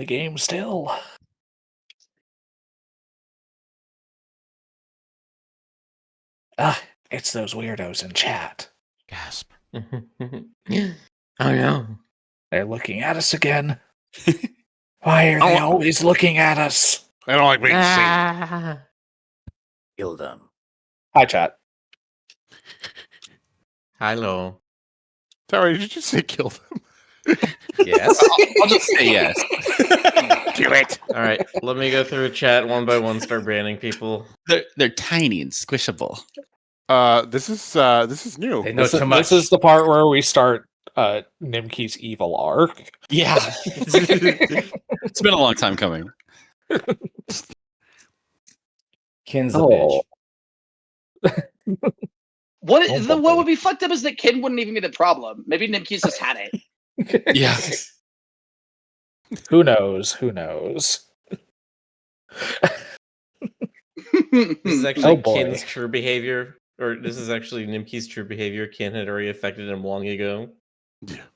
the game still. It's those weirdos in chat. Gasp. Oh no. They're looking at us again. Why are they always looking at us? I don't like being seen. Kill them. Hi, chat. Hello. Sorry, did you just say kill them? Yes. I'll just say yes. Do it. All right, let me go through chat one by one, start banning people. They're tiny and squishable. This is new. They know too much. This is the part where we start Nimki's evil arc. Yeah. It's been a long time coming. Kin's a bitch. What would be fucked up is that Kin wouldn't even be the problem. Maybe Nimki's just had it. Yeah. Who knows? Who knows? This is actually Oh, boy. Kin's true behavior, or this is actually Nimki's true behavior. Kin had already affected him long ago.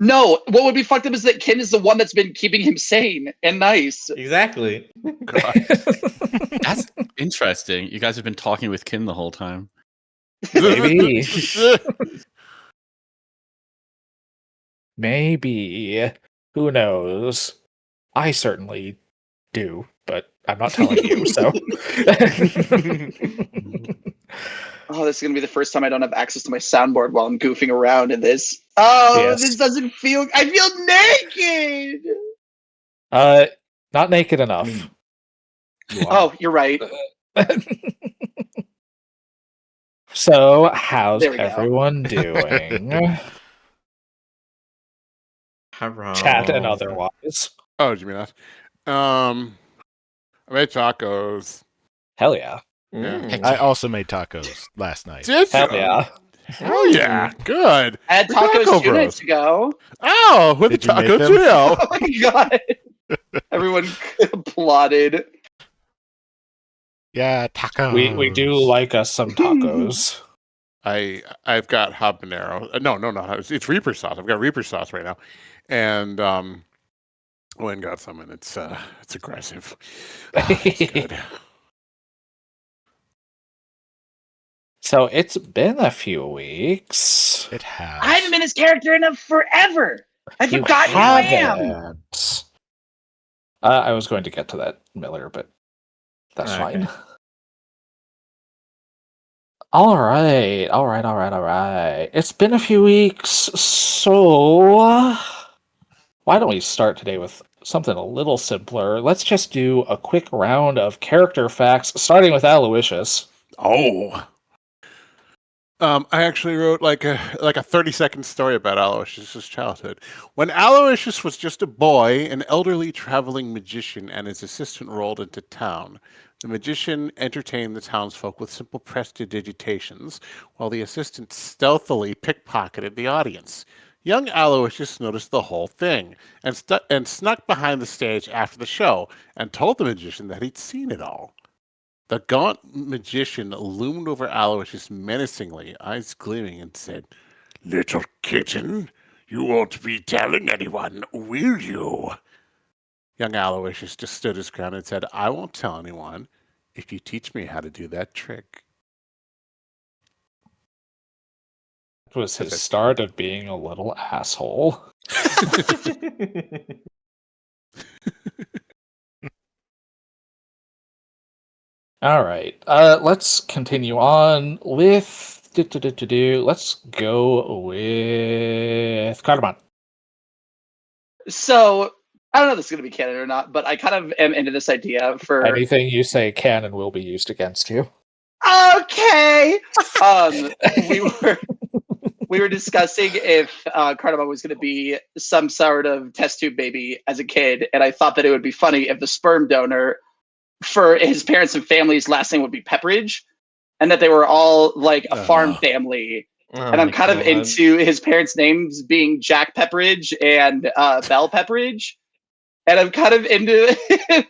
No, what would be fucked up is that Kin is the one that's been keeping him sane and nice. Exactly. That's interesting. You guys have been talking with Kin the whole time. Maybe. Maybe. Who knows? I certainly do, but I'm not telling you, so. Oh, this is gonna be the first time I don't have access to my soundboard while I'm goofing around in this. Oh, Yes. This doesn't feel. I feel naked. Not naked enough. Oh, you're right. So, how's There we go. everyone doing? Chat and otherwise. Oh, do you mean that? I made tacos. Hell yeah. Mm. I also made tacos last night. Did you? Hell yeah. Hell yeah. Good. I had We're tacos taco 2 nights bros. ago. Oh, with the Did you make taco them? trio. Oh my god! Everyone applauded. Yeah, tacos. We do like us some tacos. I've got habanero. No, it's Reaper sauce. I've got Reaper sauce right now, and went and got some, and it's aggressive. It's good. So it's been a few weeks. It has. I haven't been his character enough forever. I've You forgotten who I am. haven't. I was going to get to that, Miller, but that's Okay. fine. All right. It's been a few weeks, so why don't we start today with something a little simpler? Let's just do a quick round of character facts, starting with Aloysius. Oh. I actually wrote like a 30-second story about Aloysius' childhood. When Aloysius was just a boy, an elderly traveling magician and his assistant rolled into town. The magician entertained the townsfolk with simple prestidigitations, while the assistant stealthily pickpocketed the audience. Young Aloysius noticed the whole thing and snuck behind the stage after the show and told the magician that he'd seen it all. The gaunt magician loomed over Aloysius menacingly, eyes gleaming, and said, "Little kitten, you won't be telling anyone, will you?" Young Aloysius just stood his ground and said, "I won't tell anyone if you teach me how to do that trick." It was his start of being a little asshole. All right. Let's continue on with. Let's go with Cardamon. So I don't know if this is going to be canon or not, but I kind of am into this idea for. Anything you say can and will be used against you. Okay. We were discussing if Cardamon was going to be some sort of test tube baby as a kid, and I thought that it would be funny if the sperm donor for his parents and family's last name would be Pepperidge, and that they were all like a farm family. And I'm kind of into his parents' names being Jack Pepperidge and Belle Pepperidge, and I'm kind of into him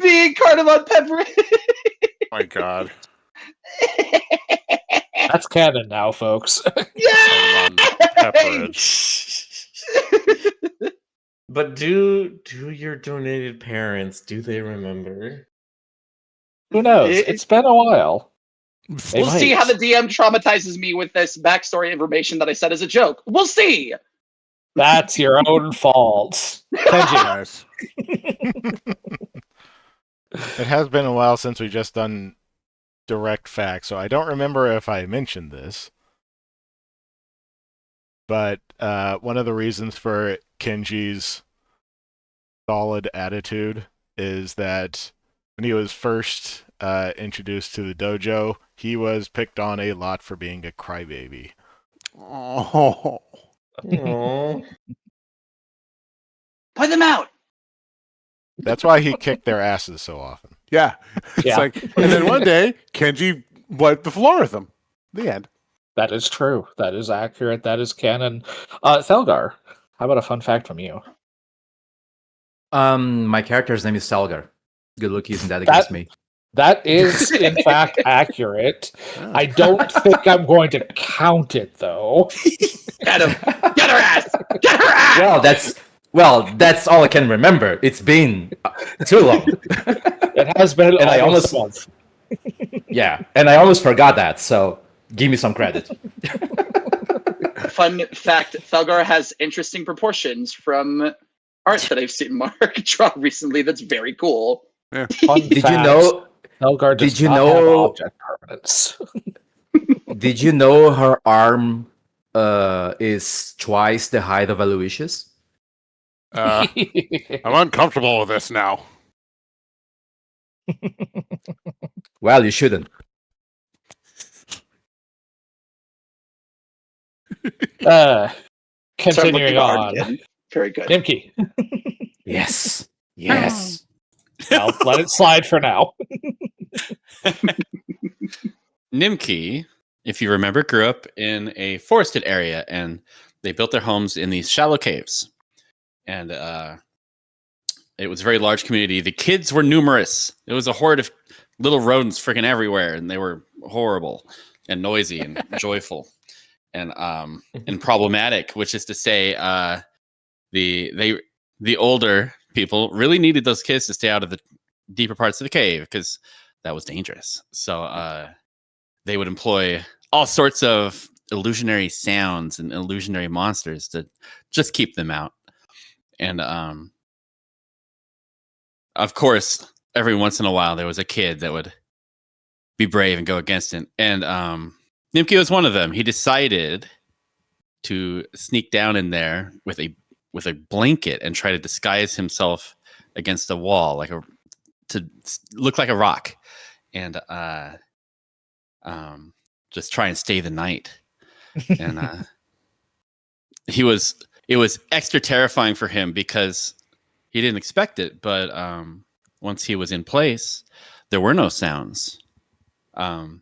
being Cardamon Pepperidge. My God. That's canon now, folks. Yeah. Pepperidge. But do your donated parents, do they remember? Who knows? It's been a while. They We'll see how the might. DM traumatizes me with this backstory information that I said as a joke. We'll see. That's your own fault. Kenji. Nice. It has been a while since we just done direct facts, so I don't remember if I mentioned this. But one of the reasons for Kenji's solid attitude is that when he was first introduced to the dojo, he was picked on a lot for being a crybaby. Oh. Aww. Put them out. That's why he kicked their asses so often. Yeah. It's Yeah. like, and then one day, Kenji wiped the floor with them. The end. That is true. That is accurate. That is canon. Thelgar, how about a fun fact from you? My character's name is Salgar. Good luck using that against me. That is, in fact, accurate. Oh. I don't think I'm going to count it, though. Get him. Get her ass. Get her ass. That's all I can remember. It's been too long. It has been And I almost almost- a month. Yeah, and I almost forgot that. So give me some credit. Fun fact: Thelgar has interesting proportions from art that I've seen Mark draw recently. That's very cool. Fun Did you fact, know? Thelgar does Did you not have know- object permanence. Did you know her arm is twice the height of Aloysius? I'm uncomfortable with this now. Well, you shouldn't. Continuing Start looking on. hard again. Very good. Nimki, Yes. Yes. I'll let it slide for now. Nimki, if you remember, grew up in a forested area, and they built their homes in these shallow caves. And it was a very large community. The kids were numerous. It was a horde of little rodents freaking everywhere, and they were horrible and noisy and joyful and problematic. Which is to say, the older people really needed those kids to stay out of the deeper parts of the cave because that was dangerous. So they would employ all sorts of illusionary sounds and illusionary monsters to just keep them out. And of course, every once in a while, there was a kid that would be brave and go against it. And Nimki was one of them. He decided to sneak down in there with a blanket and try to disguise himself against a wall, to look like a rock, and just try and stay the night. And it was extra terrifying for him because he didn't expect it. But once he was in place, there were no sounds. There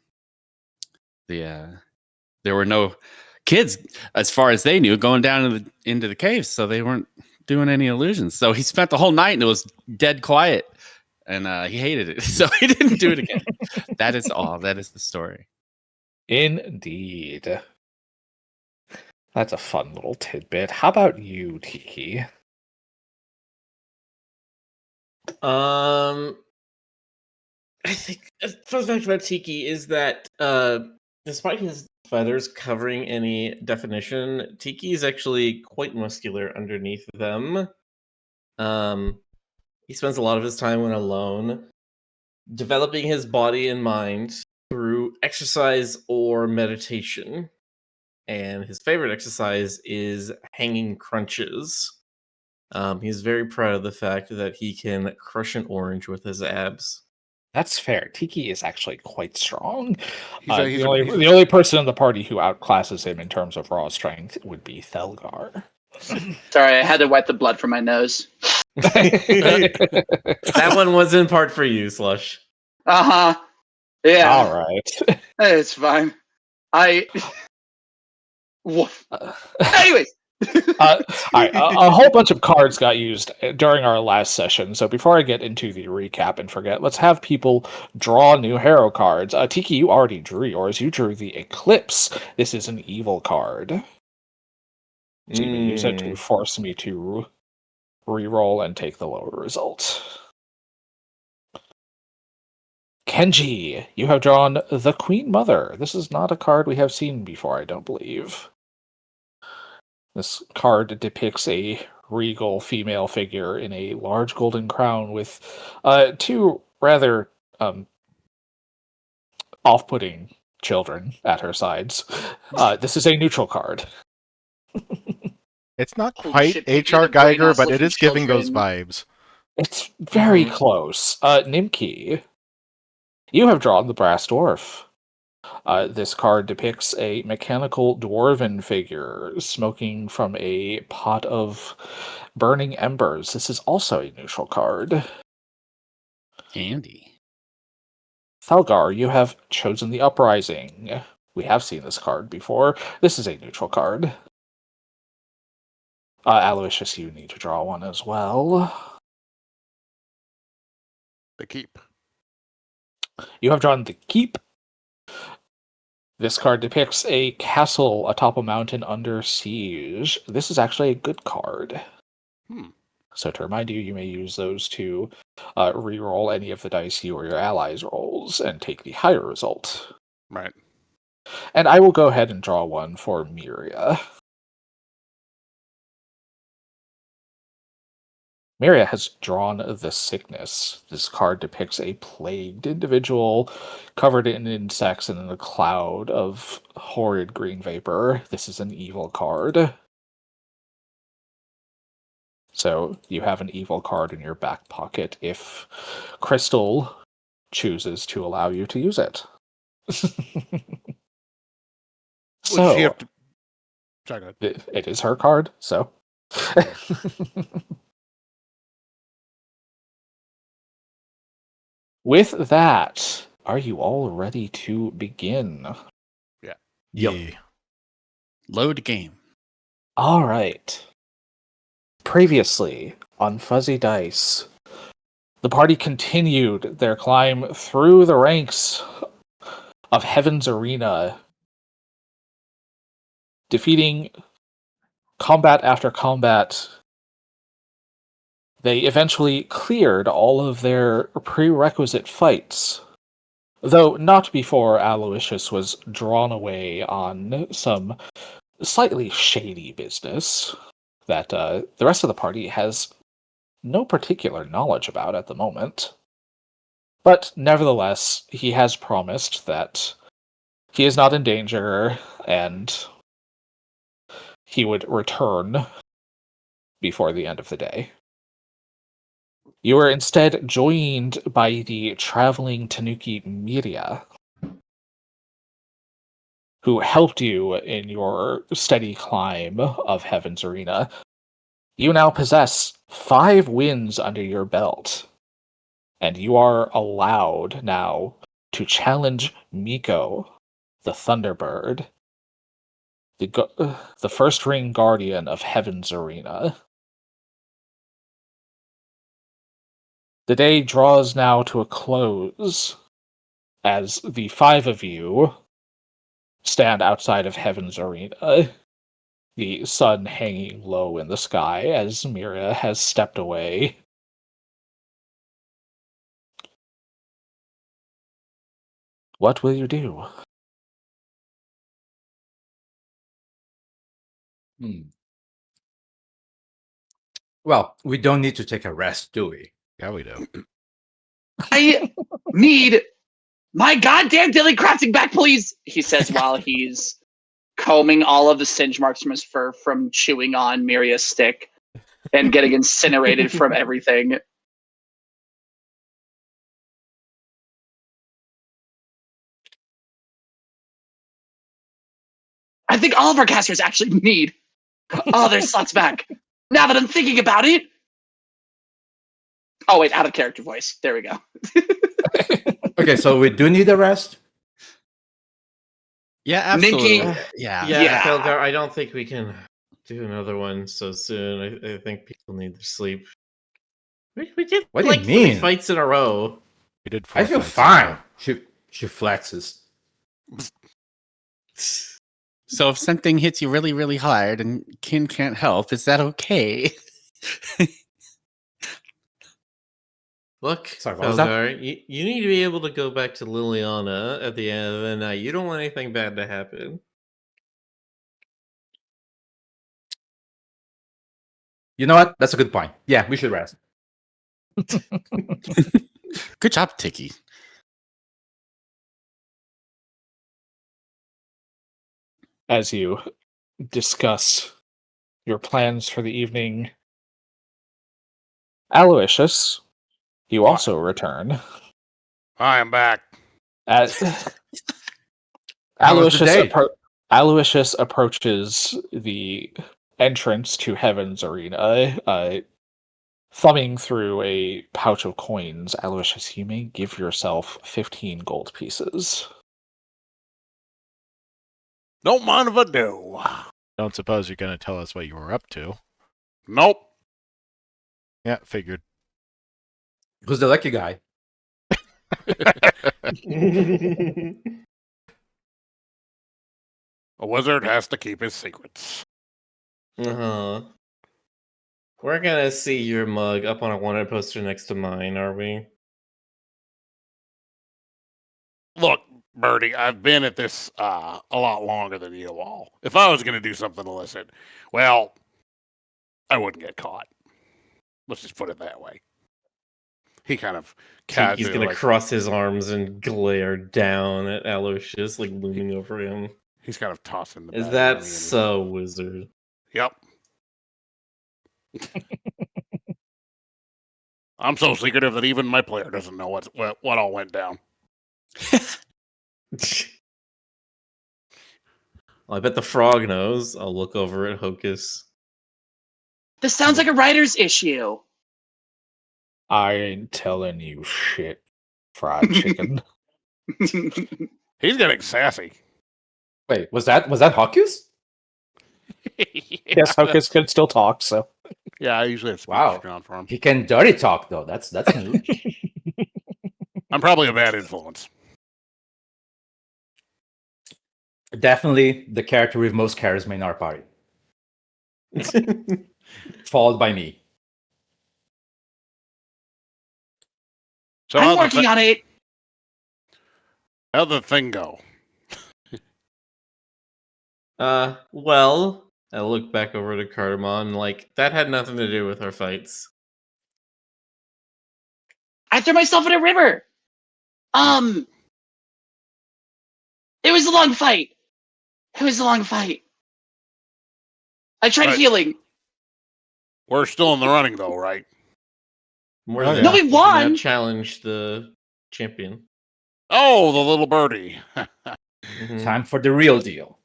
were no kids, as far as they knew, going down into the caves, so they weren't doing any illusions. So he spent the whole night and it was dead quiet, and he hated it, so he didn't do it again. That is all. That is the story. Indeed. That's a fun little tidbit. How about you, Tiki? I think a fun fact about Tiki is that despite his feathers covering any definition, Tiki is actually quite muscular underneath them. He spends a lot of his time when alone, developing his body and mind through exercise or meditation. And his favorite exercise is hanging crunches. He's very proud of the fact that he can crush an orange with his abs. That's fair. Tiki is actually quite strong. He's The only person in the party who outclasses him in terms of raw strength would be Thelgar. Sorry, I had to wipe the blood from my nose. That one was in part for you, Slush. Uh-huh. Yeah. All right. It's fine. Woof. Anyways. All right, a whole bunch of cards got used during our last session. So before I get into the recap and forget, let's have people draw new hero cards. Tiki, you already drew yours. You drew the Eclipse. This is an evil card. So you may use it to force me to reroll and take the lower result. Kenji, you have drawn the Queen Mother. This is not a card we have seen before, I don't believe. This card depicts a regal female figure in a large golden crown with two rather off-putting children at her sides. This is a neutral card. It's not Holy quite shit, they do HR the brain Geiger, but oscillation it is giving those children. vibes. It's very Mhm. close. Nimki, you have drawn the Brass Dwarf. This card depicts a mechanical dwarven figure smoking from a pot of burning embers. This is also a neutral card. Handy. Thalgar, you have chosen the Uprising. We have seen this card before. This is a neutral card. Aloysius, you need to draw one as well. The keep. You have drawn the Keep. This card depicts a castle atop a mountain under siege. This is actually a good card. So to remind you, you may use those to re-roll any of the dice you or your allies rolls and take the higher result. Right. And I will go ahead and draw one for Miria. Miria has drawn the Sickness. This card depicts a plagued individual covered in insects and in a cloud of horrid green vapor. This is an evil card. So you have an evil card in your back pocket if Crystal chooses to allow you to use it. Would she So, have to... Sorry, go ahead. it is her card, so. With that, are you all ready to begin? Yeah. Load game. All right. Previously on Fuzzy Dice, the party continued their climb through the ranks of Heaven's Arena, defeating combat after combat. They eventually cleared all of their prerequisite fights, though not before Aloysius was drawn away on some slightly shady business that the rest of the party has no particular knowledge about at the moment. But nevertheless, he has promised that he is not in danger and he would return before the end of the day. You are instead joined by the traveling Tanuki Miria, who helped you in your steady climb of Heaven's Arena. You now possess 5 wins under your belt, and you are allowed now to challenge Miko, the Thunderbird, the first ring guardian of Heaven's Arena. The day draws now to a close, as the 5 of you stand outside of Heaven's Arena, the sun hanging low in the sky as Miria has stepped away. What will you do? Well, we don't need to take a rest, do we? Yeah, we do. I need my goddamn daily crafting back, please, he says while he's combing all of the singe marks from his fur from chewing on Miria's stick and getting incinerated from everything. I think all of our casters actually need all their slots back. Now that I'm thinking about it. Oh, wait, out of character voice. There we go. Okay, so we do need a rest. Yeah, absolutely. Nikki- Yeah. Yeah, Felgar, I don't think we can do another one so soon. I think people need their sleep. We did What do you like 3 mean? fights in a row. We did 4 I feel fights. fine. She flexes. So if something hits you really, really hard and Kin can't help, is that okay? Look, Sorry, what was that? Felgar, you need to be able to go back to Liliana at the end of the night. You don't want anything bad to happen. You know what? That's a good point. Yeah, we should rest. Good job, Tiki. As you discuss your plans for the evening, Aloysius, you What? also return. I am back. As How was the day? Aloysius approaches the entrance to Heaven's Arena, thumbing through a pouch of coins. Aloysius, you may give yourself 15 gold pieces. Don't mind if I do. Don't suppose you're going to tell us what you were up to. Nope. Yeah, figured. Who's the lucky guy? A wizard has to keep his secrets. Uh-huh. We're gonna see your mug up on a wanted poster next to mine, are we? Look, Birdie, I've been at this a lot longer than you all. If I was going to do something illicit, well, I wouldn't get caught. Let's just put it that way. He kind of He's casually, gonna like, cross his arms and glare down at Aloysius, like looming over him. he's kind of tossing the Is bag that at me and- so, wizard? Yep. I'm so secretive that even my player doesn't know what all went down. I bet the frog knows. I'll look over at Hocus. This sounds like a writer's issue. I ain't telling you shit, fried chicken. He's getting sassy. Wait, was that Hawkus? Yes, Hocus can still talk, so. Yeah, I usually have speech Wow. drawn for him. He can dirty talk though. That's new. I'm probably a bad influence. Definitely the character with most charisma in our party, followed by me. So I'm working on it. how'd the thing go? Well, I look back over to Cardamon, like, that had nothing to do with our fights. I threw myself in a river. It was a long fight. I tried Right. healing. We're still in the running, though, right? More Oh, than yeah. No, we you can won. now challenge the champion. Oh, the little birdie. Mhm. Time for the real deal.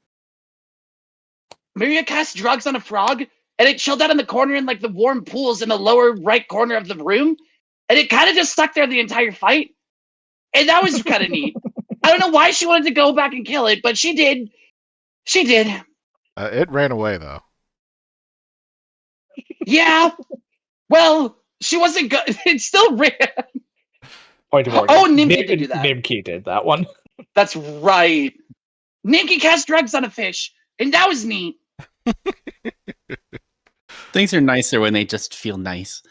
Maria cast drugs on a frog, and it chilled out in the corner in like the warm pools in the lower right corner of the room, and it kind of just stuck there the entire fight, and that was kind of neat. I don't know why she wanted to go back and kill it, but she did. She did. It ran away, though. Yeah. Well, she wasn't good. It still ran. Point of order. Oh, Nimki did do that. Nimki did that one. That's right. Nimki cast drugs on a fish, and that was neat. Things are nicer when they just feel nice.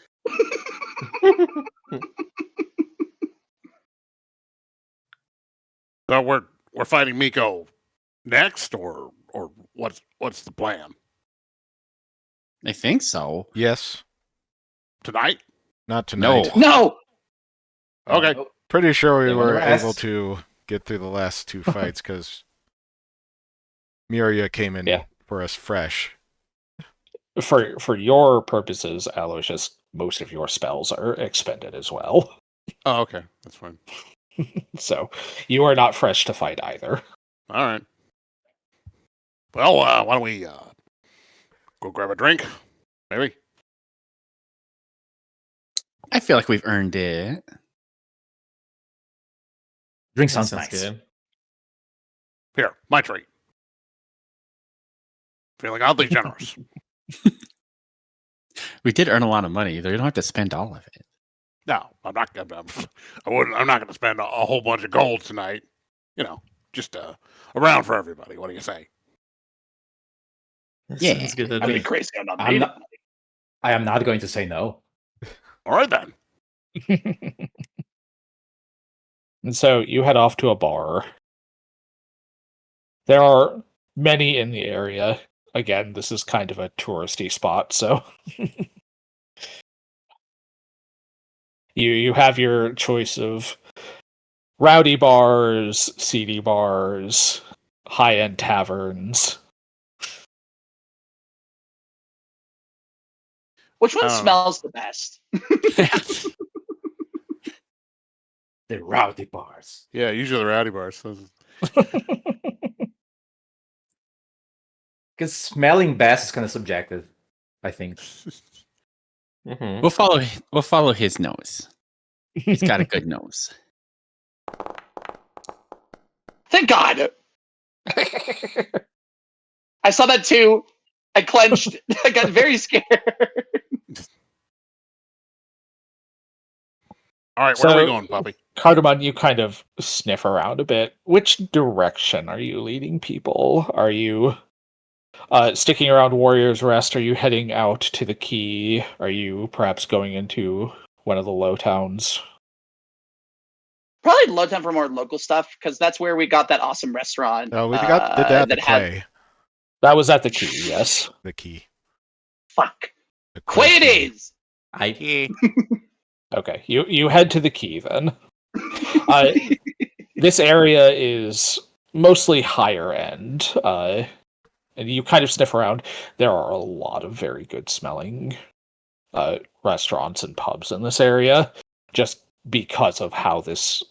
So we're fighting Miko next, or what's the plan? I think so. Yes. Tonight? Not tonight. No. Okay. Nope. Pretty sure we They were wanna rest. able to get through the last two fights because Miria came in Yeah. for us fresh. For your purposes, Aloysius, most of your spells are expended as well. Oh, okay. That's fine. So you are not fresh to fight either. All right. Well, why don't we go grab a drink? Maybe. I feel like we've earned it. Drink That sounds sounds nice. good. Here, my treat. Feeling oddly generous. We did earn a lot of money. You don't have to spend all of it. No, I'm not gonna. I'm not gonna spend a whole bunch of gold tonight. You know, just around for everybody. What do you say? That Yeah. sounds good. I'd be crazy. I'm not I'm made not- I am not going to say no. All right then. And so you head off to a bar. There are many in the area. Again, this is kind of a touristy spot, so you have your choice of rowdy bars, seedy bars, high-end taverns. Which one I don't know. smells the best? The rowdy bars. Yeah, usually the rowdy bars. Because smelling best is kind of subjective, I think. Mhm. We'll follow his nose. He's got a good nose. Thank God. I saw that too. I clenched. I got very scared. All right, where are we So- going, Poppy? Cardamom, you kind of sniff around a bit. Which direction are you leading people? Are you sticking around Warrior's Rest? Are you heading out to the Key? Are you perhaps going into one of the low towns? Probably Lowtown for more local stuff because that's where we got that awesome restaurant. We did that at the had Quay. That was at the Key, yes. The key. fuck. The Quay it key. is. Okay, you head to the Key then. This area is mostly higher end, and you kind of sniff around. There are a lot of very good smelling restaurants and pubs in this area, just because of how this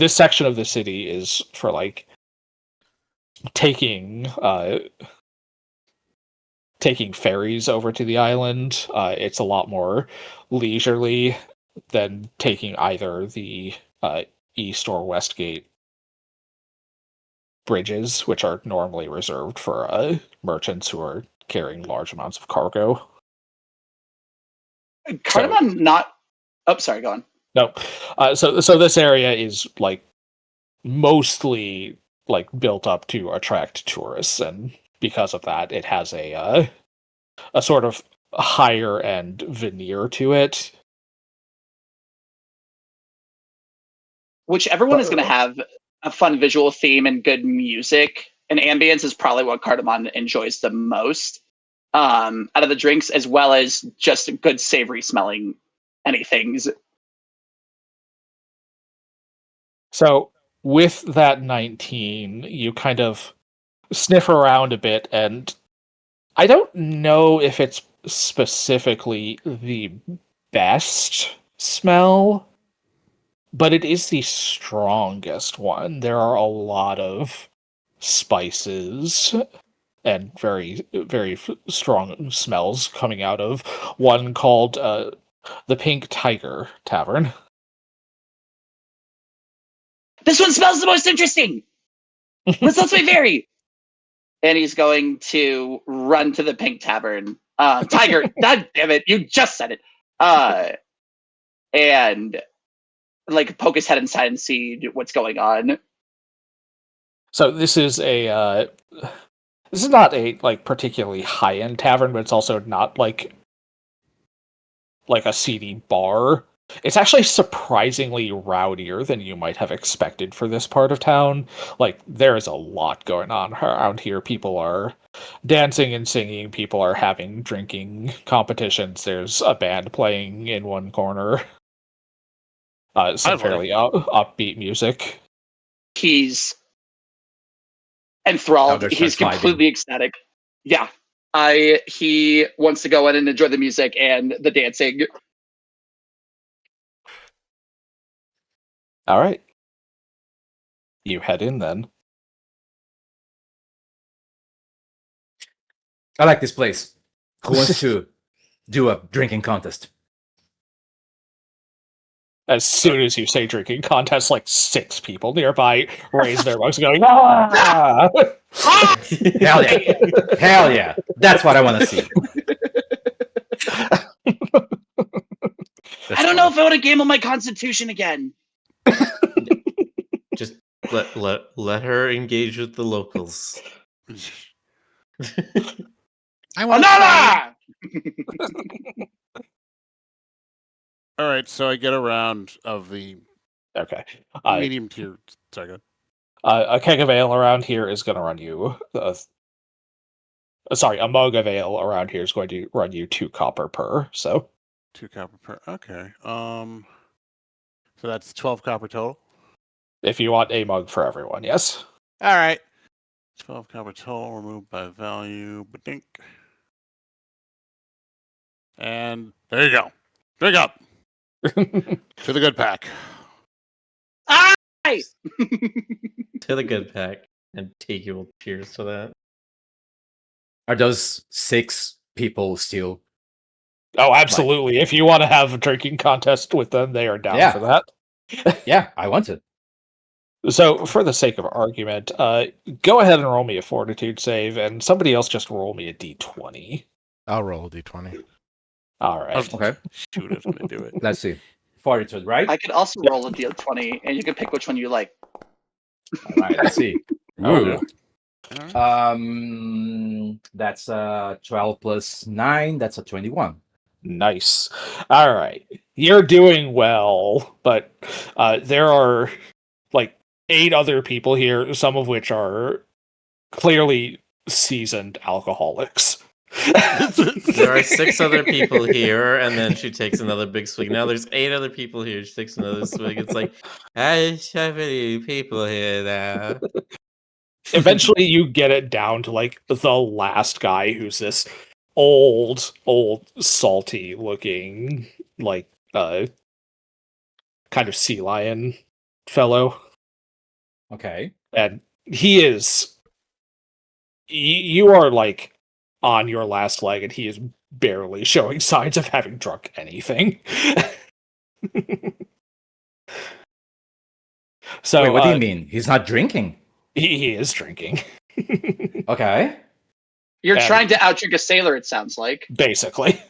section of the city is for like taking ferries over to the island. It's a lot more leisurely than taking either the east or west gate bridges, which are normally reserved for merchants who are carrying large amounts of cargo. Cardamom not. Oh, sorry. Go on. No, so this area is like mostly like built up to attract tourists, and because of that, it has a sort of higher end veneer to it. Whichever one is going to have a fun visual theme and good music and ambience is probably what Cardamom enjoys the most out of the drinks, as well as just good savory smelling anythings. So with that 19, you kind of sniff around a bit, and I don't know if it's specifically the best smell, but it is the strongest one. There are a lot of spices and very, very strong smells coming out of one called the Pink Tiger Tavern. This one smells the most interesting. Let's wait, Very. And he's going to run to the Pink Tavern. Tiger, God damn it, you just said it. And like poke his head inside and see what's going on. So this is not a like particularly high end tavern, but it's also not like a seedy bar. It's actually surprisingly rowdier than you might have expected for this part of town. Like, there is a lot going on around here. People are dancing and singing. People are having drinking competitions. There's a band playing in one corner. Some fairly upbeat music. He's enthralled. Elder He's starts vibing. completely ecstatic. Yeah. He wants to go in and enjoy the music and the dancing. All right. You head in then. I like this place. Who wants to do a drinking contest? As soon as you say drinking contest, like 6 people nearby raise their mugs going, ah! Hell yeah. Hell yeah. That's what I want to see. I don't know if I want to gamble my constitution again. Just let her engage with the locals. I want Another! All right, so I get a round of the Okay. medium tier. Sorry, go ahead. A keg of ale around here is going to run you. Sorry, a mug of ale around here is going to run you 2 copper per. So 2 copper per. Okay. So that's 12 copper total. if you want a mug for everyone, yes. All right. 12 copper total removed by value. Badink. And there you go. Drink up to the good pack. Aye! To the good pack. And Tiki will cheers to that. Are those 6 people still? Oh, absolutely. If you want to have a drinking contest with them, they are down Yeah. for that. Yeah, I want it. So, for the sake of argument, go ahead and roll me a fortitude save, and somebody else just roll me a d20. I'll roll a d20. All right. Okay. Shoot, I was going to do it. Let's see. Fortitude, right? I could also roll a D20, and you can pick which one you like. All right, let's see. Oh, Ooh. no. That's 12 plus 9. That's a 21. Nice. All right. You're doing well, but there are like 8 other people here, some of which are clearly seasoned alcoholics. There are 6 other people here, and then she takes another big swig. Now there's 8 other people here. She takes another swig. It's like, I so many people here now. Eventually, you get it down to like the last guy, who's this old, salty looking, like kind of sea lion fellow. Okay. And he is. You are like on your last leg, and he is barely showing signs of having drunk anything. So, Wait, what do you mean? He's not drinking? He is drinking. Okay. You're And- trying to outdrink a sailor, it sounds like. Basically.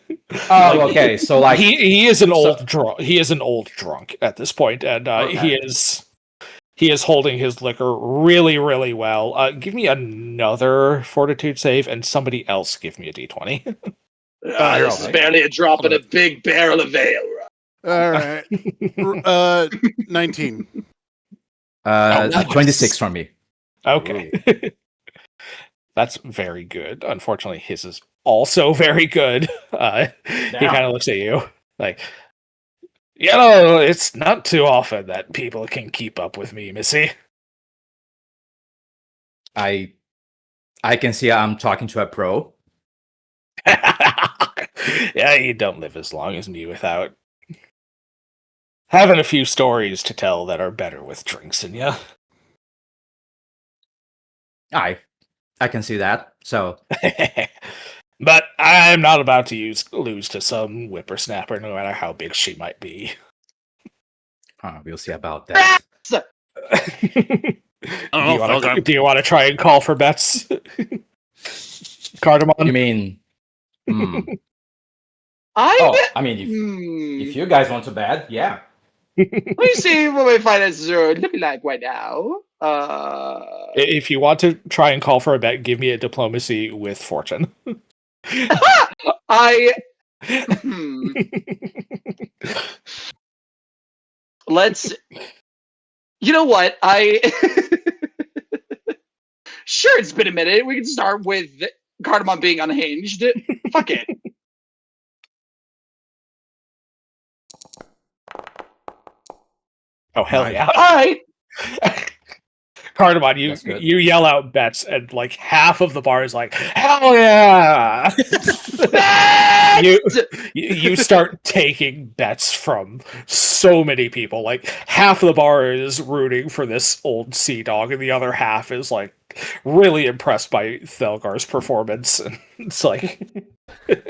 Oh, okay. So like he is an old drunk. He is an old drunk at this point, and he is holding his liquor really, really well. Give me another fortitude save, and somebody else give me a d20. This is barely a drop in a big barrel of ale. All right. 19. nice. 26 from me. Okay. That's very good. Unfortunately, his is also very good. He kind of looks at you like, it's not too often that people can keep up with me, Missy. I can see I'm talking to a pro. Yeah, you don't live as long as me without having a few stories to tell that are better with drinks in you. I can see that. So But I'm not about to lose to some whippersnapper, no matter how big she might be. we'll see about that. Do you want to try and call for bets, Cardamom? You mean? I mean, if you guys want to bet, yeah. Let me see what my finances are looking like right now. If you want to try and call for a bet, give me a diplomacy with fortune. Let's. You know what? Sure, it's been a minute. We can start with Cardamom being unhinged. Fuck it. Oh, hell yeah. All right. Cardamom, you yell out bets, and like half of the bar is like, hell yeah! you start taking bets from so many people. Like half of the bar is rooting for this old sea dog, and the other half is like really impressed by Thelgar's performance. And it's like,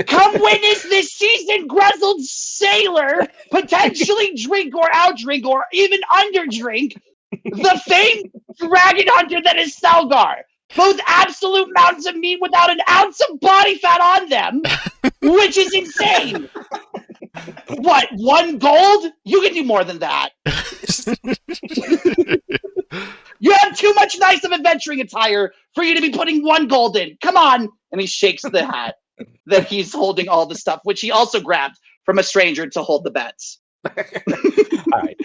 come witness this seasoned grizzled sailor potentially drink or outdrink or even underdrink the famed dragon hunter that is Thelgar. Both absolute mountains of meat without an ounce of body fat on them, which is insane. What, 1 gold? You can do more than that. You have too much nice of adventuring attire for you to be putting 1 gold in. Come on. And he shakes the hat that he's holding all the stuff, which he also grabbed from a stranger to hold the bets. All right.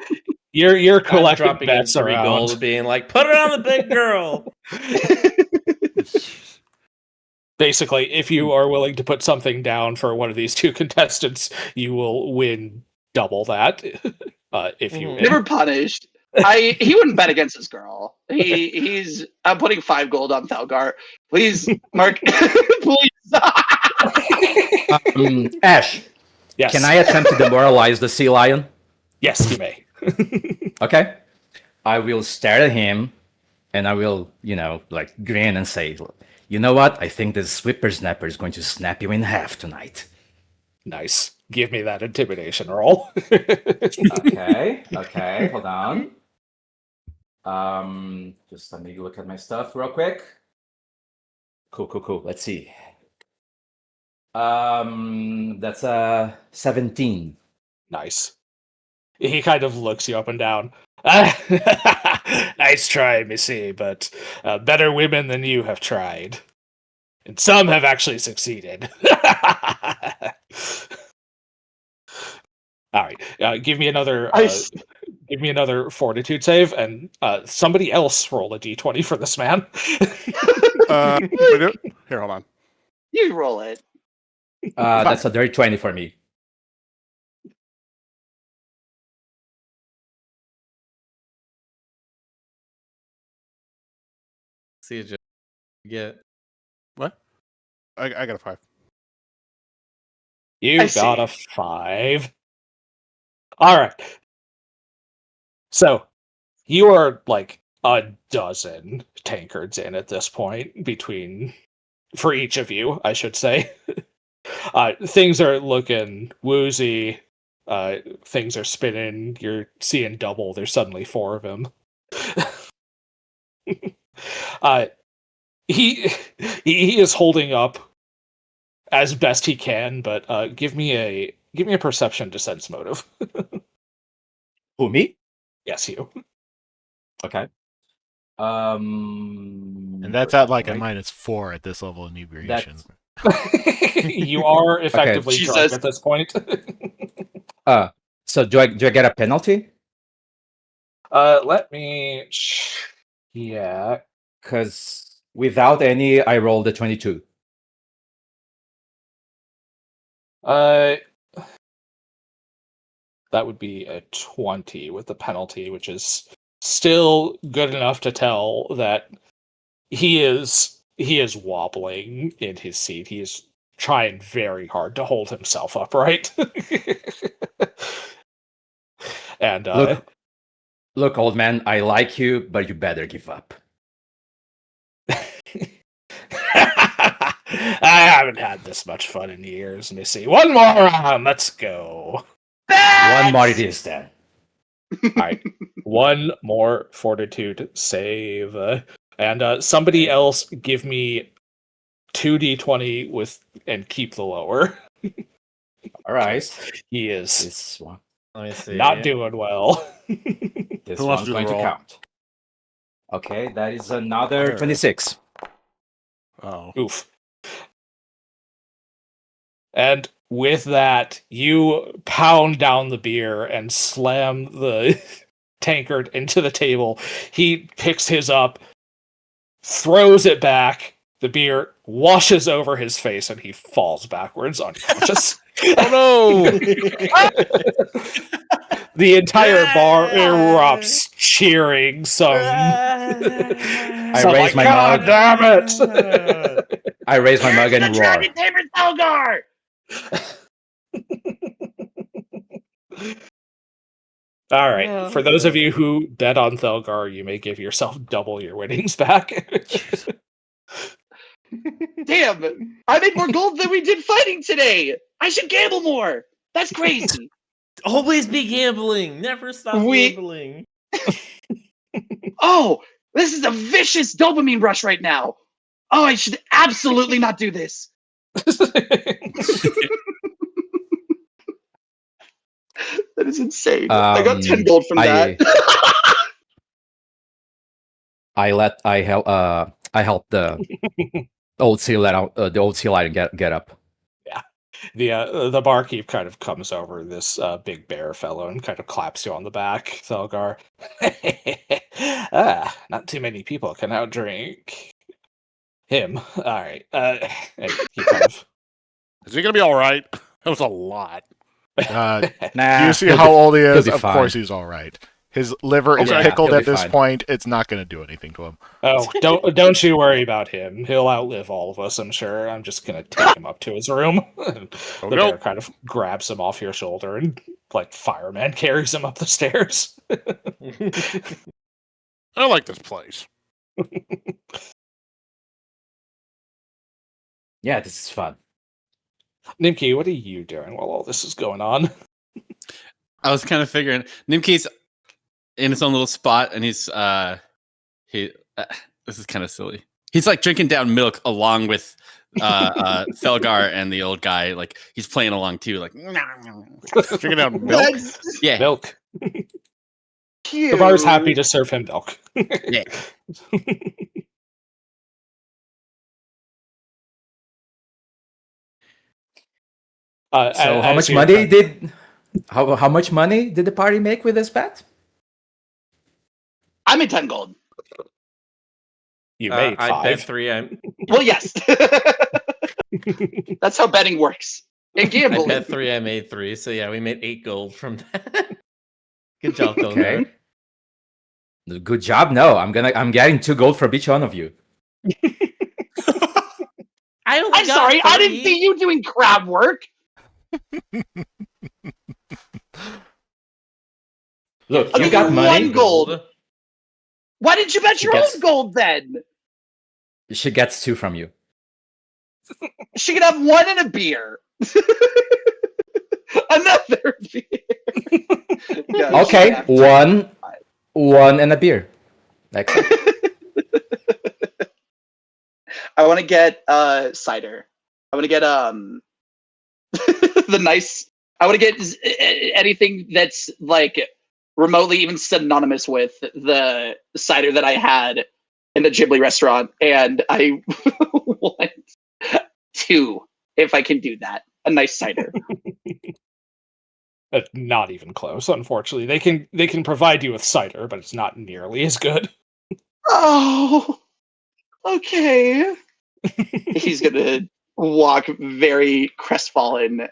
You're I'm collecting dropping in bets 3 around. gold, being like, put it on the big girl. Basically, if you are willing to put something down for one of these two contestants, you will win double that. If you Mhm. win. Never punished. He wouldn't bet against his girl. He's I'm putting 5 gold on Thalgar. Please, Mark. Please. Ash, Yes. can I attempt to demoralize the sea lion? Yes, you may. Okay. I will stare at him and I will, like grin and say, you know what? I think this whippersnapper is going to snap you in half tonight. Nice. Give me that intimidation roll. Okay. Hold on. Just let me look at my stuff real quick. Cool. Let's see. That's a 17. Nice. He kind of looks you up and down. Nice try, Missy, but better women than you have tried. And some have actually succeeded. All right. Give me another fortitude save, and somebody else roll a d20 for this man. Here, hold on. You roll it. That's a dirty 20 for me. See you get. What? I got a 5. You I got a see. 5. All right. So you are like a dozen tankards in at this point, for each of you, I should say. Things are looking woozy. Things are spinning. You're seeing double. There's suddenly 4 of them. He is holding up as best he can, but give me a perception to sense motive. Who, me? Yes, you. Okay. And that's at like a -4 at this level of inebriation. You are effectively drunk Jesus. at this point. So do I get a penalty? Let me. Yeah. Because without any, I rolled a 22. That would be a 20 with the penalty, which is still good enough to tell that he is wobbling in his seat. He is trying very hard to hold himself upright. And Look, old man, I like you, but you better give up. I haven't had this much fun in years, Missy. One more round, let's go. One more it is then. All right, one more fortitude save, and somebody else give me 2d20 and keep the lower. All right. He is This one. Let me see. not doing well. This Who wants one's to do the going to roll? count. Okay, that is another 26. Oh. Oof. And with that, you pound down the beer and slam the tankard into the table. He picks his up, throws it back. The beer washes over his face, and he falls backwards unconscious. Oh no! The entire bar erupts, cheering some. I some raise like, my God mug. damn it! I raise my mug and roar. Thalgar! All right. For those of you who bet on Thelgar, you may give yourself double your winnings back. Damn! I made more gold than we did fighting today! I should gamble more! That's crazy! Always be gambling. Never stop gambling. Oh! This is a vicious dopamine rush right now! Oh, I should absolutely not do this! That is insane. I got 10 gold from that. I help the old sea lion get up. Yeah. The barkeep kind of comes over this big bear fellow and kind of claps you on the back, Thelgar. Not too many people can outdrink him. All right, and he kind of. Is he gonna be all right? That was a lot. Do Nah, you see he'll how be- old he he'll is? be Of fine. course he's all right. His liver is Yeah, pickled he'll at be this fine. point. It's not going to do anything to him. Oh, don't you worry about him. He'll outlive all of us, I'm sure. I'm just gonna take him up to his room. The no. bear kind of grabs him off your shoulder and, like, fireman carries him up the stairs. I like this place. Yeah, this is fun. Nimki, what are you doing while all this is going on? I was kind of figuring Nimke's in his own little spot, and he's this is kind of silly. He's like drinking down milk along with Thelgar and the old guy. Like he's playing along too. Like Drinking down milk. That's yeah, Milk. cute. The bar's happy to serve him milk. yeah. So how as much you're money kind- did how much money did the party make with this bet? I'm in 10 gold. You made I bet 5. 3. Well, yes. That's how betting works. And I gambling. bet 3. I made 3. So yeah, we made 8 gold from that. Good job, Okay. Thelgar. Good job. No, I'm getting 2 gold from each one of you. I'm sorry, I didn't see you doing crowd work. Look, Okay, you got money. 1 gold. Why didn't you bet She your gets- own gold then? She gets 2 from you. She could have 1 and a beer. Another beer. No, she Okay, could have 1 and a beer. Excellent. I want to get cider. I want to get the nice. I want to get anything that's like remotely even synonymous with the cider that I had in the Ghibli restaurant, and I want 2 if I can do that. A nice cider. Not even close, unfortunately. They can provide you with cider, but it's not nearly as good. Oh, okay. He's gonna walk very crestfallen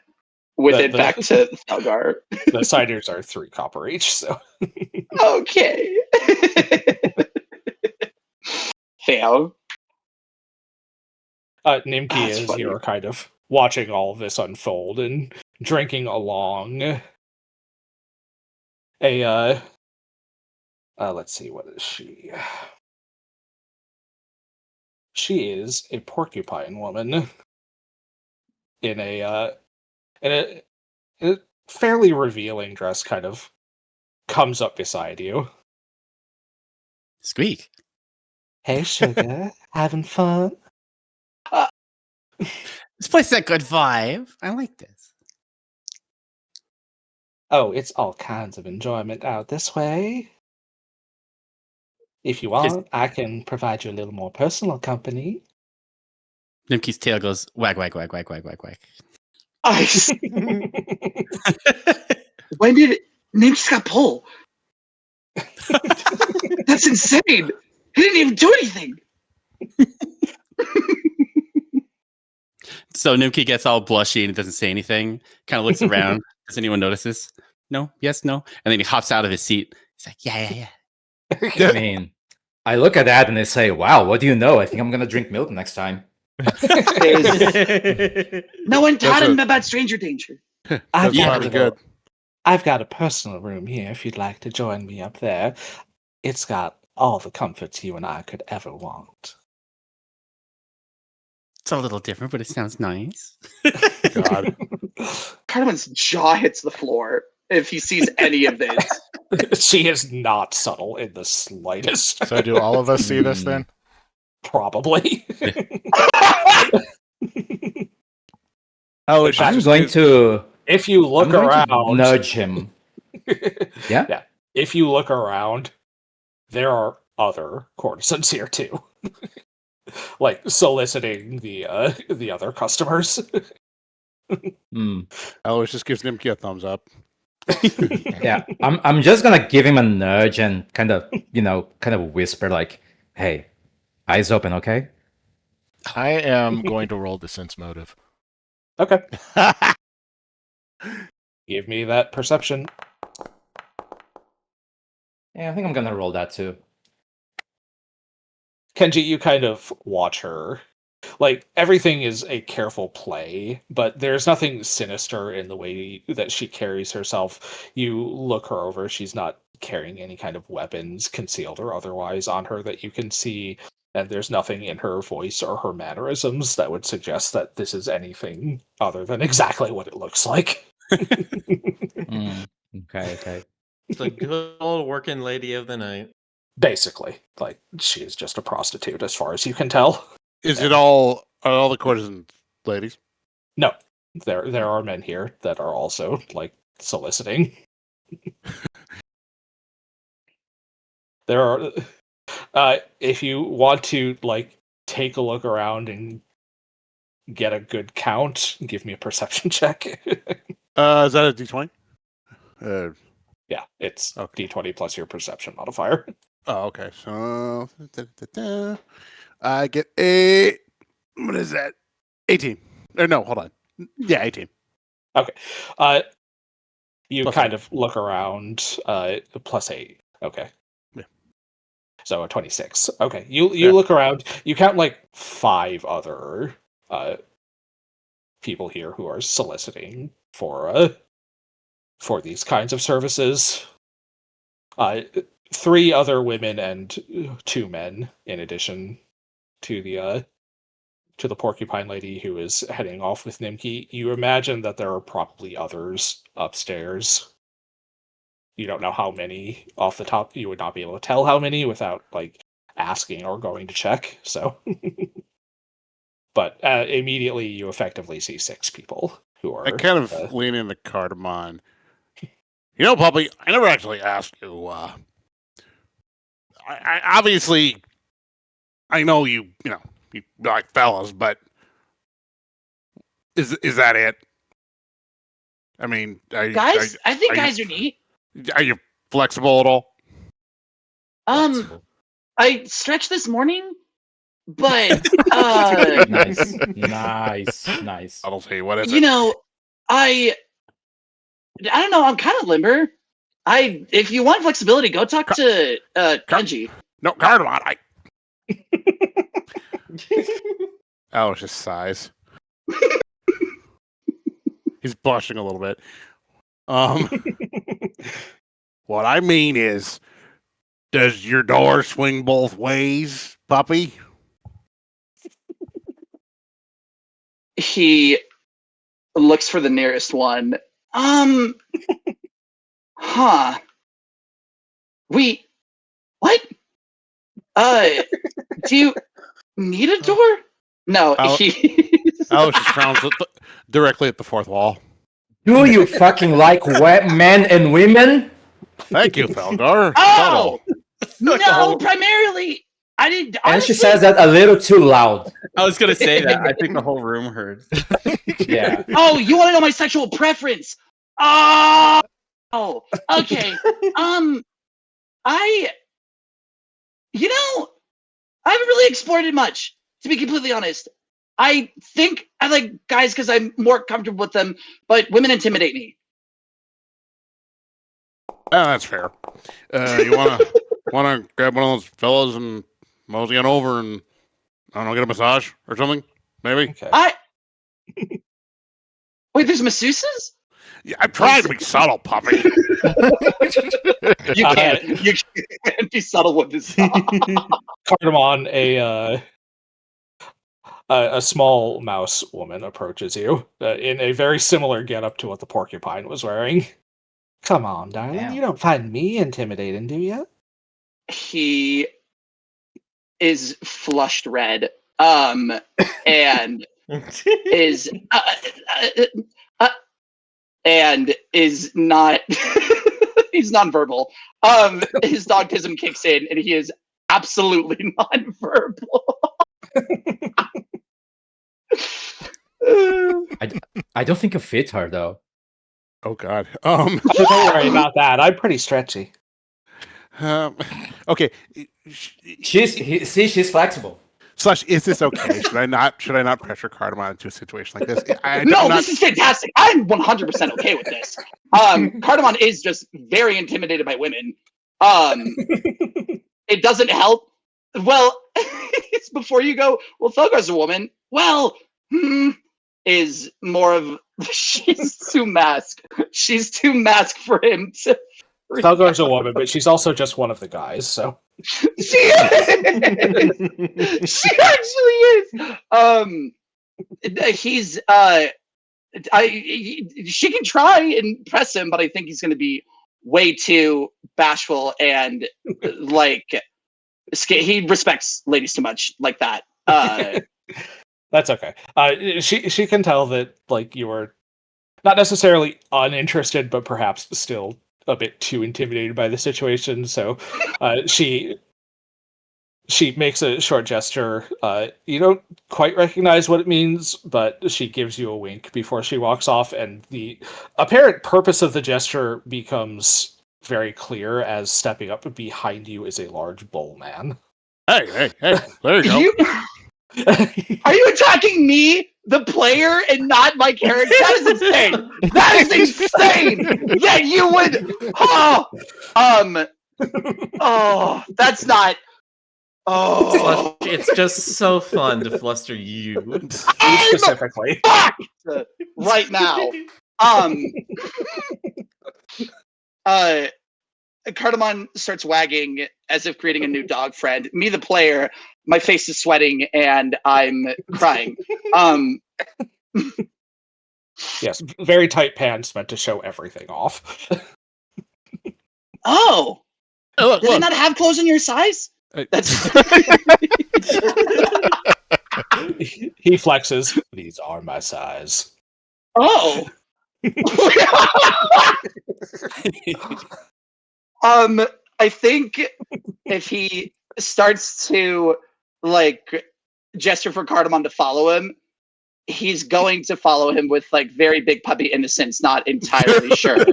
with The- it the- back to Thelgar. The ciders are 3 copper each, so Okay. Fail. Nimki, That's as funny. you're kind of watching all of this unfold and drinking along, let's see, what is she? She is a porcupine woman in a fairly revealing dress, kind of comes up beside you. Squeak. Hey, sugar, having fun? This place is a good vibe. I like this. Oh, it's all kinds of enjoyment out this way. If you want, I can provide you a little more personal company. Nimke's tail goes wag, wag, wag, wag, wag, wag, wag. When did Nim's got pull? That's insane. He didn't even do anything. So Nimke gets all blushy and doesn't say anything. Kind of looks around. Does anyone notice this? No? Yes? No? And then he hops out of his seat. He's like, yeah. I mean, I look at that and I say, wow, what do you know? I think I'm going to drink milk next time. No one taught That's him about stranger danger. I've That's got, probably good. I've got a personal room here if you'd like to join me up there. It's got all the comforts you and I could ever want. It's a little different, but it sounds nice. God. Cardamon's jaw hits the floor if he sees any of this. She is not subtle in the slightest. So do all of us see this then? Probably. Oh, it's I'm just- going to If you look I'm going to around, nudge him. Yeah? Yeah. If you look around, there are other courtesans here too, like soliciting the other customers. Alois just gives Nimki a thumbs up. Yeah, I'm just gonna give him a nudge and kind of whisper like, "Hey, eyes open, okay?" I am going to roll the sense motive. Okay. Give me that perception. Yeah, I think I'm gonna roll that too. Kenji, you kind of watch her. Like, everything is a careful play, but there's nothing sinister in the way that she carries herself. You look her over, she's not carrying any kind of weapons, concealed or otherwise, on her that you can see, and there's nothing in her voice or her mannerisms that would suggest that this is anything other than exactly what it looks like. Okay. It's the good old working lady of the night. Basically, like, she is just a prostitute as far as you can tell. Are all the courtesans ladies? No, there are men here that are also, like, soliciting. There are, if you want to, like, take a look around and get a good count, give me a perception check. Is that a D20? Yeah, it's Okay. D20 plus your perception modifier. Oh, okay. So I get a what is that? 18. Or no, hold on. Yeah, 18. Okay. You Plus kind 8. of look around, plus 8. Okay. Yeah. So a 26. Okay. You Yeah. look around, you count like 5 other people here who are soliciting for these kinds of services. 3 other women and 2 men, in addition to the porcupine lady who is heading off with Nimki. You imagine that there are probably others upstairs. You don't know how many off the top. You would not be able to tell how many without like asking or going to check. So, but immediately you effectively see 6 people who are. I kind of lean into Cardamon. You know, Puppy, I never actually asked you. I obviously, I know you like fellas, but is that it? I mean, Guys, I think are you- guys are neat. are you flexible at all? I stretched this morning, but Nice. I'll see. What is you it? know, I don't know. I'm kind of limber. If you want flexibility, go talk to Kenji. No, Cardamon. Alex just sighs. He's blushing a little bit. What I mean is, does your door swing both ways, Puppy? He looks for the nearest one. Huh. What? Do you need a door? No, Alex just frowns directly at the fourth wall. Do you fucking like men and women? Thank you, Felgar. Oh! No, primarily. I didn't. And Honestly, she says that a little too loud. I was gonna say that. I think the whole room heard. Yeah. Oh, you want to know my sexual preference? Oh, okay. I haven't really explored it much, to be completely honest. I think I like guys because I'm more comfortable with them, but women intimidate me. That's fair. You wanna grab one of those fellas and mosey on over and I don't know, get a massage or something? Maybe. Okay. Wait, there's masseuses? Yeah, I'm trying to be subtle, Puppy. You can't be subtle with this. Cardamon, a small mouse woman approaches you in a very similar getup to what the porcupine was wearing. Come on, darling. Damn. You don't find me intimidating, do you? He is flushed red, and is and is not he's nonverbal. His dogtism kicks in, and he is absolutely nonverbal. I don't think you fit her though. Oh God. Don't worry about that. I'm pretty stretchy. Okay. She's flexible. Slush, is this okay? Should I not pressure Cardamon into a situation like this? No, this is fantastic. I'm 100% okay with this. Cardamon is just very intimidated by women. It doesn't help. Well, it's before you go, well, Felgar's a woman. Well, is more of she's too masked. She's too masked for him to. Felgar's a woman, but she's also just one of the guys, so. She is. She actually is. He's she can try and press him, but I think he's going to be way too bashful and like he respects ladies too much like that. That's okay. She can tell that like you were not necessarily uninterested, but perhaps still a bit too intimidated by the situation. So she makes a short gesture. You don't quite recognize what it means, but she gives you a wink before she walks off, and the apparent purpose of the gesture becomes very clear as stepping up behind you is a large bull man. Hey, there you go. Are you attacking me, the player, and not my character? That is insane. That is insane. That you would. That's not. Oh, it's just so fun to fluster you. Specifically. Fucked right now. Cardamon starts wagging as if creating a new dog friend. Me, the player, my face is sweating and I'm crying. Yes, very tight pants meant to show everything off. Oh, Look, do they not have clothes in your size? That's He flexes. These are my size. oh. I think if he starts to like gesture for Cardamon to follow him, he's going to follow him with like very big puppy innocence, not entirely sure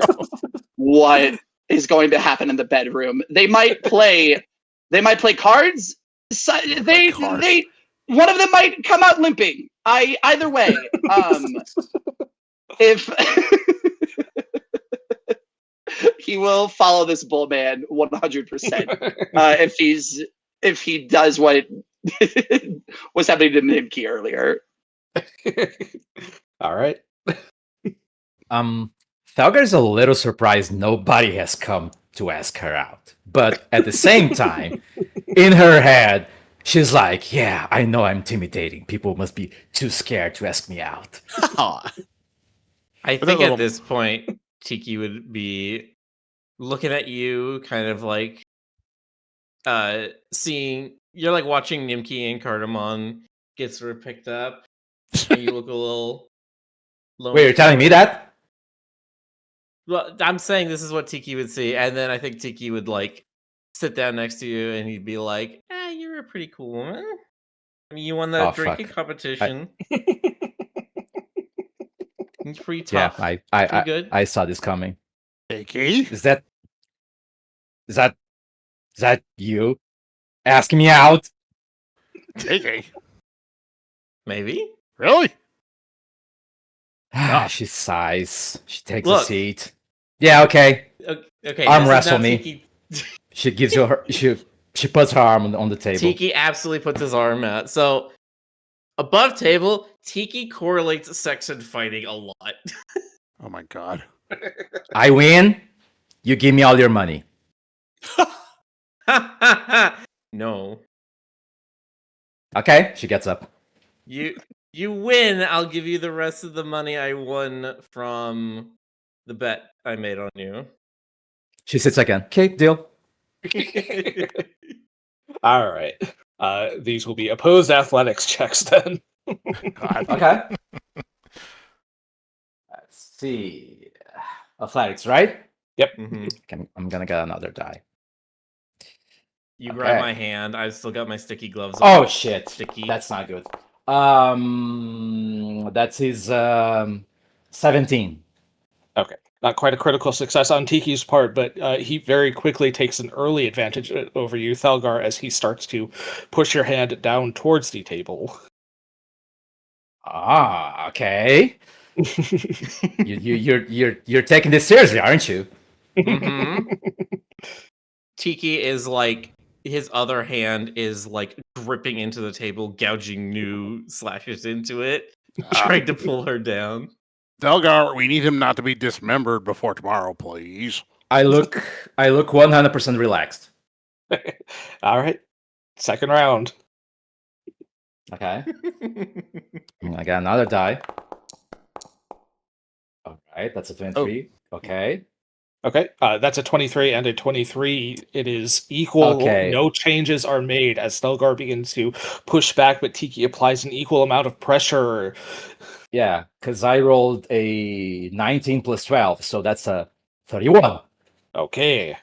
what is going to happen in the bedroom. They might play cards. They one of them might come out limping. Either way. If he will follow this bull man 100%. If he does what was happening to Nimki earlier. All right. Thalgar's a little surprised nobody has come to ask her out. But at the same time, in her head, she's like, yeah, I know I'm intimidating. People must be too scared to ask me out. I think at this point, Tiki would be looking at you, kind of like seeing you're like watching Nimki and Cardamon get sort of picked up, and you look a little lonely. Wait, you're telling me that? Well, I'm saying this is what Tiki would see, and then I think Tiki would like sit down next to you, and he'd be like, "You're a pretty cool woman. I mean, you won the drinking competition." It's pretty tough. Yeah, pretty good. I saw this coming. Tiki? Is that you asking me out? Tiki? Maybe. Really? She sighs. She takes a seat. Yeah, okay. Okay. Arm wrestle me. Tiki... She gives you her. She puts her arm on the table. Tiki absolutely puts his arm out. So above table, Tiki correlates sex and fighting a lot. Oh my god. I win. You give me all your money. No. Okay, she gets up. You win. I'll give you the rest of the money I won from the bet I made on you. She sits again. Okay, deal. All right. These will be opposed athletics checks then. God. Okay. Let's see. Athletics, right? Yep. Mm-hmm. I'm gonna get another die. You grab my hand. I've still got my sticky gloves on. Oh shit! Sticky. That's not good. That's his 17. Okay. Not quite a critical success on Tiki's part, but he very quickly takes an early advantage over you, Thelgar, as he starts to push your hand down towards the table. Ah, okay. You're taking this seriously, aren't you? Mm-hmm. Tiki is like, his other hand is like gripping into the table, gouging new slashes into it, trying to pull her down. Delgar, we need him not to be dismembered before tomorrow, please. I look 100% relaxed. All right. Second round. Okay. I got another die. All right, that's a 23. Okay. Okay, that's a 23 and a 23. It is equal. Okay. No changes are made as Stelgar begins to push back, but Tiki applies an equal amount of pressure. Yeah, because I rolled a 19 plus 12, so that's a 31. Okay.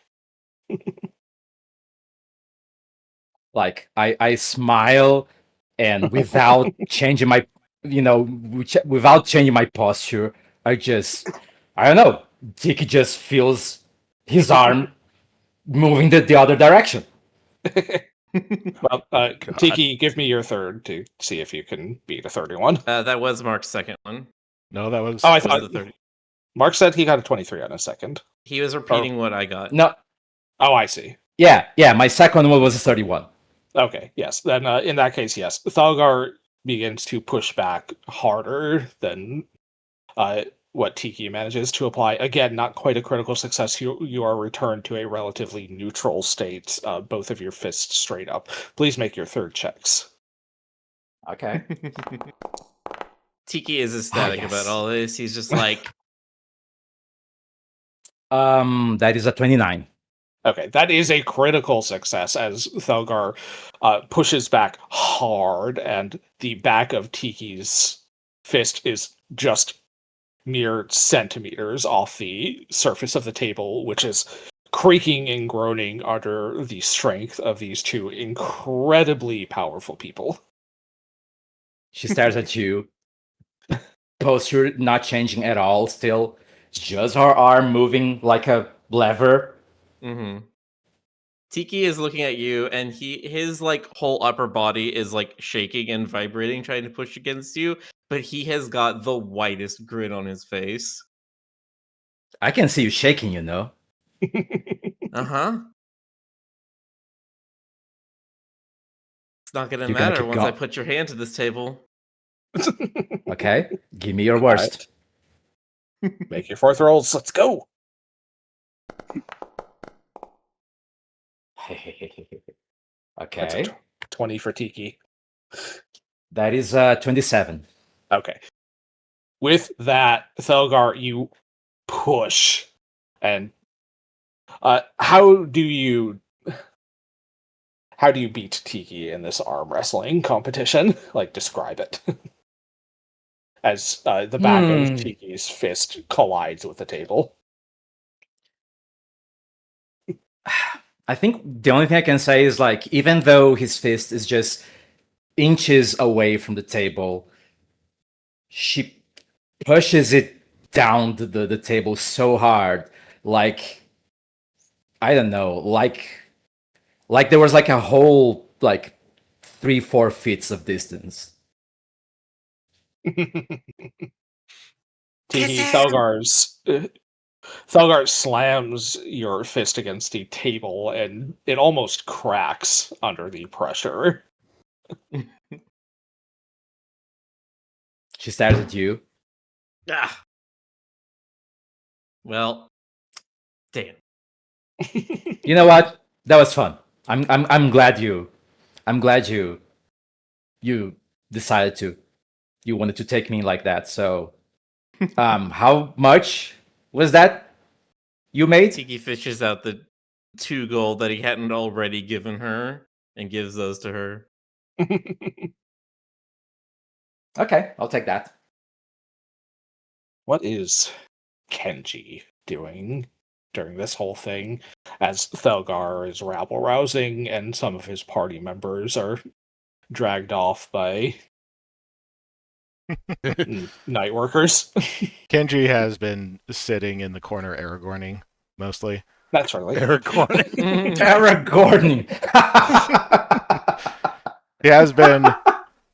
Like, I smile, and without changing my, without changing my posture, I don't know, Tiki just feels his arm moving the other direction. Well, Tiki, give me your third to see if you can beat a 31. That was Mark's second one. No, that was. Oh, I Was thought the 30. Mark said he got a 23 on a second. He was repeating what I got. No, Oh, I see. yeah, my second one was a 31. Okay, yes. Then in that case, yes. Thalgar begins to push back harder than what Tiki manages to apply. Again, not quite a critical success. You are returned to a relatively neutral state, both of your fists straight up. Please make your third checks. Okay. Tiki is ecstatic yes. about all this. He's just like, That is a 29. Okay, that is a critical success as Thelgar pushes back hard, and the back of Tiki's fist is just mere centimeters off the surface of the table, which is creaking and groaning under the strength of these two incredibly powerful people. She stares at you. Posture not changing at all, still just her arm moving like a lever. mm-hmm. Tiki is looking at you, and his like whole upper body is like shaking and vibrating, trying to push against you. But he has got the widest grin on his face. I can see you shaking, you know. Uh-huh. It's not gonna You're gonna matter keep once I going. put your hand to this table. Okay, give me your worst. Make your fourth rolls. Let's go. That's a Okay, 20 for Tiki. that is 27. Okay. With that, Thelgar, you push. And how do you beat Tiki in this arm wrestling competition? Like, describe it. As the back of Tiki's fist collides with the table. I think the only thing I can say is, like, even though his fist is just inches away from the table, she pushes it down the table so hard, like, I don't know, like there was like a whole like 3-4 feet of distance. Tiki, Thelgar slams your fist against the table, and it almost cracks under the pressure. She stares at you. Ah. Well, damn. You know what? That was fun. I'm glad you decided to. You wanted to take me like that. So, how much was that you made? Tiki fishes out the 2 gold that he hadn't already given her and gives those to her. Okay, I'll take that. What is Kenji doing during this whole thing as Thelgar is rabble-rousing and some of his party members are dragged off by Night workers. Kenji has been sitting in the corner Aragorning, mostly. Naturally. Aragorn. Aragorn. He has been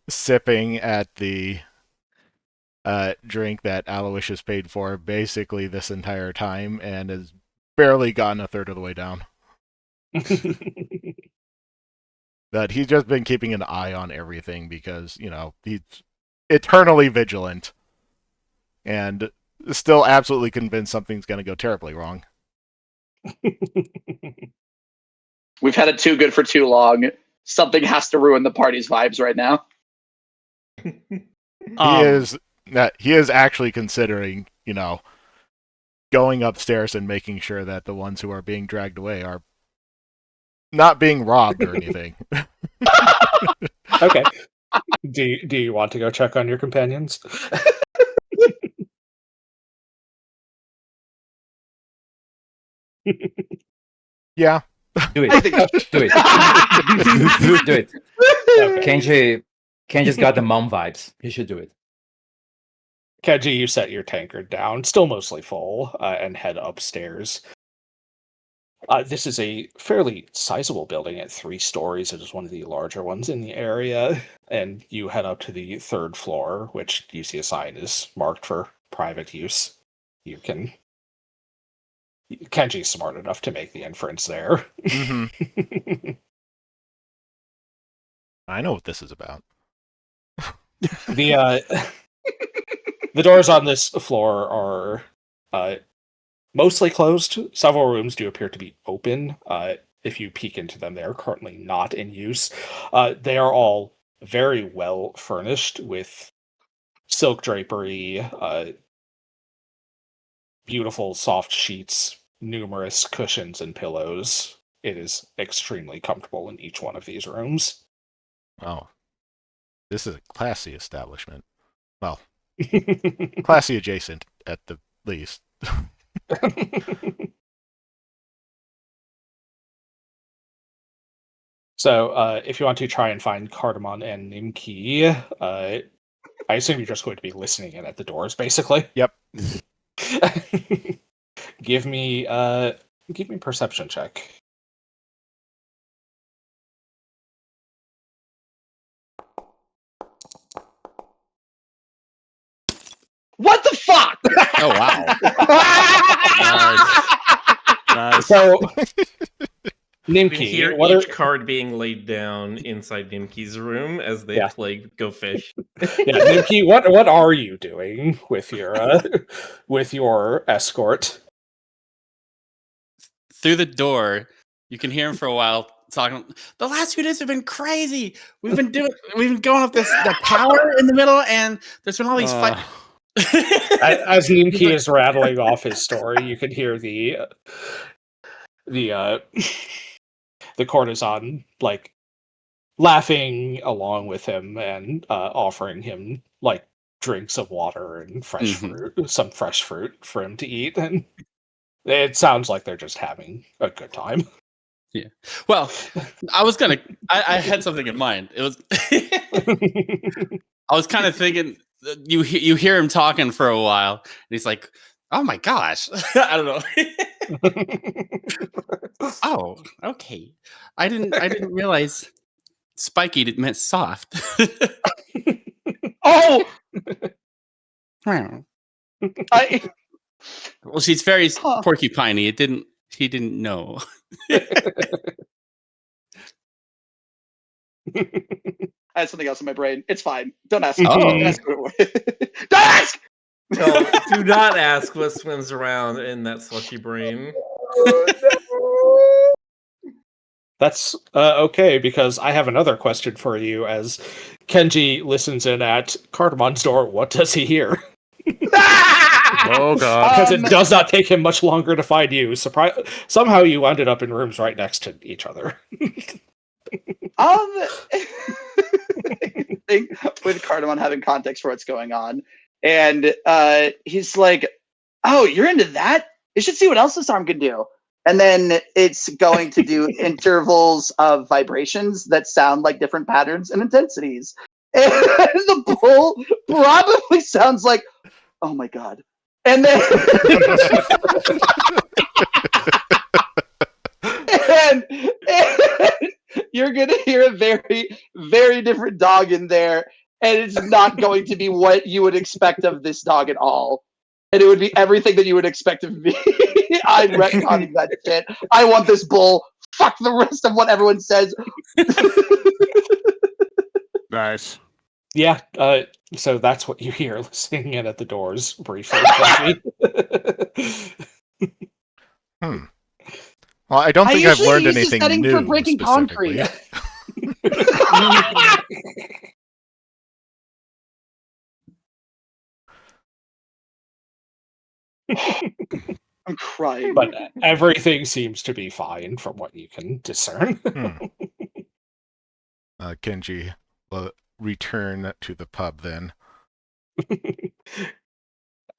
sipping at the drink that Aloysius paid for basically this entire time and has barely gotten a third of the way down. That he's just been keeping an eye on everything because, he's eternally vigilant and still absolutely convinced something's going to go terribly wrong. We've had it too good for too long. Something has to ruin the party's vibes right now. He is actually considering, going upstairs and making sure that the ones who are being dragged away are not being robbed or anything. Okay. Do you want to go check on your companions? Yeah. Do I it. think Do it. Do it. Kenji's got the mom vibes. You should do it. Kenji, you set your tankard down, still mostly full, and head upstairs. This is a fairly sizable building at 3 stories. It is one of the larger ones in the area. And you head up to the 3rd floor, which you see a sign is marked for private use. Kenji's smart enough to make the inference there. Mm-hmm. I know what this is about. The doors on this floor are mostly closed. Several rooms do appear to be open. If you peek into them, they are currently not in use. They are all very well furnished with silk drapery, beautiful soft sheets, numerous cushions and pillows. It is extremely comfortable in each one of these rooms. Oh. This is a classy establishment. Well, classy adjacent at the least. So, if you want to try and find Cardamon and Nimki, I assume you're just going to be listening in at the doors, basically. Yep. Give me a perception check. What the fuck? Oh wow! Nice. So, You can hear Nimki, each card being laid down inside Nimki's room as they play Go Fish. Nimki, what are you doing with your escort? Through the door, you can hear him for a while talking. The last few days have been crazy. We've been going up the tower in the middle, and there's been all these fights. As Nimki is rattling off his story, you can hear the courtesan like laughing along with him and offering him like drinks of water and fresh fruit, some fresh fruit for him to eat, and it sounds like they're just having a good time. Yeah. Well, I had something in mind. It was I was kind of thinking you hear him talking for a while, and he's like, "Oh my gosh, I don't know." Oh, okay. I didn't realize spiky meant soft. Oh, Well, I, she's very porcupiney. He didn't know. I had something else in my brain. It's fine. Don't ask. Oh. Don't ask what it was. Don't ask. No, do not ask what swims around in that slushy brain. That's okay, because I have another question for you as Kenji listens in at Cardamon's door. What does he hear? Oh god. Because it does not take him much longer to find you. Somehow you ended up in rooms right next to each other. With Cardamon having context for what's going on, and he's like, "Oh, you're into that? You should see what else this arm can do." And then it's going to do intervals of vibrations that sound like different patterns and intensities. And the bull probably sounds like, "Oh my god!" And then and you're gonna hear a very, very different dog in there, and it's not going to be what you would expect of this dog at all. And it would be everything that you would expect of me. I'm retconning that shit. I want this bull. Fuck the rest of what everyone says. Nice. Yeah, so that's what you hear listening in at the doors briefly. Hmm. Well, I don't I think I've usually learned use this anything setting for new breaking specifically. concrete. I'm crying. But everything seems to be fine from what you can discern. Kenji will return to the pub then.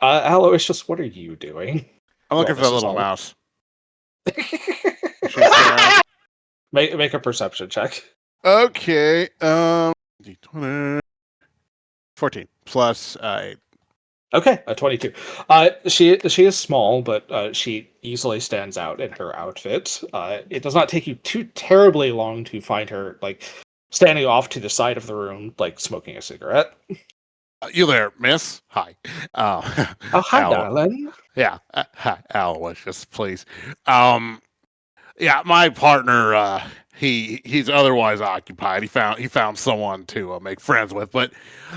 Aloysius, what are you doing? I'm looking Well, for this that is little all- mouse. She's, Make a perception check. okay. D20. 14 plus 8. Okay, a 22. She is small, but she easily stands out in her outfit. It does not take you too terribly long to find her like standing off to the side of the room, like smoking a cigarette. You there, miss? Hi. Oh, hi, Al- darling. Yeah. Hi, Aloysius, please. Yeah, my partner, he's otherwise occupied. He found someone to make friends with, but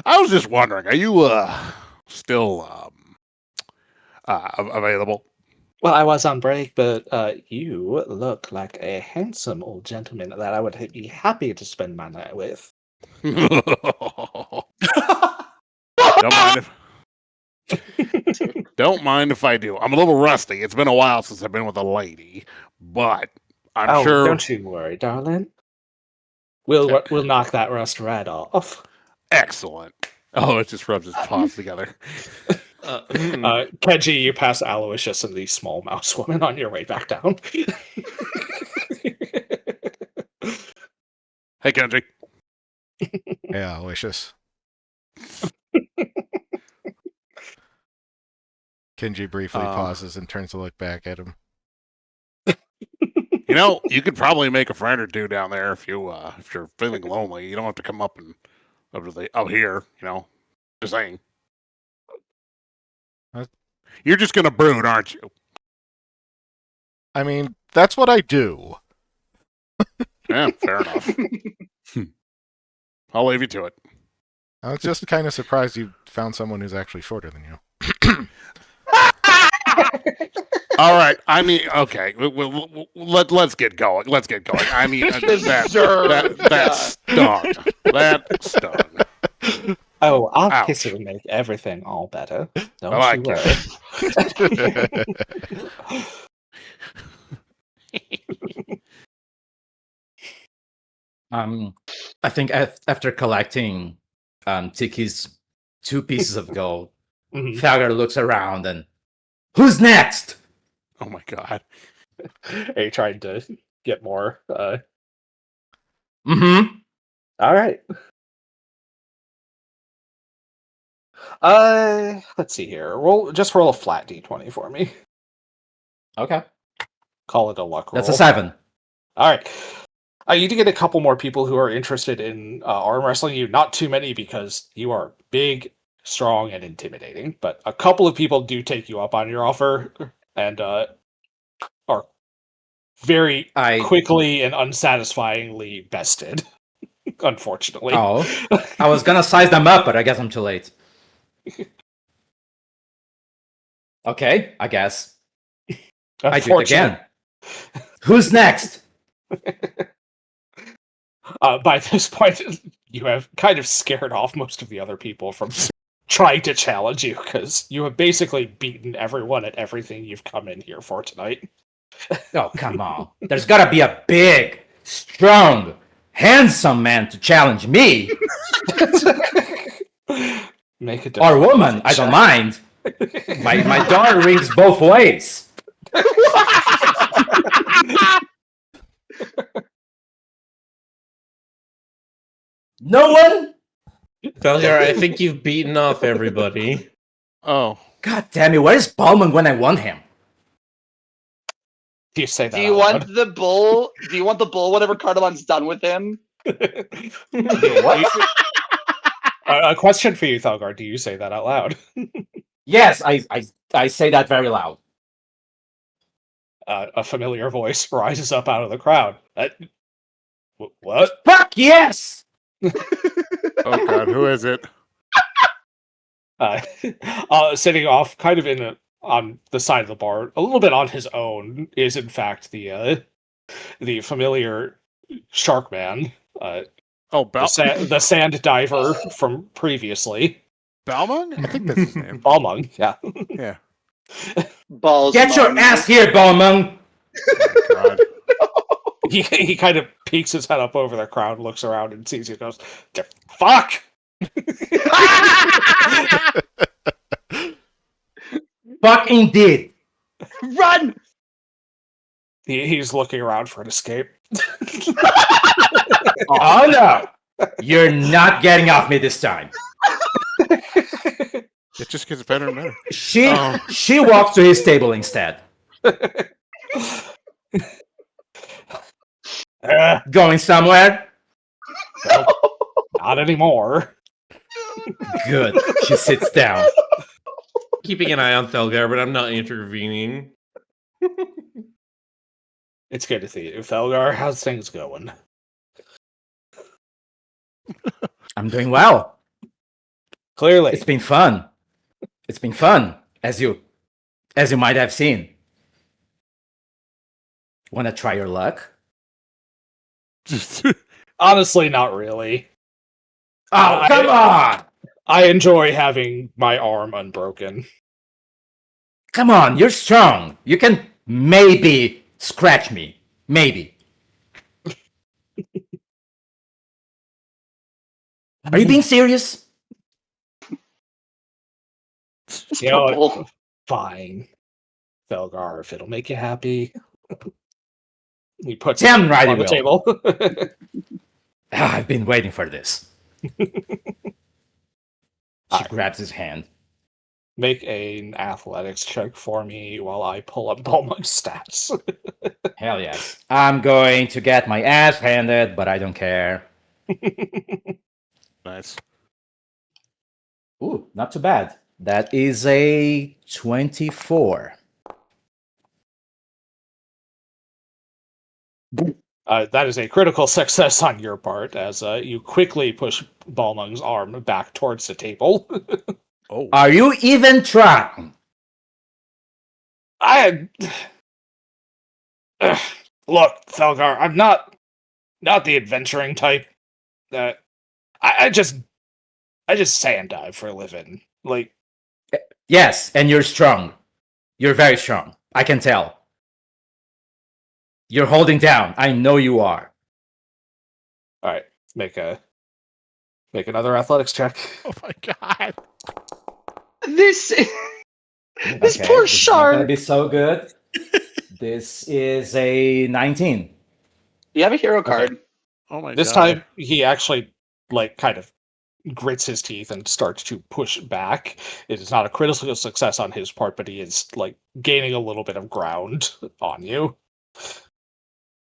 I was just wondering, are you still available? Well, I was on break, but you look like a handsome old gentleman that I would be happy to spend my night with. Don't mind if I do. I'm a little rusty. It's been a while since I've been with a lady, but I'm sure. Don't you worry, darling. We'll knock that rust right off. Excellent. Oh, it just rubs his paws together. Kenji, you pass Aloysius and the small mouse woman on your way back down. Hey, Kenji. Yeah, Aloysius. Kenji briefly pauses and turns to look back at him. You know, you could probably make a friend or two down there if you're feeling lonely. You don't have to come up here. You know, just saying. What? You're just gonna brood, aren't you? I mean, that's what I do. Yeah, fair enough. I'll leave you to it. I was just kind of surprised you found someone who's actually shorter than you. All right. I mean, okay. Let's get going. Let's get going. I mean, that stung. That stung. Oh, I'll Ouch. kiss it and make everything all better. Don't I like you worry. I think after collecting Tiki's 2 pieces of gold, Mhm. Thagar looks around and, who's next? Oh my god. Are you trying to get more? Mm-hmm. All right. Let's see here. Roll a flat d20 for me. Okay. Call it a luck roll. That's a 7. All right. You need to get a couple more people who are interested in arm wrestling you. Not too many because you are big, strong, and intimidating. But a couple of people do take you up on your offer and are very quickly and unsatisfyingly bested. Unfortunately. Oh, I was gonna size them up, but I guess I'm too late. Okay, I guess. I do it again. Who's next? By this point, you have kind of scared off most of the other people from trying to challenge you, because you have basically beaten everyone at everything you've come in here for tonight. Oh, come on. There's gotta be a big, strong, handsome man to challenge me. Make a Or woman, I don't mind. My daughter rings both ways. No one? Felgar, I think you've beaten off everybody. Oh, God damn it! Where's Ballman when I want him? Do you say that Do you out want loud? the bull? Do you want the bull whenever Cardamon's done with him? What? A question for you, Thelgar. Do you say that out loud? Yes, I say that very loud. A familiar voice rises up out of the crowd. What? Fuck yes! oh God, who is it? Sitting off, kind of on the side of the bar, a little bit on his own, is in fact the familiar shark man, Oh, the sand diver from previously. Balmung? I think that's his name. Balmung, yeah. Yeah. Balls. Get your mum. ass here, Ballman! Oh, God. He kind of peeks his head up over the crowd, looks around, and sees you, and goes, "Fuck!" Fuck indeed! Run! He's looking around for an escape. Oh no! You're not getting off me this time. It just gets better and better. She walks to his table instead. Going somewhere? Well, not anymore. Good. She sits down. Keeping an eye on Thelgar, but I'm not intervening. It's good to see you, Thelgar. How's things going? I'm doing well. Clearly. It's been fun. It's been fun, as you might have seen. Wanna try your luck? Honestly, not really. Oh, come on! I enjoy having my arm unbroken. Come on, you're strong. You can maybe scratch me. Maybe. Are you being serious? You know, Bull. fine, Felgar, if it'll make you happy. He puts Damn it right on he the table. I've been waiting for this. She Alright. grabs his hand. Make an athletics check for me while I pull up Balmung's stats. Hell yes. I'm going to get my ass handed, but I don't care. Nice. Ooh, not too bad. That is a 24. That is a critical success on your part, as you quickly push Balmung's arm back towards the table. Oh. Are you even trying? Look, Felgar, I'm not the adventuring type. I just sand dive for a living. Like, Yes, and you're strong. You're very strong. I can tell. You're holding down. I know you are. all right, make another athletics check. Oh my God. This Okay, poor this is not gonna shark. be so good. This is a 19. You have a hero card. Oh my This God. time, he actually kind of grits his teeth and starts to push back. It is not a critical success on his part, but he is gaining a little bit of ground on you.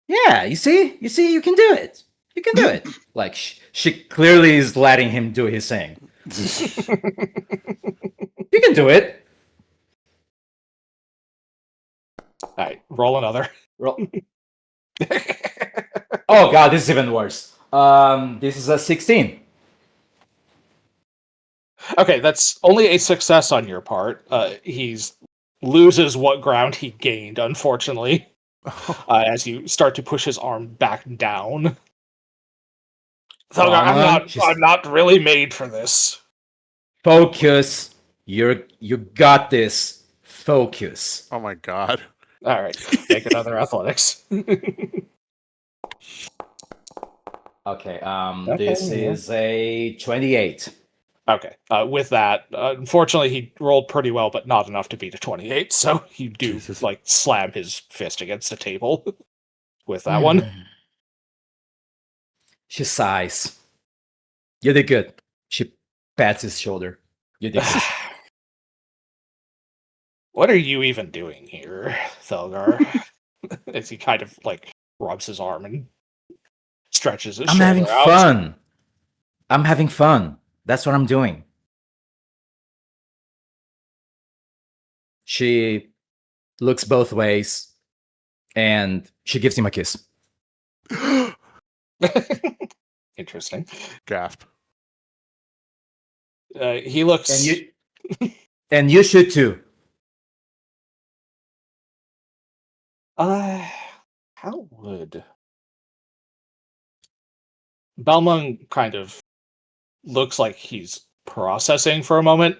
Yeah, you see, you can do it. You can do it. Like she clearly is letting him do his thing. You can do it. All right, roll another. Roll. Oh god, this is even worse. This is a 16. Okay, that's only a success on your part. He's loses what ground he gained, unfortunately, as you start to push his arm back down. Thelgar, I'm not really made for this. Focus. You got this. Focus. Oh my God. All right, make another athletics. Okay, Okay, this yeah. is a 28. Okay, with that, unfortunately, he rolled pretty well, but not enough to beat a 28. So you do Jesus. slam his fist against the table with that one. She sighs. You did good. She pats his shoulder. You did good. What are you even doing here, Thelgar? As he kind of like rubs his arm and stretches his I'm shoulder having out. fun. I'm having fun. That's what I'm doing. She looks both ways and she gives him a kiss. Interesting. Gasp. He looks. And you should too. How would Belmont kind of looks like he's processing for a moment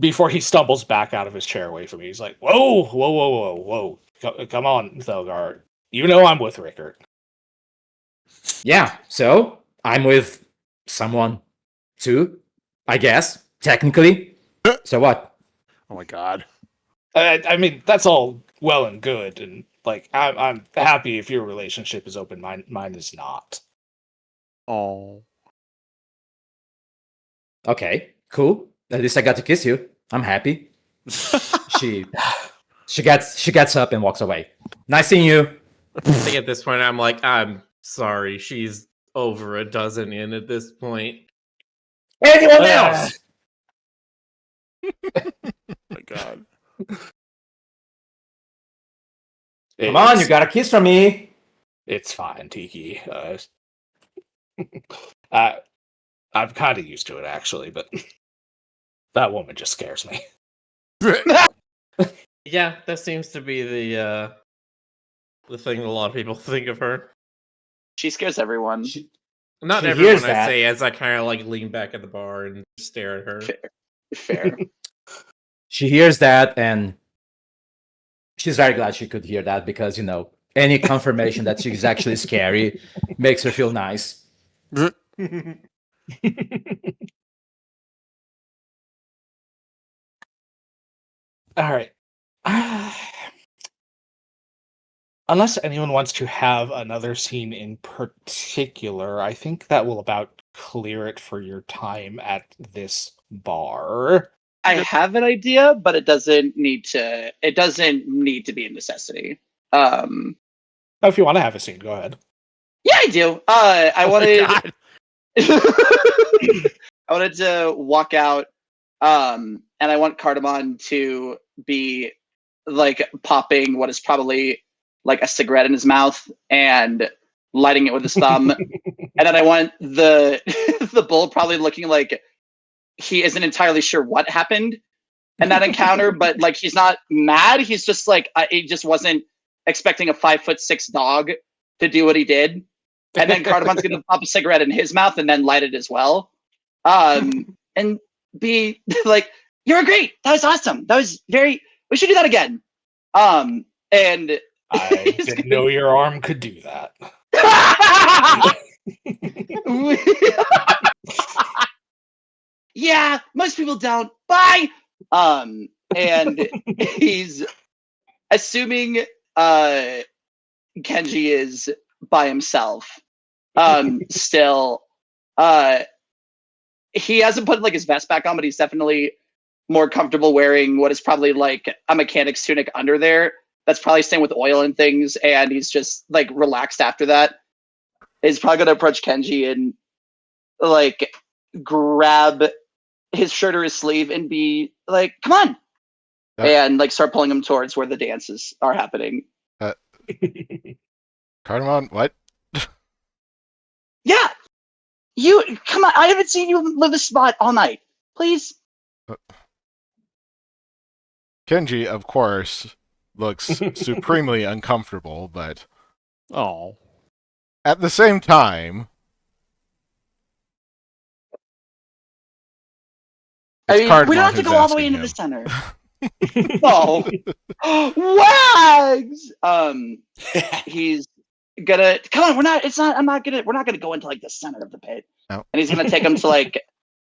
before he stumbles back out of his chair away from me. He's like, "Whoa, whoa, whoa, whoa, whoa! Come on, Thelgar. You know I'm with Rickard." Yeah, so I'm with someone too, I guess, technically. So what? Oh my god. I mean, that's all well and good, and like I'm happy if your relationship is open. Mine is not. Oh. Okay, cool. At least I got to kiss you. I'm happy. She gets up and walks away. Nice seeing you. I think at this point, I'm like, I'm sorry. She's over a dozen in at this point. Anyone else? Oh my god. Come on, you got a kiss from me. It's fine, Tiki. I'm kind of used to it actually, but that woman just scares me. Yeah, that seems to be the thing a lot of people think of her. She scares everyone. Not She everyone, hears I that. say, as I kind of like lean back at the bar and stare at her. Fair. She hears that and she's very glad she could hear that because, you know, any confirmation that she's actually scary makes her feel nice. All right. Unless anyone wants to have another scene in particular, I think that will about clear it for your time at this bar. I have an idea, but it doesn't need to. It doesn't need to be a necessity. Oh, if you want to have a scene, go ahead. Yeah, I do. I Oh my wanted. god. I wanted to walk out, and I want Cardamon to be like popping what is probably like a cigarette in his mouth and lighting it with his thumb, and then I want the the bull probably looking like he isn't entirely sure what happened in that encounter, but like he's not mad. He's just like he just wasn't expecting a 5'6" dog to do what he did. And then Cardamon's gonna pop a cigarette in his mouth and then light it as well. And be like, "You were great. That was awesome. That was very. We should do that again." And I didn't know your arm could do that. Yeah, most people don't. Bye. And he's assuming Kenji is by himself. Still, he hasn't put like his vest back on, but he's definitely more comfortable wearing what is probably like a mechanic's tunic under there. That's probably stained with oil and things, and he's just like relaxed after that. He's probably gonna approach Kenji and like grab his shirt or his sleeve and be like, "Come on," and like start pulling him towards where the dances are happening. Cardamon, what? Yeah, you come on. I haven't seen you leave this spot all night. Please. Kenji, of course, looks supremely uncomfortable, but Oh. at the same time, I it's mean, Cardamon we don't have to who's go all the way asking into the him. center. Oh, Wags! He's gonna come on. We're not. It's not. I'm not gonna. We're not gonna go into like the center of the pit. No. And he's gonna take him to like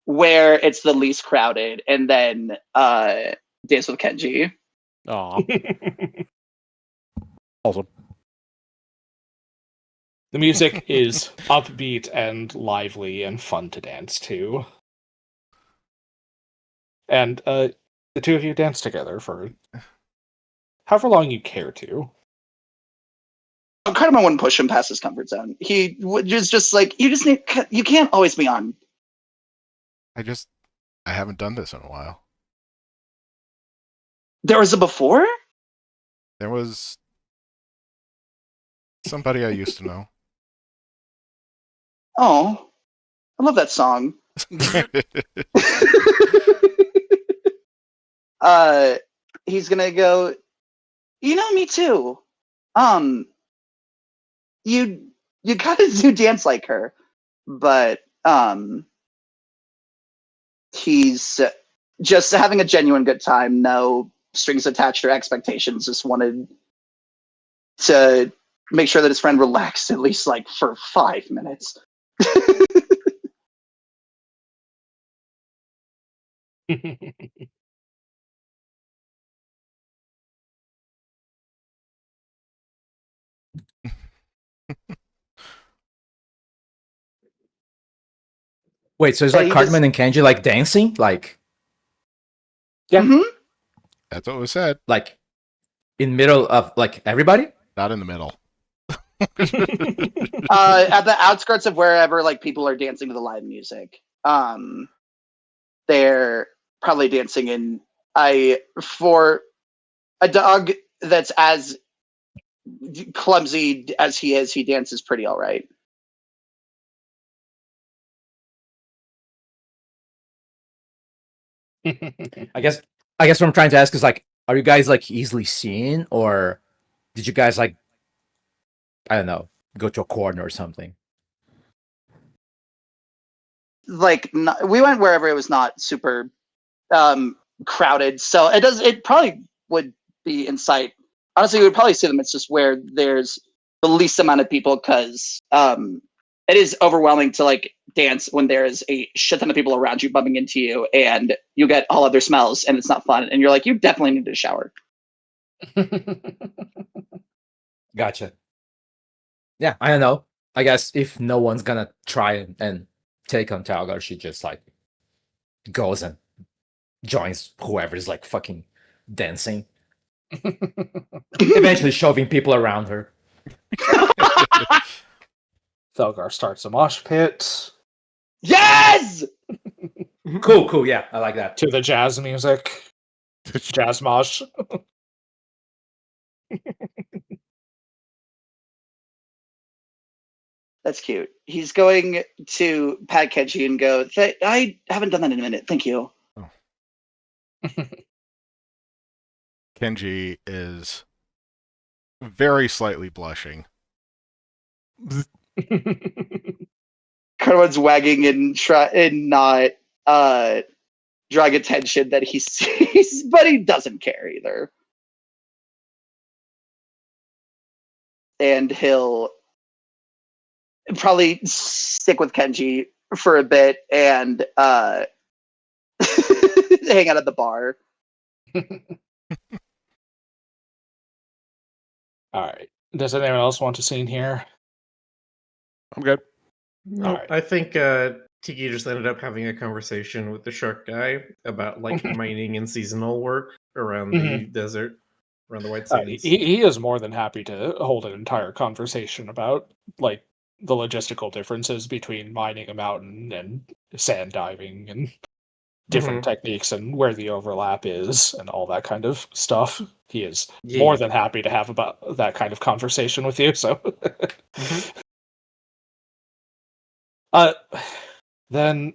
where it's the least crowded, and then dance with Kenji. Oh. Awesome. The music is upbeat and lively and fun to dance to. And the two of you dance together for however long you care to. Cardamom wouldn't push him past his comfort zone. He would just like, you can't always be on. I haven't done this in a while. There was a before? There was somebody I used to know. Oh, I love that song. He's gonna go, me too. You gotta do dance like her. But he's just having a genuine good time, no strings attached or expectations, just wanted to make sure that his friend relaxed at least like for 5 minutes. Wait, so it's Yeah, like he Cartman and Kenji like dancing, like Yeah. Mhm. That's what was said. like in middle of like everybody. Not in the middle. At the outskirts of wherever like people are dancing to the live music. They're probably dancing in for a dog that's as clumsy as he is, he dances pretty all right. I guess what I'm trying to ask is like, are you guys like easily seen, or did you guys like, I don't know, go to a corner or something? Like we went wherever it was not super crowded, so it probably would be in sight. Honestly, we would probably see them. It's just where there's the least amount of people, because it is overwhelming to like dance when there's a shit ton of people around you bumping into you, and you get all other smells, and it's not fun. And you're like, you definitely need to shower. Gotcha. Yeah, I don't know. I guess if no one's gonna try and take on Talgar, she just like goes and joins whoever's like fucking dancing. Eventually shoving people around her. Thelgar starts a mosh pit Yes! Cool, yeah, I like that. to the jazz music. Jazz mosh. That's cute. He's going to pat Kenji and go, I haven't done that in a minute. Thank you. Kenji is very slightly blushing. Cartman's wagging and not drawing attention that he sees, but he doesn't care either. And he'll probably stick with Kenji for a bit and hang out at the bar. All right. Does anyone else want a scene here? I'm good. No, Alright. I think Tiki just ended up having a conversation with the shark guy about like mining and seasonal work around the desert, around the White Sands. He is more than happy to hold an entire conversation about like the logistical differences between mining a mountain and sand diving and different techniques and where the overlap is and all that kind of stuff. He is more than happy to have about that kind of conversation with you. So, then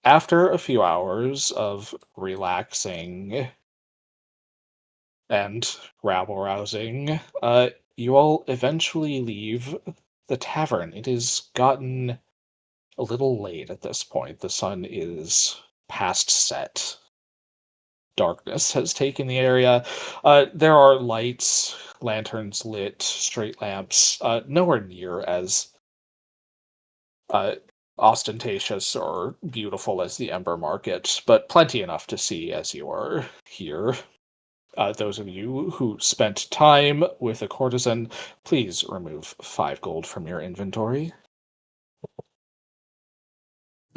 after a few hours of relaxing and rabble rousing, you all eventually leave the tavern. It has gotten a little late at this point. The sun is past set. Darkness has taken the area. There are lights, lanterns lit, street lamps, nowhere near as ostentatious or beautiful as the Ember Market, but plenty enough to see as you are here. Those of you who spent time with a courtesan, please remove 5 gold from your inventory.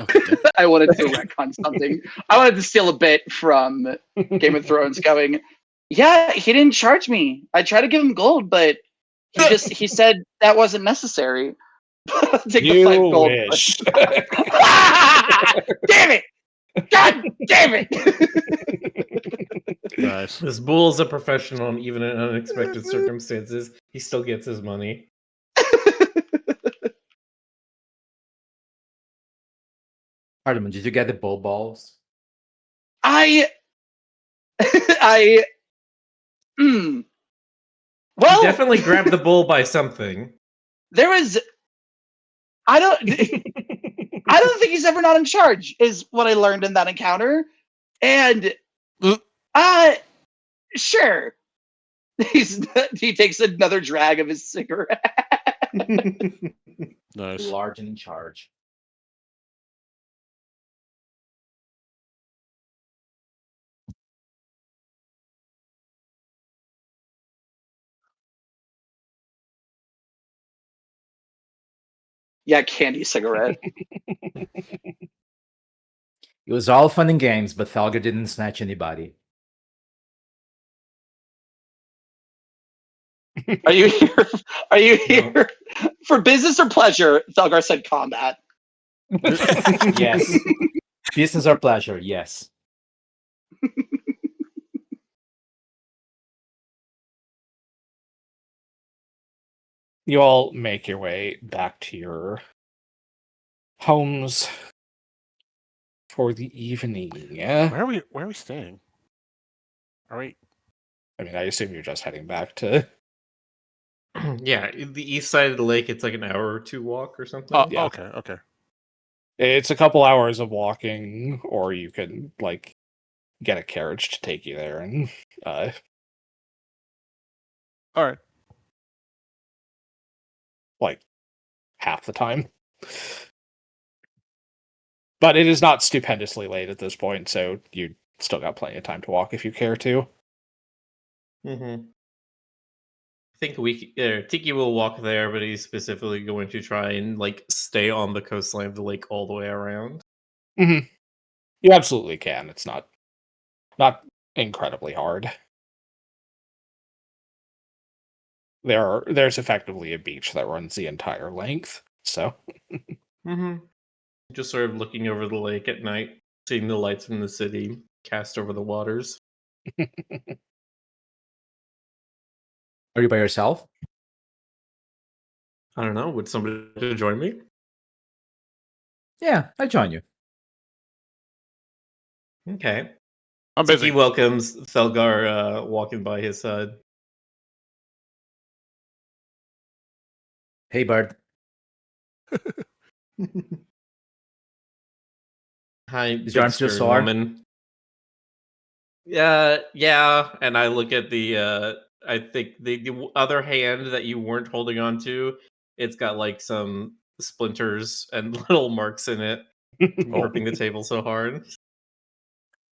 Okay, good. I wanted to retcon something. I wanted to steal a bit from Game of Thrones going, yeah, he didn't charge me. I tried to give him gold, but he said that wasn't necessary. Take the 5 You gold. wish. Damn it! God damn it! Nice. This bull's a professional, and even in unexpected circumstances, he still gets his money. Cardamom, did you get the bull balls? I He well, definitely grabbed the bull by something. there was I don't think he's ever not in charge, is what I learned in that encounter. And sure. He takes another drag of his cigarette. Nice. Large and in charge. Yeah, candy cigarette. It was all fun and games, but Thalgar didn't snatch anybody. Are you here? Are you here for business or pleasure? Thalgar said combat. Yes. Business or pleasure, yes. You all make your way back to your homes for the evening. Yeah. Where are we staying? Are we? I mean, I assume you're just heading back to. Yeah, the east side of the lake, it's like an hour or 2 walk or something. Oh, Yeah. okay. It's a couple hours of walking, or you can like get a carriage to take you there, and All right. like half the time. But it is not stupendously late at this point, so you still got plenty of time to walk if you care to. Mm-hmm. I think Tiki will walk there, but he's specifically going to try and like stay on the coastline of the lake all the way around. Mm-hmm. You absolutely can. It's not incredibly hard. There's effectively a beach that runs the entire length, so Mm-hmm. Just sort of looking over the lake at night, seeing the lights from the city cast over the waters. Are you by yourself? I don't know. Would somebody join me? Yeah, I join you. Okay. I'm Tiki busy. welcomes Thelgar walking by his side. Hey, Bird. Hi, Is your arm big still stern sore? woman. Yeah, and I look at the I think the other hand that you weren't holding on to, it's got like some splinters and little marks in it from gripping the table so hard.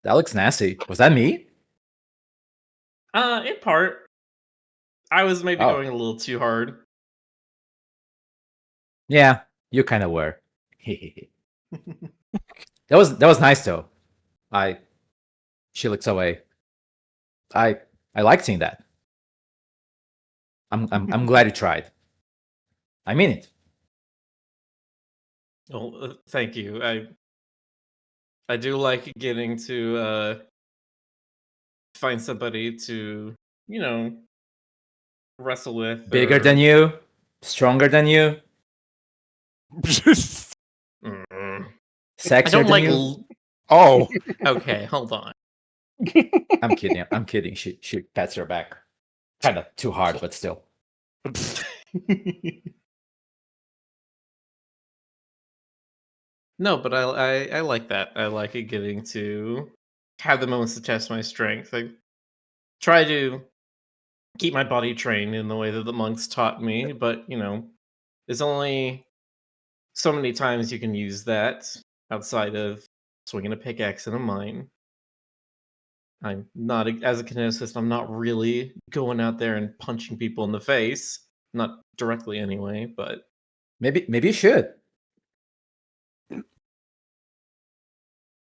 That looks nasty. Was that me? In part. I was maybe Oh. going a little too hard. Yeah, you kind of were. That was nice though. She looks away. I like seeing that. I'm glad you tried. I mean it. Well, thank you. I do like getting to find somebody to, wrestle with. Bigger or- than you, stronger than you, Mm. I sexier don't than like. you. Oh, Okay, hold on. I'm kidding. I'm kidding. She pats her back. Kind of too hard, but still. No, but I like that. I like it getting to have the moments to test my strength. I try to keep my body trained in the way that the monks taught me, but there's only so many times you can use that outside of swinging a pickaxe in a mine. I'm not as a kineticist. I'm not really going out there and punching people in the face, not directly anyway. But Maybe you should.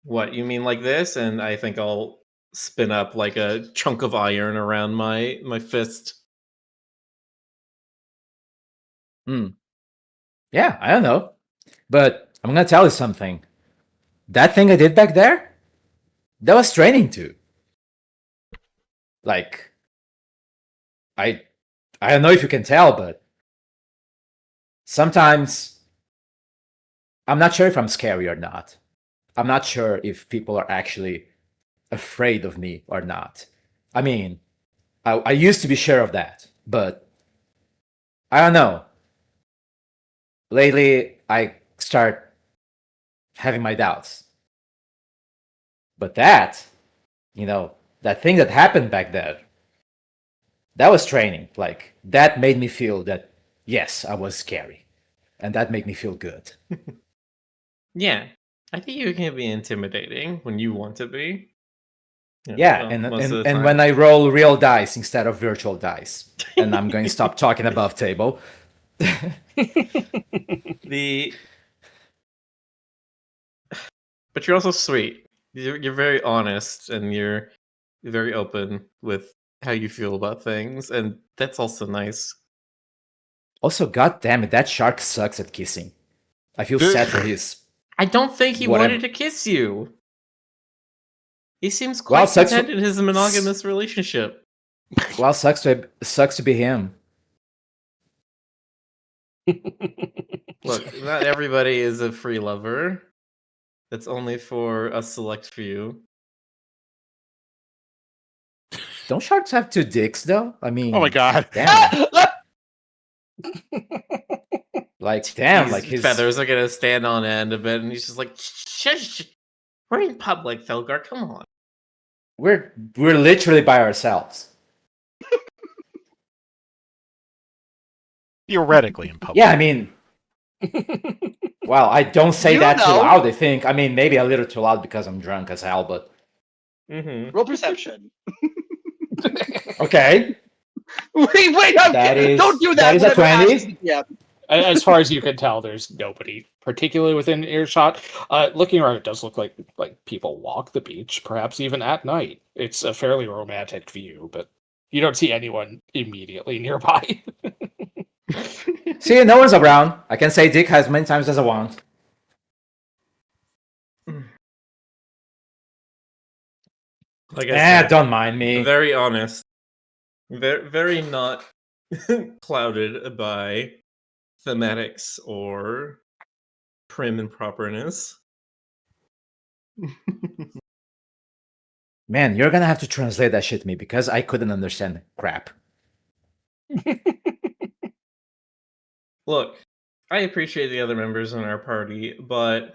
What, you mean like this? And I think I'll spin up like a chunk of iron around my fist. Yeah, I don't know. But I'm gonna tell you something. That thing I did back there, that was training too. Like, I don't know if you can tell, but sometimes I'm not sure if I'm scary or not. I'm not sure if people are actually afraid of me or not. I mean, I used to be sure of that, but I don't know. Lately, I start having my doubts. But that, that thing that happened back there, that was training. Like, that made me feel that, yes, I was scary. And that made me feel good. Yeah, I think you can be intimidating when you want to be. Yeah, well, and most of the and time. when I roll real dice instead of virtual dice. And I'm going to stop talking above table. But you're also sweet. You're very honest, and you're very open with how you feel about things, and that's also nice. Also, god damn it, that shark sucks at kissing. I feel sad for his... I don't think he Whatever. wanted to kiss you. He seems Well, quite sucks content for- in his monogamous relationship. Well, sucks to be him. Look, not everybody is a free lover. That's only for a select few. Don't sharks have two dicks, though? I mean... Oh my god. Damn. Like, damn, These like his... feathers are gonna stand on end a bit, and he's just like, shush. We're in public, Felgar. Come on. We're literally by ourselves. Theoretically in public. Yeah, I mean... Well, I don't say You that too know. loud, I think. I mean, maybe a little too loud because I'm drunk as hell, but... Mm-hmm. Roll perception. Okay. wait, don't do that. That is a whenever Ash 20. is the DM. As far as you can tell, there's nobody particularly within earshot. Looking around, it does look like people walk the beach, perhaps even at night. It's a fairly romantic view, but you don't see anyone immediately nearby. See, no one's around. I can say dick as many times as I want. Like I said, Don't mind me. very honest, very not clouded by thematics or prim and properness. Man, you're gonna have to translate that shit to me because I couldn't understand crap. Look, I appreciate the other members in our party, but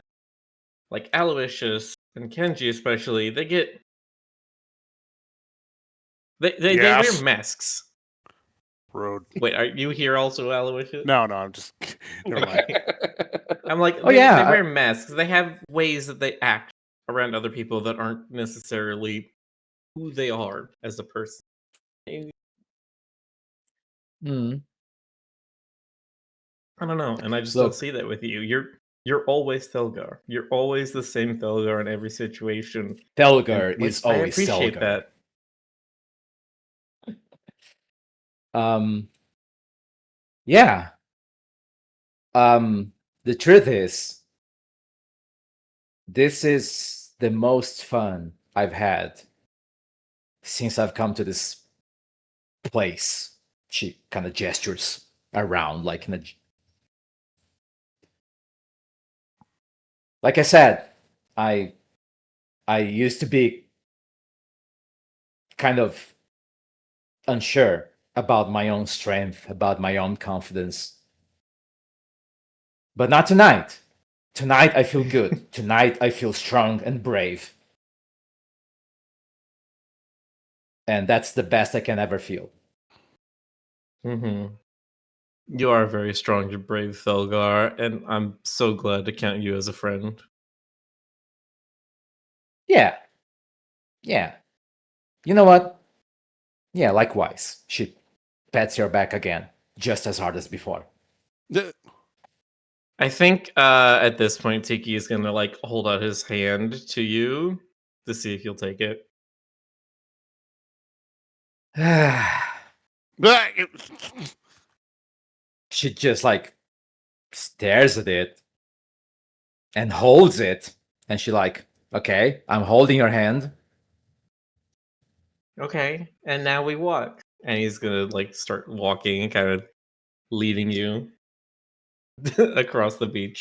like Aloysius and Kenji especially, they wear Yes. masks. Road. Wait, are you here also, Aloysius? No, I'm just. Never mind. I'm like, Oh, yeah, they wear masks. They have ways that they act around other people that aren't necessarily who they are as a person. Hmm. I don't know, and I just don't Look. see that with you. You're always Thelgar. You're always the same Thelgar in every situation. Thelgar And, is I always appreciate Thelgar. that. Yeah. The truth is, this is the most fun I've had since I've come to this place. She kind of gestures around, like in a... Like I said, I used to be kind of unsure about my own strength, about my own confidence. But not tonight. Tonight I feel good. Tonight I feel strong and brave. And that's the best I can ever feel. Mm-hmm. You are very strong and brave, Thelgar, and I'm so glad to count you as a friend. Yeah. Yeah. You know what? Yeah, likewise. She pats your back again, just as hard as before. I think at this point, Tiki is gonna like hold out his hand to you to see if you'll take it. She just like stares at it and holds it, and she like, okay, I'm holding your hand. Okay, and now we walk. And he's gonna like start walking, kind of leading you across the beach.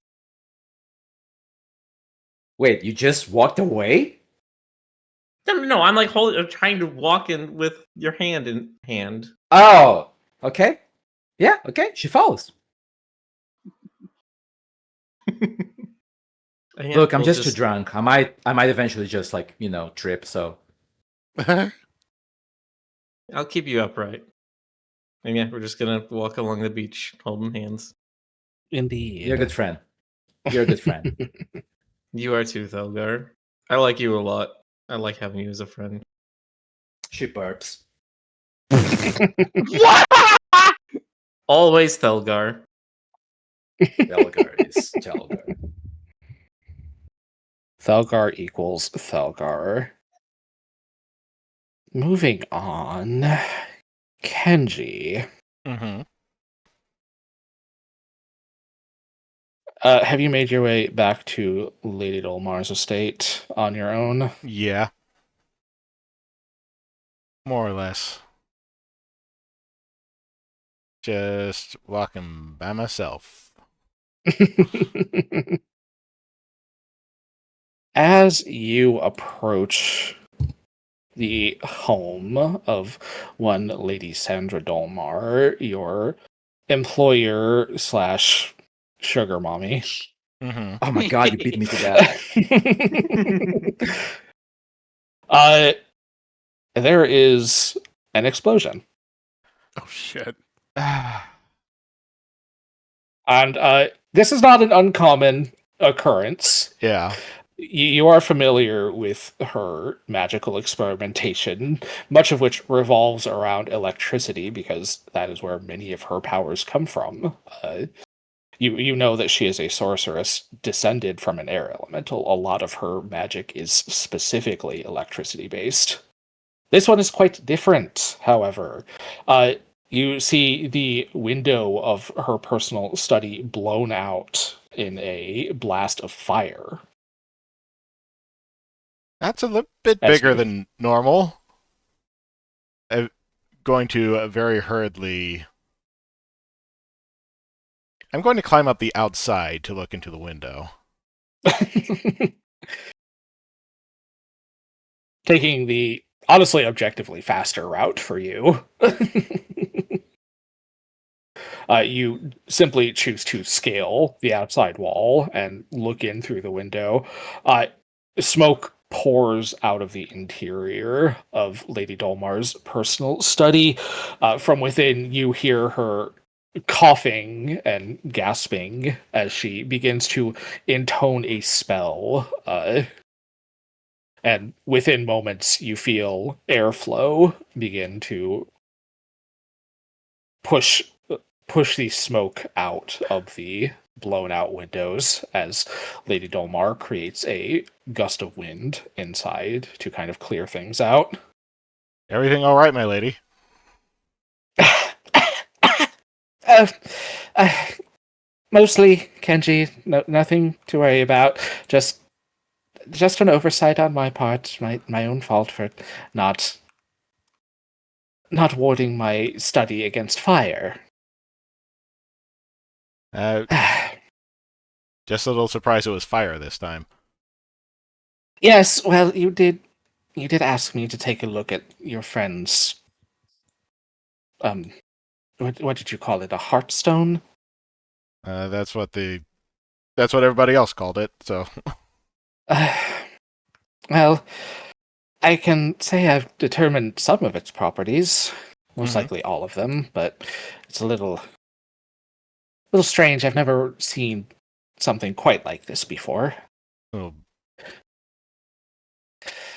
Wait, you just walked away? No, I'm like I'm trying to walk in with your hand in hand. Oh, okay. Yeah, okay. She follows. Yeah, Look, I'm we'll just too drunk. I might eventually just like, trip, so I'll keep you upright. And yeah, we're just gonna walk along the beach holding hands. Indeed. you're a good friend. You're a good friend. You are too, Thelgar. I like you a lot. I like having you as a friend. She burps. What? Always Thelgar. Telgar is Telgar. Thelgar equals Thelgar. Moving on. Kenji. Mm-hmm. Have you made your way back to Lady Dolmar's estate on your own? Yeah. More or less. Just walking by myself. As you approach the home of one Lady Sandra Dolmar, your employer slash sugar mommy. Mm-hmm. Oh my god, you beat me to that. There is an explosion. Oh shit. And this is not an uncommon occurrence. Yeah. You are familiar with her magical experimentation, much of which revolves around electricity, because that is where many of her powers come from. You know that she is a sorceress descended from an air elemental. A lot of her magic is specifically electricity-based. This one is quite different, however. You see the window of her personal study blown out in a blast of fire. That's a little bit That's bigger good. than normal. I'm going to very hurriedly... I'm going to climb up the outside to look into the window. Taking the honestly objectively faster route for you. You simply choose to scale the outside wall and look in through the window. Smoke pours out of the interior of Lady Dolmar's personal study. From within, you hear her coughing and gasping as she begins to intone a spell. And within moments, you feel airflow begin to push the smoke out of the blown out windows as Lady Dolmar creates a gust of wind inside to kind of clear things out. Everything all right, my lady? uh, uh, Mostly, Kenji, nothing to worry about. Just an oversight on my part, my own fault for not warding my study against fire. Just a little surprised it was fire this time. Yes, well, you did ask me to take a look at your friend's what did you call it? A heartstone? That's what everybody else called it, so... Well, I can say I've determined some of its properties, most likely all of them, but it's a little strange. I've never seen something quite like this before. Oh.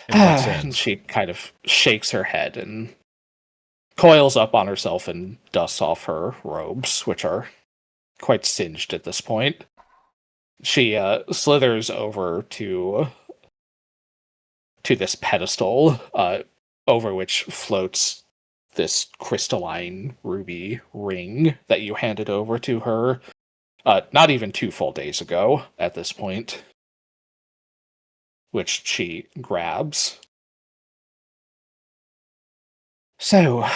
In what sense? And she kind of shakes her head and coils up on herself and dusts off her robes, which are quite singed at this point. She slithers over to this pedestal, over which floats this crystalline ruby ring that you handed over to her not even 2 full days ago at this point, which she grabs. So,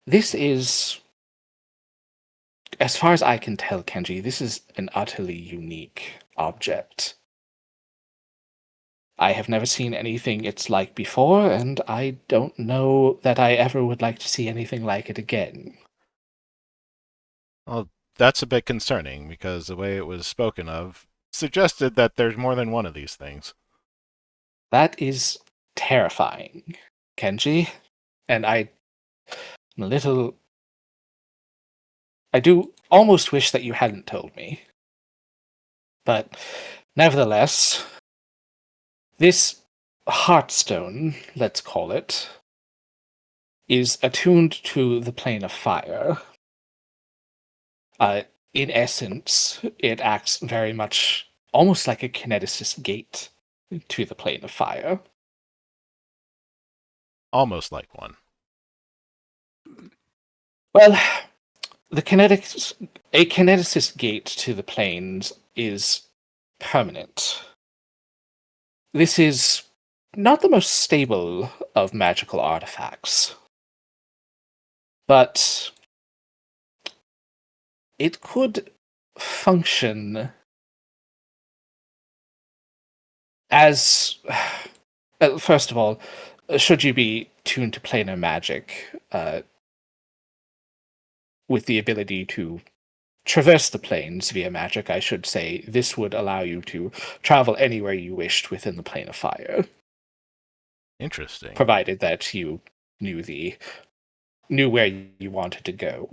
this is, as far as I can tell, Kenji, this is an utterly unique object. I have never seen anything it's like before, and I don't know that I ever would like to see anything like it again. Well, that's a bit concerning, because the way it was spoken of suggested that there's more than one of these things. That is terrifying, Kenji. And I'm a little... I do almost wish that you hadn't told me. But nevertheless, this heartstone, let's call it, is attuned to the plane of fire. In essence, it acts very much almost like a kineticist gate to the plane of fire. Almost like one. Well, a kineticist gate to the planes is permanent. This is not the most stable of magical artifacts, but it could function as... first of all, should you be tuned to planar magic, with the ability to traverse the planes via magic, I should say, this would allow you to travel anywhere you wished within the plane of fire. Interesting. Provided that you knew where you wanted to go.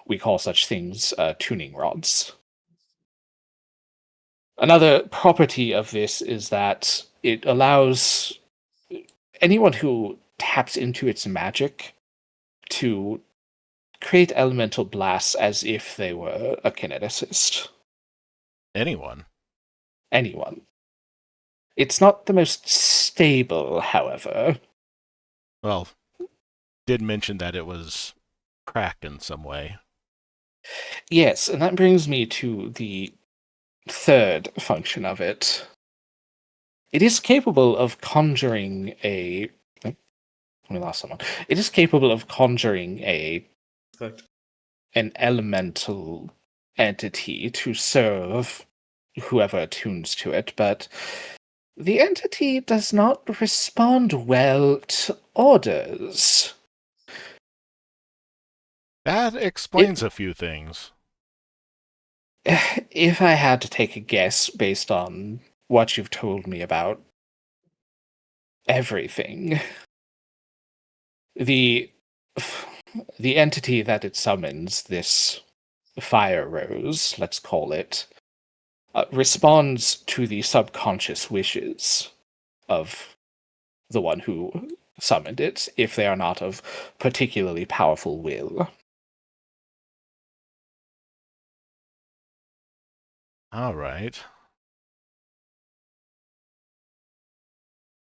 We call such things tuning rods. Another property of this is that it allows anyone who taps into its magic to create elemental blasts as if they were a kineticist. Anyone? Anyone. It's not the most stable, however. Well, did mention that it was cracked in some way. Yes, and that brings me to the third function of it. It is capable of conjuring a... We lost someone. It is capable of conjuring an elemental entity to serve whoever attunes to it, but the entity does not respond well to orders. That explains a few things. If I had to take a guess based on what you've told me about everything, the entity that it summons, this fire rose, let's call it, responds to the subconscious wishes of the one who summoned it, if they are not of particularly powerful will. All right.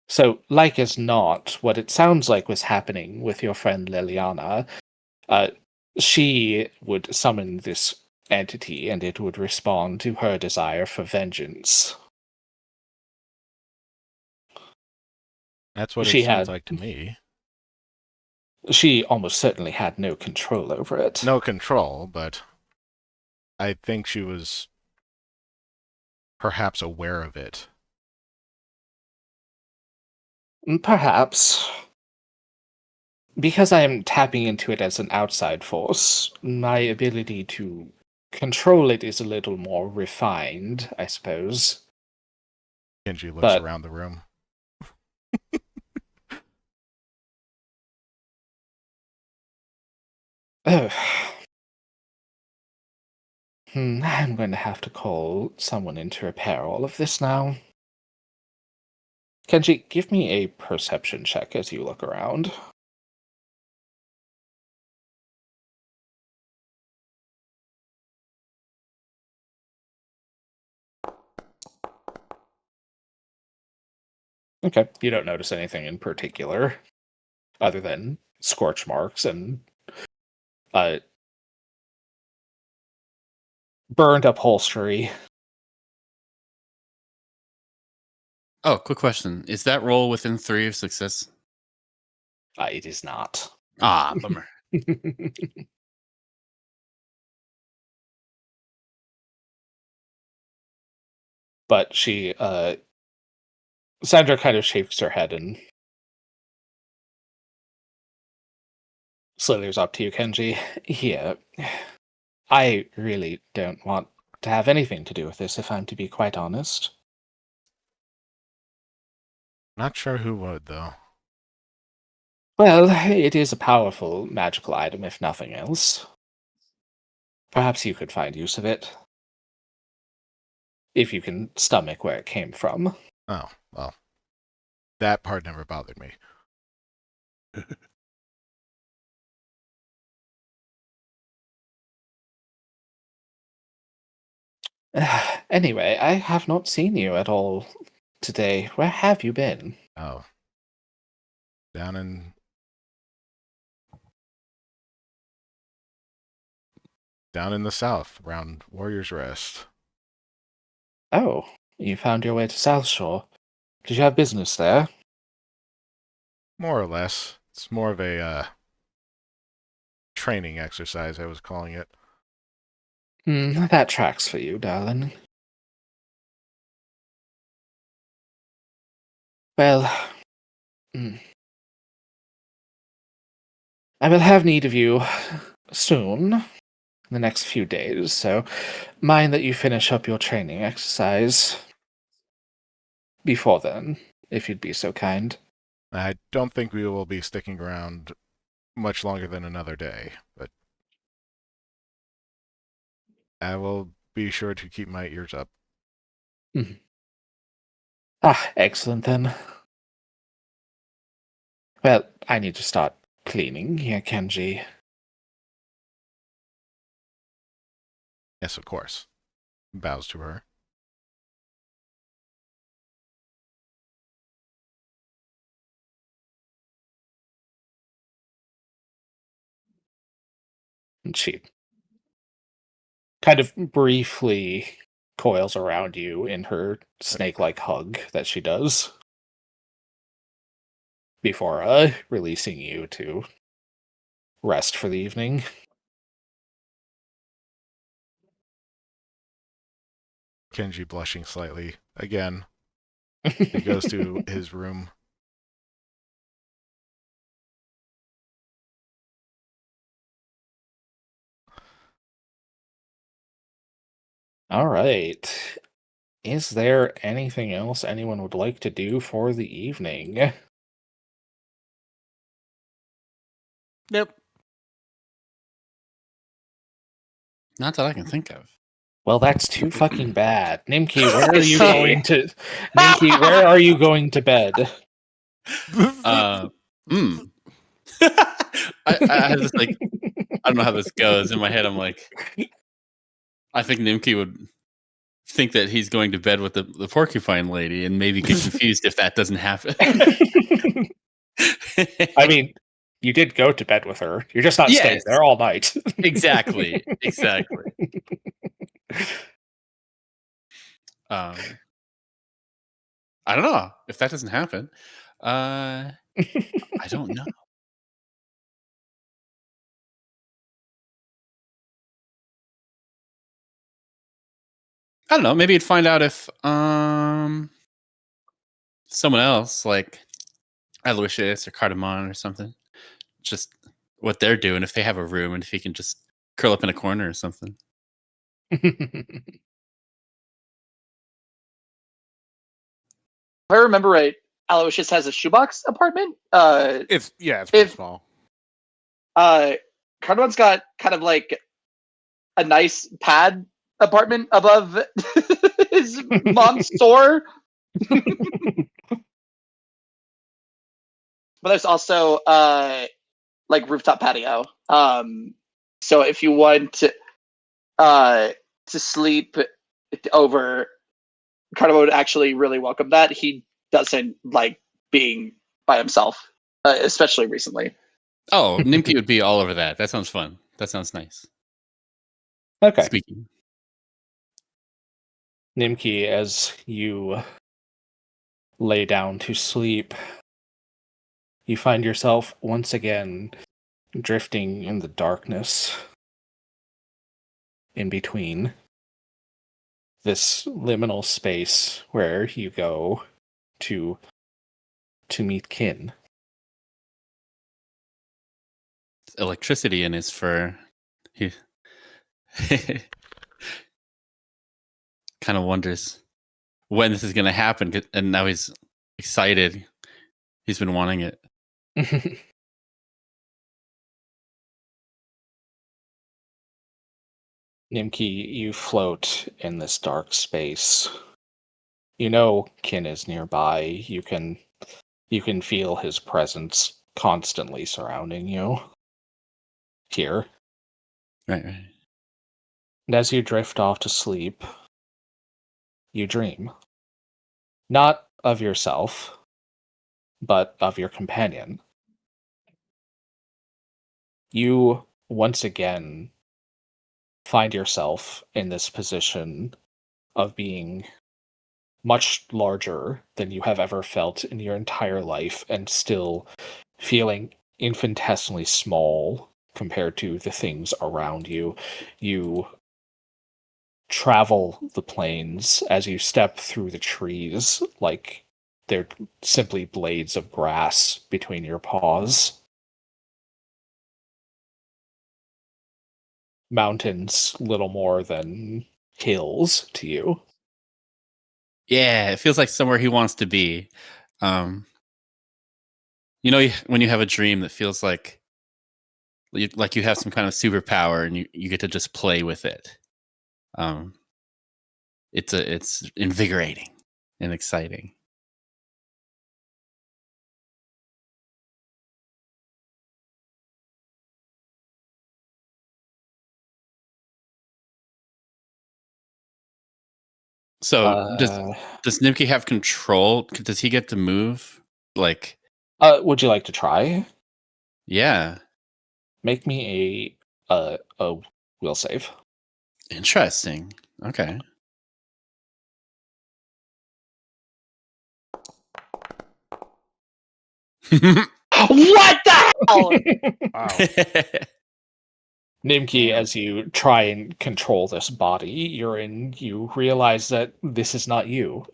So, like as not, what it sounds like was happening with your friend Liliana, she would summon this entity and it would respond to her desire for vengeance. That's what She it seems had- like to me. She almost certainly had no control over it. No control, but I think she was perhaps aware of it. Perhaps. Because I am tapping into it as an outside force, my ability to control it is a little more refined, I suppose. Kenji looks But- around the room. Oh. I'm going to have to call someone in to repair all of this now. Kenji, give me a perception check as you look around. Okay, you don't notice anything in particular other than scorch marks and burned upholstery. Oh, quick question. Is that roll within 3 of success? It is not. Ah, bummer. But Sandra kind of shakes her head and slithers up to you, Kenji. Yeah, I really don't want to have anything to do with this, if I'm to be quite honest. Not sure who would, though. Well, it is a powerful magical item, if nothing else. Perhaps you could find use of it. If you can stomach where it came from. Oh, well. That part never bothered me. Anyway, I have not seen you at all today. Where have you been? Oh. Down in the south, around Warrior's Rest. Oh, you found your way to South Shore. Did you have business there? More or less. It's more of a training exercise, I was calling it. That tracks for you, darling. Well, I will have need of you soon, in the next few days, so mind that you finish up your training exercise before then, if you'd be so kind. I don't think we will be sticking around much longer than another day, but I will be sure to keep my ears up. Excellent then. Well, I need to start cleaning here, Kenji. Yes, of course. Bows to her. And she kind of briefly coils around you in her snake-like hug that she does before releasing you to rest for the evening. Kenji blushing slightly. Again, he goes to his room. All right. Is there anything else anyone would like to do for the evening? Nope. Not that I can think of. Well, that's too fucking bad. Nimki, where are you going to Nimki, where are you going to bed? I had this like, I don't know how this goes. In my head, I'm like, I think Nimki would think that he's going to bed with the porcupine lady and maybe get confused if that doesn't happen. I mean, you did go to bed with her. You're just not staying Yes. there all night. Exactly. I don't know if that doesn't happen. I don't know. I don't know. Maybe you'd find out if someone else like Aloysius or Cardamon or something, just what they're doing, if they have a room and if he can just curl up in a corner or something. If I remember right, Aloysius has a shoebox apartment. It's pretty small. Cardone's got kind of like a nice pad apartment above his mom's store. But there's also like rooftop patio. So if you want to sleep over, Cardamon would actually really welcome that. He doesn't like being by himself, especially recently. Oh, Nimki would be all over that. That sounds fun. That sounds nice. Okay. Speaking. Nimki, as you lay down to sleep, you find yourself once again drifting in the darkness in between this liminal space where you go to meet kin. Electricity in his fur. He kind of wonders when this is going to happen, and now he's excited. He's been wanting it. Nimki, you float in this dark space. You know kin is nearby. You can feel his presence constantly surrounding you here. Right. And as you drift off to sleep, you dream. Not of yourself, but of your companion. You once again find yourself in this position of being much larger than you have ever felt in your entire life, and still feeling infinitesimally small compared to the things around you. You travel the plains as you step through the trees like they're simply blades of grass between your paws. Mountains little more than hills to you. Yeah, it feels like somewhere he wants to be. You know, when you have a dream that feels like you have some kind of superpower and you get to just play with it. It's invigorating and exciting. So does Nimki have control? Does he get to move? Like, would you like to try? yeah, Make me a will save. interesting. Okay. What the hell? Wow. Nimki, Damn. as you try and control this body you're in, you realize that this is not you.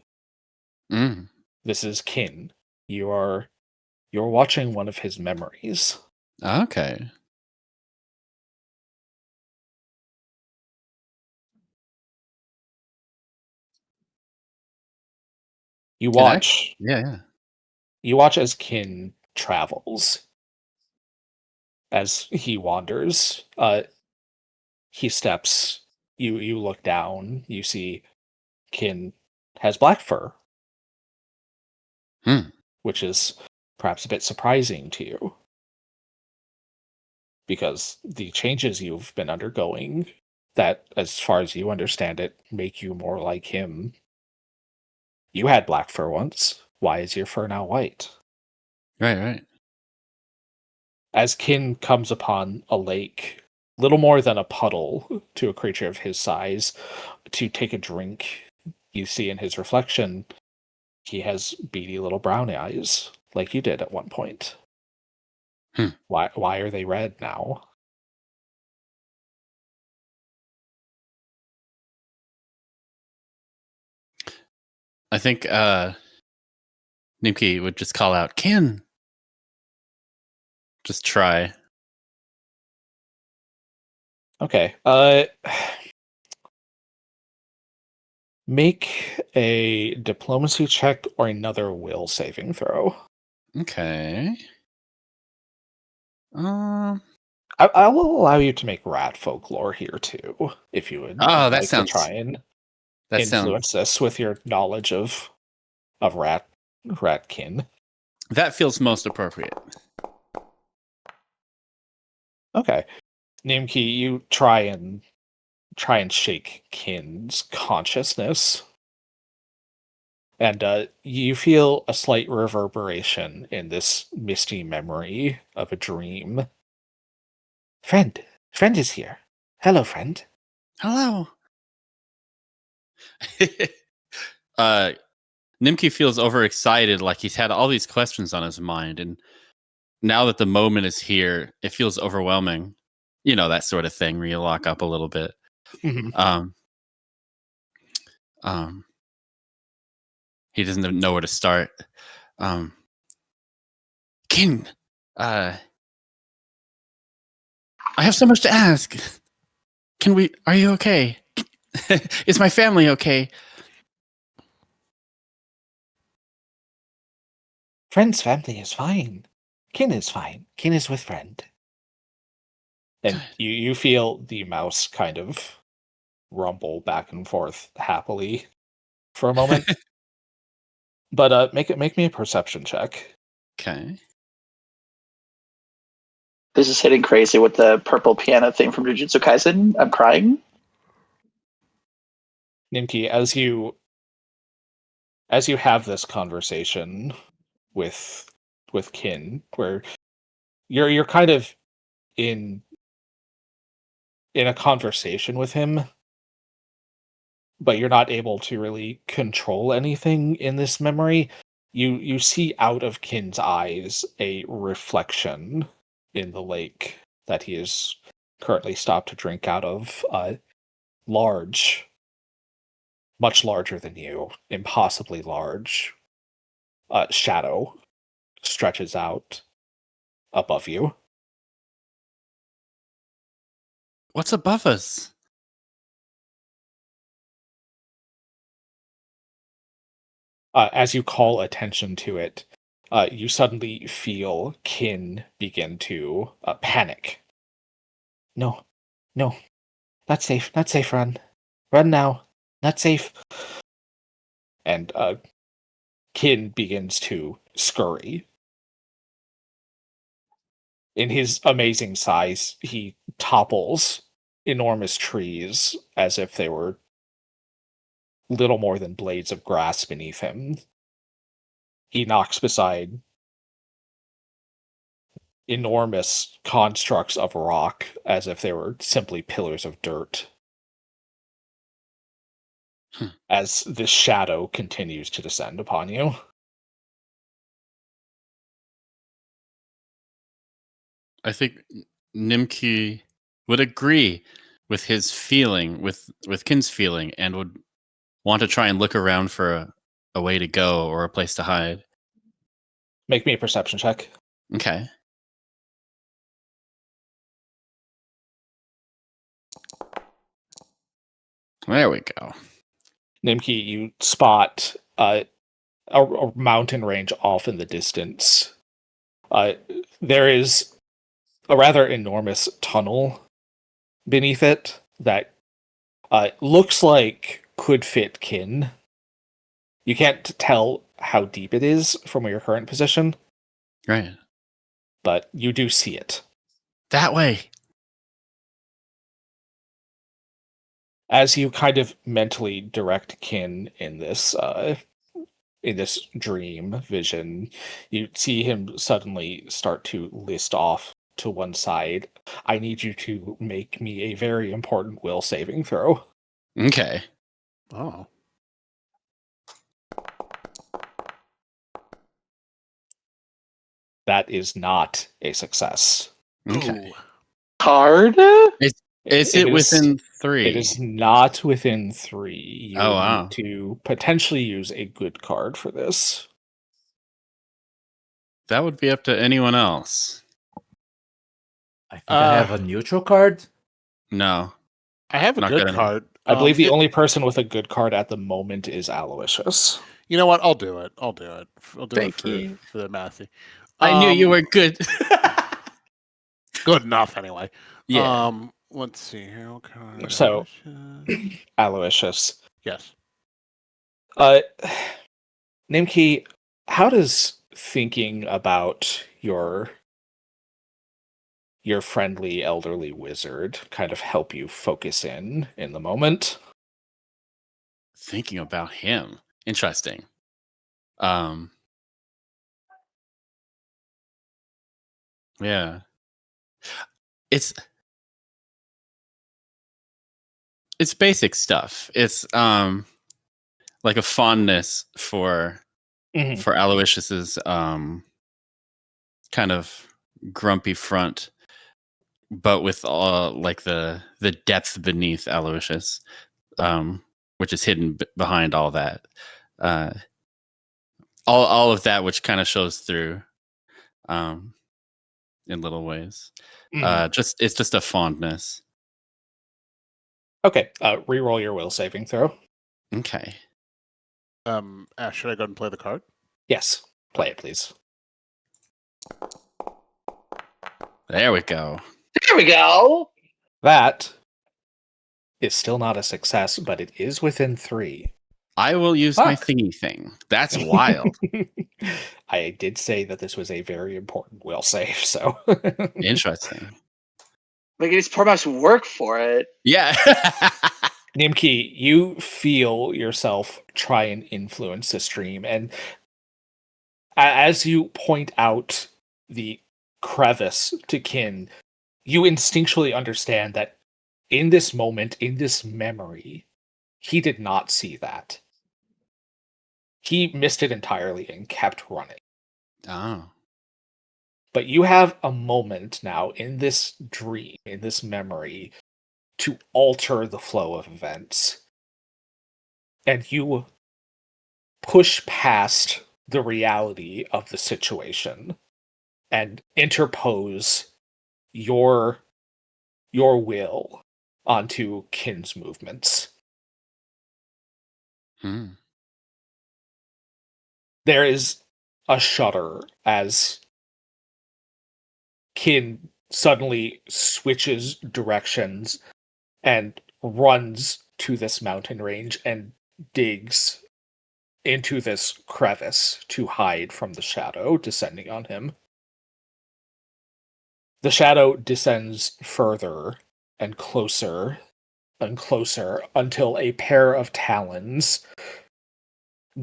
Mm. This is kin. You're watching one of his memories. Okay. You Can I? watch. Yeah. You watch as kin travels. As he wanders, he steps. You look down. You see kin has black fur, Hmm. which is perhaps a bit surprising to you, because the changes you've been undergoing, that, as far as you understand it, make you more like him. You had black fur once. Why is your fur now white? Right. As kin comes upon a lake, little more than a puddle to a creature of his size, to take a drink, you see in his reflection he has beady little brown eyes, like you did at one point. Hmm. Why are they red now? I think Nimki would just call out, Kin. Just try. Okay. Make a diplomacy check or another will saving throw. Okay. I will allow you to make rat folklore here too, if you would Oh, like to try and that influence sounds this with your knowledge of ratkin. that feels most appropriate. Okay. Nimki, you try and shake Kin's consciousness. And you feel a slight reverberation in this misty memory of a dream. Friend is here. Hello, friend. Hello. Nimki feels overexcited, like he's had all these questions on his mind, and now that the moment is here, it feels overwhelming. You know, that sort of thing where you lock up a little bit. Mhm. He doesn't know where to start. King, I have so much to ask. Are you okay? Is my family okay? Friend's family is fine. Kin is fine. Kin is with friend. And you feel the mouse kind of rumble back and forth happily for a moment. But make me a perception check. Okay. This is hitting crazy with the purple piano thing from Jujutsu Kaisen. I'm crying. Nimki, as you have this conversation with Kin, where you're kind of in a conversation with him, but you're not able to really control anything in this memory. You see out of Kin's eyes a reflection in the lake that he is currently stopped to drink out of. Large, much larger than you, impossibly large. Shadow stretches out above you. What's above us? As you call attention to it, you suddenly feel Kin begin to panic. No, not safe, run. Run now, not safe. And Kin begins to scurry. In his amazing size, he topples enormous trees as if they were little more than blades of grass beneath him. He knocks beside enormous constructs of rock as if they were simply pillars of dirt. As this shadow continues to descend upon you. I think Nimki would agree with his feeling, with Kin's feeling, and would want to try and look around for a way to go or a place to hide. Make me a perception check. Okay. There we go. Nimki, you spot a mountain range off in the distance. There is a rather enormous tunnel beneath it that looks like could fit Kin. You can't tell how deep it is from your current position, Right. but you do see it. That way. As you kind of mentally direct Kin in this dream vision, you see him suddenly start to list off to one side. I need you to make me a very important will saving throw. Okay. Oh. That is not a success. Okay. Card? Is it within 3? It is not within 3. You Oh, wow. need to potentially use a good card for this. That would be up to anyone else. I think I have a neutral card. No. I have a Not good good card. I believe the only person with a good card at the moment is Aloysius. You know what? I'll do it. I'll do it. I'll do Thank it you. for the Matthew. I knew you were good. Good enough, anyway. Yeah. Let's see here. Okay. So, Aloysius. Yes. Nimki, how does thinking about your friendly elderly wizard kind of help you focus in the moment? Thinking about him. Interesting. Um, yeah, it's basic stuff. It's like a fondness for Mhm. Aloysius's kind of grumpy front, but with all like the depth beneath Aloysius, which is hidden behind all that. All of that, which kind of shows through, in little ways. Mhm. It's just a fondness. Okay, reroll your will saving throw. Okay. Ash, should I go and play the card? Yes, play it, please. There we go. There we go. That is still not a success, but it is within 3. I will use my Fuck. thingy thing. That's wild. I did say that this was a very important will save, so. Interesting. Like it's poor mouse work for it. Yeah. Nimki, you feel yourself try and influence the stream, and as you point out the crevice to Kin, you instinctually understand that in this moment, in this memory, he did not see that. He missed it entirely and kept running. Oh. But you have a moment now in this dream, in this memory, to alter the flow of events. And you push past the reality of the situation and interpose your will onto Kin's movements. Hmm. There is a shudder as Kin suddenly switches directions and runs to this mountain range and digs into this crevice to hide from the shadow descending on him. The shadow descends further and closer until a pair of talons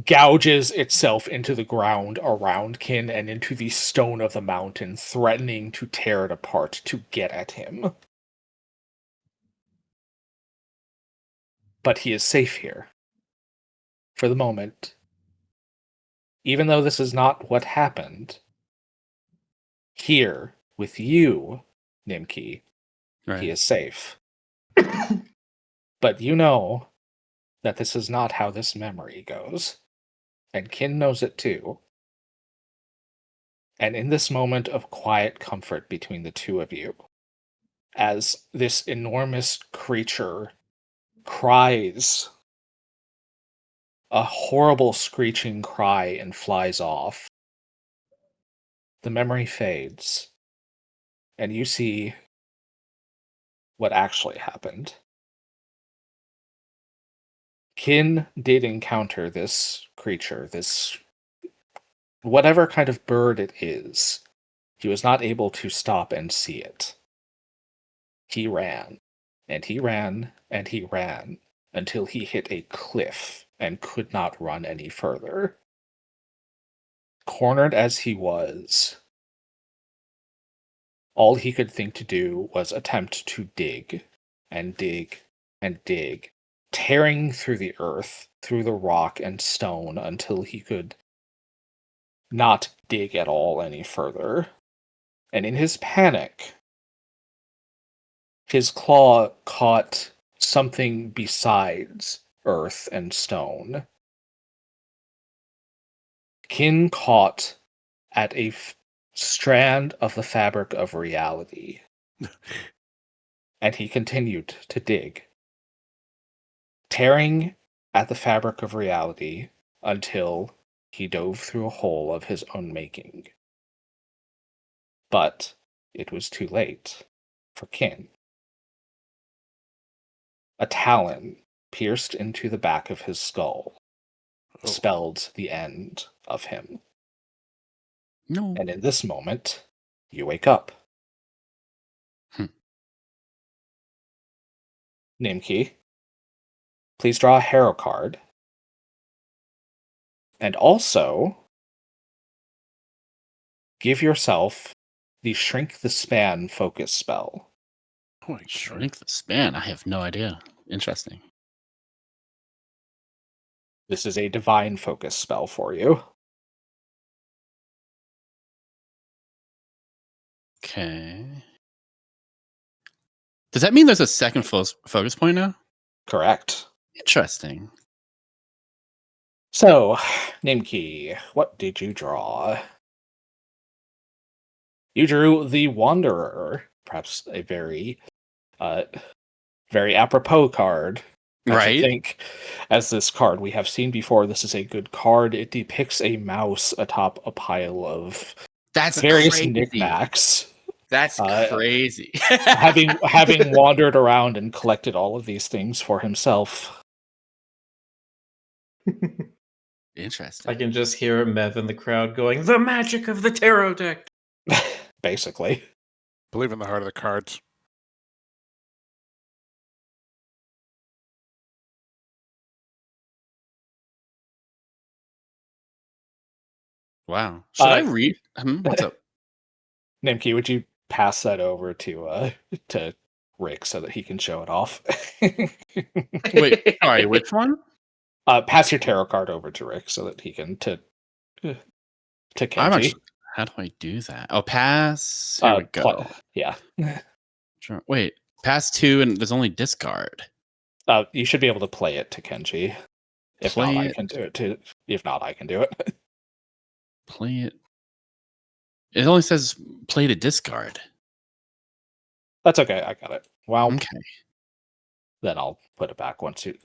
gouges itself into the ground around Kin and into the stone of the mountain, threatening to tear it apart to get at him. But he is safe here. For the moment. Even though this is not what happened, here, with you, Nimki, Right. he is safe. But you know that this is not how this memory goes. And Kin knows it too. And in this moment of quiet comfort between the two of you, as this enormous creature cries a horrible screeching cry and flies off, the memory fades, and you see what actually happened. Kin did encounter this creature, this whatever kind of bird it is. He was not able to stop and see it. He ran, and he ran, and he ran, until he hit a cliff and could not run any further. Cornered as he was, all he could think to do was attempt to dig, and dig, and dig, tearing through the earth, through the rock and stone, until he could not dig at all any further. And in his panic, his claw caught something besides earth and stone. Kin caught at a strand of the fabric of reality. And he continued to dig, tearing at the fabric of reality until he dove through a hole of his own making. But it was too late for Kin. A talon pierced into the back of his skull, spelled the end of him. No. And in this moment, you wake up. Nimki, please draw a hero card. And also, give yourself the Shrink the Span focus spell. Oh my God. Shrink the span. I have no idea. Interesting. This is a divine focus spell for you. Okay. Does that mean there's a second focus point now? Correct. Interesting. So, Nimki, what did you draw? You drew the Wanderer, perhaps a very apropos card. I should Right? think, as this card we have seen before, this is a good card. It depicts a mouse atop a pile of That's various crazy. knickknacks. That's Uh, crazy. having wandered around and collected all of these things for himself. Interesting. I can just hear Mev in the crowd going, "The magic of the tarot deck." Basically. Believe in the heart of the cards. Wow. Should I Uh, read? What's up? Nimki, would you pass that over to Rick so that he can show it off? Wait, sorry, which one? Pass your tarot card over to Rick so that he can to I'm Kenji. actually, how do I do that? Oh, pass. Here we go. Yeah. Wait, pass 2 and there's only discard. You should be able to play it to Kenji. If Play not, I it. can do it too. If not, I can do it. Play it. It only says play to discard. That's okay. I got it. Wow. Okay. Then I'll put it back once you.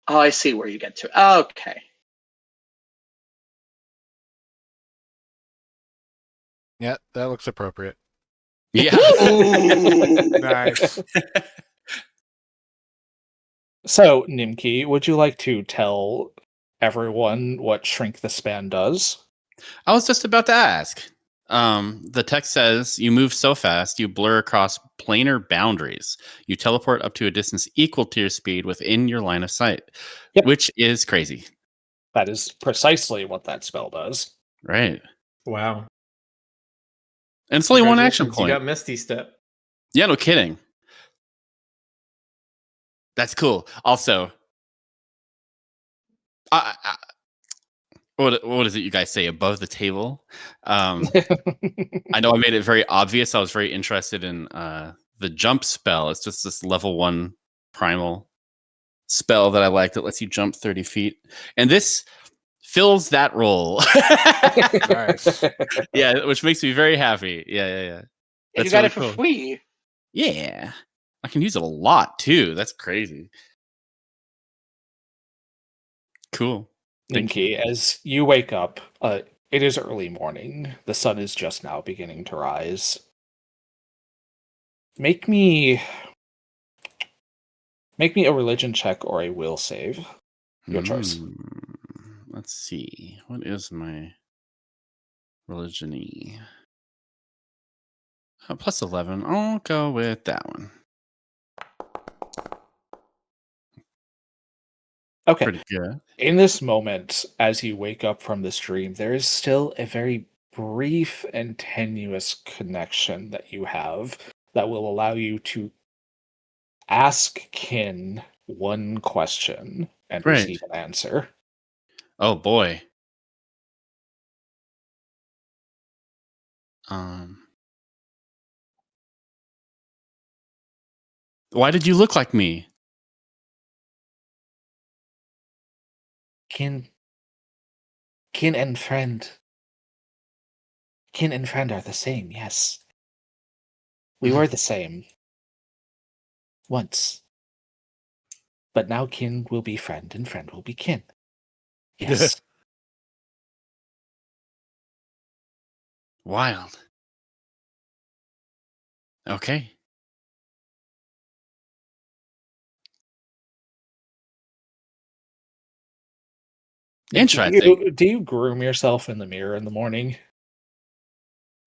Oh, I see where you get to. Okay. Yeah, that looks appropriate. Yeah. Nice. So, Nimki, would you like to tell everyone what Shrink the Span does? I was just about to ask. The text says you move so fast you blur across planar boundaries. You teleport up to a distance equal to your speed within your line of sight, Yep. which is crazy, That is precisely what that spell does. right? Wow. And it's only one action Congratulations, point. You got Misty Step. Yeah, no kidding. That's cool. Also, what is it you guys say above the table? I know I made it very obvious. I was very interested in the jump spell. It's just this level 1 primal spell that I like that lets you jump 30 feet. And this fills that role. Nice. Yeah, which makes me very happy. Yeah. And you got it for free. Yeah. I can use it a lot too. That's crazy. Cool. Thank Nimki, as you wake up, it is early morning. The sun is just now beginning to rise. Make me a religion check or a will save. Your choice. Let's see. What is my religion-y? Plus 11. I'll go with that one. Okay. Pretty good. In this moment, as you wake up from this dream, there is still a very brief and tenuous connection that you have that will allow you to ask Kin one question and Right. receive an answer. Oh boy. Why did you look like me? Kin and friend. Kin and friend are the same, yes. We were the same. Once. But now kin will be friend and friend will be kin. Yes. Wild. Okay. Interesting. Do you groom yourself in the mirror in the morning?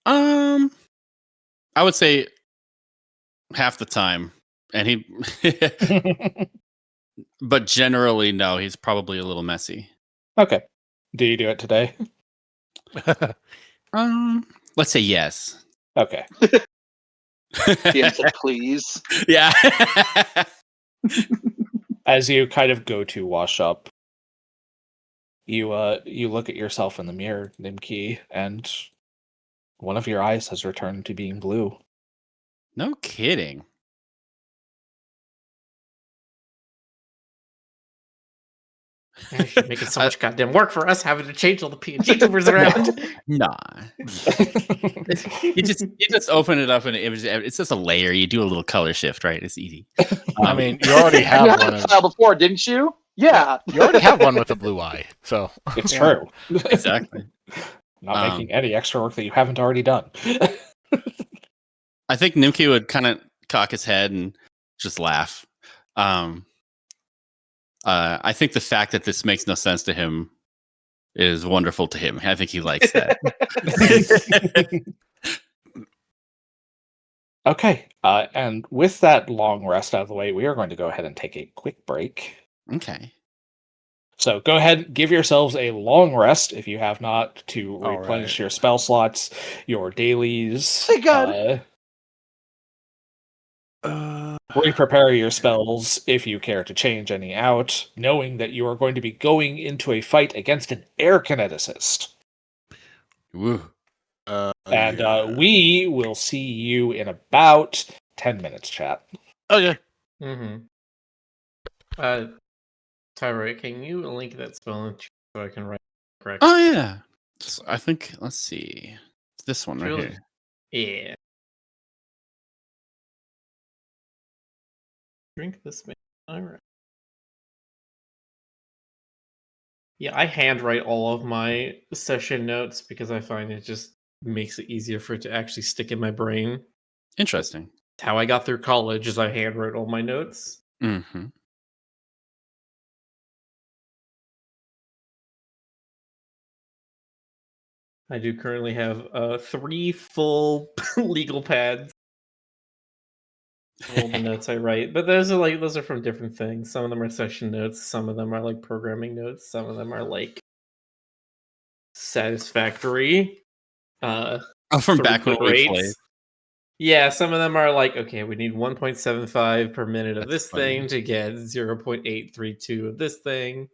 I would say half the time. And he But generally, no. He's probably a little messy. Okay. Do you do it today? Let's say yes. Okay. DM said, please. Yeah. As you kind of go to wash up, you look at yourself in the mirror, Nimki, and one of your eyes has returned to being blue. No kidding. Man, it should make it so much goddamn work for us having to change all the PNG tubers around. Nah. you just open it up and it's just a layer. You do a little color shift, right? It's easy. I mean, you already You have had one. a file before, didn't you? Yeah. You already have one with a blue eye, so It's yeah. true. Exactly. Not making any extra work that you haven't already done. I think Nimki would kind of cock his head and just laugh. I think the fact that this makes no sense to him is wonderful to him. I think he likes that. Okay. And with that long rest out of the way, we are going to go ahead and take a quick break. Okay. So go ahead, give yourselves a long rest if you have not, to All replenish right. your spell slots, your dailies. Thank God. Re-prepare your spells if you care to change any out, knowing that you are going to be going into a fight against an air kineticist. Woo. And Yeah. we will see you in about 10 minutes, chat. Okay. Mm-hmm. Tyra, can you link that spell in chat so I can write it correctly? Oh yeah. So I think let's see. It's this one right Really? here. Yeah. Drink this, man. All right. Yeah, I handwrite all of my session notes because I find it just makes it easier for it to actually stick in my brain. Interesting. It's how I got through college is I handwrote all my notes. Mm-hmm. I do currently have 3 full legal pads. All the notes I write, but those are from different things. Some of them are session notes, some of them are like programming notes, some of them are like satisfactory From back when throughput we rates. played. Yeah, some of them are like, okay, we need 1.75 per minute of That's this funny. thing to get 0.832 of this thing.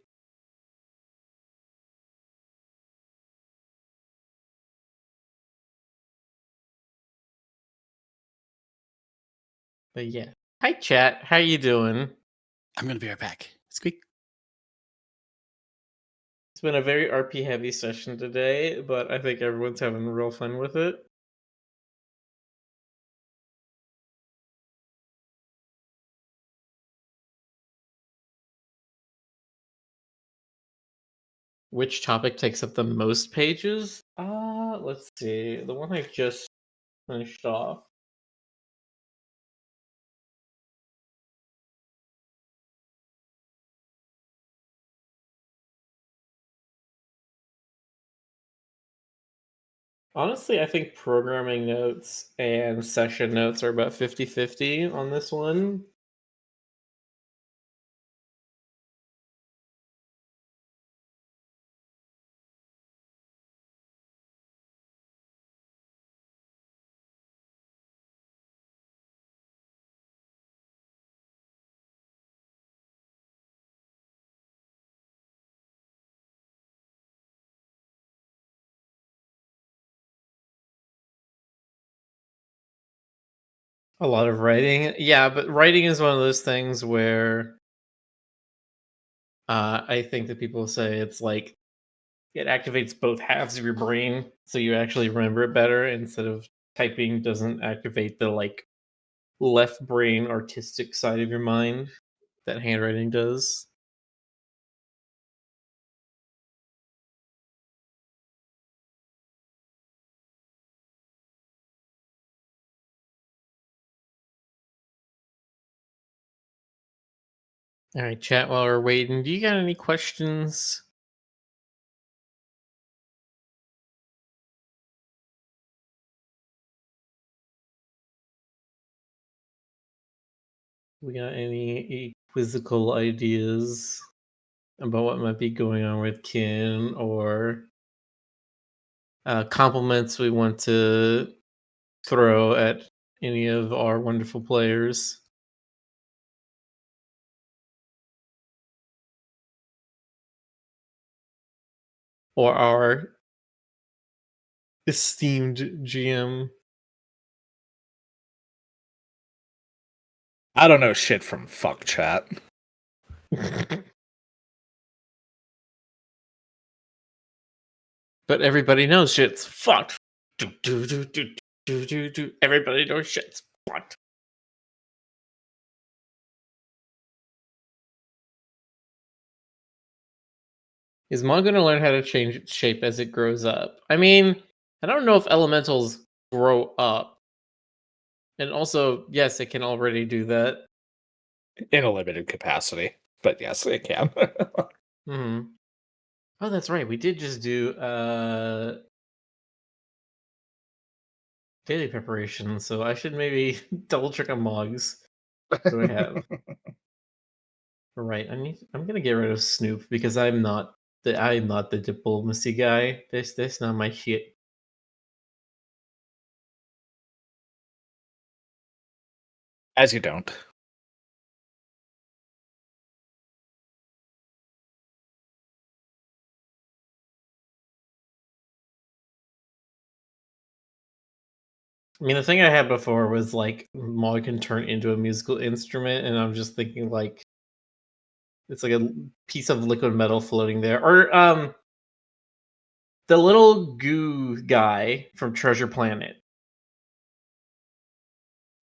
But yeah. Hi chat, how you doing? I'm gonna be right back. Squeak. It's been a very RP heavy session today, but I think everyone's having real fun with it. Which topic takes up the most pages? Let's see. The one I just finished off. Honestly, I think programming notes and session notes are about 50-50 on this one. A lot of writing. Yeah, but writing is one of those things where I think that people say it's like it activates both halves of your brain, so you actually remember it better instead of typing doesn't activate the like left brain artistic side of your mind that handwriting does. All right, chat, while we're waiting, do you got any questions? We got any quizzical ideas about what might be going on with Kin, or compliments we want to throw at any of our wonderful players? Or our esteemed GM? I don't know shit from fuck chat. But everybody knows shit's fucked. Everybody knows shit's fucked. Is Mon going to learn how to change its shape as it grows up? I mean, I don't know if elementals grow up. And also, yes, it can already do that. In a limited capacity. But yes, it can. Hmm. Oh, that's right. We did just do daily preparation, so I should maybe double check on Mogs. What do I have? Right. I'm gonna get rid of Snoop because I'm not the diplomacy guy. This not my shit. As you don't. I mean, the thing I had before was like Mog can turn into a musical instrument, and I'm just thinking like it's like a piece of liquid metal floating there, or the little goo guy from Treasure Planet.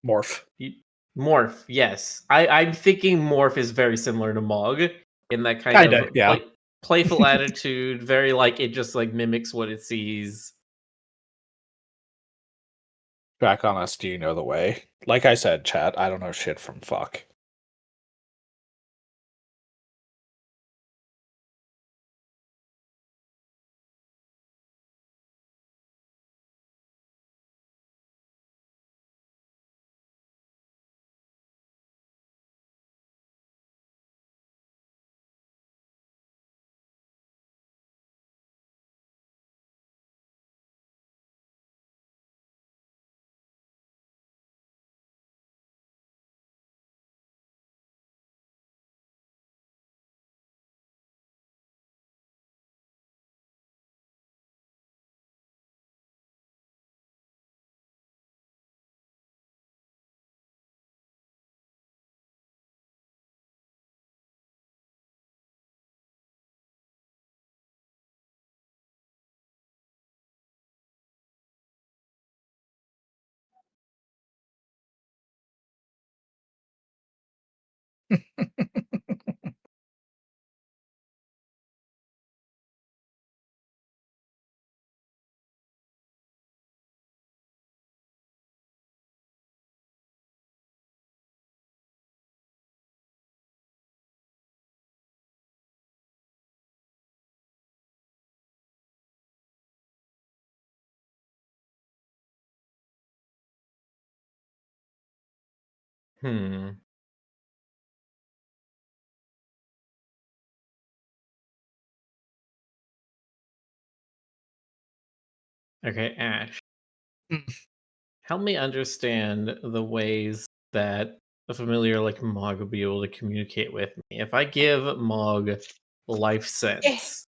Morph. Morph, yes. I'm thinking Morph is very similar to Mog in that kind Kinda, of yeah. like playful attitude, very like it just like mimics what it sees. Back on us, do you know the way? Like I said, chat, I don't know shit from fuck. Hmm. Okay, Ash. Help me understand the ways that a familiar like Mog would be able to communicate with me. If I give Mog life sense,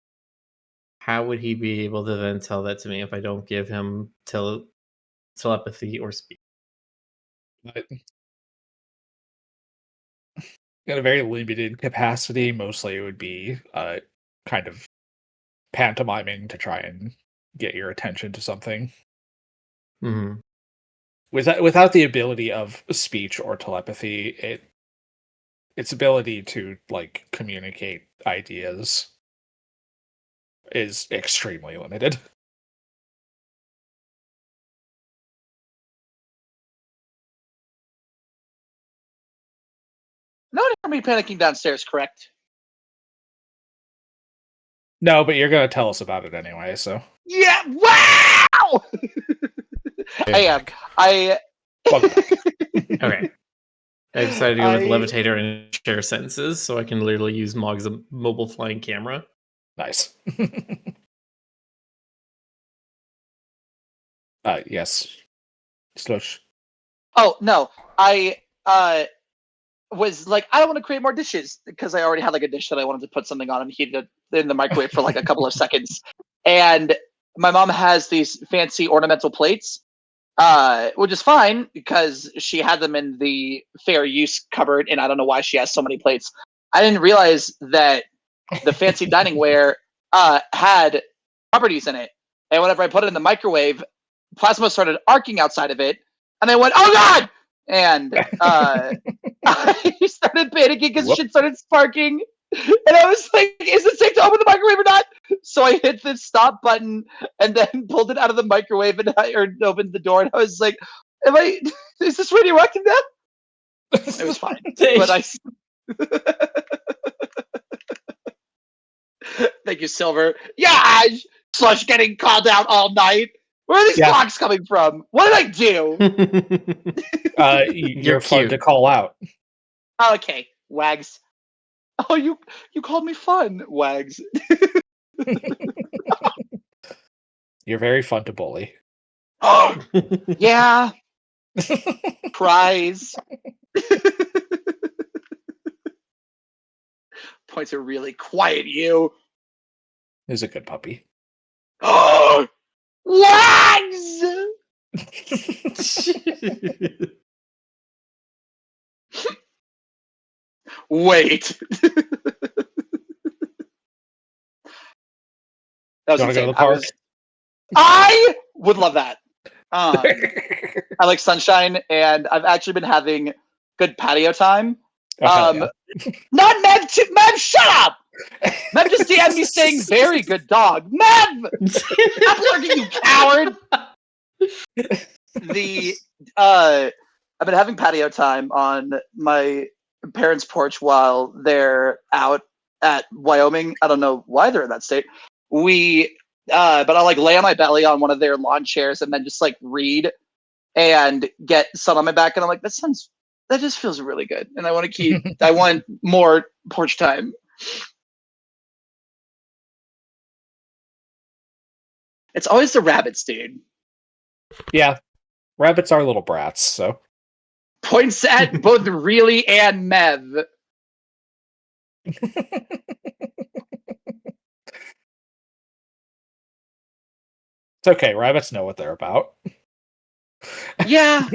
how would he be able to then tell that to me if I don't give him telepathy or speech? But in a very limited capacity, mostly it would be kind of pantomiming to try and get your attention to something. Hmm. Without the ability of speech or telepathy, its ability to like communicate ideas is extremely limited. No one heard me panicking downstairs, correct? No, but you're gonna tell us about it anyway, so Yeah. Wow. I am. I. welcome back. Okay. I decided to go with levitator and share senses, so I can literally use Mog's mobile flying camera. Nice. Yes. Slush. Oh no, I was like, I don't want to create more dishes because I already had like a dish that I wanted to put something on and heat it in the microwave for like a couple of seconds. And my mom has these fancy ornamental plates, which is fine because she had them in the fair use cupboard, and I don't know why she has so many plates. I didn't realize that the fancy dining ware had properties in it, and whenever I put it in the microwave, plasma started arcing outside of it, and I went, "Oh God!" And I started panicking because Whoop. shit started sparking. And I was like, is it safe to open the microwave or not? So I hit the stop button and then pulled it out of the microwave and opened the door. And I was like, is this radioactive now? It was fine. But I. Thank you, Silver. Yeah, Slush getting called out all night. Where are these clocks coming from? What did I do? You're fun to call out. Okay, Wags. Oh, you called me fun, Wags. You're very fun to bully. Oh, yeah. Prize. Points are really quiet, you. He's a good puppy. Oh, Wags! Wait. That was You want to go to insane. the park? I would love that. I like sunshine, and I've actually been having good patio time. Yeah. Not Mev. Mev, shut up! Mev just DM'd me saying, "Very good dog." Mev, stop lurking, you coward. I've been having patio time on my parents' porch while they're out at Wyoming. I don't know why they're in that state. But I'll like lay on my belly on one of their lawn chairs and then just like read and get sun on my back. And I'm like, that just feels really good. And I want I want more porch time. It's always the rabbits, dude. Yeah. Rabbits are little brats, so. Points at both Really and Mev. It's okay. Rabbits know what they're about. Yeah,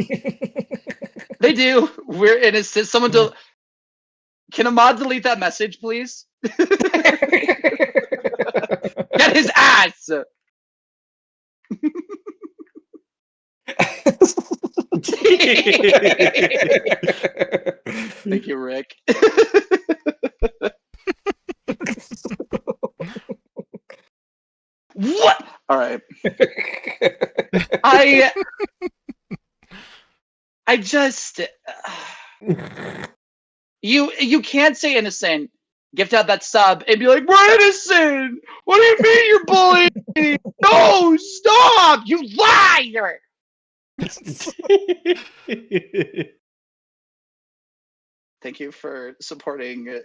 they do. We're innocent. Can a mod delete that message, please? Get his ass. Thank you, Rick. What? All right. I just you can't say innocent, gift out that sub, and be like, we're innocent. What do you mean you're bullying? No, stop! You liar! Thank you for supporting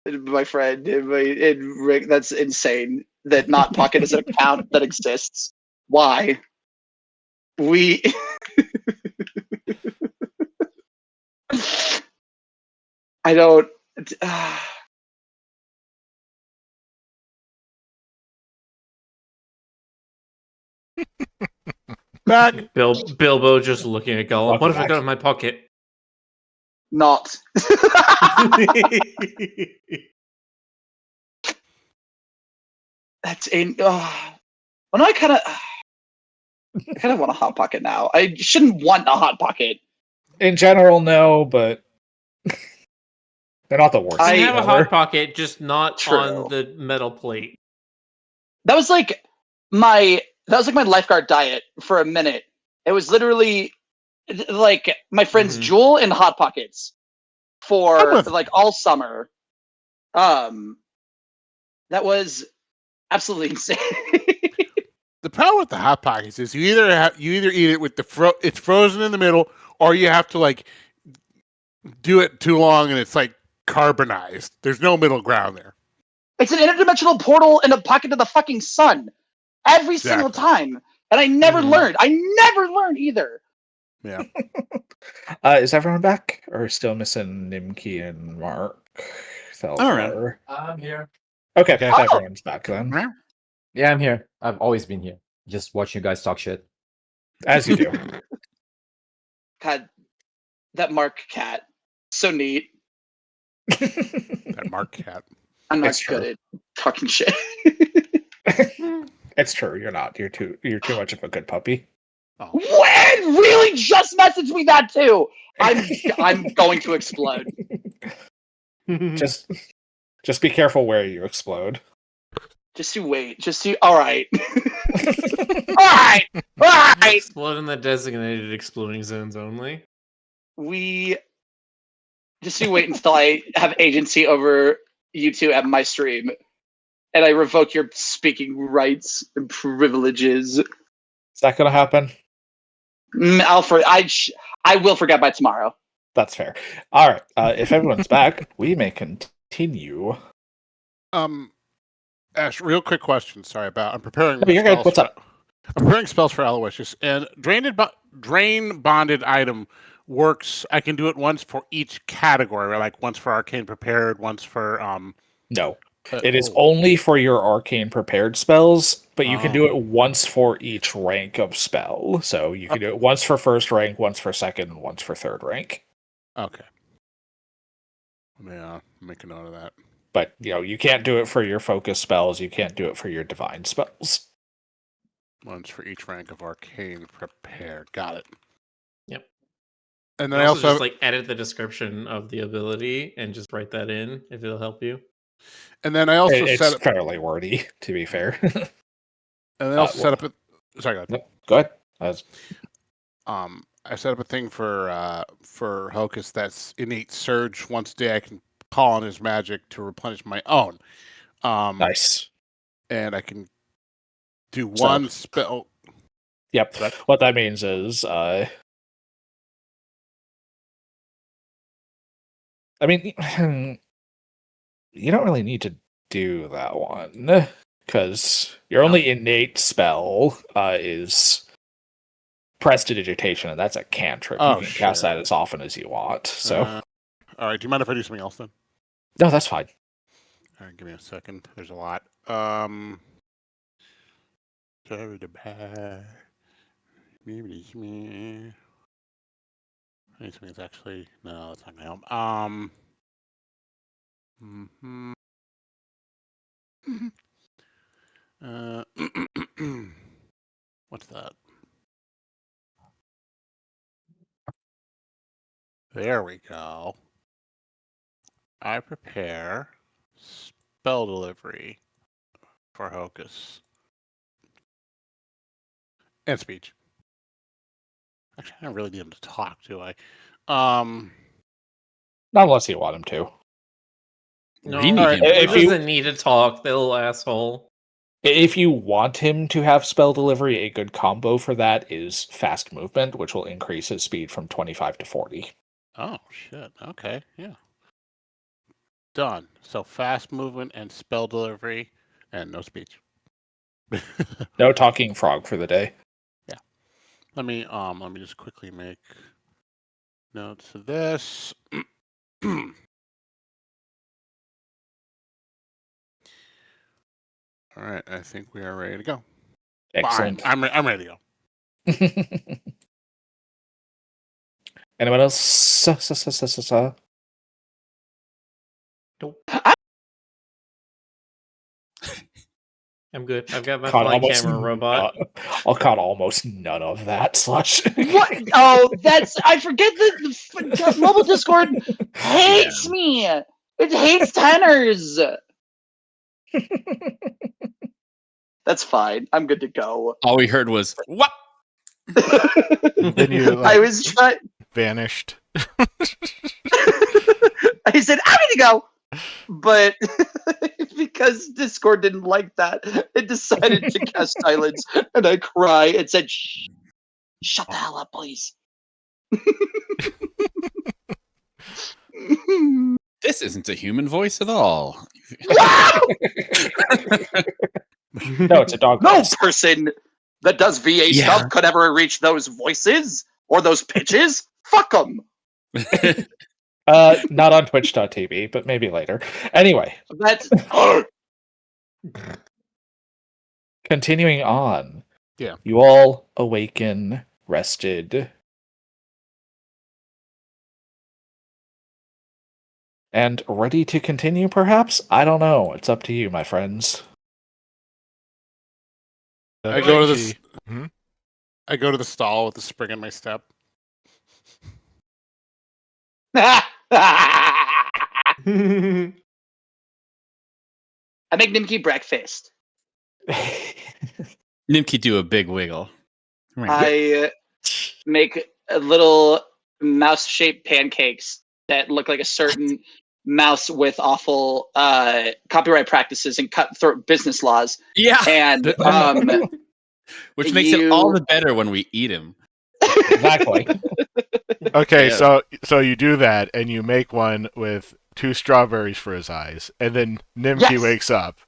my friend and Rick. That's insane. That Not Pocket is an account that exists. Why? We. I don't. Back. Bilbo just looking at Gollum. What have I got in my pocket? Not. That's in. Well, no, I kind of want a hot pocket now. I shouldn't want a hot pocket. In general, no, but they're not the worst. I thing have a ever. hot pocket, just not True. on the metal plate. That was like my lifeguard diet for a minute. It was literally like my friends Jewel and Hot Pockets for like all summer. That was absolutely insane. The problem with the hot pockets is you either eat it with it's frozen in the middle, or you have to like do it too long and it's like carbonized. There's no middle ground there. It's an interdimensional portal in a pocket of the fucking sun. Every single time. And I never learned. I never learned either. Yeah. Is everyone back? Or still missing Nimki and Mark? Alright. I'm here. Okay, Oh. everyone's back then. Yeah, I'm here. I've always been here. Just watching you guys talk shit. As you do. God, that Mark cat. So neat. That Mark cat. I'm not It's good true. at talking shit. It's true, you're not. You're too much of a good puppy. Oh. When? Really? Just message me that too. I'm going to explode. Just be careful where you explode. Just you wait. Just you. All right. All right. All right. Explode in the designated exploding zones only. We just you wait until I have agency over you two at my stream, and I revoke your speaking rights and privileges. Is that gonna happen? I will forget by tomorrow. That's fair. All right. If everyone's back, we may continue. Ash, real quick question. Sorry about. I'm preparing. No, you're good. spells What's for- up? I'm preparing spells for Aloysius, and drain bonded item works. I can do it once for each category, right? Like once for arcane prepared, once for No. It is only for your arcane prepared spells, but you can do Oh. it once for each rank of spell. So you can do it once for first rank, once for second, and once for third rank. Okay. Yeah, make a note of that. But you can't do it for your focus spells. You can't do it for your divine spells. Once for each rank of arcane prepared. Got it. Yep. And You then I also just have, edit the description of the ability and just write that in if it'll help you. and then I also It's set up. fairly wordy, to be fair. And then I also set up a. Sorry, go ahead. No, go ahead. I set up a thing for Hocus that's innate surge. Once a day, I can call on his magic to replenish my own. Nice. And I can do So- one spell. Yep. What that means is, I mean, you don't really need to do that one because your only innate spell is prestidigitation, and that's a cantrip. Oh, You can cast shit. that as often as you want. So All right. Do you mind if I do something else then? no, that's fine. All right, give me a second. There's a lot. I need something that's actually no, that's not gonna help. What's that? There we go. I prepare spell delivery for Hocus. And speech. Actually, I don't really need him to talk, do I? Not unless you want him to. No, We need Alright, him. if he you- doesn't need to talk, the little asshole. If you want him to have spell delivery, a good combo for that is fast movement, which will increase his speed from 25 to 40. Oh, shit. Okay, yeah. Done. So fast movement and spell delivery and no speech. No talking frog for the day. Let me just quickly make notes of this. All right, I think we are ready to go. Excellent. I'm ready to go. Anyone else? I'm good. I've got my Caught flying almost camera robot. I'll count almost none of that. Slush. What? Oh, I forget that the mobile Discord hates me. It hates tenors. That's fine. I'm good to go. All we heard was what? Then you I was trying. vanished. I said I'm good to go, but because Discord didn't like that, it decided to cast silence, and I cry and said, "Shh, shut the hell up, please." This isn't a human voice at all. No, it's a dog No voice. person that does VA Yeah. stuff could ever reach those voices or those pitches. Fuck them. Not on Twitch.tv, but maybe later. Anyway, That's continuing on. Yeah. You all awaken, rested, and ready to continue, perhaps? I don't know. It's up to you, my friends. I go to this. Hmm? I go to the stall with the spring in my step. I make Nimki breakfast. Nimki do a big wiggle. I make a little mouse-shaped pancakes that look like a certain mouse with awful copyright practices and cutthroat business laws. Yeah. And Which makes it all the better when we eat him. Exactly. Okay, Yeah. so you do that, and you make one with 2 strawberries for his eyes, and then Nimki Yes! wakes up,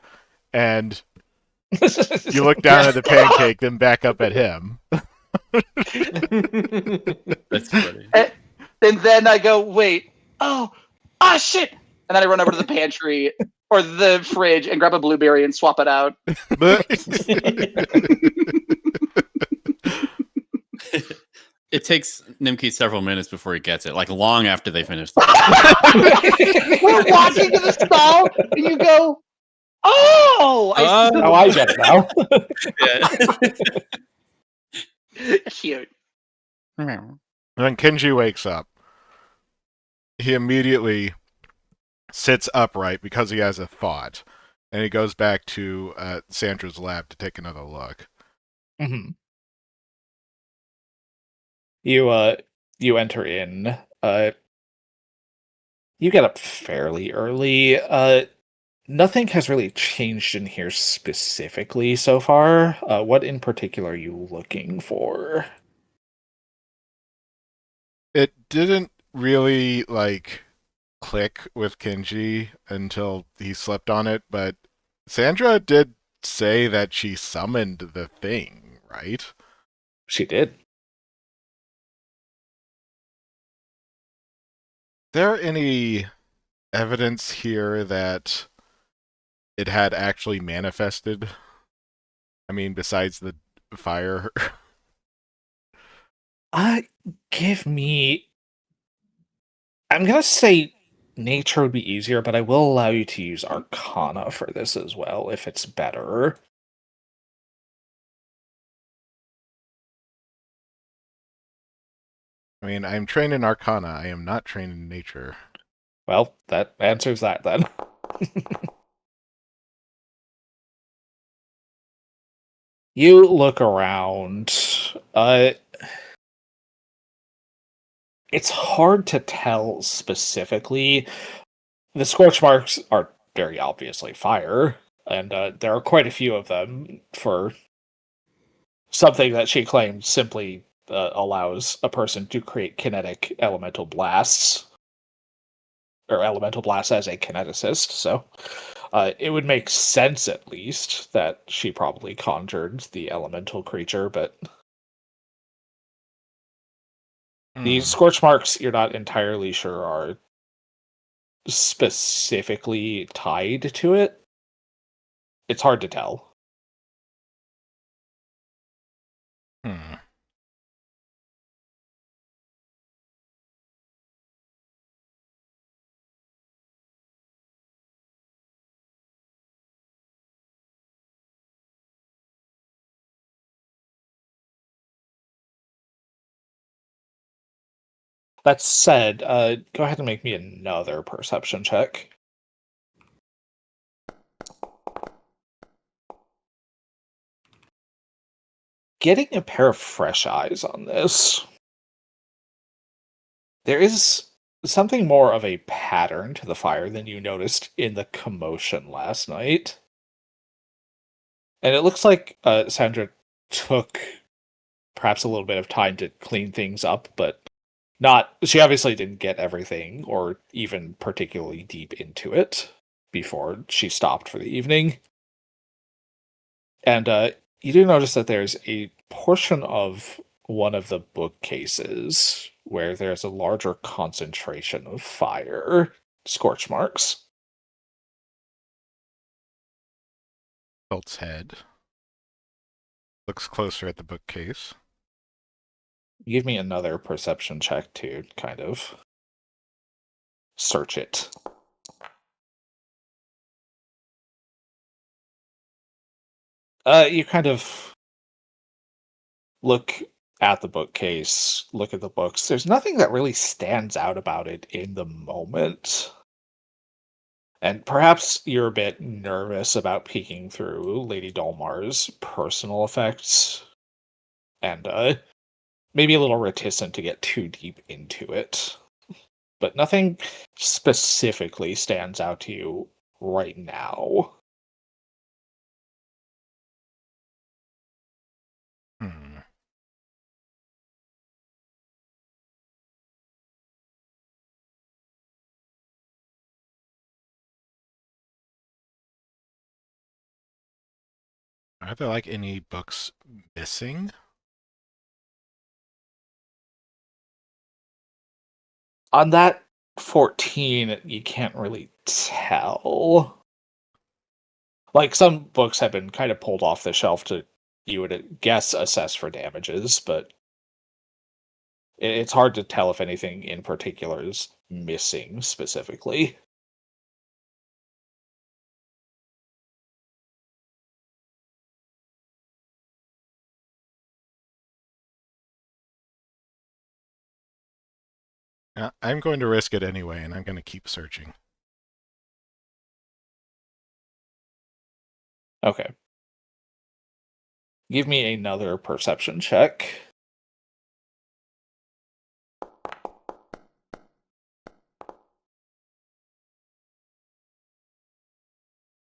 and you look down at the pancake, then back up at him. That's funny. and then I go, wait, shit! And then I run over to the pantry or the fridge and grab a blueberry and swap it out. It takes Nimki several minutes before he gets it, like long after they finish the We're walking to the stall, and you go, oh! Oh, I get it now. Cute. And then Kenji wakes up. He immediately sits upright because he has a thought, and he goes back to Sandra's lab to take another look. Mm-hmm. You enter in. You get up fairly early. Nothing has really changed in here specifically so far. What in particular are you looking for? It didn't really click with Kenji until he slept on it, but Sandra did say that she summoned the thing, right? She did. Is there any evidence here that it had actually manifested? I mean, besides the fire? Give me. I'm gonna say nature would be easier, but I will allow you to use Arcana for this as well, if it's better. I mean, I'm trained in Arcana. I am not trained in nature. Well, that answers that then. You look around. It's hard to tell specifically. The scorch marks are very obviously fire, and there are quite a few of them for something that she claims simply allows a person to create kinetic elemental blasts, or elemental blasts as a kineticist, so it would make sense at least that she probably conjured the elemental creature, but these scorch marks you're not entirely sure are specifically tied to it. It's hard to tell. That said, go ahead and make me another perception check. Getting a pair of fresh eyes on this. There is something more of a pattern to the fire than you noticed in the commotion last night. And it looks like Sandra took perhaps a little bit of time to clean things up, but She obviously didn't get everything or even particularly deep into it before she stopped for the evening. And you do notice that there's a portion of one of the bookcases where there's a larger concentration of fire, scorch marks. Tilts head. Looks closer at the bookcase. Give me another perception check to kind of search it. You kind of look at the bookcase, look at the books. There's nothing that really stands out about it in the moment. And perhaps you're a bit nervous about peeking through Lady Dolmar's personal effects. And maybe a little reticent to get too deep into it. But nothing specifically stands out to you right now. Hmm. Are there like any books missing? On that 14, you can't really tell. Like, some books have been kind of pulled off the shelf to, you would guess, assess for damages, but it's hard to tell if anything in particular is missing specifically. I'm going to risk it anyway, and I'm going to keep searching. Okay. Give me another perception check.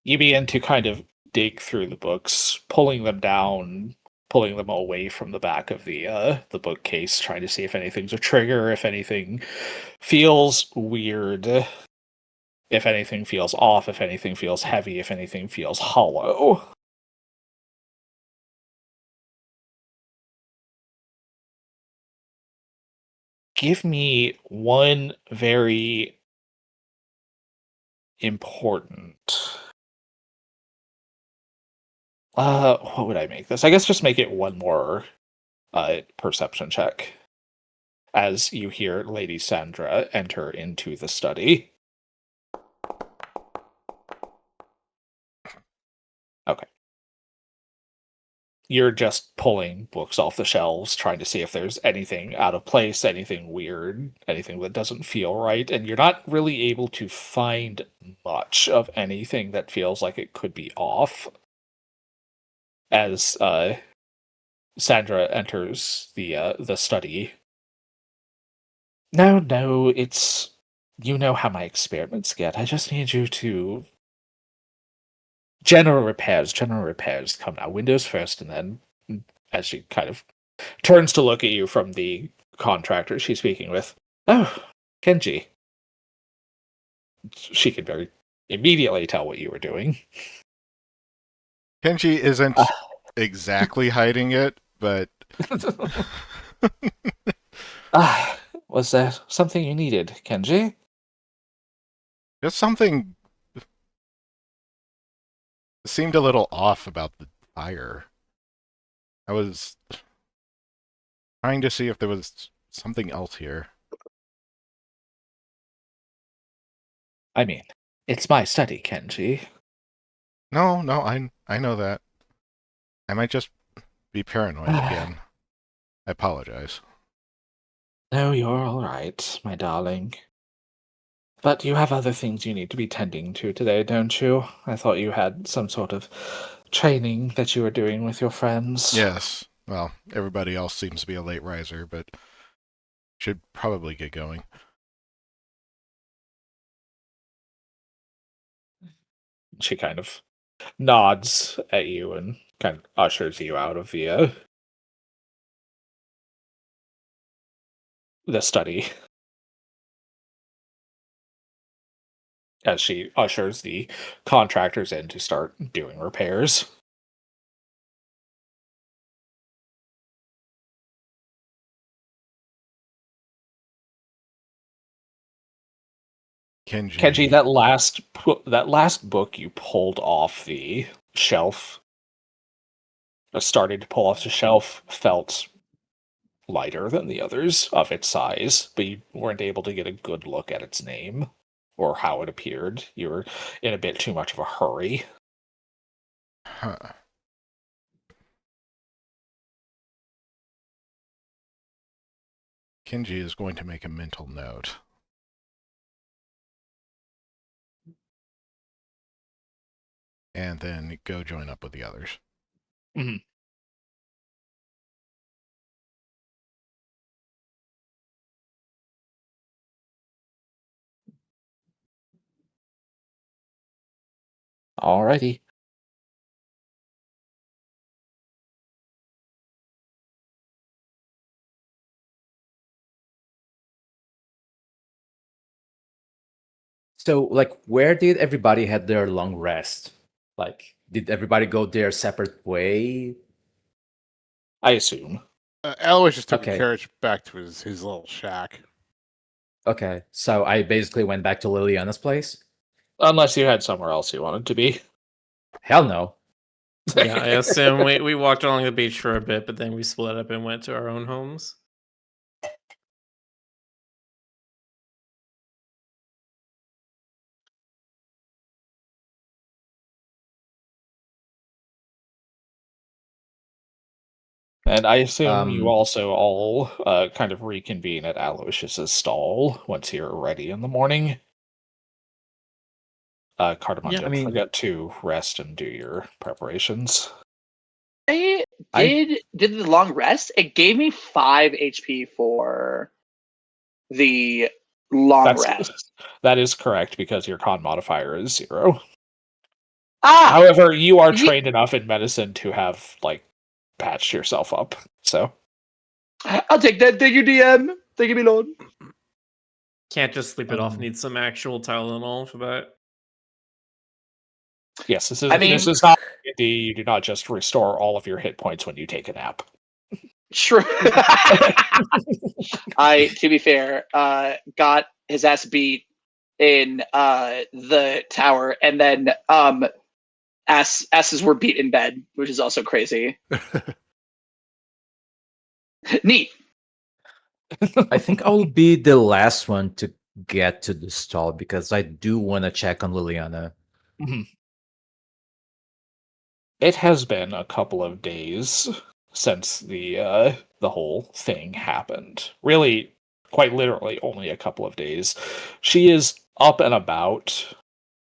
You begin to kind of dig through the books, pulling them down, pulling them away from the back of the bookcase, trying to see if anything's a trigger, if anything feels weird, if anything feels off, if anything feels heavy, if anything feels hollow. Give me one very important. What would I make this? I guess just make it one more perception check as you hear Lady Sandra enter into the study. Okay. You're just pulling books off the shelves, trying to see if there's anything out of place, anything weird, anything that doesn't feel right, and you're not really able to find much of anything that feels like it could be off. As Sandra enters the study. No, it's, you know how my experiments get. I just need you to general repairs. Come now, Windows first, and then as she kind of turns to look at you from the contractor she's speaking with. Oh, Kenji. She could very immediately tell what you were doing. Kenji isn't exactly hiding it, but Was there something you needed, Kenji? just something seemed a little off about the fire. I was trying to see if there was something else here. I mean, it's my study, Kenji. No, I know that. I might just be paranoid again. I apologize. No, you're all right, my darling. But you have other things you need to be tending to today, don't you? I thought you had some sort of training that you were doing with your friends. Yes. Well, everybody else seems to be a late riser, but should probably get going. She kind of nods at you and kind of ushers you out of the study as she ushers the contractors in to start doing repairs. Kenji, that last book you pulled off the shelf, started to pull off the shelf, felt lighter than the others of its size, but you weren't able to get a good look at its name or how it appeared. You were in a bit too much of a hurry. Huh. Kenji is going to make a mental note. And then go join up with the others. Mm-hmm. Alrighty. So, like, where did everybody had their long rest? Like, did everybody go their separate way? I assume. Alois just took a Okay. carriage back to his little shack. Okay, so I basically went back to Liliana's place? Unless you had somewhere else you wanted to be. Hell no. Yeah, I assume we walked along the beach for a bit, but then we split up and went to our own homes. And I assume you Um, also all kind of reconvene at Aloysius's stall once you're ready in the morning. Cardamom, Yeah. don't I mean- forget to rest and do your preparations. I I- did the long rest. It gave me 5 HP for the long rest. That is correct because your con modifier is 0. Ah, However, you are Ye- trained enough in medicine to have patched yourself up. So I'll take that. Thank you, DM. Thank you, my lord. Can't just sleep it off. Um, Need some actual Tylenol for that. yes, this I mean- is not D&D. You do not just restore all of your hit points when you take a nap. True. To be fair, got his ass beat in the tower, and then asses were beat in bed, which is also crazy. Neat. I think I'll be the last one to get to the stall because I do want to check on Liliana. Mhm. It has been a couple of days since the whole thing happened. Really, quite literally, only a couple of days. She is up and about,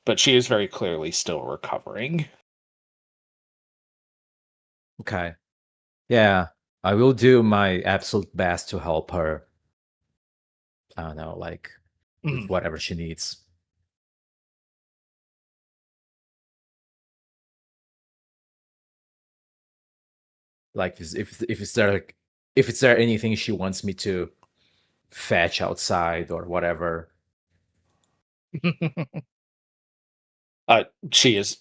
but she is very clearly still recovering. Okay. Yeah, I will do my absolute best to help her. I don't know, like, with Mhm. whatever she needs. Like, if it's there anything she wants me to fetch outside or whatever. She is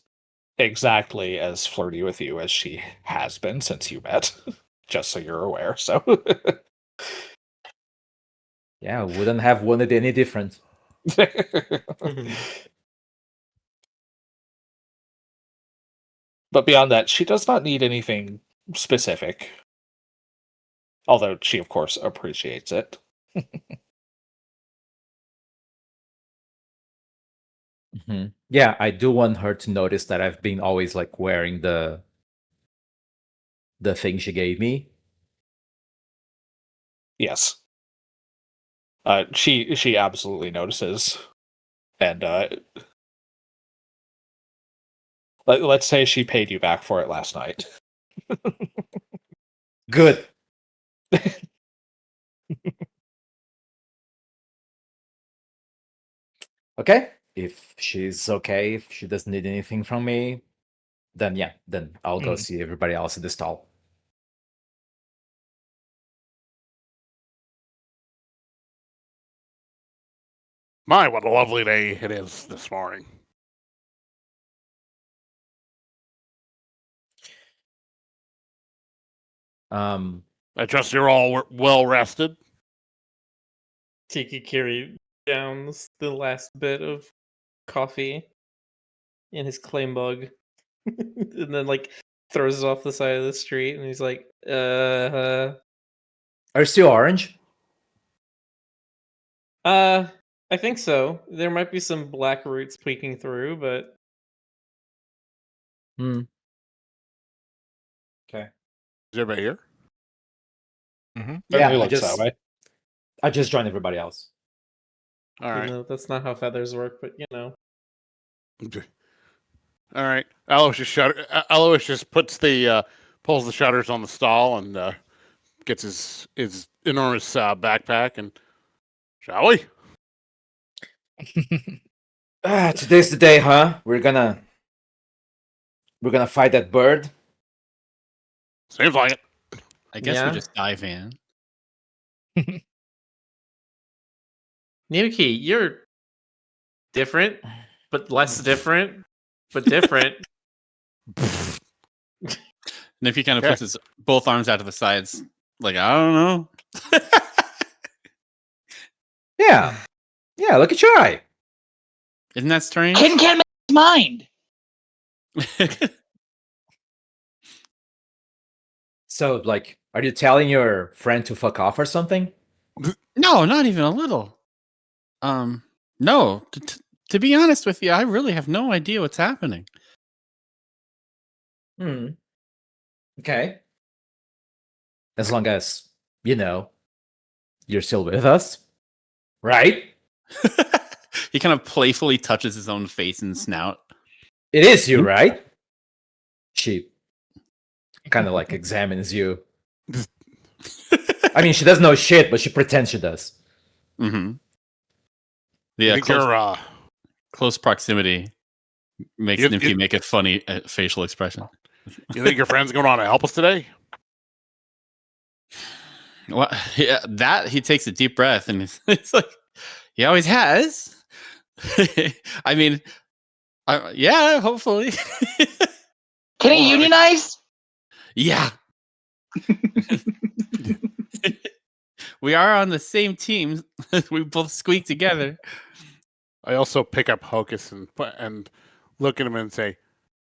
exactly as flirty with you as she has been since you met. Just so you're aware. So, Yeah, I wouldn't have wanted any different. but beyond that, she does not need anything specific. Although she, of course, appreciates it. Yeah, I do want her to notice that I've been always like wearing the thing she gave me. Yes. She absolutely notices, and let's say she paid you back for it last night. Good. Okay. If she's okay, if she doesn't need anything from me, then yeah, then I'll go see everybody else at the stall. My, what a lovely day it is this morning. I trust you're all well rested. Tiki Kiri downs the last bit of coffee in his clay mug, and then like throws it off the side of the street, and he's like, Are you still orange? I think so. There might be some black roots peeking through, but Okay. Is everybody here? Certainly I looks that way. I just joined everybody else. All you right. know, that's not how feathers work. But you know, All right. Alois just puts the pulls the shutters on the stall and gets his enormous backpack and shall we? Today's the day, huh? We're gonna fight that bird. Seems like it. I guess Yeah. we just dive in. Nimiki, you're different, but less different, but different. And if he kind of Okay. puts his both arms out to the sides, like, I don't know. Yeah. Yeah, look at your eye. Isn't that strange? Ken can't make his mind. So, like, are you telling your friend to fuck off or something? No, not even a little. No. To be honest with you, I really have no idea what's happening. Okay. As long as, you're still with us. Right? He kind of playfully touches his own face and snout. It is you, right? She kind of like examines you. I mean, she doesn't know shit, but she pretends she does. Mm-hmm. I Yeah, think you're close proximity makes Nimki make a funny facial expression. you think your friend's going on to help us today? Well, yeah, that he takes a deep breath and it's like he always has. I mean, yeah, hopefully. Can he unionize? Yeah. We are on the same team. We both squeak together. I also pick up Hocus and look at him and say,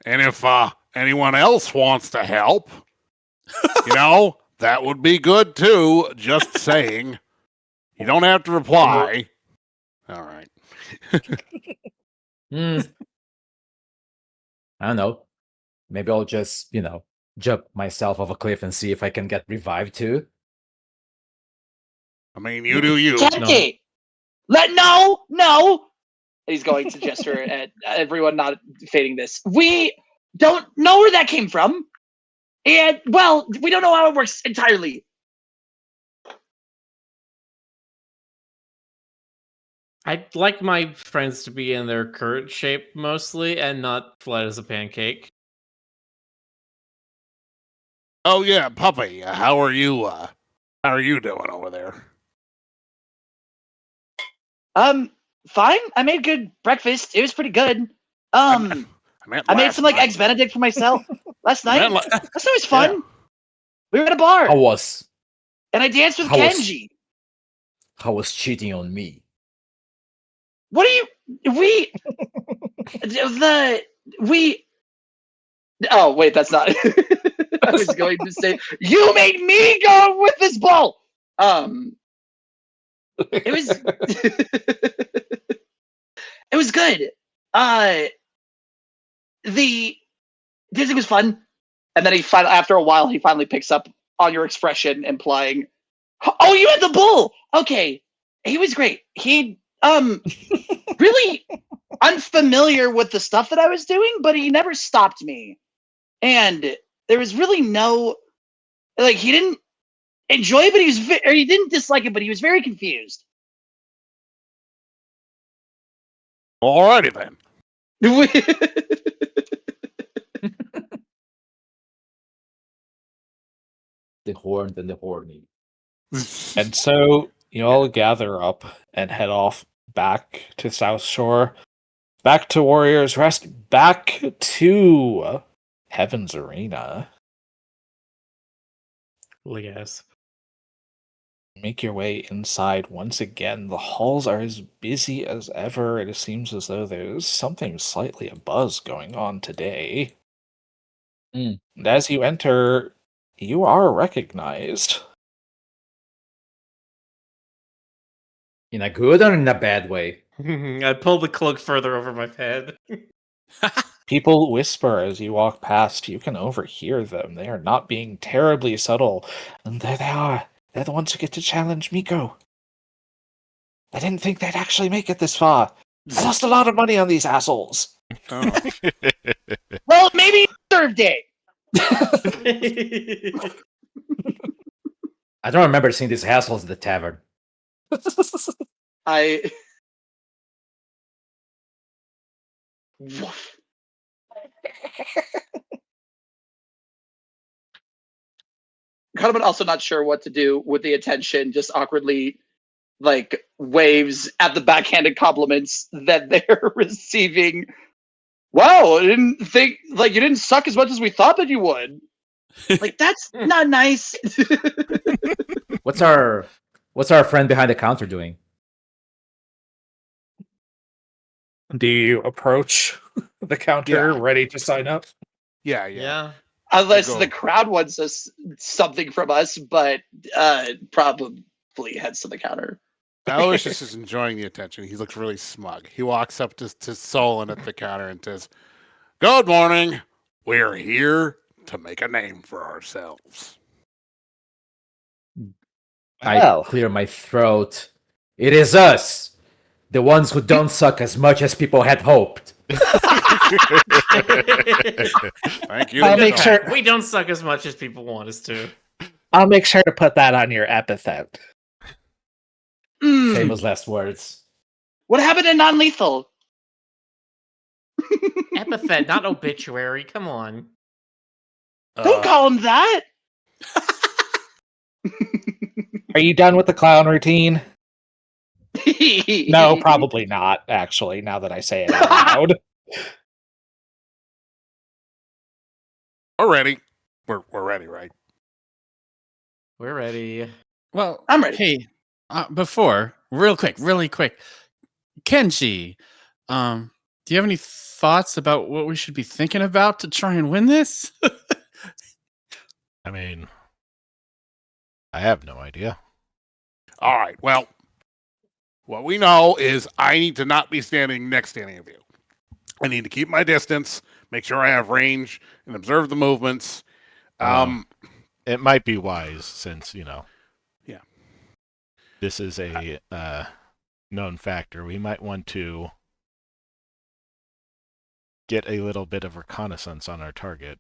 and if anyone else wants to help, that would be good too. Just saying. You don't have to reply. All right. I don't know. Maybe I'll just, jump myself off a cliff and see if I can get revived too. I mean, you do you. Kenji! No! He's going to gesture at everyone not fading this. We don't know where that came from. And, well, we don't know how it works entirely. I'd like my friends to be in their current shape mostly, and not flat as a pancake. Oh yeah, puppy. How are you? How are you doing over there? Fine. I made good breakfast. It was pretty good. I made some like eggs Benedict for myself last night. That's always fun. Yeah. We were at a bar. And I danced with Kenji. How was cheating on me? What are you? Oh wait, that's not. I was going to say you made me go with this ball. It was. It was good. The dancing was fun, and then after a while he finally picks up on your expression, implying, "Oh, you had the bull." Okay, he was great. He really unfamiliar with the stuff that I was doing, but he never stopped me, and there was really no he didn't enjoy it, but he didn't dislike it, but he was very confused. Alrighty then. The horned and the horny. And so you all gather up and head off back to South Shore, back to Warriors Rest, back to Heaven's Arena. Yes. Make your way inside once again. The halls are as busy as ever. It seems as though there's something slightly abuzz going on today. Mm. And as you enter, you are recognized. In a good or in a bad way? I pulled the cloak further over my head. People whisper as you walk past. You can overhear them. They are not being terribly subtle. And there they are. They're the ones who get to challenge Miko. I didn't think they'd actually make it this far. I lost a lot of money on these assholes. Oh. Well, maybe you served it. I don't remember seeing these assholes at the tavern. I. Woof. Cardamom also not sure what to do with the attention, just awkwardly like waves at the backhanded compliments that they're receiving. Wow, I didn't think like you didn't suck as much as we thought that you would. Like that's not nice. What's our friend behind the counter doing? Do you approach the counter Yeah. ready to sign up? Yeah. Yeah. Unless Go. the crowd wants us something from us, but probably heads to the counter. Aloysius is enjoying the attention. He looks really smug. He walks up to Solon at the counter and says, "Good morning. We're here to make a name for ourselves." Well. I clear my throat. It is us, the ones who don't suck as much as people had hoped. Thank you. I'll make sure. We don't suck as much as people want us to. I'll make sure to put that on your epithet. Famous last words. What happened in non-lethal? Epithet, not obituary. Come on. Don't call him that. Are you done with the clown routine? No, probably not, actually, now that I say it out loud. We're ready. We're ready, right? We're ready. Well, I'm ready. Hey, before, really quick, Kenji, do you have any thoughts about what we should be thinking about to try and win this? I mean, I have no idea. All right. Well, what we know is I need to not be standing next to any of you. I need to keep my distance, make sure I have range, and observe the movements. It might be wise since, Yeah. this is a known factor. We might want to get a little bit of reconnaissance on our target.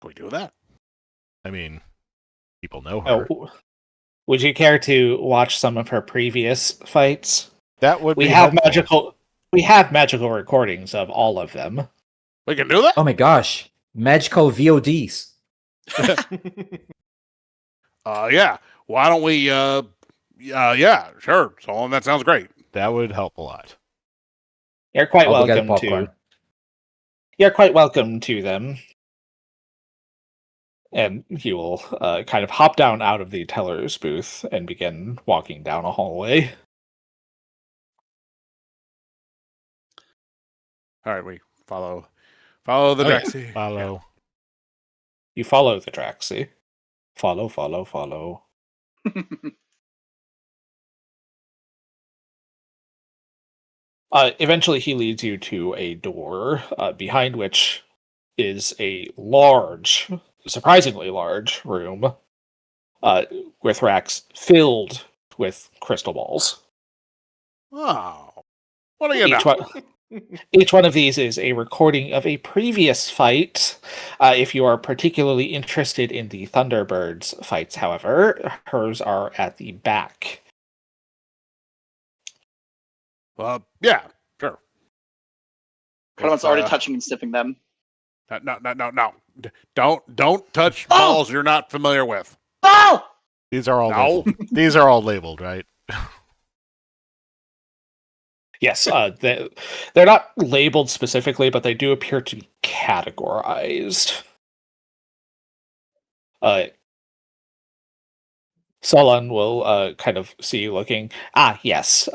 Can we do that? I mean, people know her. Oh, would you care to watch some of her previous fights? That would We be have helpful. magical recordings of all of them. We can do that? Oh my gosh. Magical VODs. Yeah. Why don't we, yeah, sure. Solon, that sounds great. That would help a lot. You're quite I'll go get welcome popcorn. to. You're quite welcome to them. And he will kind of hop down out of the teller's booth and begin walking down a hallway. All right, we follow the Oh, yeah. Drexy. Follow. You follow the Draxi. Follow. Eventually, he leads you to a door, behind which is a large, surprisingly large room, with racks filled with crystal balls. Oh, what do you know? Each one of these is a recording of a previous fight. If you are particularly interested in the Thunderbirds fights, however, hers are at the back. Yeah, sure. Cardamon's already touching and sniffing them. No. Don't touch Oh! balls you're not familiar with. Oh! These are all No. labeled. These are all labeled, right? Yes, they're not labeled specifically, but they do appear to be categorized. Solon will kind of see you looking. Ah, yes.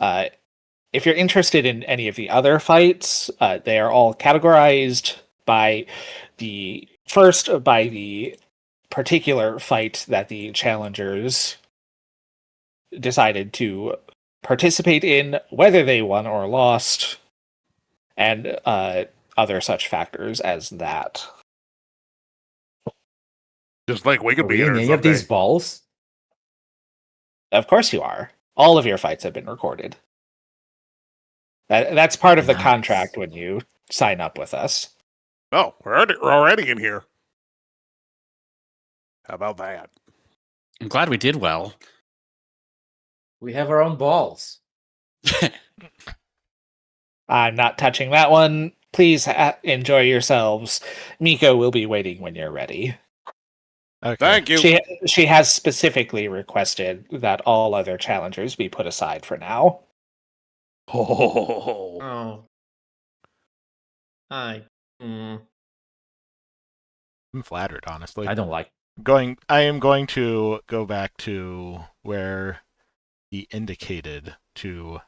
If you're interested in any of the other fights, they are all categorized by the particular fight that the challengers decided to participate in, whether they won or lost, and other such factors as that. Just like we Are could be we in in or any of these someday. balls? Of course you are. All of your fights have been recorded. That's part of the Nice. contract when you sign up with us. Oh, we're already in here. How about that? I'm glad we did well. We have our own balls. I'm not touching that one. Please enjoy yourselves. Miko will be waiting when you're ready. Okay. Thank you. She has specifically requested that all other challengers be put aside for now. Oh. Oh. Hi. I'm flattered, honestly. I don't like. I am going to go back to where he indicated to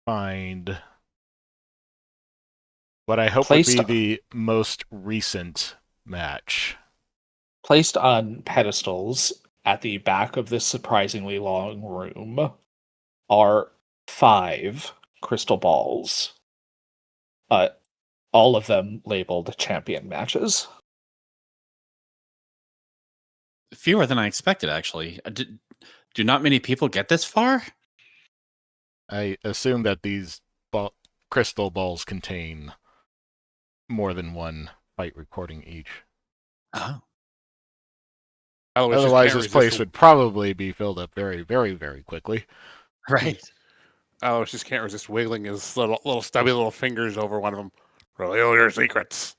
find what I hope would be the most recent match. Placed on pedestals at the back of this surprisingly long room are 5 crystal balls. All of them labeled champion matches. Fewer than I expected, actually. Do not many people get this far? I assume that these crystal balls contain more than one fight recording each. Oh. Aloysius Otherwise, can't this place resist- would probably be filled up very, very, very quickly. Right. Aloysius can't resist wiggling his little stubby little fingers over one of them. Reveal your secrets.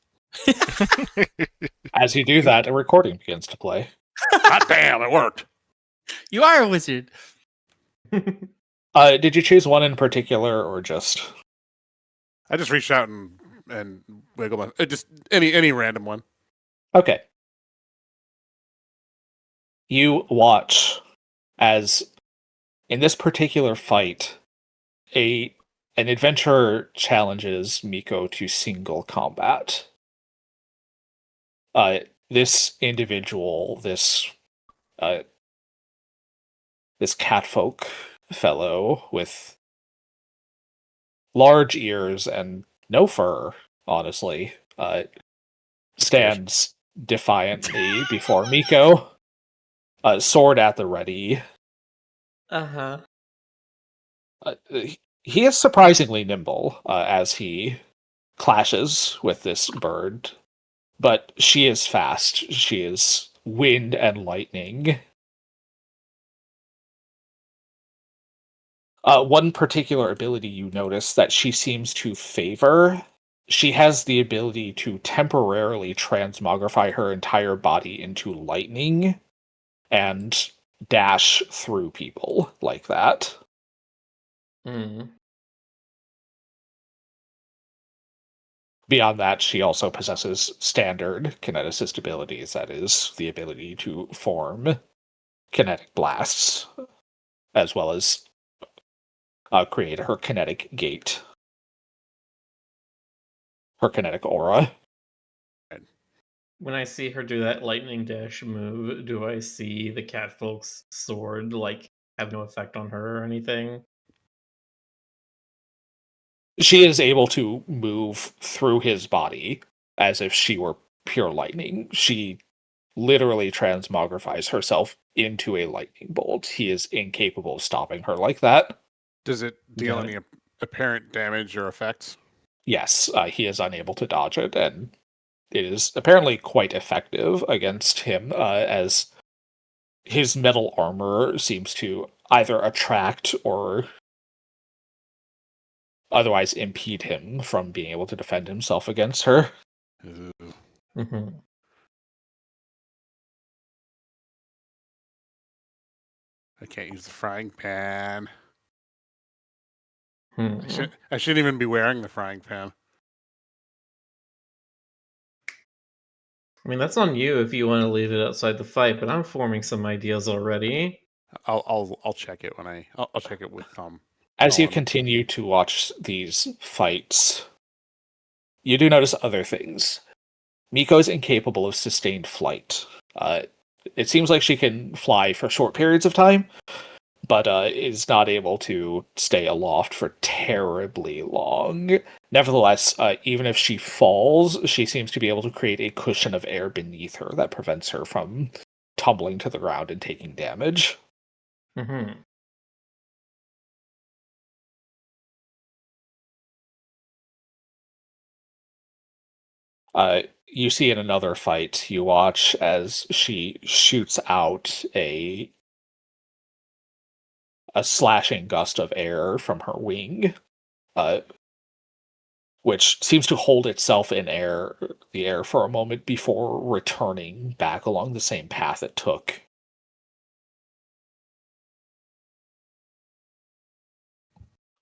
As you do that, a recording begins to play. God damn, it worked. You are a wizard. Did you choose one in particular, or just... I just reached out and wiggle my just any random one. Okay. You watch as, in this particular fight, an adventurer challenges Miko to single combat. This individual, this catfolk fellow with large ears and no fur, honestly, stands defiantly before Miko, sword at the ready. Uh-huh. He is surprisingly nimble as he clashes with this bird, but she is fast. She is wind and lightning. One particular ability you notice that she seems to favor, she has the ability to temporarily transmogrify her entire body into lightning and dash through people like that. Beyond that, she also possesses standard kineticist abilities, that is, the ability to form kinetic blasts, as well as create her kinetic gate. Her kinetic aura. When I see her do that lightning dash move, do I see the catfolk's sword have no effect on her or anything? She is able to move through his body as if she were pure lightning. She literally transmogrifies herself into a lightning bolt. He is incapable of stopping her like that. Does it deal Got any apparent damage or effects? Yes, he is unable to dodge it, and it is apparently quite effective against him, as his metal armor seems to either attract or otherwise impede him from being able to defend himself against her. Mm-hmm. I can't use the frying pan. I shouldn't even be wearing the frying pan. I mean, that's on you if you want to leave it outside the fight, but I'm forming some ideas already. I'll check it when I'll check it with As you Colin. continue to watch these fights, you do notice other things. Miko is incapable of sustained flight. It seems like she can fly for short periods of time, but is not able to stay aloft for terribly long. Nevertheless, even if she falls, she seems to be able to create a cushion of air beneath her that prevents her from tumbling to the ground and taking damage. Mm-hmm. You see in another fight, you watch as she shoots out a slashing gust of air from her wing, which seems to hold itself in the air for a moment before returning back along the same path it took.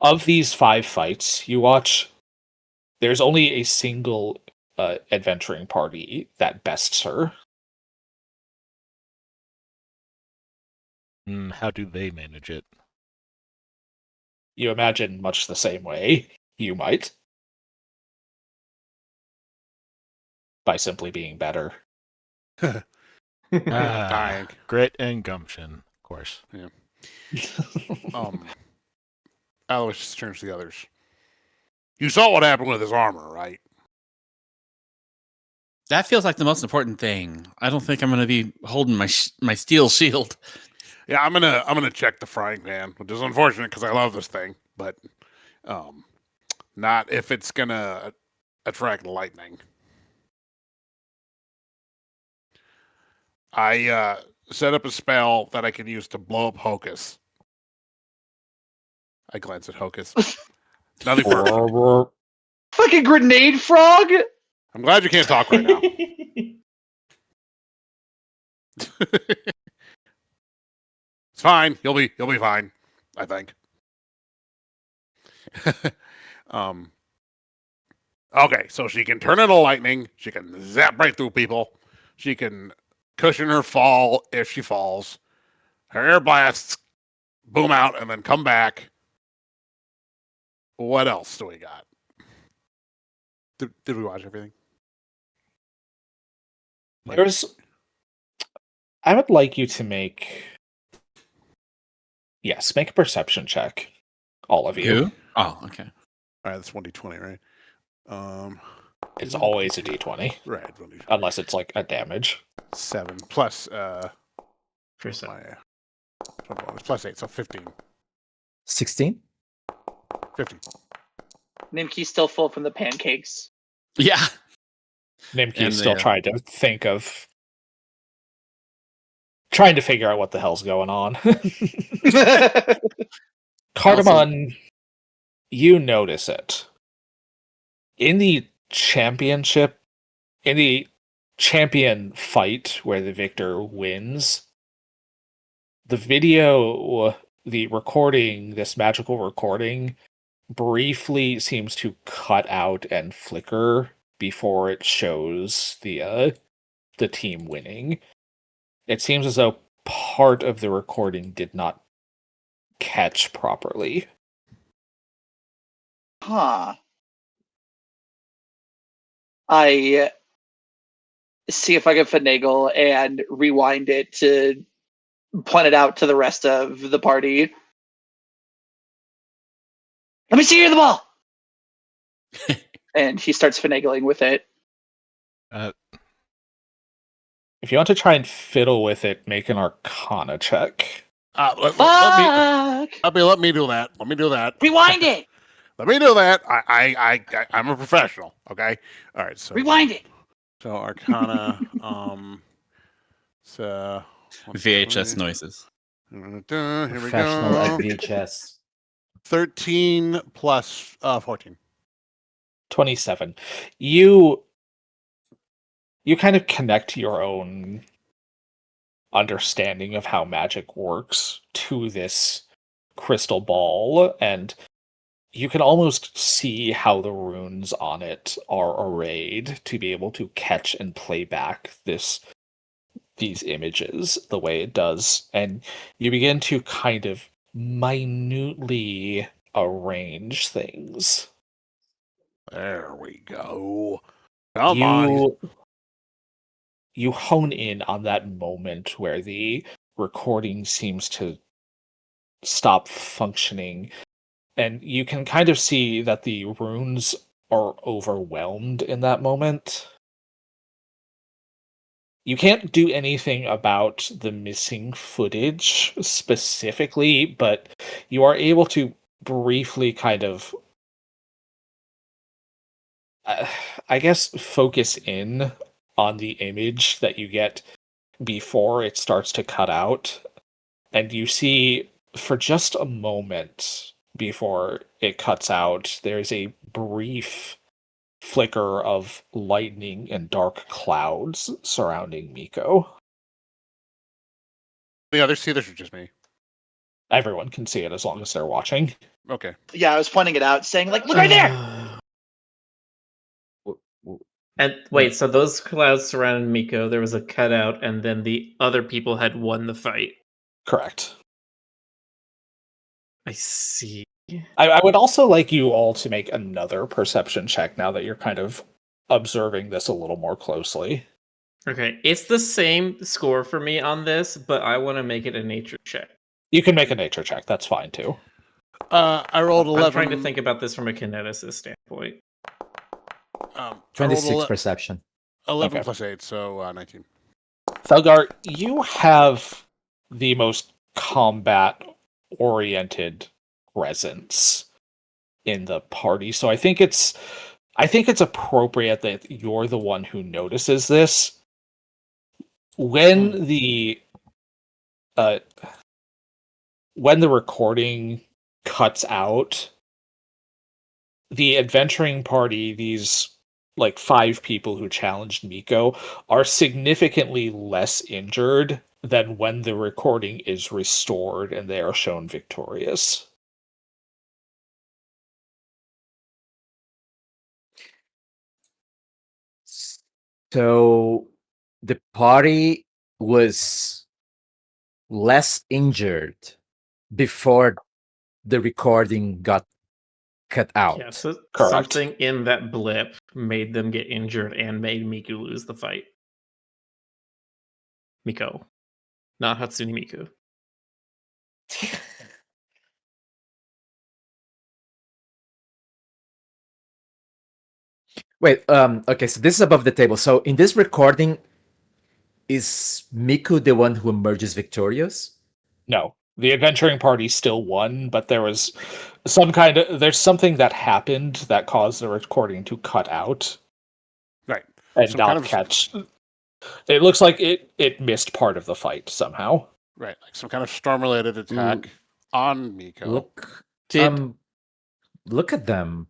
Of these 5 fights you watch, there's only a single adventuring party that bests her. How do they manage it? You imagine much the same way you might. By simply being better. Dying. Grit and gumption, of course. Alois turns to the others. You saw what happened with his armor, right? That feels like the most important thing. I don't think I'm going to be holding my steel shield. Yeah, I'm gonna check the frying pan, which is unfortunate because I love this thing, but not if it's gonna attract lightning. I set up a spell that I can use to blow up Hocus. I glance at Hocus. Nothing personal. Fucking grenade frog. I'm glad you can't talk right now. It's fine. You'll be fine. I think. Okay, so she can turn into lightning. She can zap right through people. She can cushion her fall if she falls. Her air blasts boom out and then come back. What else do we got? Did we watch everything? I would like you to make a perception check. All of you. Who? Oh, okay. All right, that's 1d20, right? It's always a d20. Right, 1d20. Unless it's like a damage. 7 plus Percent. plus 8, so 15. 16? 15. Nimki's still full from the pancakes. Yeah. Nimki is still trying to figure out what the hell's going on. Cardamon, you notice it. In the champion fight where the victor wins, this magical recording, briefly seems to cut out and flicker before it shows the team winning. It seems as though part of the recording did not catch properly. Huh. I see if I can finagle and rewind it to point it out to the rest of the party. Let me see you the ball. And he starts finagling with it. If you want to try and fiddle with it, make an Arcana check. Let me do that. Let me do that. Rewind it. Let me do that. I'm a professional. Okay. All right. So rewind it. So Arcana. So VHS noises. Here we go. Professional at VHS. 13 plus 14. 27. You kind of connect your own understanding of how magic works to this crystal ball, and you can almost see how the runes on it are arrayed to be able to catch and play back these images the way it does, and you begin to kind of minutely arrange things. There we go. Come on. You hone in on that moment where the recording seems to stop functioning, and you can kind of see that the runes are overwhelmed in that moment. You can't do anything about the missing footage specifically, but you are able to briefly kind of, I guess, focus in on the image that you get before it starts to cut out. And you see, for just a moment before it cuts out, there's a brief flicker of lightning and dark clouds surrounding Miko. The others see this or just me? Everyone can see it as long as they're watching. Okay. Yeah, I was pointing it out, saying like, "Look right there." And wait, so those clouds surrounded Miko. There was a cutout, and then the other people had won the fight. Correct. I see. I would also like you all to make another perception check now that you're kind of observing this a little more closely. Okay, it's the same score for me on this, but I want to make it a nature check. You can make a nature check. That's fine too. I rolled 11. I'm trying to think about this from a kineticist standpoint. I rolled 26 perception. 11 Okay. plus 8, so 19. Felgar, you have the most combat-oriented presence in the party, so I think it's appropriate that you're the one who notices this. When the recording cuts out, the adventuring party, these like 5 people who challenged Miko, are significantly less injured than when the recording is restored and they are shown victorious. So the party was less injured before the recording got cut out. Yeah, so Correct. something in that blip made them get injured and made Miku lose the fight. Miko, not Hatsune Miku. Wait, okay, so this is above the table. So in this recording, is Miku the one who emerges victorious? No, the adventuring party still won, but there was there's something that happened that caused the recording to cut out. Right. And Some not kind of- catch. It looks like it missed part of the fight somehow. Right, like some kind of storm-related attack on Miko. Look, Did look at them.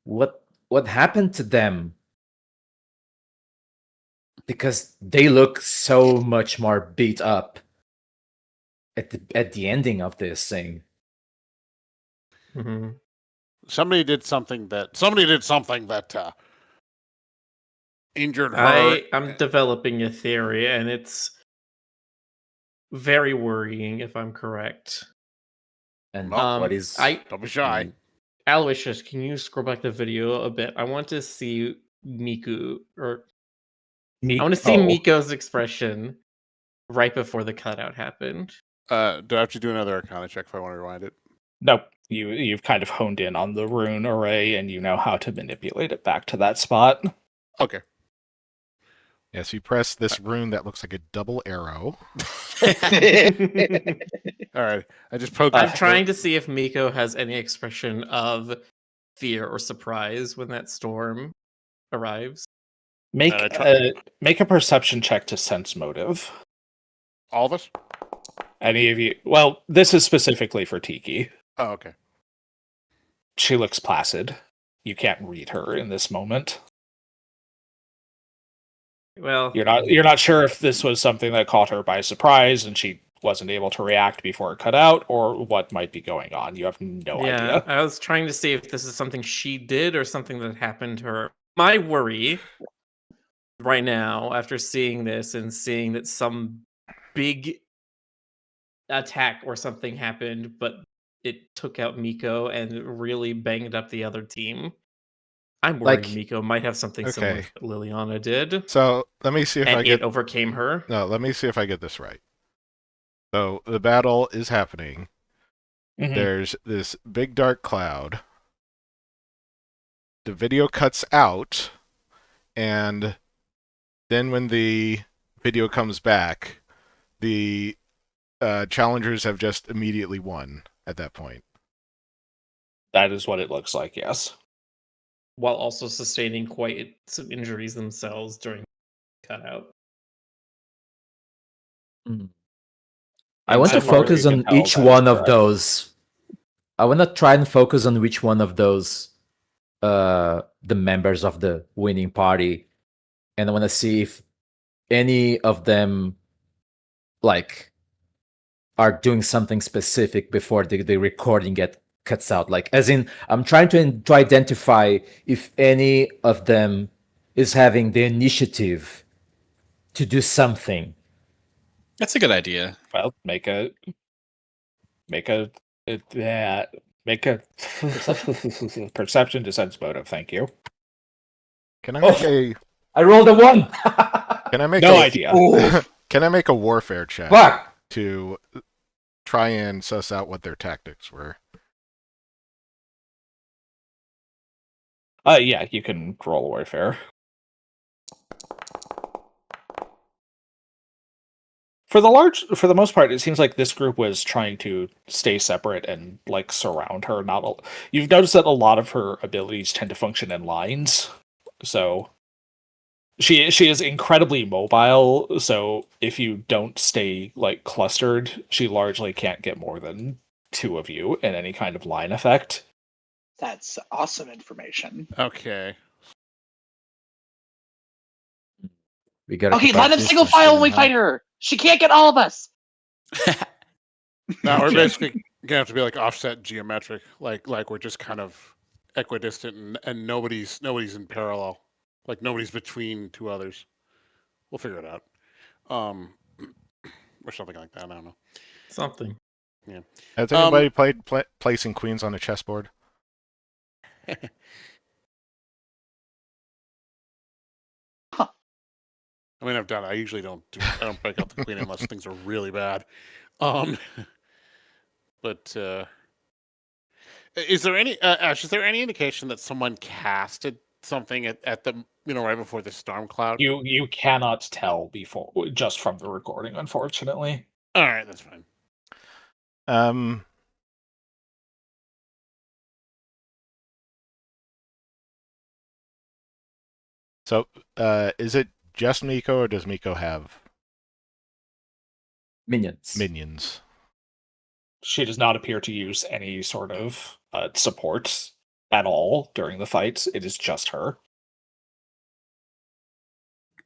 What happened to them? Because they look so much more beat up at the ending of this thing. Mhm. Somebody did something that injured her. I'm developing a theory, and it's very worrying if I'm correct. And Well, what is Don't be shy. Aloysius, can you scroll back the video a bit? I want to see Miku, or I want to see Miko's expression right before the cutout happened. Do I have to do another Arcana check if I want to rewind it? Nope. You've kind of honed in on the rune array and you know how to manipulate it back to that spot. Okay. Yes, you press this rune that looks like a double arrow. All right. I just poked. I'm trying to see if Miko has any expression of fear or surprise when that storm arrives. Make try- make a perception check to sense motive. all of us. Any of you? Well, this is specifically for Tiki. Oh, okay. She looks placid. You can't read her in this moment. Well, You're not sure if this was something that caught her by surprise and she wasn't able to react before it cut out, or what might be going on. You have no idea. I was trying to see if this is something she did or something that happened to her. My worry right now, after seeing this and seeing that some big attack or something happened, but it took out Miko and really banged up the other team. I'm worried Like- Miko might have something similar Okay. to what Liliana did, So let me see if and I get it overcame her. no. Let me see if I get this right. So the battle is happening. Mhm. There's this big dark cloud. The video cuts out, and then when the video comes back, the challengers have just immediately won at that point. That is what it looks like, yes. While also sustaining quite some injuries themselves during the cutout. I want So to far as focus you can on tell, each that is one of correct. those. I want to try and focus on which one of those the members of the winning party, and I want to see if any of them like are doing something specific before the recording cuts out. Like, as in, I'm trying to identify if any of them is having the initiative to do something. That's a good idea. Well, make a perception to sense motive. Thank you. Can I make Oh. a? I rolled a 1. Can I make No a? idea. Can I make a warfare check Fuck. to try and suss out what their tactics were? Yeah, you can roll a warfare. For the most part, it seems like this group was trying to stay separate and like surround her. You've noticed that a lot of her abilities tend to function in lines, so she is incredibly mobile. So if you don't stay like clustered, she largely can't get more than 2 of you in any kind of line effect. That's awesome information. Okay. We gotta Okay, keep line our up single distance file when then, we huh? fight her. She can't get all of us. Now we're Okay. basically gonna have to be like offset geometric, like we're just kind of equidistant, and nobody's in parallel, like nobody's between two others. We'll figure it out, or something like that. I don't know. Something. Has anybody played placing queens on a chessboard? I mean, I've done it. I usually don't break out the queen unless things are really bad. But is there any Ash? Is there any indication that someone casted something at the right before the storm cloud? You cannot tell before just from the recording, unfortunately. All right, that's fine. So, is it just Miko, or does Miko have Minions. minions? She does not appear to use any sort of support at all during the fights. It is just her.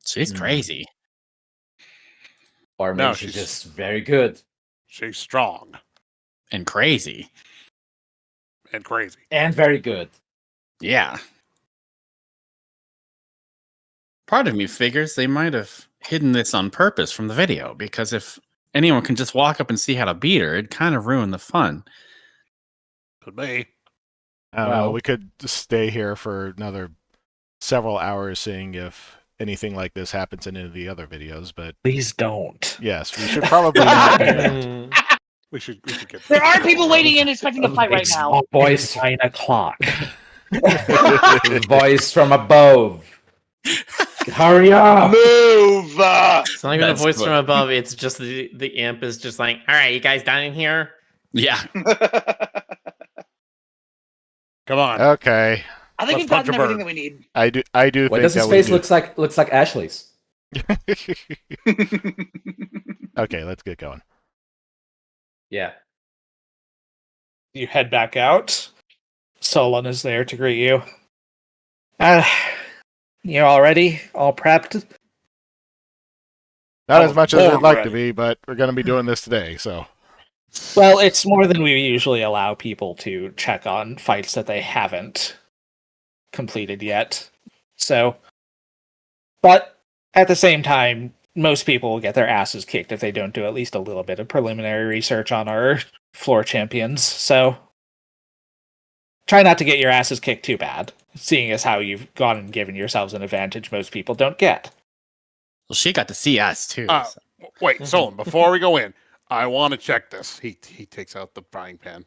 She's crazy. Or No, maybe she's she's- just very good She's strong And crazy. and crazy. and very good. Yeah. Part of me figures they might have hidden this on purpose from the video, because if anyone can just walk up and see how to beat her, it'd kind of ruin the fun. Could be. I don't know. Well- We could stay here for another several hours seeing if anything like this happens in any of the other videos, but Please don't. yes, we should probably not do that. Mm, We should get. There are people waiting in expecting to fight right It's now. Voice, 9 o'clock. voice from above. Hurry up! Move! it's not even a That's voice what- from above. It's just the amp is just like, all right, you guys done in here? Yeah. Come on. Okay, I think Let's we've punch gotten a everything bird. that we need. I do Why think does his that we face do. looks like Ashley's? Okay, let's get going. Yeah. You head back out. Solon is there to greet you. You all ready? All prepped? Not I as was much as I'd born like to ready. be, but we're going to be doing this today, so. Well, it's more than we usually allow people to check on fights that they haven't completed yet. So, but at the same time, most people will get their asses kicked if they don't do at least a little bit of preliminary research on our floor champions. So, try not to get your asses kicked too bad, seeing as how you've gone and given yourselves an advantage most people don't get. Well, she got to see us too. So. Wait, Solon, before we go in, I want to check this. He takes out the frying pan.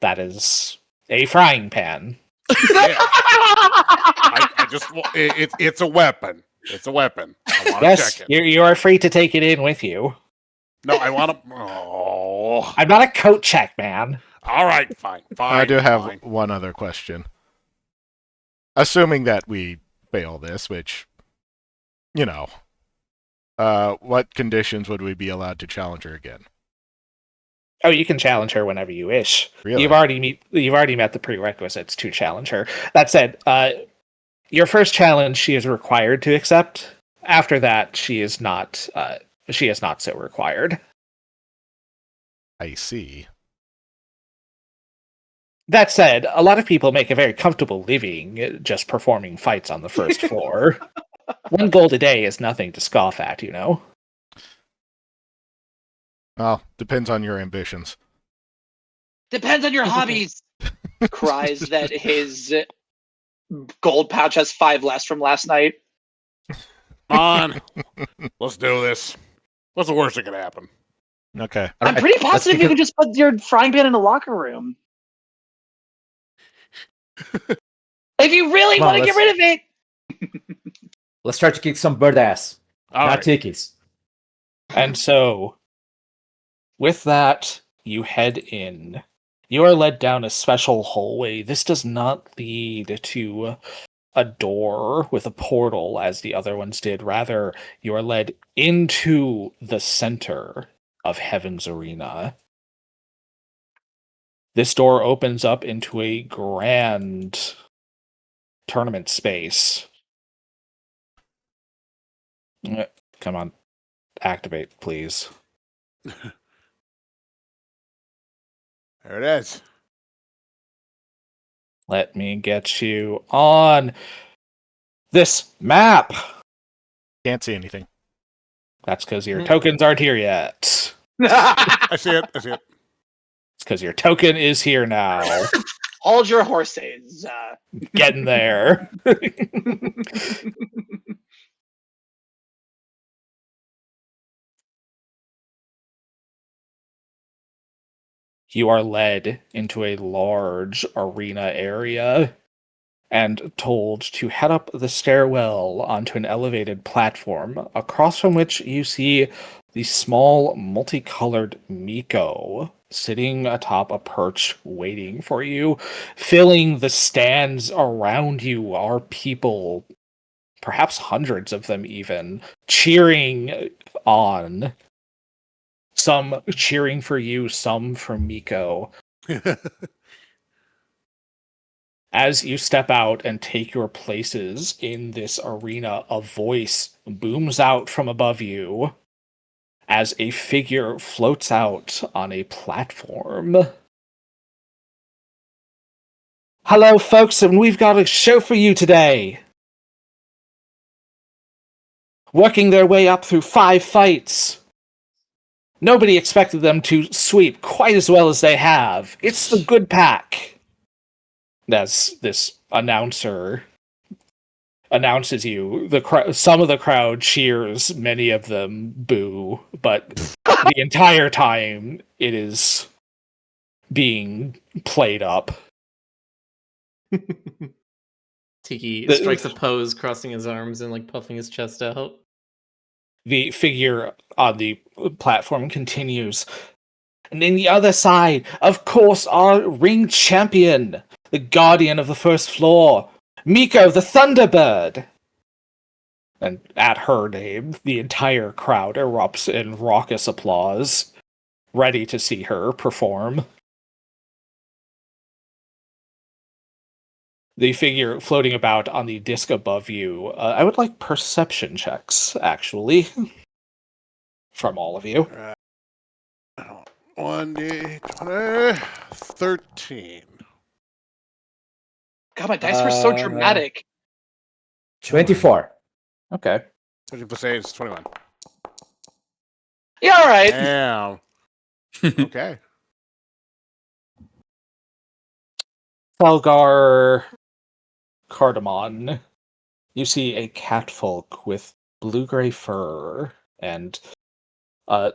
That is a frying pan. Yeah. I just it's a weapon. It's a weapon. I want to Yes, check it. you are free to take it in with you. No, I want to. Oh. I'm not a coat check, man. All right, fine. I do have fine. one other question. Assuming that we fail this, which, you know, what conditions would we be allowed to challenge her again? Oh, you can challenge her whenever you wish. Really? You've already met the prerequisites to challenge her. That said, your first challenge she is required to accept. After that, she is not. She is not so required. I see. That said, a lot of people make a very comfortable living just performing fights on the first floor. One gold a day is nothing to scoff at, you know. Well, depends on your ambitions. Depends on your hobbies. Cries that his gold pouch has 5 less from last night. Come on. Let's do this. What's the worst that could happen? Okay. I'm pretty positive you can just put your frying pan in the locker room. If you really Come on, want to get rid of it. Let's try to kick some bird ass. All Not right. tickies. And so, with that, you head in. You are led down a special hallway. This does not lead to a door with a portal as the other ones did. Rather, you are led into the center of Heaven's Arena. This door opens up into a grand tournament space. Come on, activate, please. There it is. Let me get you on this map. Can't see anything. That's because your tokens aren't here yet. I see it. It's because your token is here now. Hold your horses. Getting there. You are led into a large arena area and told to head up the stairwell onto an elevated platform, across from which you see the small multicolored Miko sitting atop a perch waiting for you. Filling the stands around you are people, perhaps hundreds of them even, cheering on. Some cheering for you, some for Miko. As you step out and take your places in this arena, a voice booms out from above you as a figure floats out on a platform. Hello, folks, and we've got a show for you today. Working their way up through 5 fights. Nobody expected them to sweep quite as well as they have. It's the good pack. As this announcer announces you, some of the crowd cheers, many of them boo, but the entire time it is being played up. Tiki strikes a pose, crossing his arms and like puffing his chest out. The figure on the platform continues. And in the other side, of course, our ring champion, the guardian of the first floor, Miko the Thunderbird. And at her name, the entire crowd erupts in raucous applause, ready to see her perform. the figure floating about on the disc above you. I would like perception checks, actually, from all of you. 1d20, 13. God, my dice were so Uh, dramatic. 24. Okay. 13 plus 8 is 21. Yeah, all right. Damn. Okay. Felgar Cardamon, you see a catfolk with blue-gray fur and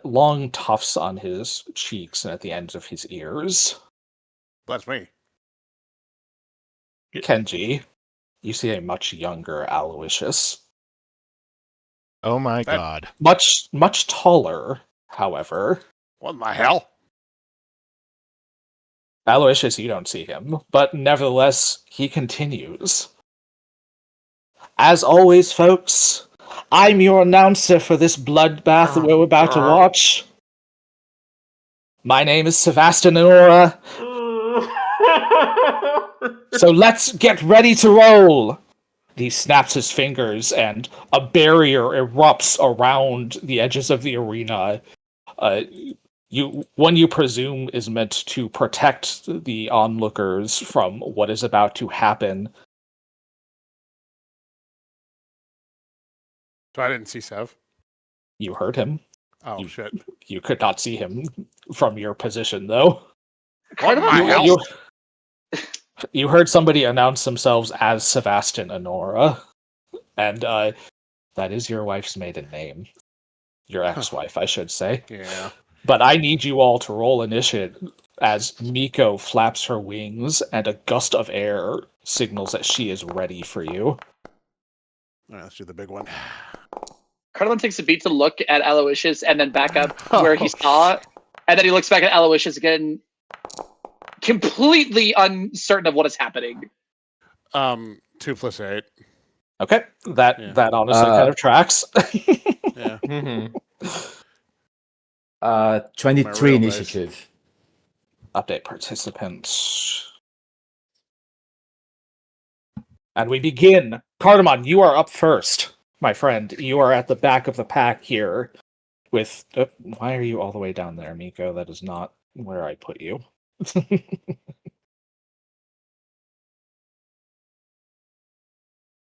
long tufts on his cheeks and at the ends of his ears. That's me. Kenji, you see a much younger Aloysius. Oh my That- god. Much taller, however. What in the hell? Aloysius, you don't see him, but nevertheless, he continues. As always, folks, I'm your announcer for this bloodbath that we're about to watch. My name is Sebastian Aurora, so let's get ready to roll! He snaps his fingers, and a barrier erupts around the edges of the arena. One you presume is meant to protect the onlookers from what is about to happen. So I didn't see Sev. You heard him. Oh, shit. You could not see him from your position, though. What in the hell? You heard somebody announce themselves as Sebastian Honora, and that is your wife's maiden name. Your ex-wife, I should say. Yeah. But I need you all to roll initiative as Miko flaps her wings and a gust of air signals that she is ready for you. All right, let's do the big one. Cardamon takes a beat to look at Aloysius and then back up where he saw, and then he looks back at Aloysius again, completely uncertain of what is happening. 2 plus 8. Okay, that honestly kind of tracks. Yeah. Mm-hmm. 23 real initiative. Update participants. And we begin. Cardamon, you are up first, my friend. You are at the back of the pack here with... why are you all the way down there, Miko? That is not where I put you.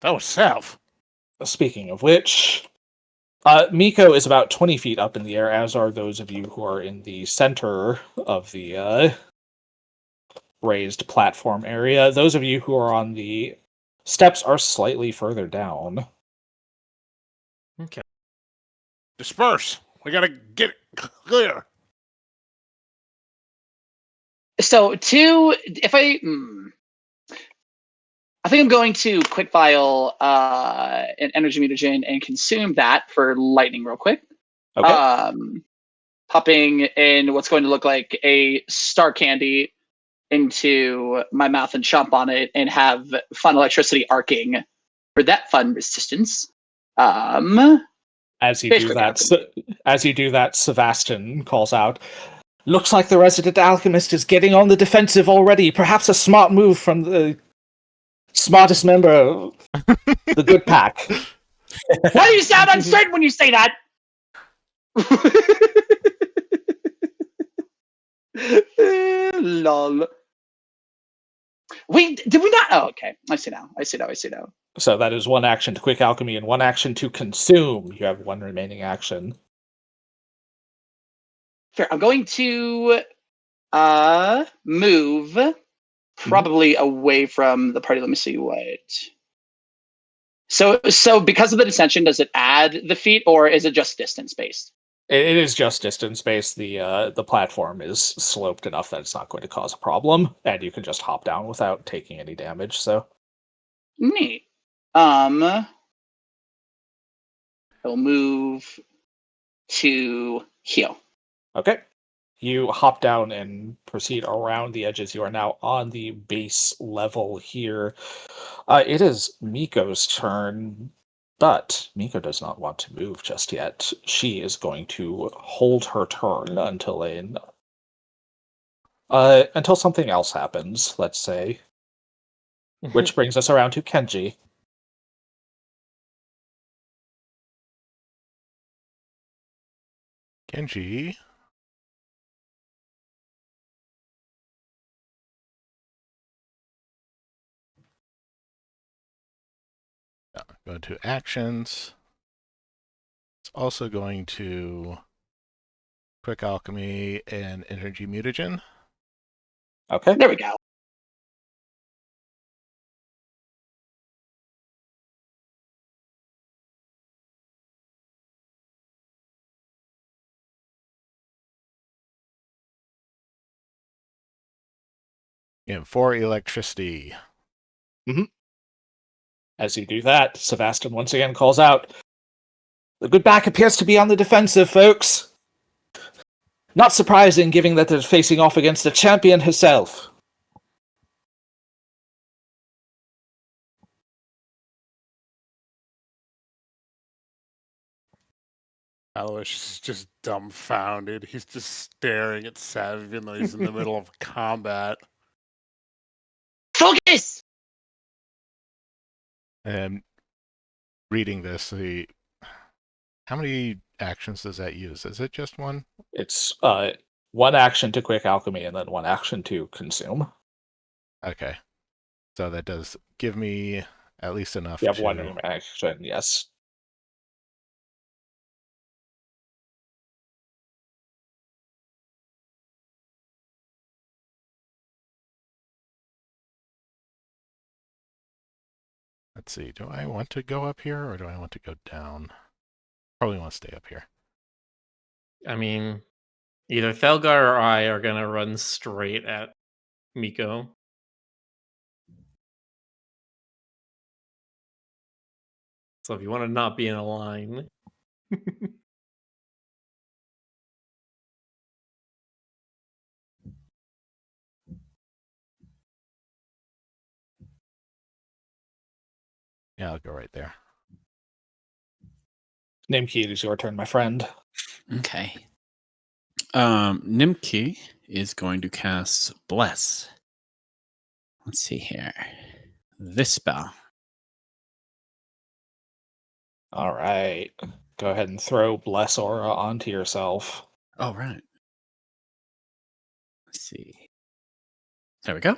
That was Sev. Speaking of which, Miko is about 20 feet up in the air, as are those of you who are in the center of the raised platform area. Those of you who are on the steps are slightly further down. Okay. Disperse. We gotta get it clear. So I think I'm going to quick file an energy mutagen and consume that for lightning real quick. Okay. Popping in what's going to look like a star candy into my mouth and chomp on it and have fun electricity arcing for that fun resistance. As you basically do that, Sebastian calls out, "Looks like the resident alchemist is getting on the defensive already. Perhaps a smart move from the smartest member of the good pack." Why do you sound uncertain when you say that? Lol. Wait, did we not? Oh, okay. I see now. So that is one action to quick alchemy and one action to consume. You have one remaining action. Fair. I'm going to move probably away from the party. Let me see what. So because of the dissension, does it add the feet or is it just distance based? It is just distance based. The platform is sloped enough that it's not going to cause a problem, and you can just hop down without taking any damage. So Neat. I'll move to heal. okay, you hop down and proceed around the edges. You are now on the base level here. It is Miko's turn. But Miko does not want to move just yet. She is going to hold her turn until something else happens, let's say. Which brings us around to Kenji. Kenji. Go to actions. It's also going to quick alchemy and energy mutagen. Okay. There we go. And 4 electricity. As you do that, Sebastian once again calls out, "The good back appears to be on the defensive, folks. Not surprising, given that they're facing off against the champion herself." Aloysius is just dumbfounded. He's just staring at Sav even though he's in the middle of combat. Focus! And reading this, how many actions does that use? Is it just one? It's one action to quick alchemy and then one action to consume. Okay. So that does give me at least enough You have to... one action, yes. Let's see. Do I want to go up here or do I want to go down? Probably want to stay up here. I mean, either Thelgar or I are gonna run straight at Miko. So if you want to not be in a line. Yeah, I'll go right there. Nimki, it is your turn, my friend. Okay. Nimki is going to cast Bless. Let's see here. This spell. All right. Go ahead and throw Bless Aura onto yourself. Oh, right. Let's see. There we go.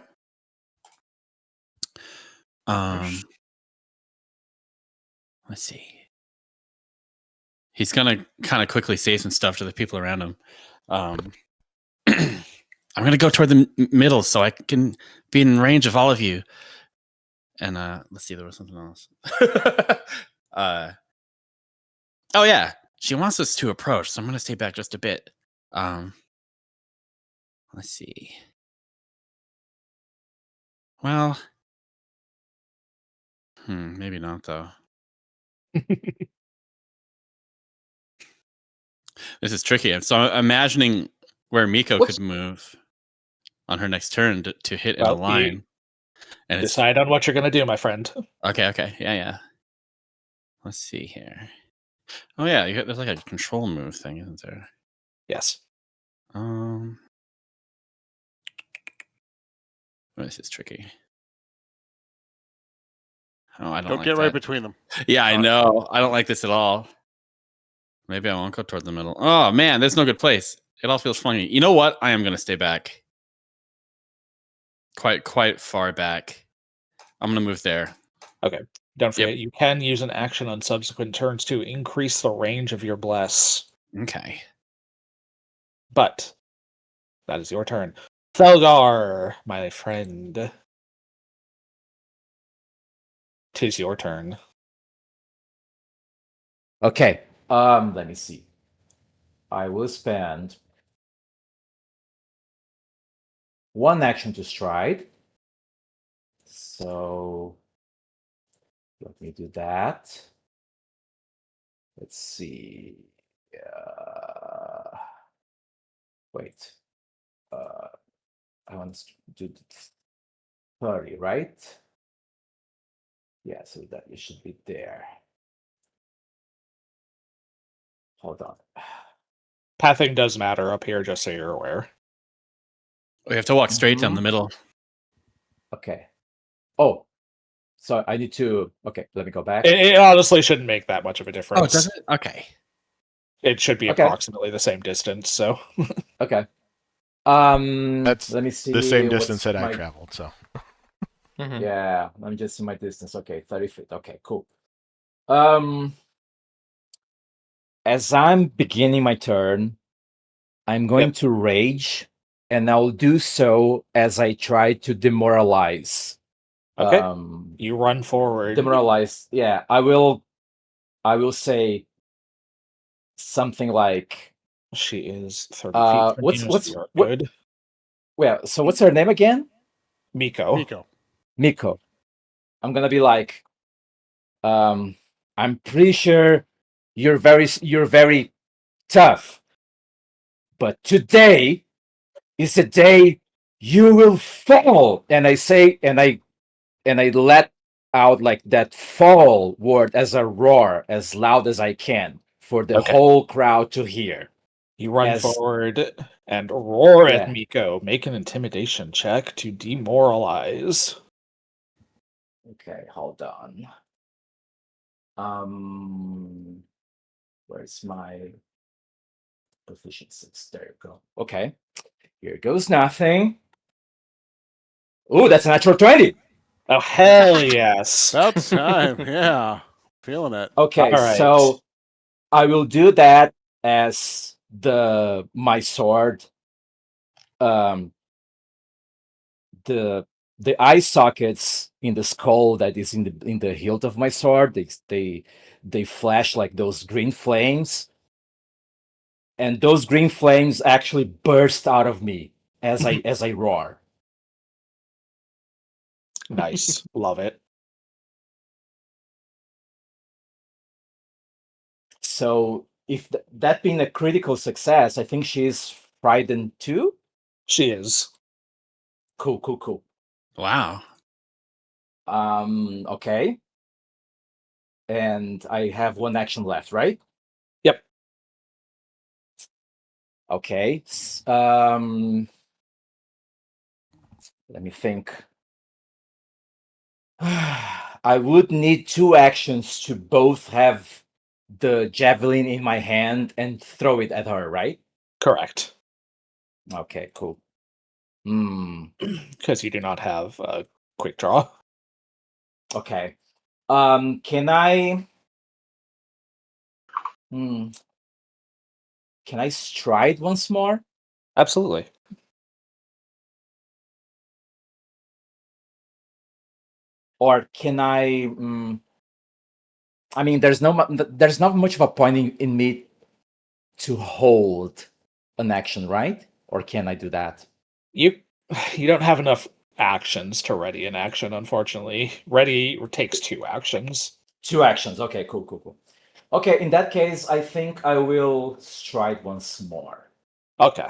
Let's see. He's gonna kind of quickly say some stuff to the people around him. I'm gonna go toward the middle so I can be in range of all of you. And let's see, there was something else. Oh yeah, she wants us to approach, so I'm gonna stay back just a bit. Let's see. Well, maybe not though. This is tricky. So I'm imagining where Miko could move on her next turn to hit in a line. And decide on what you're going to do, my friend. Okay. Yeah. Let's see here. Oh, yeah. There's like a control move thing, isn't there? Yes. This is tricky. Oh, I Don't like get that. right between them. Yeah, I know. I don't like this at all. Maybe I won't go toward the middle. Oh, man, there's no good place. It all feels funny. You know what? I am going to stay back. Quite far back. I'm going to move there. Okay. Don't forget, you can use an action on subsequent turns to increase the range of your Bless. Okay. But that is your turn. Thelgar, my friend. 'Tis your turn. Okay. Let me see. I will spend one action to stride. So let me do that. Let's see. Wait. I want to do 30, right? Yeah, so that it should be there. Hold on. Pathing does matter up here, just so you're aware. We have to walk straight down the middle. Okay. Oh, So I need to. Okay, let me go back. It honestly shouldn't make that much of a difference. Oh, does it? Okay. It should be Okay. approximately the same distance. So Okay. That's Let me see. the same what's distance that I my- traveled. So Mhm. Yeah, I'm just in my distance. Okay, 30 feet. Okay, cool. As I'm beginning my turn, I'm going to rage, and I'll do so as I try to demoralize. okay, you run forward. Demoralize. Yeah, I will say something like, She is 30 feet from you, so you're good. well, so what's her name again? Miko. Miko. Miko. I'm gonna be like, I'm pretty sure you're very tough, but today is the day you will fall. And I say, and I let out like that fall word as a roar, as loud as I can, for the Okay. whole crowd to hear. You run As- forward and roar at Yeah. Miko. Make an intimidation check to demoralize. Okay, hold on. Where's my proficiencies? There you go. Okay, here goes nothing. Oh, that's a natural 20. Oh, hell yes. About time. Yeah. Feeling it. Okay, All right. so I will do that as my sword. The eye sockets in the skull that is in the hilt of my sword. They flash like those green flames, and those green flames actually burst out of me as I roar. Nice. Love it. So if that being a critical success, I think she's frightened too. She is. Cool. Wow. Okay. And I have one action left, right? Yep. Okay. Let me think. I would need 2 actions to both have the javelin in my hand and throw it at her, right? Correct. Okay, cool. Because you do not have a quick draw. Okay. Can I? Can I stride once more? Absolutely. Or can I? I mean, there's not much of a point in me to hold an action, right? Or can I do that? You don't have enough actions to ready an action, unfortunately. Ready takes 2 actions. 2 actions. Okay, cool. Okay, in that case, I think I will stride once more. Okay.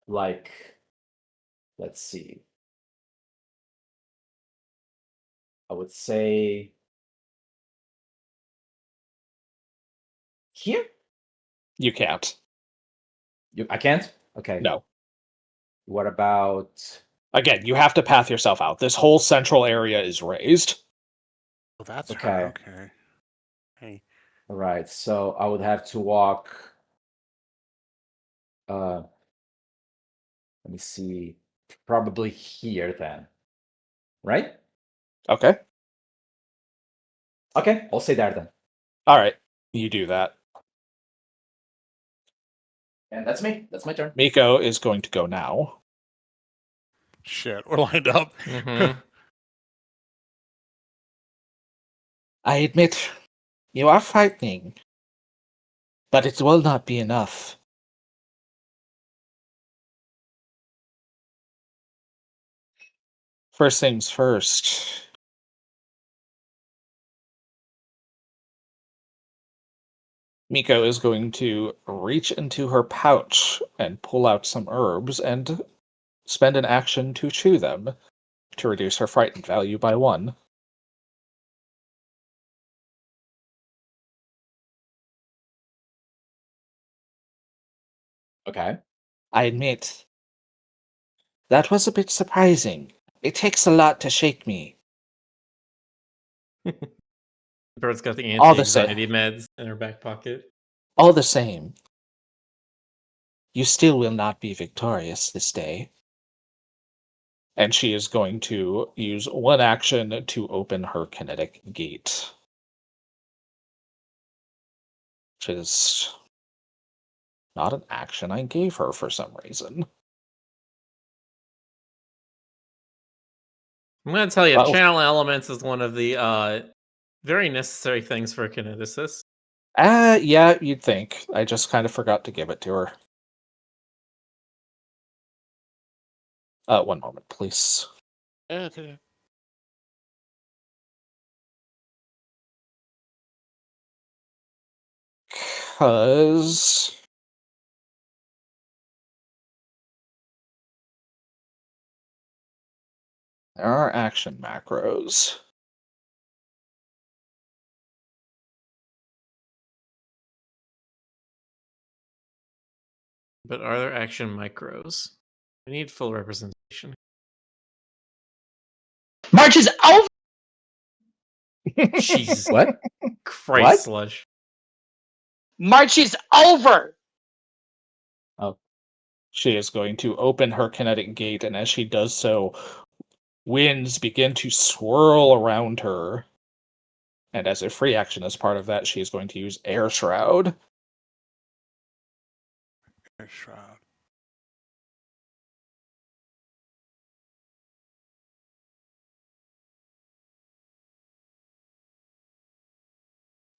Like, let's see. I would say here. You can't. I can't. Okay. No. What about? Again, you have to path yourself out. This whole central area is raised. Oh, that's Okay. her. Okay. Hey. All right. So I would have to walk. Let me see. Probably here then. Right? Okay. Okay. I'll say there then. All right. You do that. And that's me. That's my turn. Miko is going to go now. Shit, we're lined up. Mhm. I admit, you are frightening, but it will not be enough. First things first. Miko is going to reach into her pouch and pull out some herbs and spend an action to chew them to reduce her frightened value by 1. Okay. I admit, that was a bit surprising. It takes a lot to shake me. Bird's got the All the same. anti-anxiety meds in her back pocket. All the same, you still will not be victorious this day. And she is going to use one action to open her kinetic gate. Which is not an action I gave her for some reason. I'm going to tell you, Well- channel elements is one of the very necessary things for a kineticist. Yeah, you'd think. I just kind of forgot to give it to her. One moment, please. Okay. Because there are action macros. But are there action micros? We need full representation. March is over. Jesus What? Christ, What? Sludge. March is over. She is going to open her kinetic gate, and as she does so, winds begin to swirl around her. And as a free action as part of that, she is going to use Air Shroud. Shroud.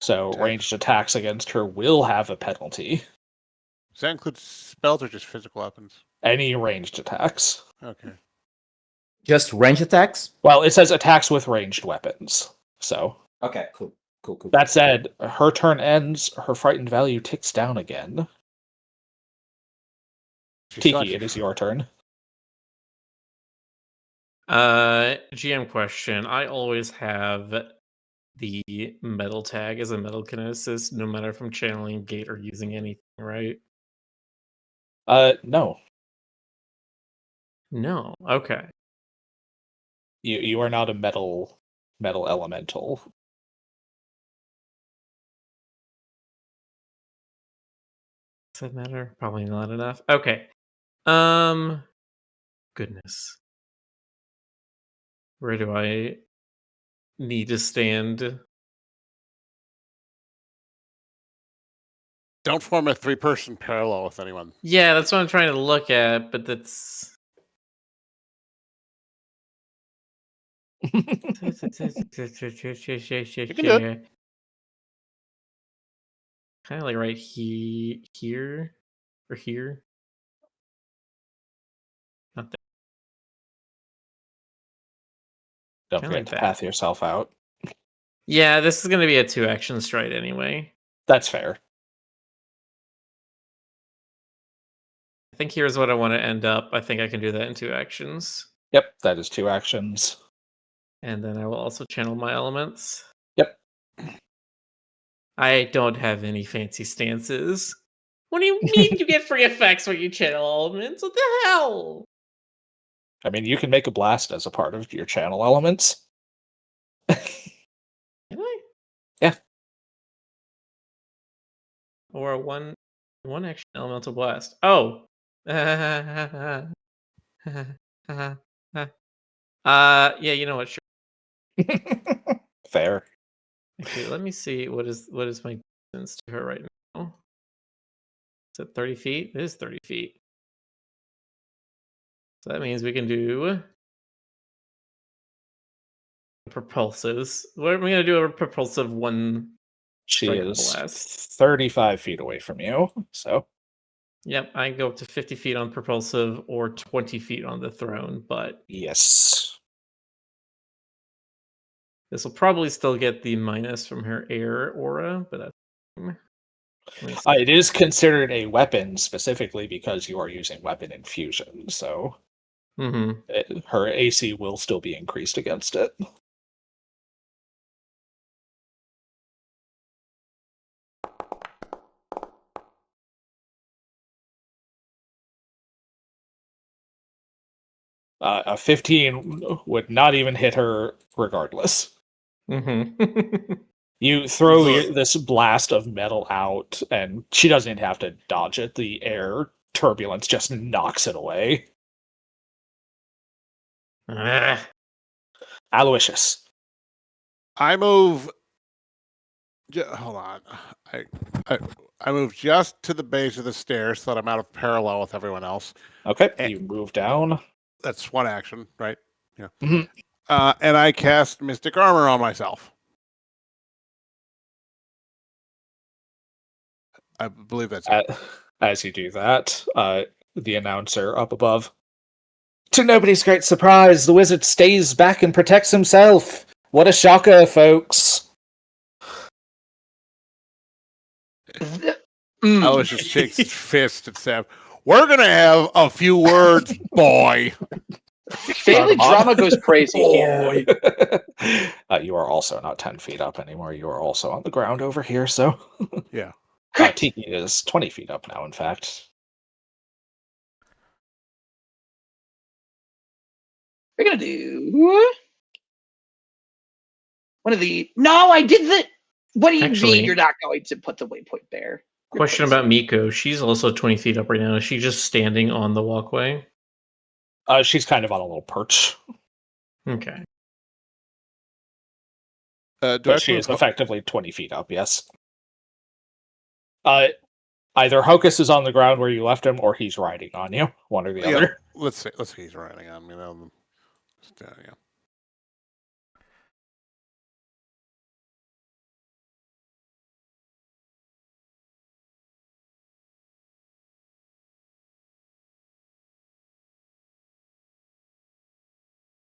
So Attack. ranged attacks against her will have a penalty. Does that include spells or just physical weapons? Any ranged attacks. Okay. Just range attacks? Well, it says attacks with ranged weapons. So, Okay, cool. Cool. that said, her turn ends, her frightened value ticks down again. She still Tiki, actually- it is your turn. GM question. I always have the metal tag as a metal kineticist, no matter if I'm channeling gate or using anything, right? No. No. Okay. You are not a metal elemental. Does that matter? Probably not enough. Okay. Goodness. Where do I need to stand? Don't form a 3-person parallel with anyone. Yeah, that's what I'm trying to look at, but that's You can do it. kind of like right here or here. Not there. Don't Kinda forget like to that. path yourself out. Yeah, this is going to be a 2-action stride anyway. That's fair. I think here's what I want to end up. I think I can do that in 2 actions. Yep, that is 2 actions. And then I will also channel my elements. Yep. I don't have any fancy stances. What do you mean you get free effects when you channel elements? What the hell? I mean, you can make a blast as a part of your channel elements. Can I? Yeah. Or one action elemental blast. Oh. Yeah, you know what? Sure. Fair. Actually, let me see what is my distance to her right now. Is it 30 feet? It is 30 feet. So that means we can do propulsives. We're going to do a propulsive one. She Strike is blast. 35 feet away from you, so Yep, I can go up to 50 feet on propulsive or 20 feet on the throne, but yes. this will probably still get the minus from her air aura, but that's fine. Let me see. It is considered a weapon specifically because you are using weapon infusion, so her AC will still be increased against it. A 15 would not even hit her regardless. Mm-hmm. You throw Look. this blast of metal out, and she doesn't have to dodge it. The air turbulence just knocks it away. Aloysius. I move. Hold on. I I move just to the base of the stairs so that I'm out of parallel with everyone else. Okay, Eh. you move down. That's one action, right? Yeah. Mhm. And I cast Mystic Armor on myself. I believe that's it. As you do that, the announcer up above. To nobody's great surprise, the wizard stays back and protects himself. What a shocker, folks. Aloysius shakes his fist at Sam. We're gonna have a few words, boy. Family drama goes crazy here. You are also not 10 feet up anymore. You are also on the ground over here, so. Yeah. Tiki is 20 feet up now, in fact. We're gonna do one of the. No, I did the. What do you Actually- mean you're not going to put the waypoint there? You're Question crazy. about Miko. She's also 20 feet up right now. Is she just standing on the walkway? She's kind of on a little perch, Okay. Do I have but to she move is effectively 20 feet up, yes. Either Hocus is on the ground where you left him, or he's riding on you. One or the Yeah, other. let's see he's riding on me. Yeah.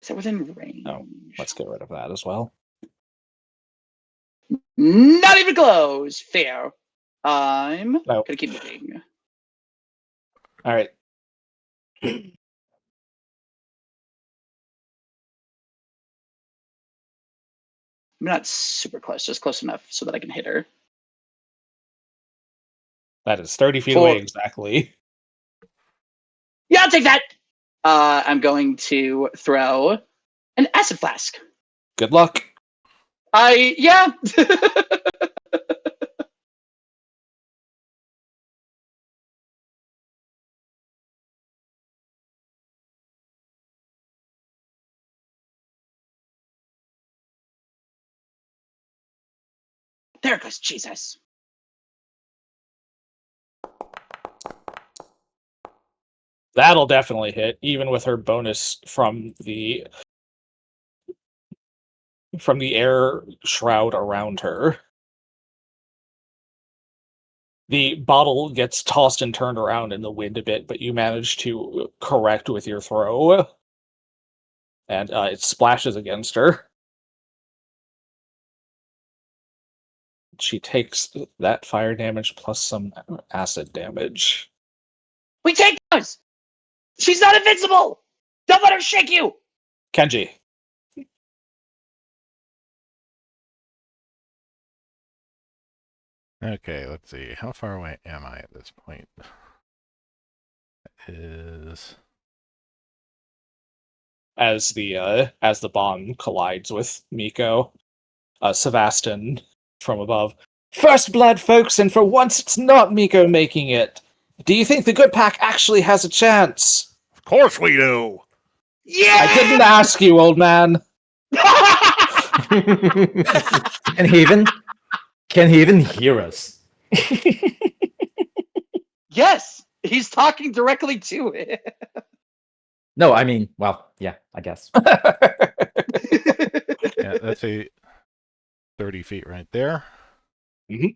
Is that within range? Oh, let's get rid of that as well. Not even close. Fair. I'm No. gonna keep moving. All right. I'm not super close, just close enough so that I can hit her. That is 30 feet Four. away exactly. Yeah, I'll take that. I'm going to throw an acid flask. Good luck. Yeah. There it goes. Jesus. That'll definitely hit, even with her bonus from the air shroud around her. The bottle gets tossed and turned around in the wind a bit, but you manage to correct with your throw. And it splashes against her. She takes that fire damage plus some acid damage. We take those. She's not invincible. Don't let her shake you. Kenji. Okay, let's see. How far away am I at this point? Is As the bomb collides with Miko, Sevastin from above. First blood, folks, and for once it's not Miko making it. Do you think the good pack actually has a chance? Of course we do. Yeah. I didn't ask you, old man. Can he even hear us? Yes, he's talking directly to it. No, I mean, well, yeah, I guess. yeah, that's a 30 feet right there. Mhm.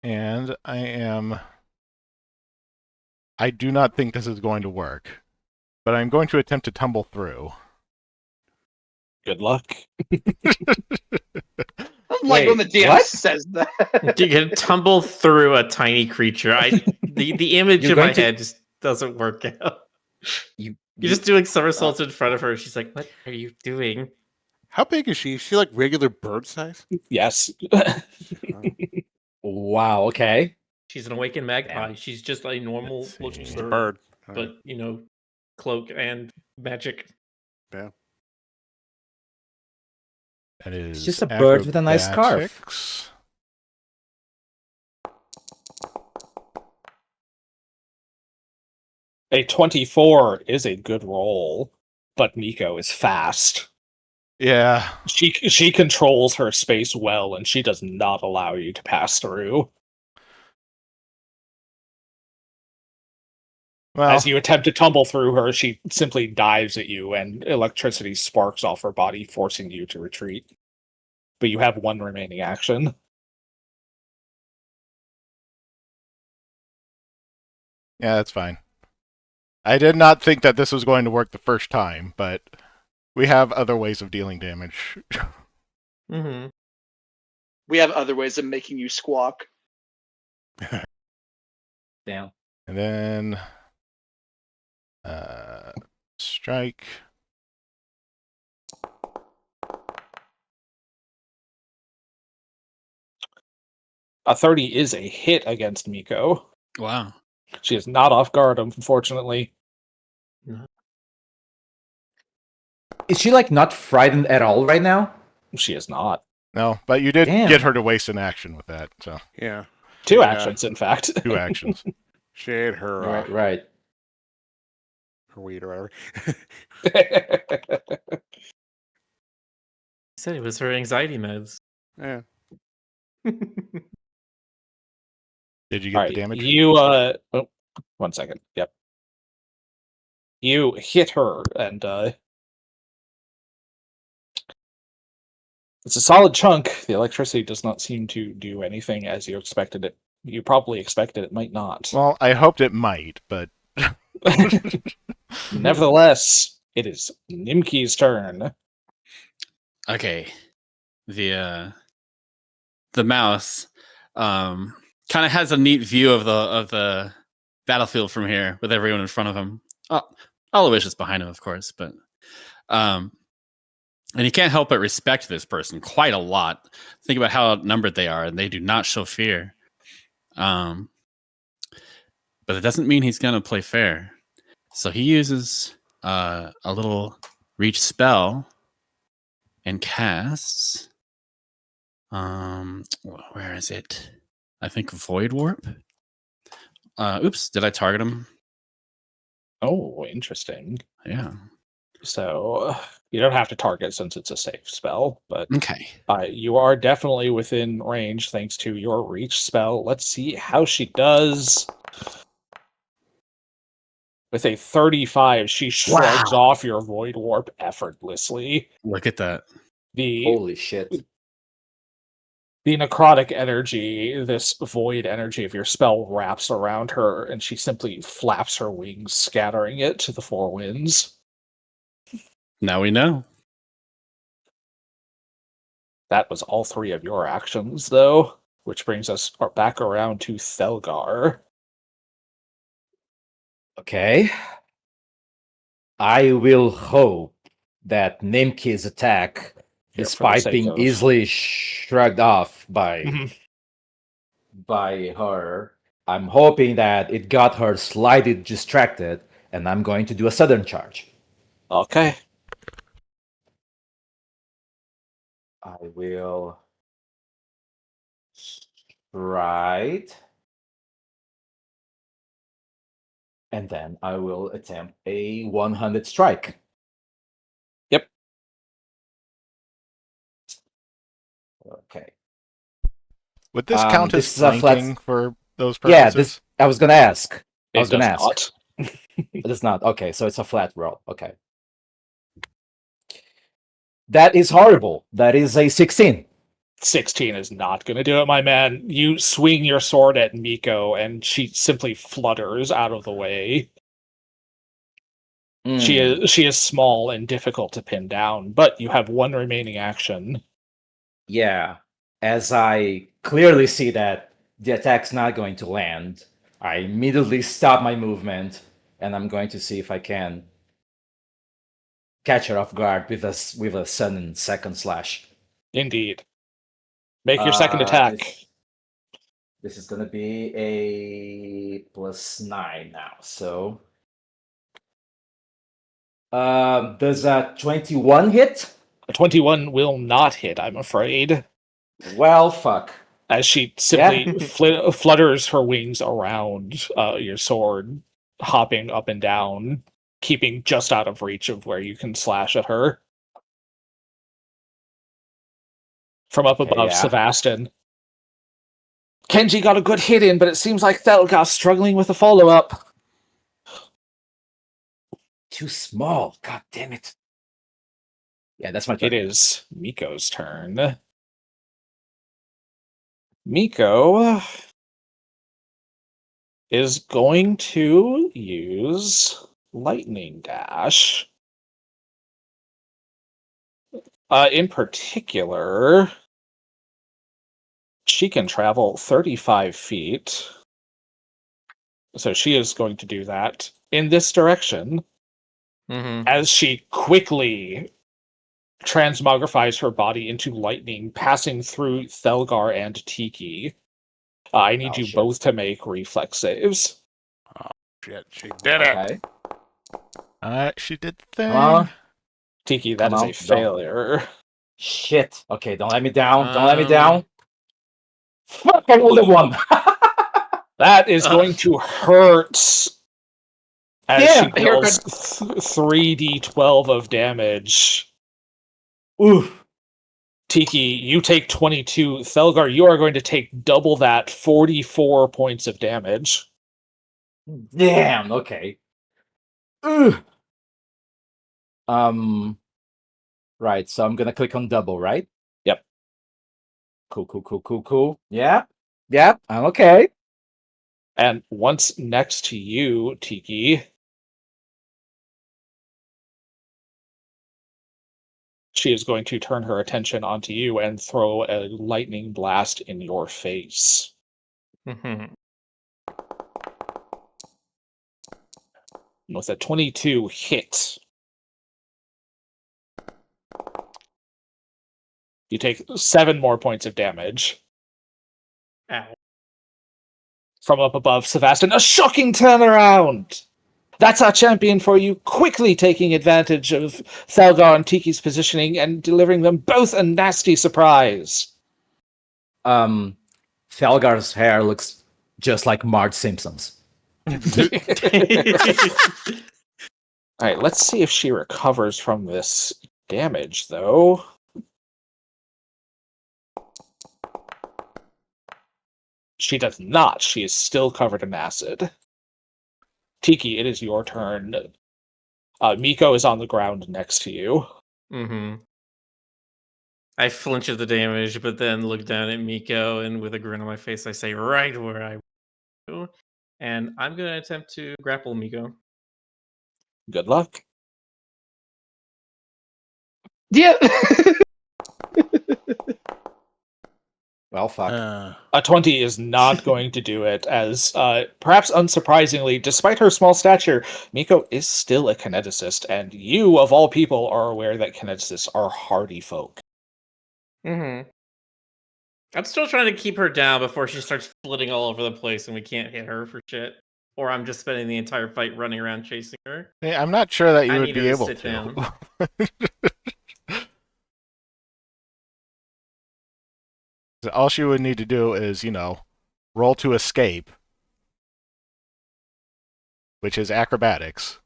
And I do not think this is going to work, but I'm going to attempt to tumble through. Good luck. Like when the DM what? says that. You can tumble through a tiny creature. The image You're in my going to- head just doesn't work out. You You're just doing somersaults in front of her. She's like, "What are you doing?" How big is she? Is she like regular bird size? Yes. Wow, okay. She's an awakened magpie. Damn. She's just a normal Let's see. looking Just a bird, bird. but cloak and magic. That is It's just a bird with a nice scarf. acrobatics. A 24 is a good roll, but Miko is fast. Yeah. She controls her space well, and she does not allow you to pass through. Well, As you attempt to tumble through her, she simply dives at you, and electricity sparks off her body, forcing you to retreat. But you have one remaining action. yeah, that's fine. I did not think that this was going to work the first time, but we have other ways of dealing damage. Mm-hmm. We have other ways of making you squawk. Damn. And then strike. A 30 is a hit against Miko. Wow. She is not off guard, unfortunately. Is she like not frightened at all right now? She is not. No, but you did Damn. get her to waste an action with that, so Yeah. Two Yeah. actions, in fact. 2 actions. She ate her, Right. her weed or whatever. Said it was her anxiety meds. Yeah. Did you get All the right, damage? you, 1 second. Yep. You hit her, and, it's a solid chunk. The electricity does not seem to do anything as you expected it. You probably expected it might not. Well, I hoped it might, but Nevertheless, it is Nimki's turn. Okay. The mouse kind of has a neat view of the battlefield from here with everyone in front of him. Oh, Aloysius is behind him, of course, but and he can't help but respect this person quite a lot. Think about how outnumbered they are, and they do not show fear. But it doesn't mean he's gonna play fair. So he uses a little reach spell and casts. Where is it? I think Void Warp. Oops, did I target him? Oh, interesting. Yeah. So you don't have to target since it's a safe spell, but Okay. you are definitely within range thanks to your reach spell. Let's see how she does. With a 35, she shrugs off your Void Warp effortlessly. Look at that. Holy shit. The necrotic energy, this void energy of your spell, wraps around her, and she simply flaps her wings, scattering it to the four winds. Now we know. That was all three of your actions, though, which brings us back around to Thelgar. Okay. I will hope that Nimki's attack, despite sake being of- easily shrugged off by Mhm. her, I'm hoping that it got her slightly distracted, and I'm going to do a sudden charge. Okay. I will stride, and then I will attempt a one-handed strike. Yep. Okay. would this count as this is a flat- flanking for those Yeah, purposes? I was gonna ask. I was It gonna does ask. not. It is not. Okay, so it's a flat roll. Okay. That is horrible. That is a 16. 16 is not going to do it, my man. You swing your sword at Miko, and she simply flutters out of the way. She is small and difficult to pin down, but you have one remaining action. Yeah. As I clearly see that the attack's not going to land, I immediately stop my movement, and I'm going to see if I can catch her off guard with a sudden second slash. Indeed. Make your second attack. This is going to be a +9 now, so Does a 21 hit? A 21 will not hit, I'm afraid. Well, fuck. As she simply flutters her wings around your sword, hopping up and down, keeping just out of reach of where you can slash at her. From up Okay, above, yeah. Sevastin. Kenji got a good hit in, but it seems like Thelga's struggling with the follow-up. Too small. God damn it. Yeah, that's my turn. It is Miko's turn. Miko is going to use Lightning Dash. In particular, she can travel 35 feet. So she is going to do that in this direction as she quickly transmogrifies her body into lightning, passing through Thelgar and Tiki. I need you both to make reflex saves. Shit, she did it. Okay. She did the thing. Come on. Tiki, that Come is on, a failure. Shit. Okay, don't let me down. Don't let me down. Fuck, I rolled a 1. That is going to hurt. As Damn, she deals 3d12 of damage. Oof. Tiki, you take 22. Thelgar, you are going to take double that, 44 points of damage. Damn, okay. Ugh. Right, so I'm gonna click on double, right? Yep. Cool. Yeah, I'm okay. And once next to you, Tiki, she is going to turn her attention onto you and throw a lightning blast in your face. With a 22 hit, you take 7 more points of damage. Ow. From up above, Sevastin, a shocking turnaround! That's our champion for you, quickly taking advantage of Thelgar and Tiki's positioning and delivering them both a nasty surprise. Thelgar's hair looks just like Marge Simpson's. Alright, let's see if she recovers from this damage, though. She does not. She is still covered in acid. Tiki, it is your turn. Miko is on the ground next to you. I flinch at the damage, but then look down at Miko, and with a grin on my face, I say, right where I go. And I'm going to attempt to grapple Miko. Good luck. Yeah. Well, fuck. A 20 is not going to do it, as, perhaps unsurprisingly, despite her small stature, Miko is still a kineticist, and you, of all people, are aware that kineticists are hardy folk. I'm still trying to keep her down before she starts flitting all over the place and we can't hit her for shit. Or I'm just spending the entire fight running around chasing her. Hey, I'm not sure that you I would need be her to able sit to. down. All she would need to do is, roll to escape, which is acrobatics.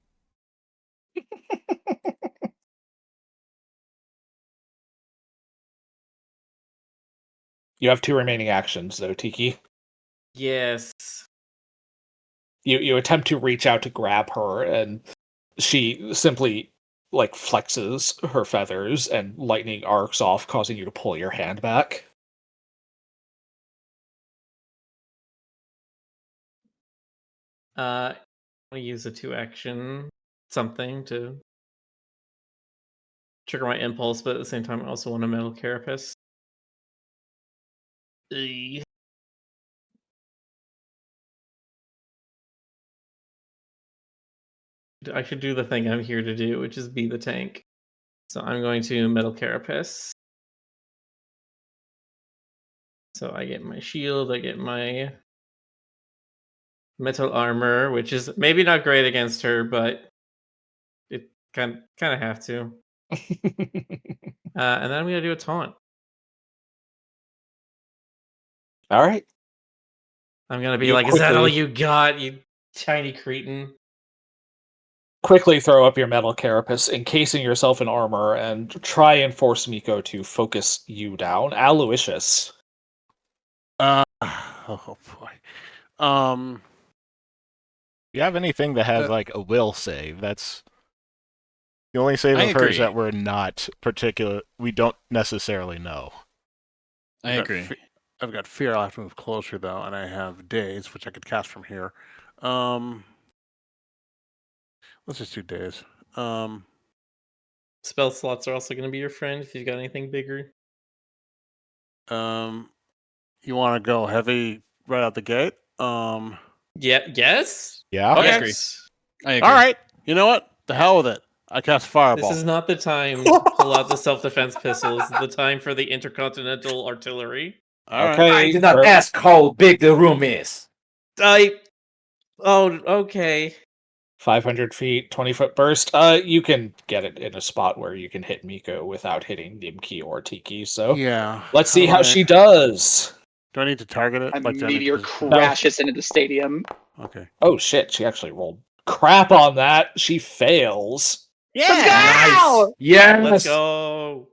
You have 2 remaining actions, though, Tiki. Yes. You attempt to reach out to grab her, and she simply, flexes her feathers, and lightning arcs off, causing you to pull your hand back. I want to use a 2-action something to trigger my impulse, but at the same time, I also want a metal carapace. I should do the thing I'm here to do, which is be the tank. So I'm going to metal carapace. So I get my shield, I get my metal armor, which is maybe not great against her, but Kind of have to. And then I'm gonna do a taunt. All right. I'm gonna be You like, "Is that all quickly- you got, you tiny cretin?" Quickly throw up your metal carapace, encasing yourself in armor, and try and force Miko to focus you down. Aloysius. Oh boy. You have anything that has like a will save? That's the only save I of hers agree. that we're not particular. We don't necessarily know. I agree. I've got fear. I'll have to move closer though, and I have days, which I could cast from here. Let's just do days. Spell slots are also gonna be your friend if you've got anything bigger. You want to go heavy right out the gate? Yeah. Yes. Yeah. Okay. I agree. I agree. All right. You know what? The hell with it. I cast fireball. This is not the time to pull out the self-defense pistols. This is the time for the intercontinental artillery. All right. Okay. I did not ask how big the room is. Oh, okay. 500 feet, 20-foot burst. You can get it in a spot where you can hit Miko without hitting Nimki or Tiki. So Yeah. let's see how Alright. she does. Do I need to target it? A do I need meteor to- crashes into the stadium. Okay. Oh shit! She actually rolled crap on that. She fails. Let's go! Yes. Let's go.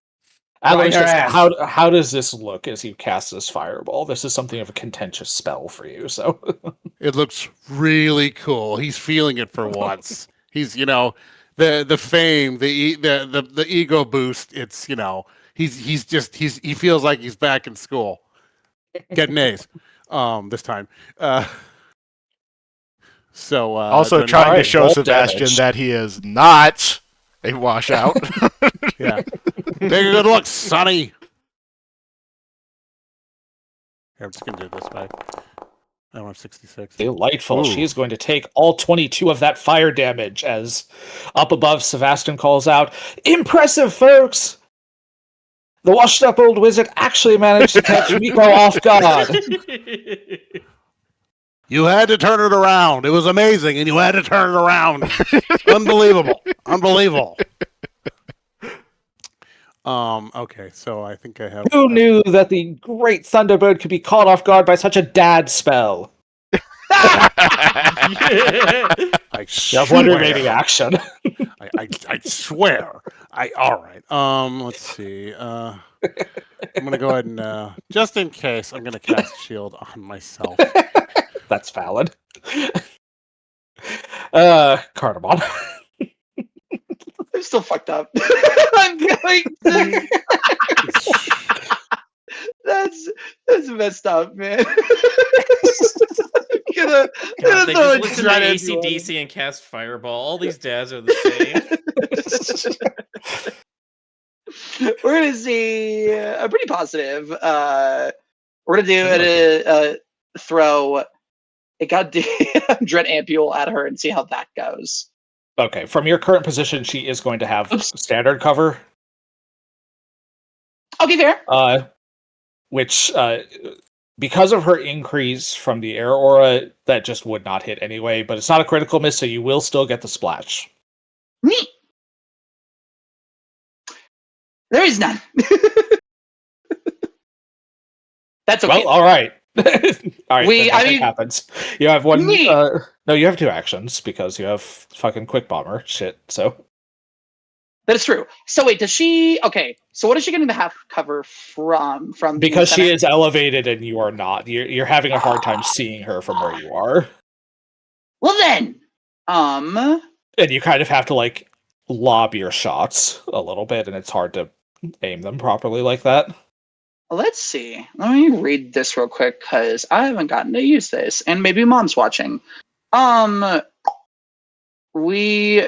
Right her Aloysius, ass. how does this look as you cast this fireball? This is something of a contentious spell for you. So It looks really cool. He's feeling it for once. He's, the fame, the ego boost. It's, he feels like he's back in school, getting A's. This time. Also do I- trying to Alright, show roll Sebastian damage. that he is not a washout. yeah. Take a good look, Sonny. Here, I'm just gonna do it this way. I don't have 66. delightful. Ooh. She is going to take all 22 of that fire damage as up above Sebastian calls out, "Impressive, folks! The washed up old wizard actually managed to catch Miko off guard." You had to turn it around. It was amazing, and you had to turn it around. Unbelievable. Unbelievable. Okay, so I think I have. Who knew that the great Thunderbird could be caught off guard by such a dad spell? I You swear. have one remaining action. I swear. All right. Let's see. I'm gonna go ahead and just in case, I'm gonna cast shield on myself. That's valid. Cardamom. I'm still fucked up. I'm going to... That's messed up, man. I'm gonna God, they throw just a listen to giant one. AC/DC and cast Fireball. All these dads are the same. We're gonna see a pretty positive. We're gonna do a throw a goddamn dread ampule at her and see how that goes. Okay, from your current position, she is going to have standard cover, Okay, fair. which, because of her increase from the air aura, that just would not hit anyway, but it's not a critical miss, so you will still get the splash. Neat. There is none. That's okay. Well, all right. All right, We- then I nothing mean- happens. You have one. Me. No, you have two actions because you have fucking quick bomber shit. So That is true. So wait, does she? Okay, so what is she going to have cover from? From being because she center? is elevated and you are not, you're having a hard time seeing her from where you are, Well then, and you kind of have to like lob your shots a little bit, and it's hard to aim them properly like that. let's see. Let me read this real quick because I haven't gotten to use this, and maybe Mom's watching. We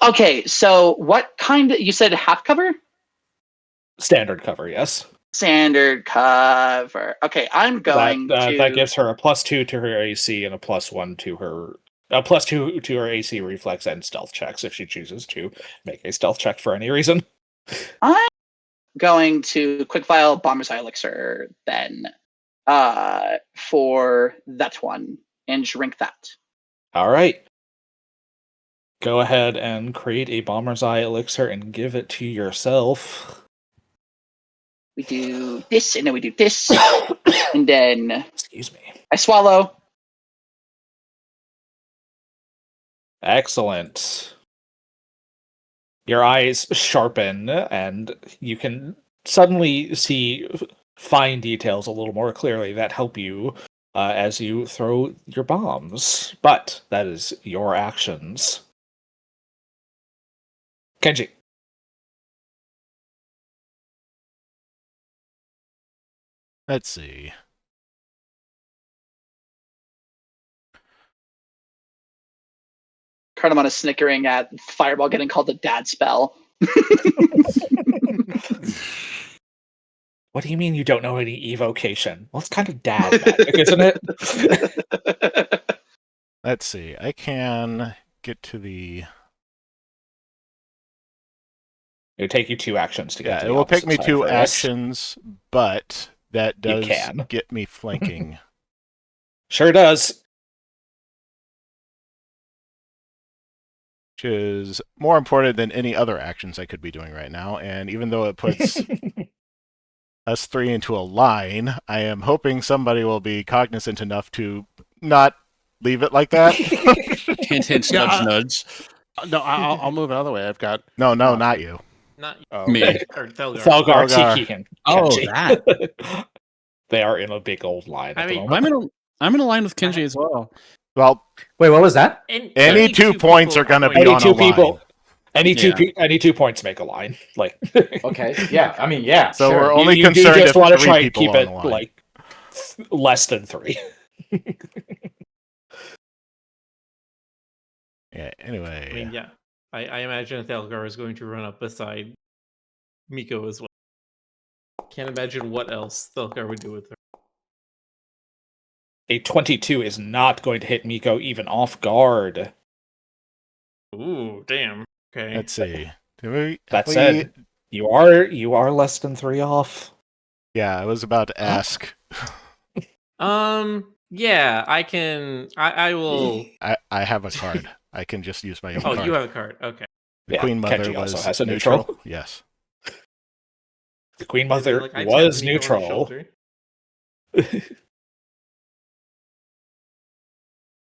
Okay, so what kind of, you said half cover? Standard cover, yes. Standard cover. Okay, I'm going to That gives her a +2 to her AC and a +1 to her +2 to her AC reflex and stealth checks if she chooses to make a stealth check for any reason. I'm going to quick file Bomber's Eye Elixir then. for that one and drink that. All right. Go ahead and create a Bomber's Eye elixir and give it to yourself. We do this, and then we do this, and then Excuse me. I swallow. Excellent. Your eyes sharpen, and you can suddenly see fine details a little more clearly that help you as you throw your bombs. But that is your actions. Kenji. Let's see. Cardamom is snickering at Fireball getting called a dad spell. What do you mean you don't know any evocation? Well, it's kind of dad magic, isn't it? Let's see. I can get to the... It'll take you 2 actions to get Yeah, to it the will take opposite me side 2 for this. actions, but that You does can. get me flanking. Sure does. Which is more important than any other actions I could be doing right now. And even though it puts us 3 into a line, I am hoping somebody will be cognizant enough to not leave it like that. Hint, hint, Yeah, nudge, nudge. No, I'll move another way. I've got. No, not you. Not Oh, Me. or Thelgar. Thelgar, Thelgar. Tiki, and Oh, Kenji. that. They are in a big old line at I the mean, moment. I'm in a line with Kenji as well. Well, Wait, what was that? Any 2 points are gonna be Any on two a line. people, any Yeah. any 2 points make a line. Like, Okay, yeah, I mean, yeah, So sure. we're only you concerned just if want to 3 try and people keep are on it the line. like less than 3. Yeah, anyway. I mean, yeah. I imagine Thelgar is going to run up beside Miko as well. Can't imagine what else Thelgar would do with her. A 22 is not going to hit Miko even off guard. Ooh, damn. Okay. Let's see. Have That we- said, you are less than 3 off. Yeah, I was about to ask. Yeah, I can. I will. I have a card. I can just use my own Oh, card. you have a card. Okay. The Yeah, Queen Mother Kenji was also has a neutral. neutral. Yes. The Queen Is it Mother like I was tap Miko on the neutral. shoulder?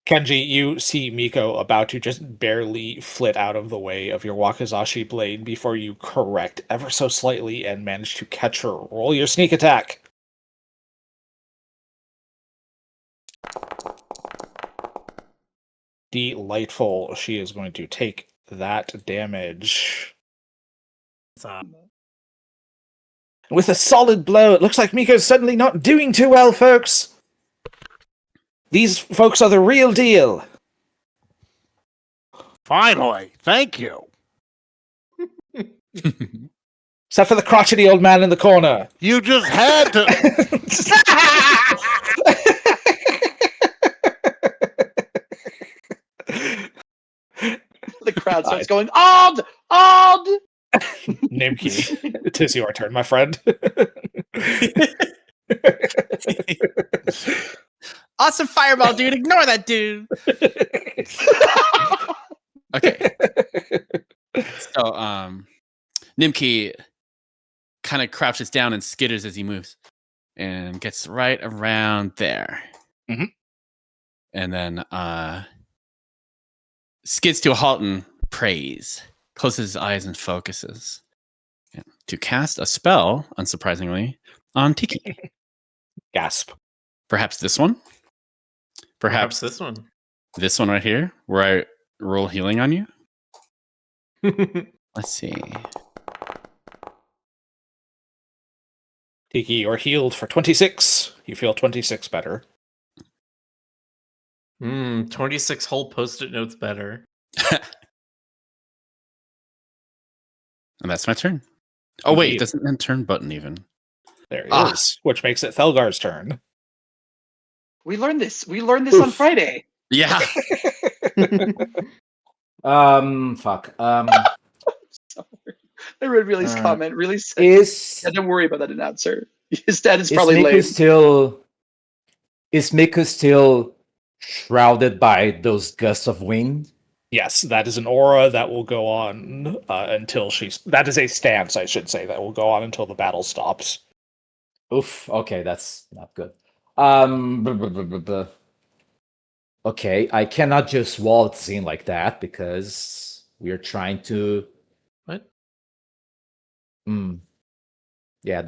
Kenji, you see Miko about to just barely flit out of the way of your Wakizashi blade before you correct ever so slightly and manage to catch her. Roll your sneak attack. Delightful. She is going to take that damage. With a solid blow, it looks like Miko's suddenly not doing too well, folks. These folks are the real deal. finally, thank you. Except for the crotchety old man in the corner. You just had to. The crowd starts going, Odd! Odd! Nimki, it is your turn, my friend. Awesome fireball, dude. Ignore that dude. Okay. So, Nimki kind of crouches down and skitters as he moves and gets right around there. Mhm. And then skids to a halt and prays, closes his eyes and focuses to cast a spell, unsurprisingly, on Tiki. Gasp. Perhaps this one? Perhaps Perhaps this one. this one right here, where I roll healing on you? Let's see. Tiki, you're healed for 26. You feel 26 better. 26 whole post-it notes better. And that's my turn. Oh, wait, Indeed. it doesn't end turn button even. There it Ah. is, which makes it Thelgar's turn. We learned this. We learned this on Oof. Friday. Yeah. Fuck. I read Riley's Uh, comment. Really said, Is yeah, don't worry about that announcer. His dad is is probably Miku lame. still Is Miko still shrouded by those gusts of wind? Yes, that is an aura that will go on until she's. That is a stance, I should say, that will go on until the battle stops. Oof. Okay, that's not good. Blah, blah, blah, blah, blah. Okay, I cannot just waltz in like that because we're trying to. What? Yeah,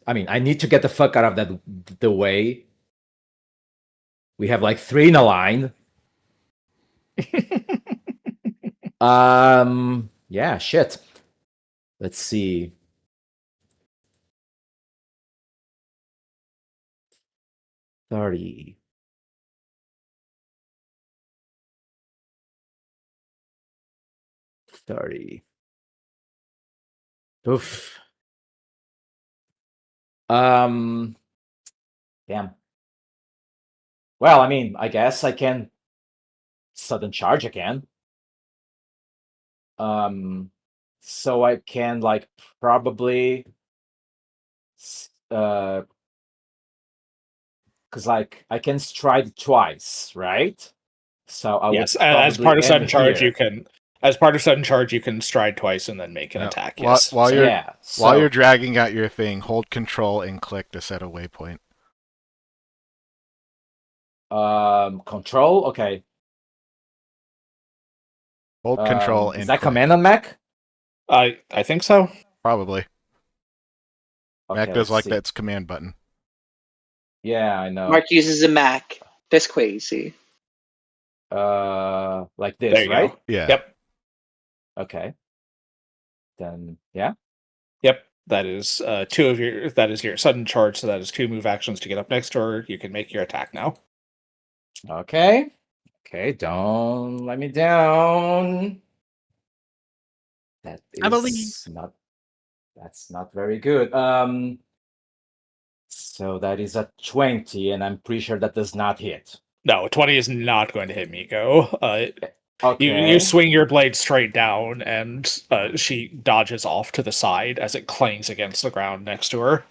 I mean, I need to get the fuck out of the way. We have like 3 in a line. Yeah, shit. Let's see. 30. Oof. Damn. Well, I mean, I guess I can sudden charge again. So I can like probably because like I can stride twice, right? So I Yes, would as probably part of end sudden charge, here. you can. As part of sudden charge, you can stride twice and then make an Yeah, attack. while- Yes. while So- you're- Yeah. While you're So dragging out your thing, hold control and click to set a waypoint. control. Okay. Hold control and Is that click. command on Mac? I think so. Probably. Okay, Mac does let's like see. that's command button. Yeah, I know. Mark uses a Mac. This crazy. Like this, There you right? go. Yeah. Yep. Okay. Then yeah. Yep. That is two of your. That is your sudden charge. So that is 2 move actions to get up next to her. You can make your attack now. Okay. Okay, don't let me down. That I believe. is not that's not very good. So that is a 20, and I'm pretty sure that does not hit. No, 20 is not going to hit Miko. Okay. You swing your blade straight down, and she dodges off to the side as it clangs against the ground next to her.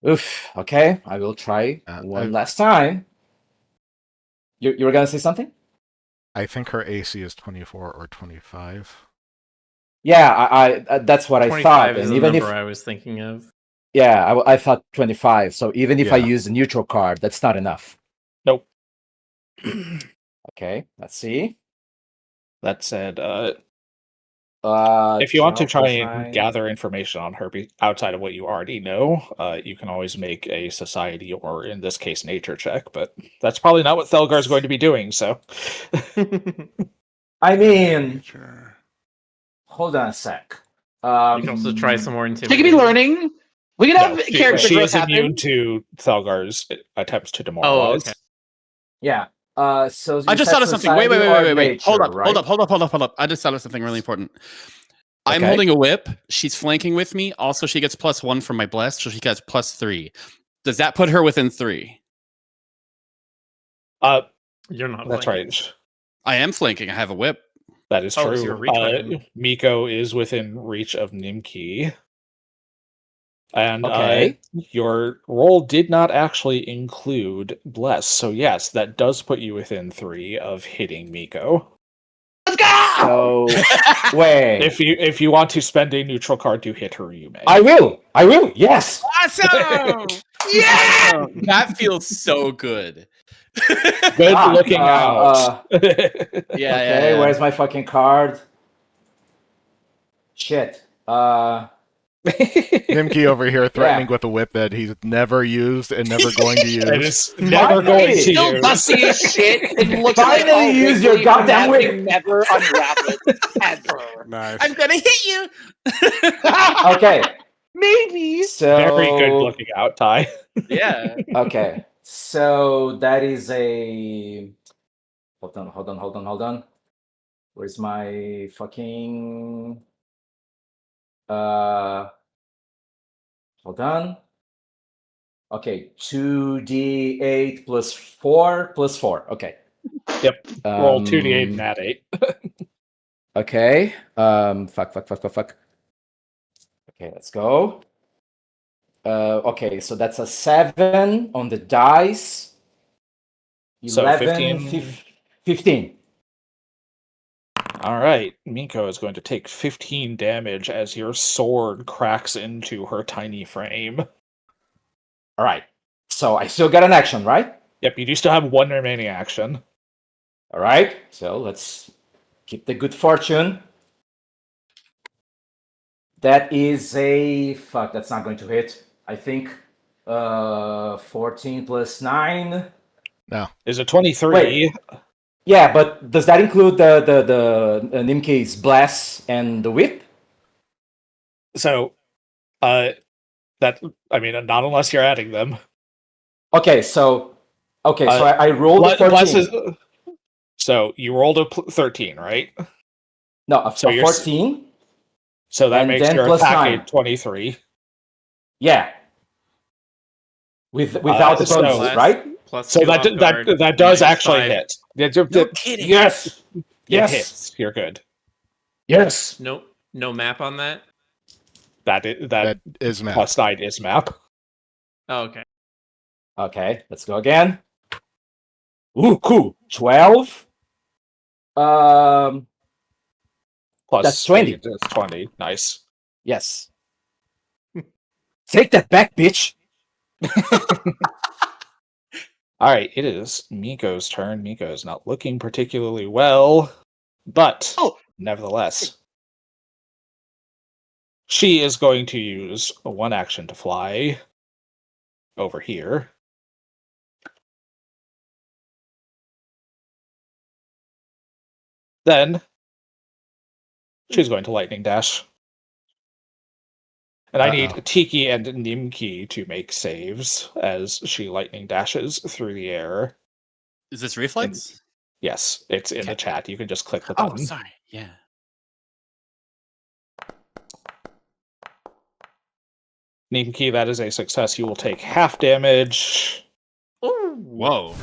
Oof. Okay, I will try one last time. You were gonna say something? I think her AC is 24 or 25. Yeah, I that's what I 25 thought. is And the even number if I was thinking of. yeah, I thought 25. So even if I Yeah. use a neutral card, that's not enough. Nope. Okay, let's see. That said, Uh, if you want to 12 try plus and 9. gather information on her outside of what you already know, you can always make a society or, in this case, nature check. But that's probably not what Thelgar is going to be doing. So, I mean, Sure. hold on a sec. You can also try some more She intimidation. could be learning. We can have character she growth is immune happen. to Thelgar's attempts to Oh, demoralize. okay. Yeah. So I you just said thought of something. Wait. society or Wait. Hold nature, up. right? I just thought of something really important. I'm Okay. holding a whip. She's flanking with me. Also, she gets +1 from my bless, so she gets +3. Does that put her within 3? You're not. That's flanking. right. I am flanking. I have a whip. That is Oh, true. so you're reach weapon. Miko is within reach of Nimki. And Okay. your roll did not actually include Bless. So, yes, that does put you within 3 of hitting Miko. Let's go! So wait. If you want to spend a neutral card to hit her, you may. I will. Yes. Awesome! Yeah! That feels so good. Good Ah, looking out. Yeah, Okay, where's my fucking card? Shit. Nimki over here threatening Yeah. with a whip that he's never used and never going to use. That is never going to Still use. dusty as shit and looks Finally like use your Wrigley goddamn from whip. having never unraveled ever. Nice. I'm gonna hit you. Okay. Maybe. So Very good looking out, Ty. Yeah. Okay. So that is a hold on. Where's my fucking hold on. Okay, 2d8 plus 4 plus 4. Okay. Yep. Roll 2d8 and add 8. Okay. Fuck. Okay, let's go. Okay, so that's a 7 on the dice. So 11, 15. 15. All right, Miko is going to take 15 damage as your sword cracks into her tiny frame. All right. So I still got an action, right? Yep, you do still have one remaining action. All right. So let's keep the good fortune. That is a fuck. That's not going to hit. I think 14 plus 9. No. Is a 23. Wait. Yeah, but does that include the Nimke's blast and the whip? So, that, I mean, not unless you're adding them. Okay, so I rolled a 14. Bless is, so you rolled a 13, right? No, a So you're 14. So that And makes then your plus attack 9. a 23. Yeah. Without the so- bonuses, right? Plus So two off guard, that does actually -5. hit. No kidding. Yes. It Yes. hits. You're good. Yes. No map on that. That is, That is map. plus 9 is map. Oh, okay. Okay, let's go again. Ooh, cool. 12. Plus That's 20. 8 is 20. Nice. Yes. Take that back, bitch. All right, it is Miko's turn. Miko is not looking particularly well, but nevertheless, she is going to use one action to fly over here. Then she's going to lightning dash. And I need Tiki and Nimki to make saves as she lightning dashes through the air. Is this reflex? Yes, it's in the Okay. chat. You can just click the Oh, button. sorry. Yeah. Nimki, that is a success. You will take half damage. Whoa.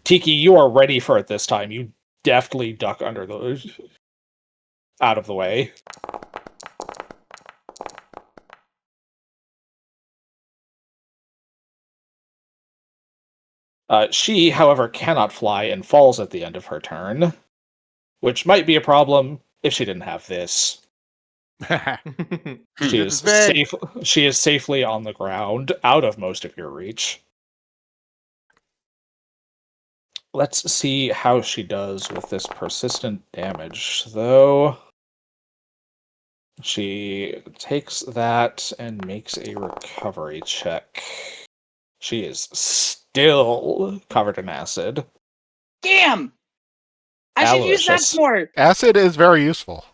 Tiki, you are ready for it this time. You deftly duck under the out of the way. She, however, cannot fly and falls at the end of her turn, which might be a problem if she didn't have this. She is safe. She is safely on the ground, out of most of your reach. Let's see how she does with this persistent damage, though. She takes that and makes a recovery check. She is still covered in acid. Damn! I should use that Aloysius. more. Acid is very useful.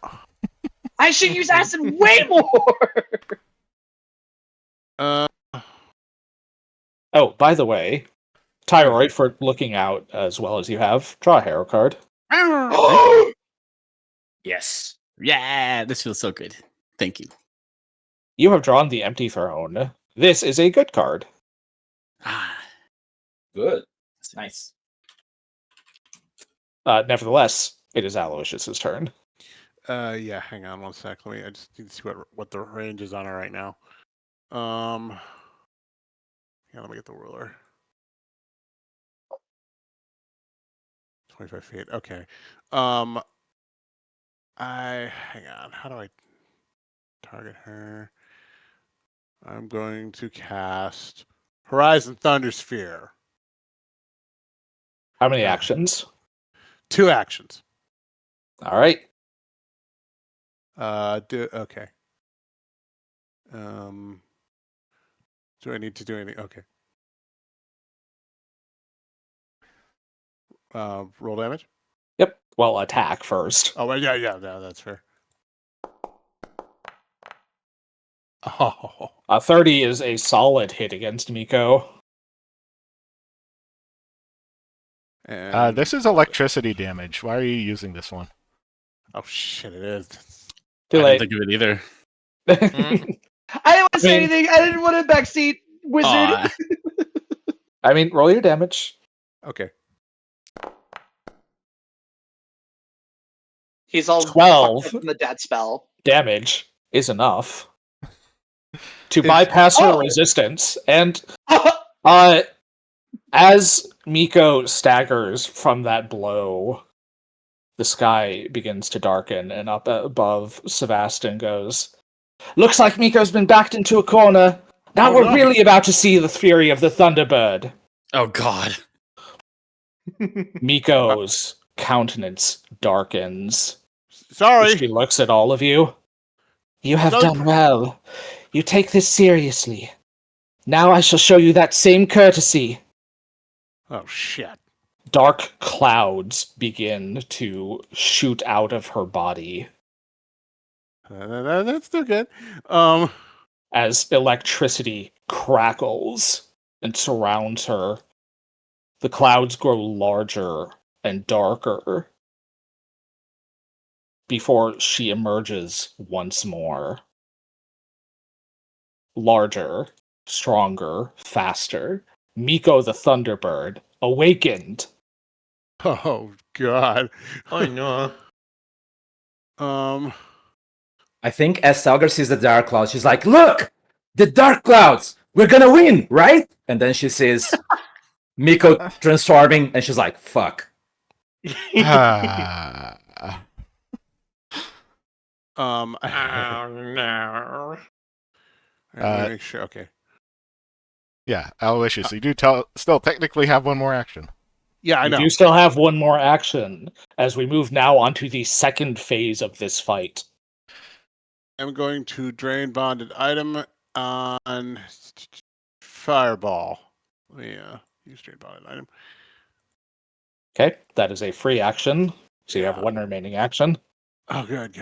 I should use acid way more. Oh, by the way, Tyroid, for looking out as well as you have, draw a hero card. Yes. Yeah, this feels so good. Thank you. You have drawn the Empty Throne. This is a good card. Ah, Good. Nice. Nevertheless, it is Aloysius' turn. Yeah, hang on one sec. I just need to see what the range is on it right now. Yeah, let me get the ruler. 25 feet. Okay. Hang on. How do I target her? I'm going to cast Horizon Thunder Sphere. How many actions? 2 actions. All right. Okay. Do I need to do anything? Okay. Roll damage. Yep. Well, attack first. Oh, well, yeah, that's fair. Oh, 30 is a solid hit against Miko. and This is electricity damage. Why are you using this one? oh shit, it is. Too I late. didn't think of it either. I didn't want to say anything. I didn't want a backseat wizard. Aw. I mean, roll your damage. Okay. He's all 12. fucked up from the dad spell. Damage is enough. to Is- bypass her Oh! resistance. And as Miko staggers from that blow, the sky begins to darken, and up above, Sevastin goes, "Looks like Miko's been backed into a corner. Now Oh, we're no. really about to see the fury of the Thunderbird." Oh God. Miko's countenance darkens. Sorry. She looks at all of you. "You have No- done well. You take this seriously. Now I shall show you that same courtesy." Oh, shit. Dark clouds begin to shoot out of her body That's still good. as electricity crackles and surrounds her. The clouds grow larger and darker before she emerges once more. Larger, stronger, faster. Miko the Thunderbird, awakened. Oh, God. Oh no. I think as Salgar sees the dark clouds, she's like, "Look! The dark clouds! We're gonna win, right?" And then she sees Miko transforming, and she's like, "Fuck." Ah. Oh no. Let me make sure. Okay. Yeah, Aloysius, you do still technically have one more action. Yeah, I You know. do still have one more action as we move now onto the second phase of this fight. I'm going to drain bonded item on Fireball. Yeah, use drain bonded item. Okay, that is a free action. So you have one remaining action. Oh, good.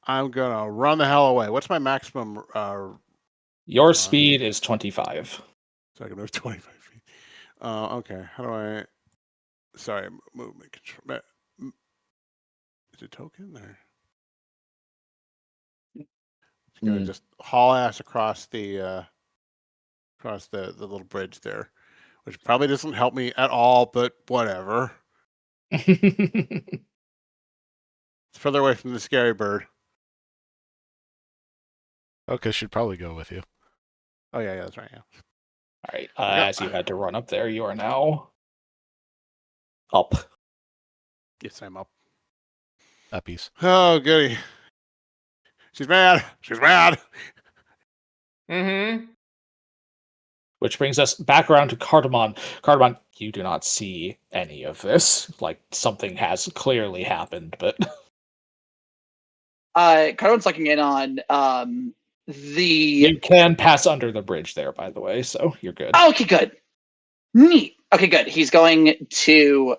I'm gonna run the hell away. What's my maximum? Your speed is 25. So I can move 25 feet. Okay. How do I? Sorry, movement control. Is it token or? It's gonna just haul ass across the little bridge there, which probably doesn't help me at all. But whatever. It's further away from the scary bird. Okay, should probably go with you. Oh yeah, that's right. Yeah. All right, as you had to run up there, you are now up. Yes, I'm up. That piece. Oh goody. She's mad. Mm-hmm. Which brings us back around to Cardamon. Cardamon, you do not see any of this. Like, something has clearly happened, but Cardone's looking in on the. you can pass under the bridge there, by the way, so you're good. Oh, okay, good. Neat. Okay, good. He's going to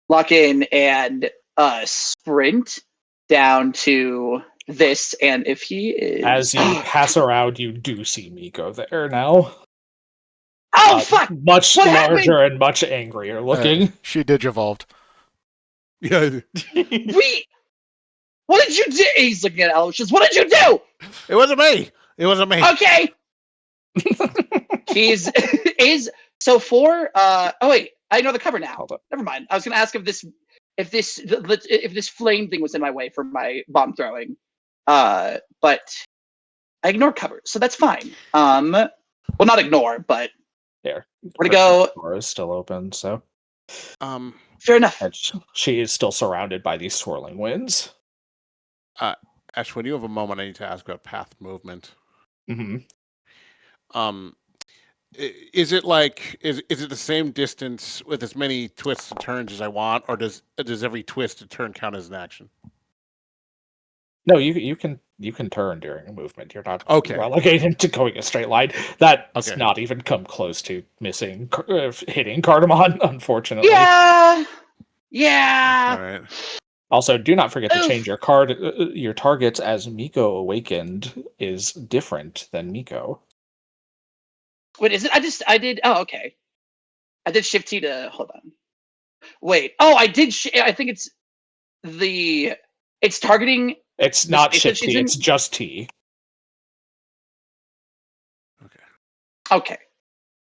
lock in and sprint down to this, and if he is As you pass around, you do see Miko there now. oh fuck! Much What larger and much angrier looking. She digivolved. Yeah. We. What did you do? He's looking at Aloysius. What did you do? It wasn't me. Okay. He's is so for oh wait, I know the cover now. Hold up. Never mind. I was gonna ask if this flame thing was in my way for my bomb throwing. But I ignore cover, so that's fine. Well, not ignore, but There. where to go? The door is still open, so. Fair enough. And she is still surrounded by these swirling winds. Ash, when you have a moment, I need to ask about path movement. Mm-hmm. Is it like is it the same distance with as many twists and turns as I want, or does every twist and turn count as an action? No, you can turn during a movement. You're not Okay. relegated to going a straight line. That's Okay. not even come close to hitting Cardamon, unfortunately. Yeah. All right. Also, do not forget to Oof. change your your targets as Miko awakened is different than Miko. Wait, is it? I did. Oh, okay. I did shift T to hold on. Wait. Oh, I did. I think it's it's targeting. It's The not space that shift she's T, in? it's just T. Okay.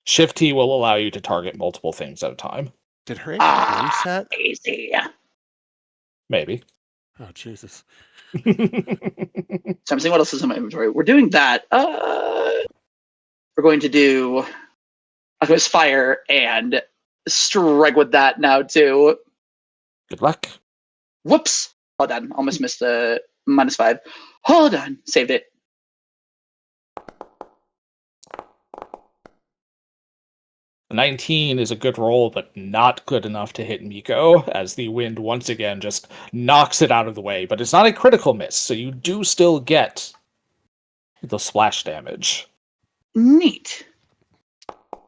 Shift T will allow you to target multiple things at a time. Did her HP reset? Easy. Maybe. Oh Jesus! So I'm seeing what else is in my inventory. We're doing that. We're going to do Alchemist Fire and strike with that now too. Good luck. Whoops! Hold on, almost missed the -5. Hold on, saved it. A 19 is a good roll, but not good enough to hit Miko, as the wind once again just knocks it out of the way. But it's not a critical miss, so you do still get the splash damage. Neat.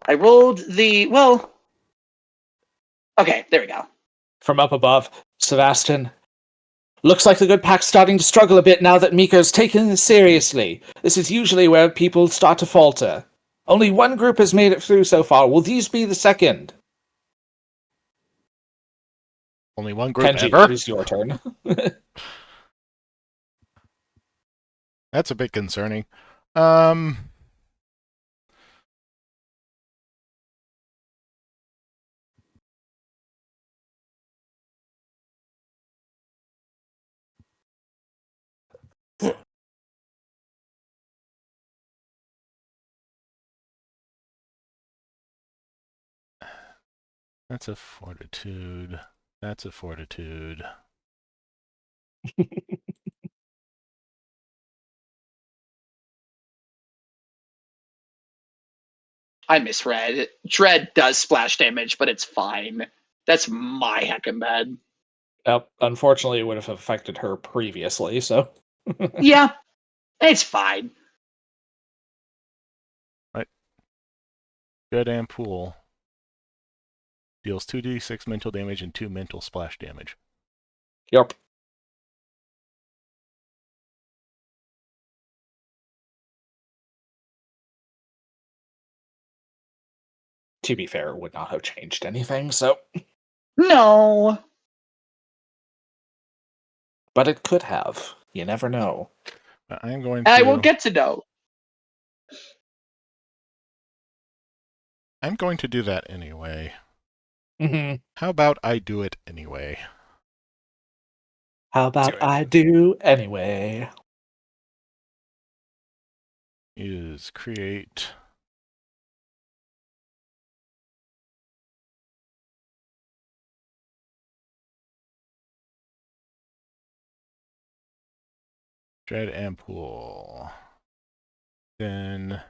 I rolled the Okay, there we go. From up above, Sebastian. Looks like the good pack's starting to struggle a bit now that Miko's taken this seriously. This is usually where people start to falter. Only one group has made it through so far. Will these be the second? Only one group Kenji, ever? it is your turn. That's a bit concerning. That's a fortitude. That's a fortitude. I misread. Dread does splash damage, but it's fine. That's my heckin' bad. Unfortunately, it would have affected her previously, so. Yeah, it's fine. Good and pool. Deals 2d6 mental damage and 2 mental splash damage. Yep. To be fair, it would not have changed anything, so. No. But it could have. You never know. But I'm going to. I will get to know. I'm going to do that anyway. Mm-hmm. How about I do it anyway? How about Do it. I do anyway? Is create. Dread and pool. Then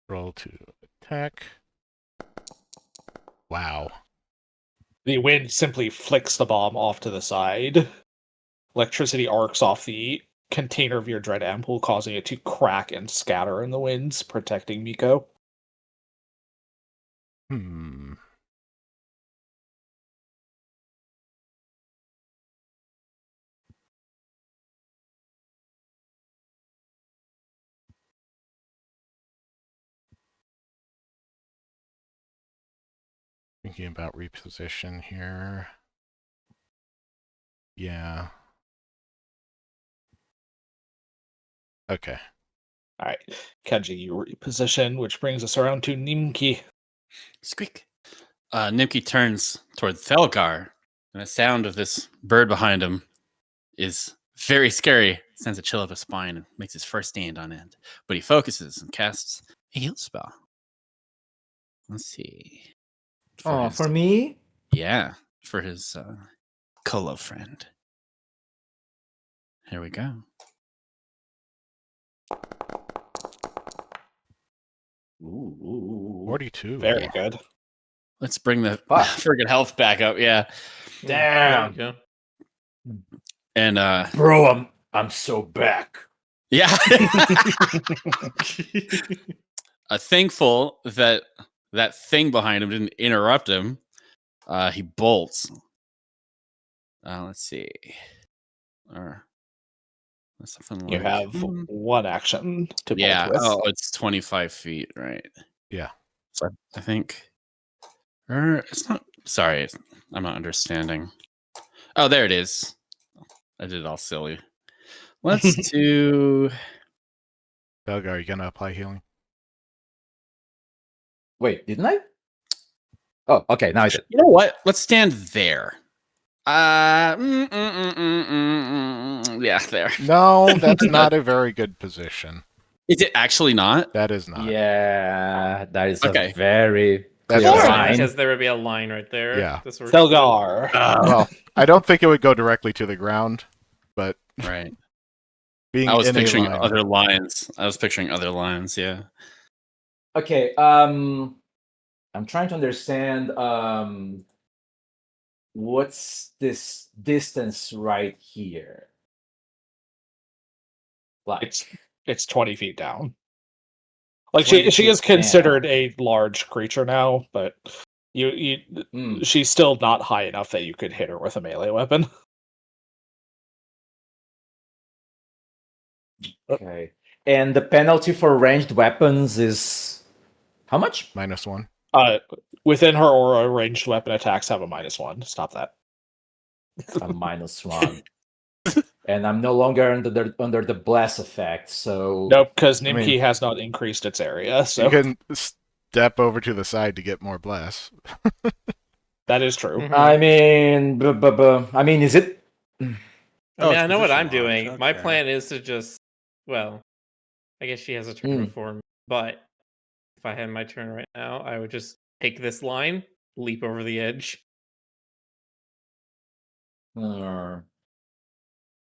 roll to attack. Wow. The wind simply flicks the bomb off to the side. Electricity arcs off the container of your dread ampoule, causing it to crack and scatter in the winds, protecting Miko. Thinking about reposition here. Yeah. Okay. Alright, Kenji, you reposition, which brings us around to Nimki. Squeak. Nimki turns toward Thelgar, and the sound of this bird behind him is very scary. It sends a chill up his spine and makes his first stand on end. But he focuses and casts a heal spell. Let's see. Oh, his- for me? Yeah, for his Colo friend. Here we go. Ooh, 42. very good. Let's bring the Fuck. friggin' health back up. Yeah. Damn. There you go. And Bro, I'm so back. yeah. Thankful that that thing behind him didn't interrupt him. He bolts. Let's see. Or something You like have one action to yeah. bolt with. Oh, it's 25 feet, right? Yeah. So I think. Or it's not. Sorry, I'm not understanding. Oh, there it is. I did it all silly. Let's do. Belgar, are you gonna apply healing? Wait, didn't I? Oh, okay. Now I did. You know what? Let's stand there. Yeah, there. No, that's not a very good position. Is it actually not? That is not. Yeah, that is Okay. a very That's clear Four. line. Because there would be a line right there. Yeah. This works good. Felgar. Well, I don't think it would go directly to the ground, but Right. being I was in picturing a line, other lines. Yeah. Okay. I'm trying to understand. What's this distance right here? Like, It's 20 feet down. Like 20 she is feet down. considered a large creature now, but she's still not high enough that you could hit her with a melee weapon. okay. And the penalty for ranged weapons is how much? -1. Within her aura, ranged weapon attacks have a -1. Stop that. A -1. And I'm no longer under the blast effect, so Nope, because I Nimki mean- has not increased its area, so You can step over to the side to get more blasts. that is true. Mhm. I mean, I mean, is it? I mean, Oh, it's I know what I'm position doing. launch, My okay. plan is to just, well, I guess she has a turn before me, but if I had my turn right now, I would just take this line, leap over the edge.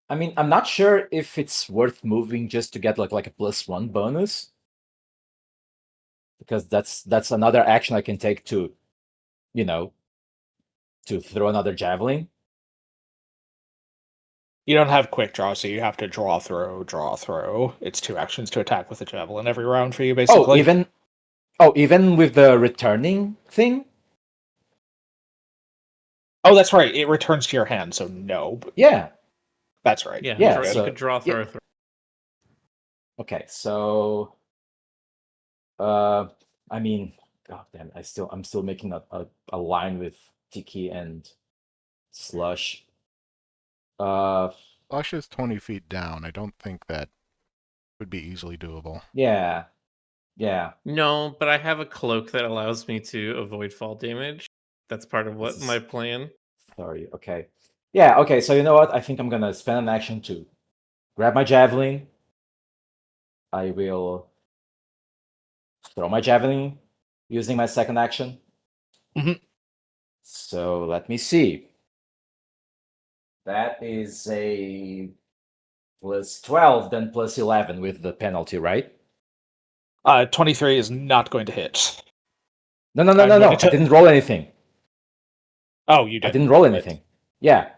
I mean, I'm not sure if it's worth moving just to get like a +1 bonus, because that's another action I can take to, to throw another javelin. You don't have quick draw, so you have to draw, throw. It's 2 actions to attack with a javelin every round for you, basically. Even with the returning thing. Oh, that's right. It returns to your hand, so no. Yeah. That's right. Yeah, Yeah, you so- could draw, throw, throw. Okay, so I mean, god damn, I'm still making a line with Tiki and Slush. Slush is 20 feet down. I don't think that would be easily doable. Yeah. No, but I have a cloak that allows me to avoid fall damage. That's part of what This is- my plan. Sorry. Okay. Yeah. Okay. So you know what? I think I'm gonna spend an action to grab my javelin. I will throw my javelin using my second action. Mhm. So let me see. That is a +12, then +11 with the penalty, right? 23 is not going to hit. No. I'm going I to- didn't roll anything. Oh, you did. I didn't roll anything. Yeah.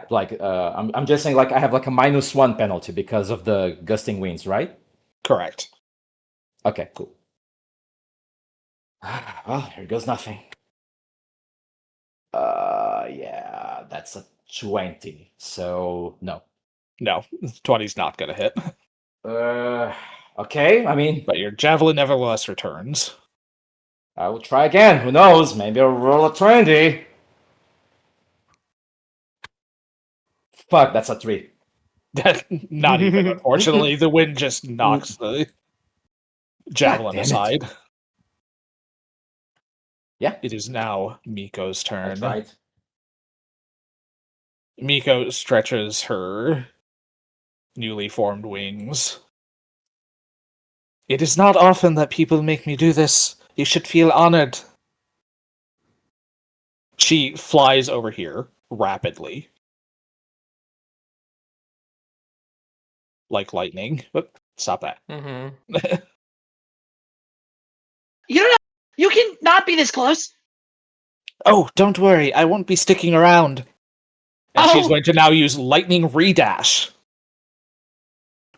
Like, I'm just saying, like, I have like a -1 penalty because of the gusting winds, right? Correct. Okay, cool. Well, here goes nothing. Yeah, that's a 20. So no. No, 20's not going to hit. Okay. I mean, But your javelin nevertheless returns. I will try again. Who knows? Maybe I'll roll a 20. Fuck, that's a 3. Not even, unfortunately. The wind just knocks the javelin damn it. aside. Yeah. It is now Miko's I turn. tried. Miko stretches her newly formed wings. It is not often that people make me do this. You should feel honored. She flies over here rapidly. Like lightning. Whoop, stop that. Mm-hmm. You don't know. You can not be this close. Oh, don't worry. I won't be sticking around. And she's Oh. going to now use lightning redash.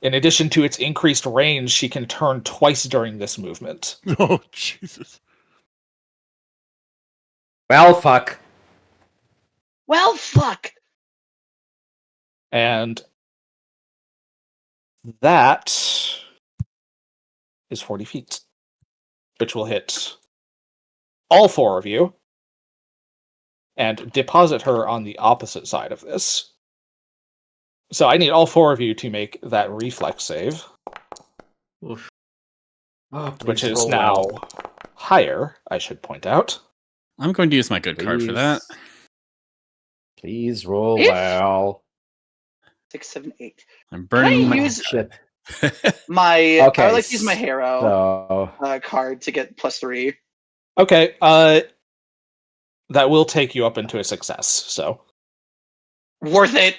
In addition to its increased range, she can turn twice during this movement. Oh, Jesus. Well, fuck. Well, fuck. And that is 40 feet, which will hit all 4 of you and deposit her on the opposite side of this. So I need all 4 of you to make that reflex save, Oof. Oh, which please is roll now well. higher, I should point out. I'm going to use my good card for that. Please roll If- well. 6, 7, 8. I'm Can I burning my use Shit. my? Okay. I would like to use my Harrow So, card to get +3. Okay, that will take you up into a success, so. Worth it.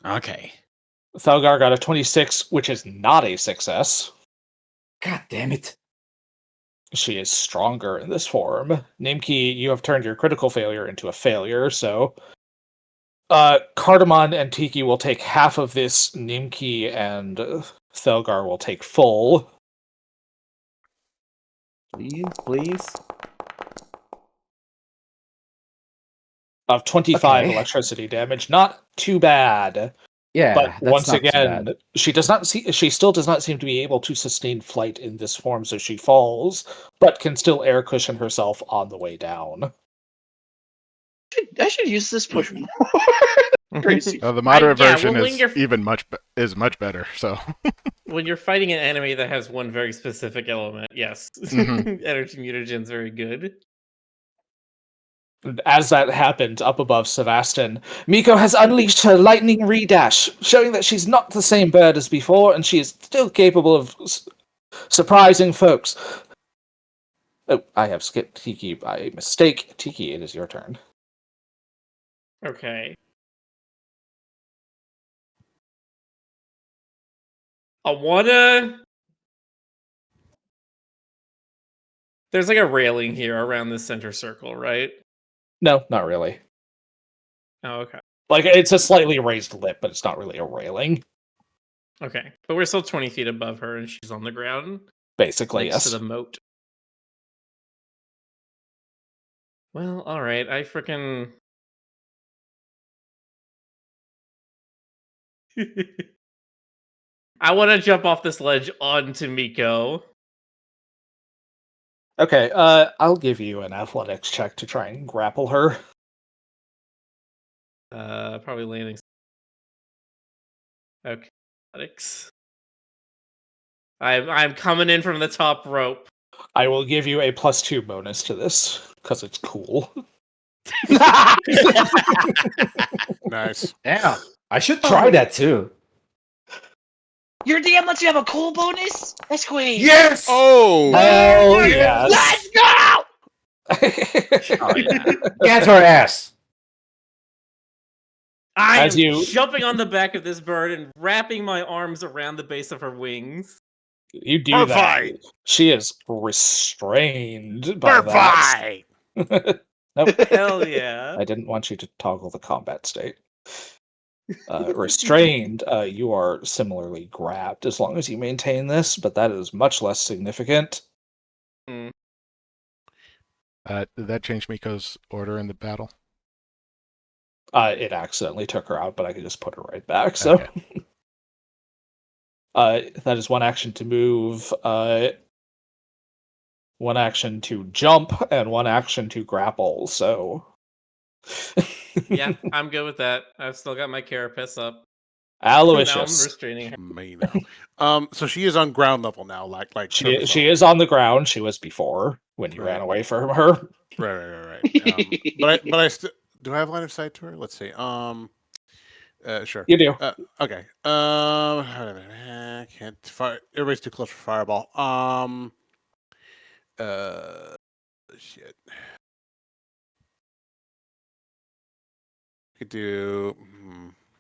Okay. Thalgar got a 26, which is not a success. God damn it. She is stronger in this form. Nimki, you have turned your critical failure into a failure, so Cardamon and Tiki will take half of this. Nimki and Thelgar will take full. Please. Of 25 Okay. electricity damage. Not too bad. Yeah, But that's once not too again, bad. she still does not seem to be able to sustain flight in this form, so she falls, but can still air cushion herself on the way down. I should use this push more. Crazy. The moderate yeah, version well, when is you're- even much better. So When you're fighting an enemy that has one very specific element, yes, Mhm. energy mutagen's very good. As that happened up above Sevastin, Miko has unleashed her lightning redash, showing that she's not the same bird as before, and she is still capable of surprising folks. Oh, I have skipped Tiki by mistake. Tiki, it is your turn. Okay. I wanna. There's like a railing here around the center circle, right? No, not really. Oh, okay. Like, it's a slightly raised lip, but it's not really a railing. Okay. But we're still 20 feet above her and she's on the ground Basically, next yes. to the moat. Well, alright. I freaking. I want to jump off this ledge onto Miko. Okay, I'll give you an athletics check to try and grapple her. Probably landing. Okay. Athletics. I'm coming in from the top rope. I will give you a +2 bonus to this, because it's cool. Nice. Yeah. I should try that too. Your DM lets you have a cool bonus? That's great. Yes! Oh, Hell yes! Let's go! Oh yeah. Get her ass! I As am you- jumping on the back of this bird and wrapping my arms around the base of her wings. You do Perfect. that. She is restrained by that. perfect. Nope. Hell yeah. I didn't want you to toggle the combat state. Restrained, you are similarly grabbed as long as you maintain this, but that is much less significant. did that change Miko's order in the battle? It accidentally took her out, but I could just put her right back. So, Okay. that is one action to move, one action to jump, and one action to grapple. So, Yeah, I'm good with that. I've still got my carapace up. Now I'm Aloysius. restraining her. Me now. So she is on ground level now, like She surface is on the ground. She was before when you Right. ran away from her. level. Right. But I still do. I have line of sight to her. Let's see. Sure. You do. Okay. Can't fire. Everybody's too close for fireball. Shit. Could do.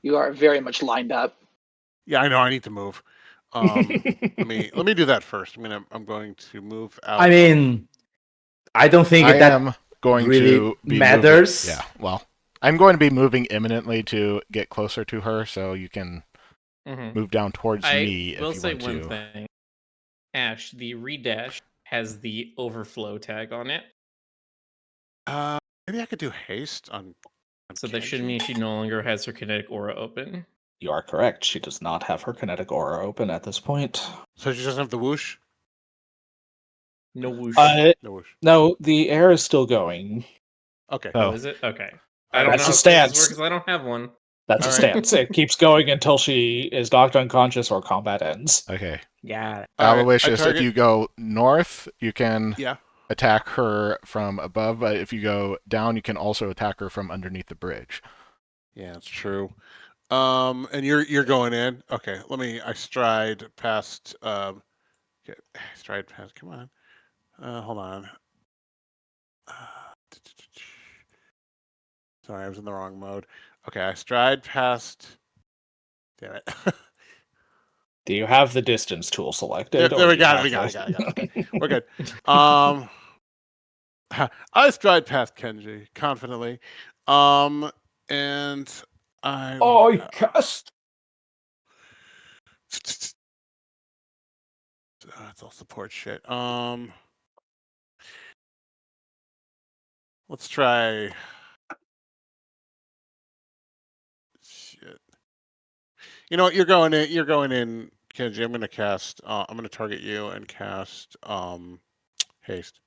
You are very much lined up. Yeah, I know. I need to move. Let me do that first. I'm going to move out. I mean, I don't think I that am going really to be matters. Moving, yeah, well, I'm going to be moving imminently to get closer to her, so you can Mhm. move down towards me I if will you say want one to. thing. Ash, the redash has the overflow tag on it. Maybe I could do haste on. So that should Kenji? mean she no longer has her kinetic aura open. You are correct. She does not have her kinetic aura open at this point. So she doesn't have the whoosh. No whoosh. No whoosh. No, the air is still going. Okay. Oh, Oh, is it? Okay. I don't That's know the how stance stance. works. I don't have one. That's a All right. stance. It keeps going until she is knocked unconscious or combat ends. Okay. Yeah. All right, I Aloysius, if target- you go north, you can Yeah. attack her from above, but if you go down, you can also attack her from underneath the bridge. Yeah, that's true. And you're going in. Okay, I stride past. Stride past. Come on. Hold on. Sorry, I was in the wrong mode. Okay, I stride past. Damn it. Do you have the distance tool selected? There or we do you got it. have We got it. the- Okay, we're good. I stride past Kenji confidently. And I. Oh, cast. It's all support shit. Let's try. Shit. You know what? You're going in. You're going in, Kenji. I'm going to cast. I'm going to target you and cast. Haste.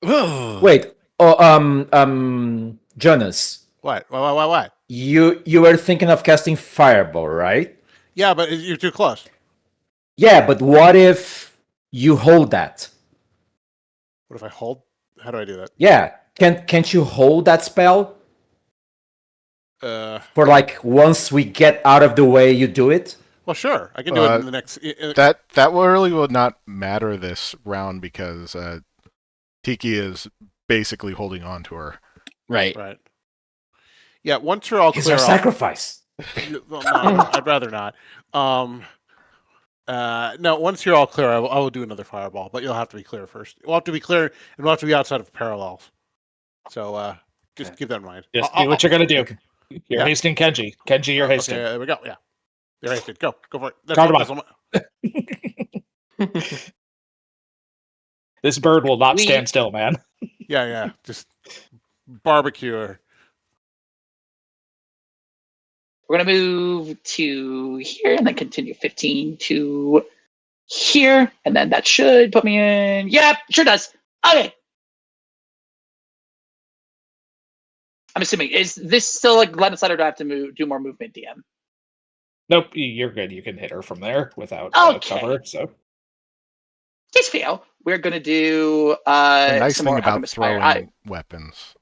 Wait. Oh, Jonas, What? What? you were thinking of casting Fireball, right? Yeah, but you're too close. Yeah, but what if you hold that? What if I hold? How do I do that? Yeah, can't you hold that spell Uh. for like once we get out of the way, you do it? Well, sure. I can do it in the next. That really will not matter this round because Tiki is basically holding on to her. Right. Right. Yeah. Once you're all It's clear, our I'll- sacrifice. Well, no, I'd rather not. No, once you're all clear, I will do another fireball, but you'll have to be clear first. We'll have to be clear, and we'll have to be outside of parallels. So just keep that in mind. Just do what you're going to do. Okay. You're Yeah. hasting Kenji. Kenji, you're hasting. Okay, there we go. Yeah, you're hasted. Go for it. That's Card what- him that's what- This bird will not We- stand still, man. yeah. Just barbecue her. We're gonna move to here and then continue 15 to here, and then that should put me in. Yep, sure does. Okay. I'm assuming is this still like line of sight, or do I have to do more movement, DM? Nope, you're good. You can hit her from there without Okay. cover. So Case fail. We're gonna do The nice some thing more about Alchemist Fire. throwing weapons.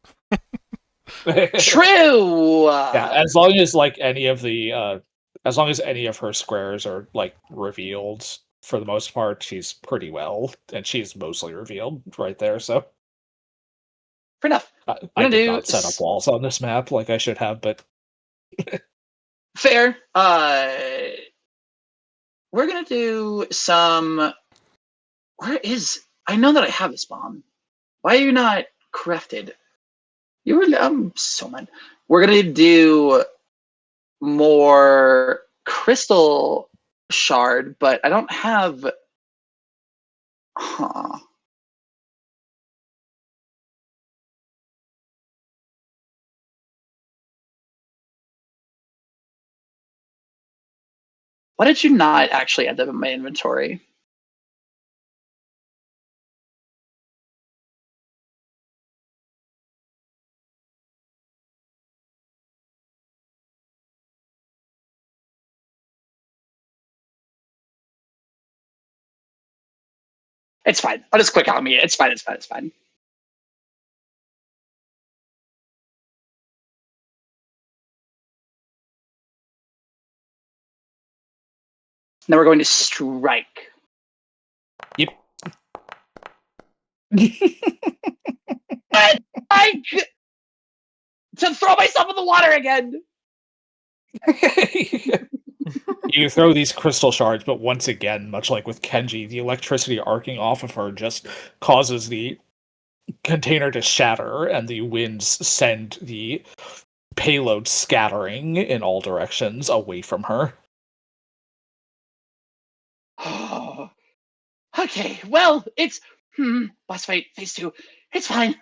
True. yeah, as long as like any of the as long as any of her squares are like revealed for the most part, she's pretty well, and she's mostly revealed right there. So Fair enough. I gonna did do not set up walls on this map like I should have, but Fair. We're gonna do some. Where is? I know that I have this bomb. Why are you not crafted? You were. So mad. We're gonna do more crystal shard, but I don't have. Huh. Why did you not actually add them in my inventory? It's fine. I'll just click on me. It's fine. It's fine. It's fine. Now we're going to strike. yep. I to throw myself in the water again. You throw these crystal shards, but once again, much like with Kenji, the electricity arcing off of her just causes the container to shatter, and the winds send the payload scattering in all directions away from her. Okay, well, it's boss fight phase 2. It's fine.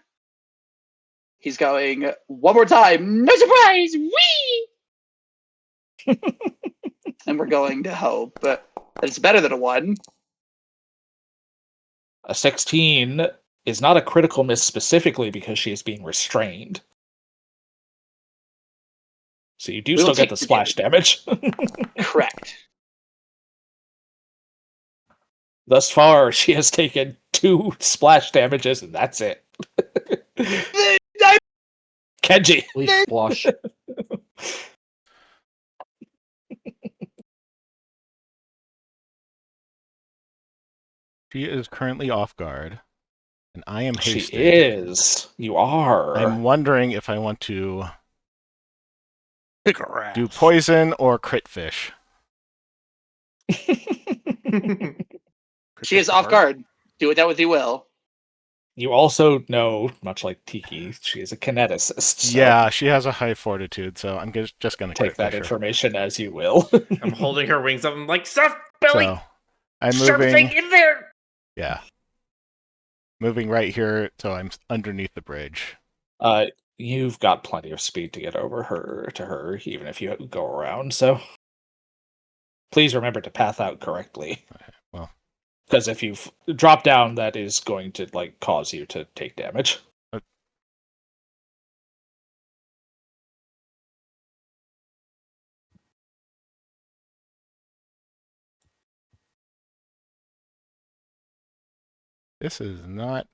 He's going one more time. No surprise. Wee. And we're going to hope that it's better than a 1. A 16 is not a critical miss specifically because she is being restrained. So you do We will still get take the the splash damage. Correct. Thus far, she has taken 2 splash damages, and that's it. Kenji. Please splash. She is currently off guard, and I am She hasted. is. You are. I'm wondering if I want to Pick her ass. do poison or crit fish. She is off guard. Do with that what you will. You also know, much like Tiki, she is a kineticist. So Yeah, she has a high fortitude, so I'm just going to take crit that fish her. information as you will. I'm holding her wings up. I'm like, stuff, belly, So I'm something moving. in there. Yeah. Moving right here, so I'm underneath the bridge. You've got plenty of speed to get over to her, even if you go around. So please remember to path out correctly. Okay, well, Because if you drop down, that is going to cause you to take damage. this is not.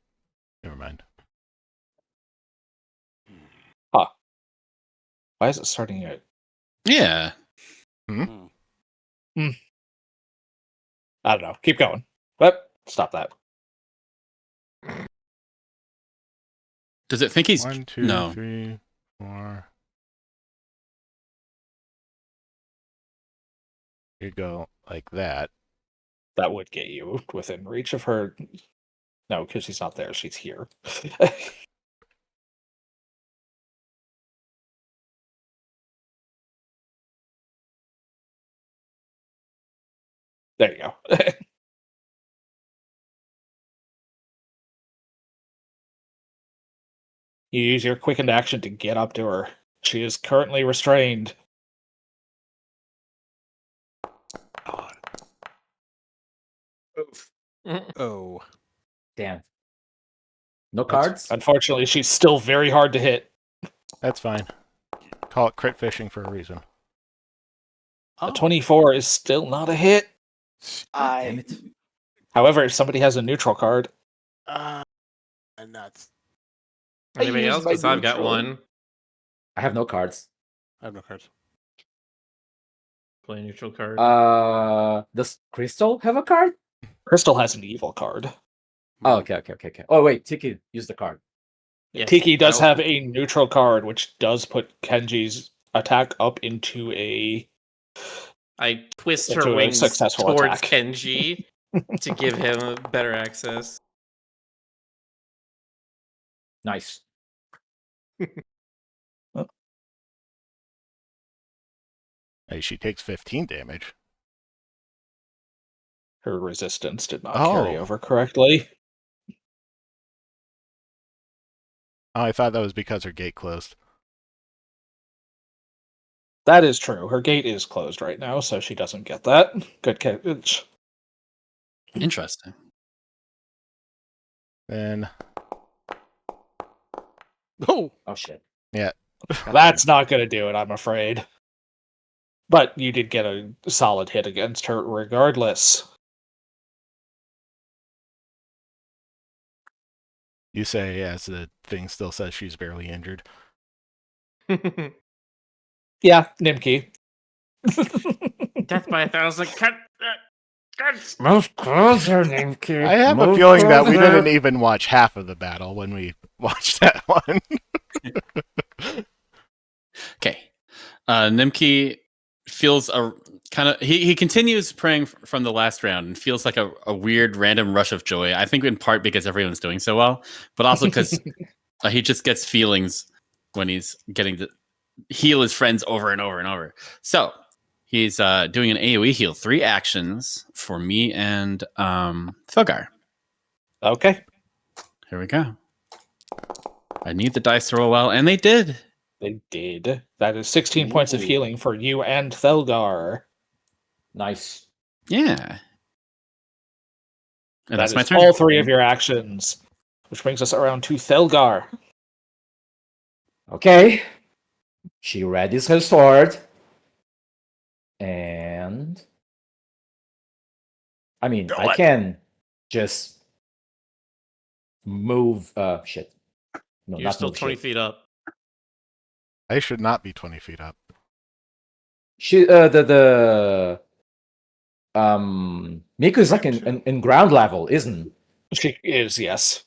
Never mind. Why is it starting at? Yeah. I don't know. Keep going. But stop that. Does it think he's 1, 2, no? 3, 4. You go like that. That would get you within reach of her. No, because she's not there. She's here. There you go. You use your quickened action to get up to her. She is currently restrained. Oh. Damn. No cards? Unfortunately, she's still very hard to hit. That's fine. Call it crit fishing for a reason. A 24 is still not a hit. Damn it. However, if somebody has a neutral card, And that's. Anybody use else? my Because I've got neutral. one. I have no cards. I have no cards. Play a neutral card. Does Crystal have a card? Crystal has an evil card. Oh, okay. Oh, wait, Tiki, use the card. Yes, Tiki does I'll- have a neutral card, which does put Kenji's attack up into a. I twist Into her a wings successful towards attack. Kenji to give him better access. Nice. Hey, she takes 15 damage. Her resistance did not carry Oh. over correctly. Oh, I thought that was because her gate closed. That is true. Her gate is closed right now, so she doesn't get that. Good catch. Interesting. Then, Oh. Oh, shit. yeah. That's not going to do it, I'm afraid. But you did get a solid hit against her regardless. You say as the thing still says she's barely injured. Yeah, Nimki. Death by 1,000 cut. Move closer, Nimki. I have a Move feeling that we closer. didn't even watch half of the battle when we watched that one. Okay. Nimki feels a kind of he continues praying from the last round and feels like a weird random rush of joy. I think in part because everyone's doing so well, but also because he just gets feelings when he's getting to heal his friends over and over and over. So he's doing an AoE heal, 3 actions for me and Thogar. Okay. Here we go. I need the dice to roll well, and they did. They did. That is 16 points of Ooh. healing for you and Thelgar. Nice. Yeah. And That that's my is turn. all 3 of your actions. Which brings us around to Thelgar. Okay. She readies her sword. And I mean, Do I it. can just move shit. No, You're not still move 20 shit. feet up. I should not be 20 feet up. She Miku is like in ground level, isn't? She is, yes.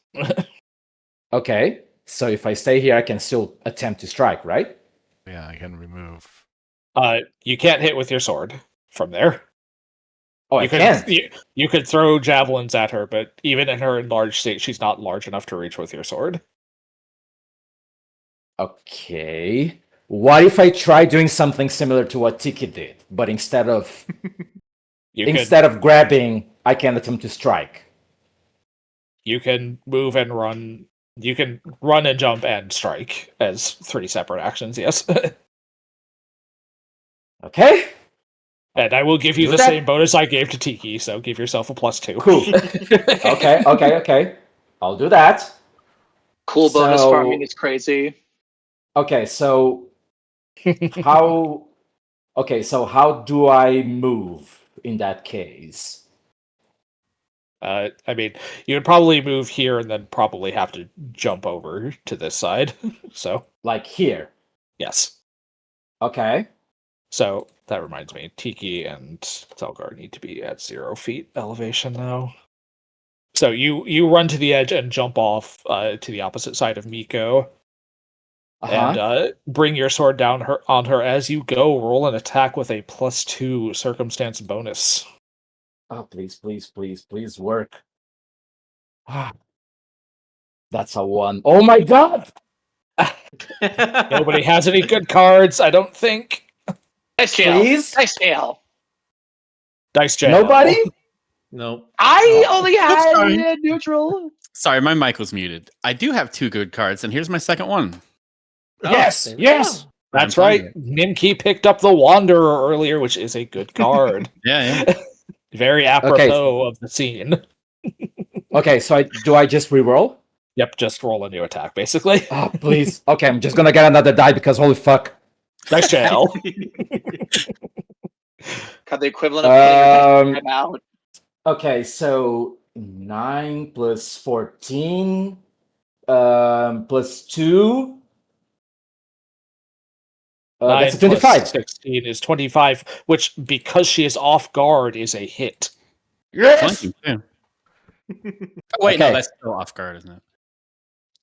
Okay. So if I stay here, I can still attempt to strike, right? Yeah, I can remove. You can't hit with your sword from there. Oh, You I could can't. you could throw javelins at her, but even in her enlarged state, she's not large enough to reach with your sword. Okay. What if I try doing something similar to what Tiki did, but instead of grabbing, I can attempt to strike? You can move and run. You can run and jump and strike as 3 separate actions. Yes, Okay. and I will give you Do the that. same bonus I gave to Tiki. So give yourself a +2. Cool. Okay. I'll do that. Cool bonus So- farming is crazy. Okay, so how do I move in that case? I mean, you would probably move here and then probably have to jump over to this side. So Like here. yes. Okay. So that reminds me, Tiki and Telgar need to be at 0 feet elevation now. So you run to the edge and jump off to the opposite side of Miko, and bring your sword down on her as you go. Roll an attack with a +2 circumstance bonus. Oh, please work. That's a 1. Oh my god! Nobody has any good cards, I don't think. Nice jail. Please? Nice jail. Dice jail. Nobody? Nope. I only sorry. had neutral. Sorry, my mic was muted. I do have 2 good cards, and here's my second one. Yes, there we yes. go. That's I'm right. playing Nimki picked up the Wanderer earlier, which is a good card. Yeah. Very apropos of the scene. Okay, so do I just reroll? Yep, just roll a new attack, basically. Oh, please. Okay, I'm just gonna get another die because holy fuck. Dice jail. Got the equivalent of hitting your Um, time out. Okay, so 9 plus 14 plus 2. 9 That's a plus 25. 16 is 25, which, because she is off guard, is a hit. Yes! Flanking, too. Oh, wait, no, Okay. that's still off guard, isn't it?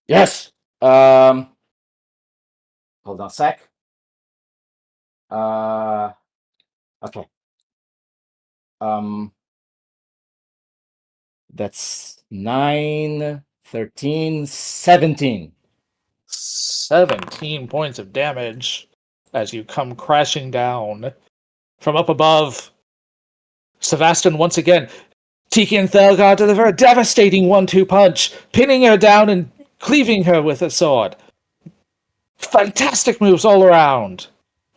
Yes! Hold on a sec. Okay. That's 9, 13, 17. 17 points of damage as you come crashing down. From up above, Sevastin once again. Tiki and Thelgar deliver a devastating 1-2 punch, pinning her down and cleaving her with a sword. Fantastic moves all around.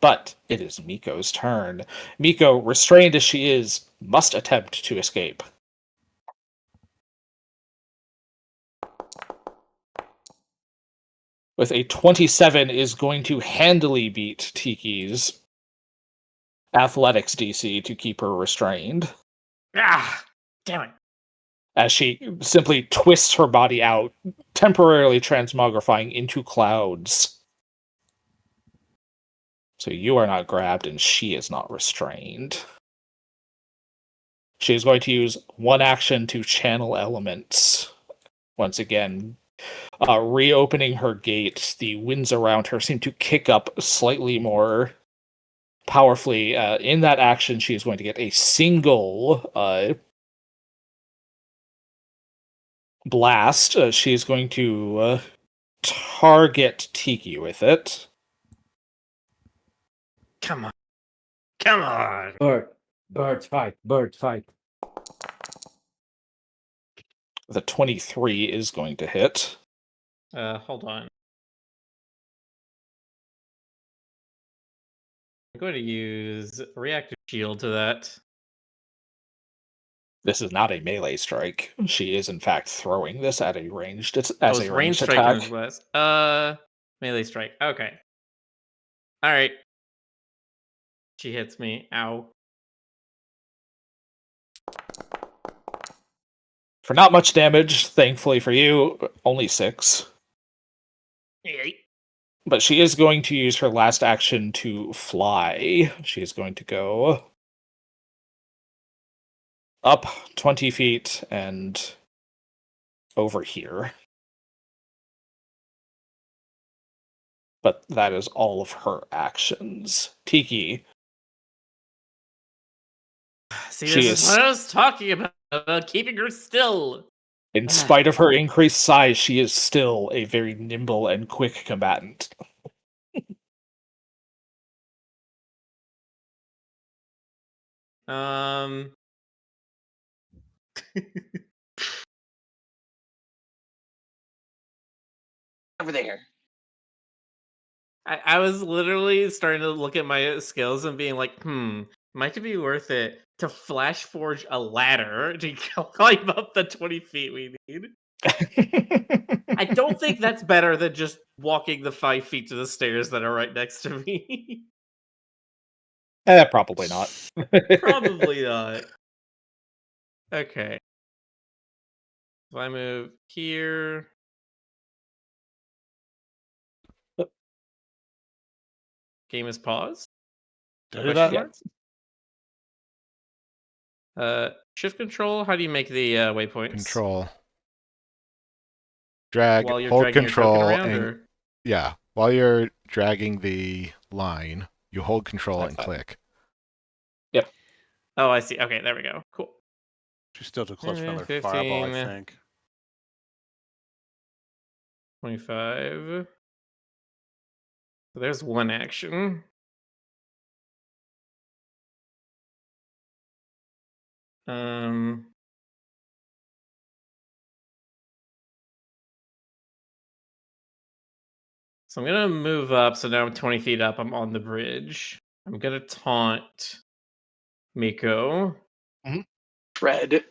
But it is Miko's turn. Miko, restrained as she is, must attempt to escape. With a 27 is going to handily beat Tiki's athletics DC to keep her restrained. Ah, damn it. As she simply twists her body out, temporarily transmogrifying into clouds. So you are not grabbed and she is not restrained. She is going to use one action to channel elements. Once again, reopening her gate, the winds around her seem to kick up slightly more powerfully. In that action, she is going to get a single blast. She is going to target Tiki with it. Come on. Come on. Bird fight. The 23 is going to hit. Hold on. I'm going to use reactive shield to that. This is not a melee strike. She is, in fact, throwing this at a ranged Range strike attack. was melee strike. Okay. All right. She hits me. Ow. For not much damage, thankfully for you, only 6. But she is going to use her last action to fly. She is going to go up 20 feet and over here. But that is all of her actions. Tiki. See, She this is is- what I was talking about keeping her still. In spite of her increased size, she is still a very nimble and quick combatant. Over there. I was literally starting to look at my skills and being like, might it be worth it to flash forge a ladder to climb up the 20 feet we need? I don't think that's better than just walking the 5 feet to the stairs that are right next to me. Probably not. Probably not. Okay. If I move here. Game is paused. Did I do that? Question mark? Shift control. How do you make the waypoints? Control. Drag, While you're hold dragging your token control, around, and or yeah, while you're dragging the line, you hold control Like and that. click. oh, I see. Okay, there we go. Cool. She's still too close for 10, another fireball, I 15. think. 25. So there's one action. So I'm gonna move up. So now I'm 20 feet up. I'm on the bridge. I'm gonna taunt Miko. Fred.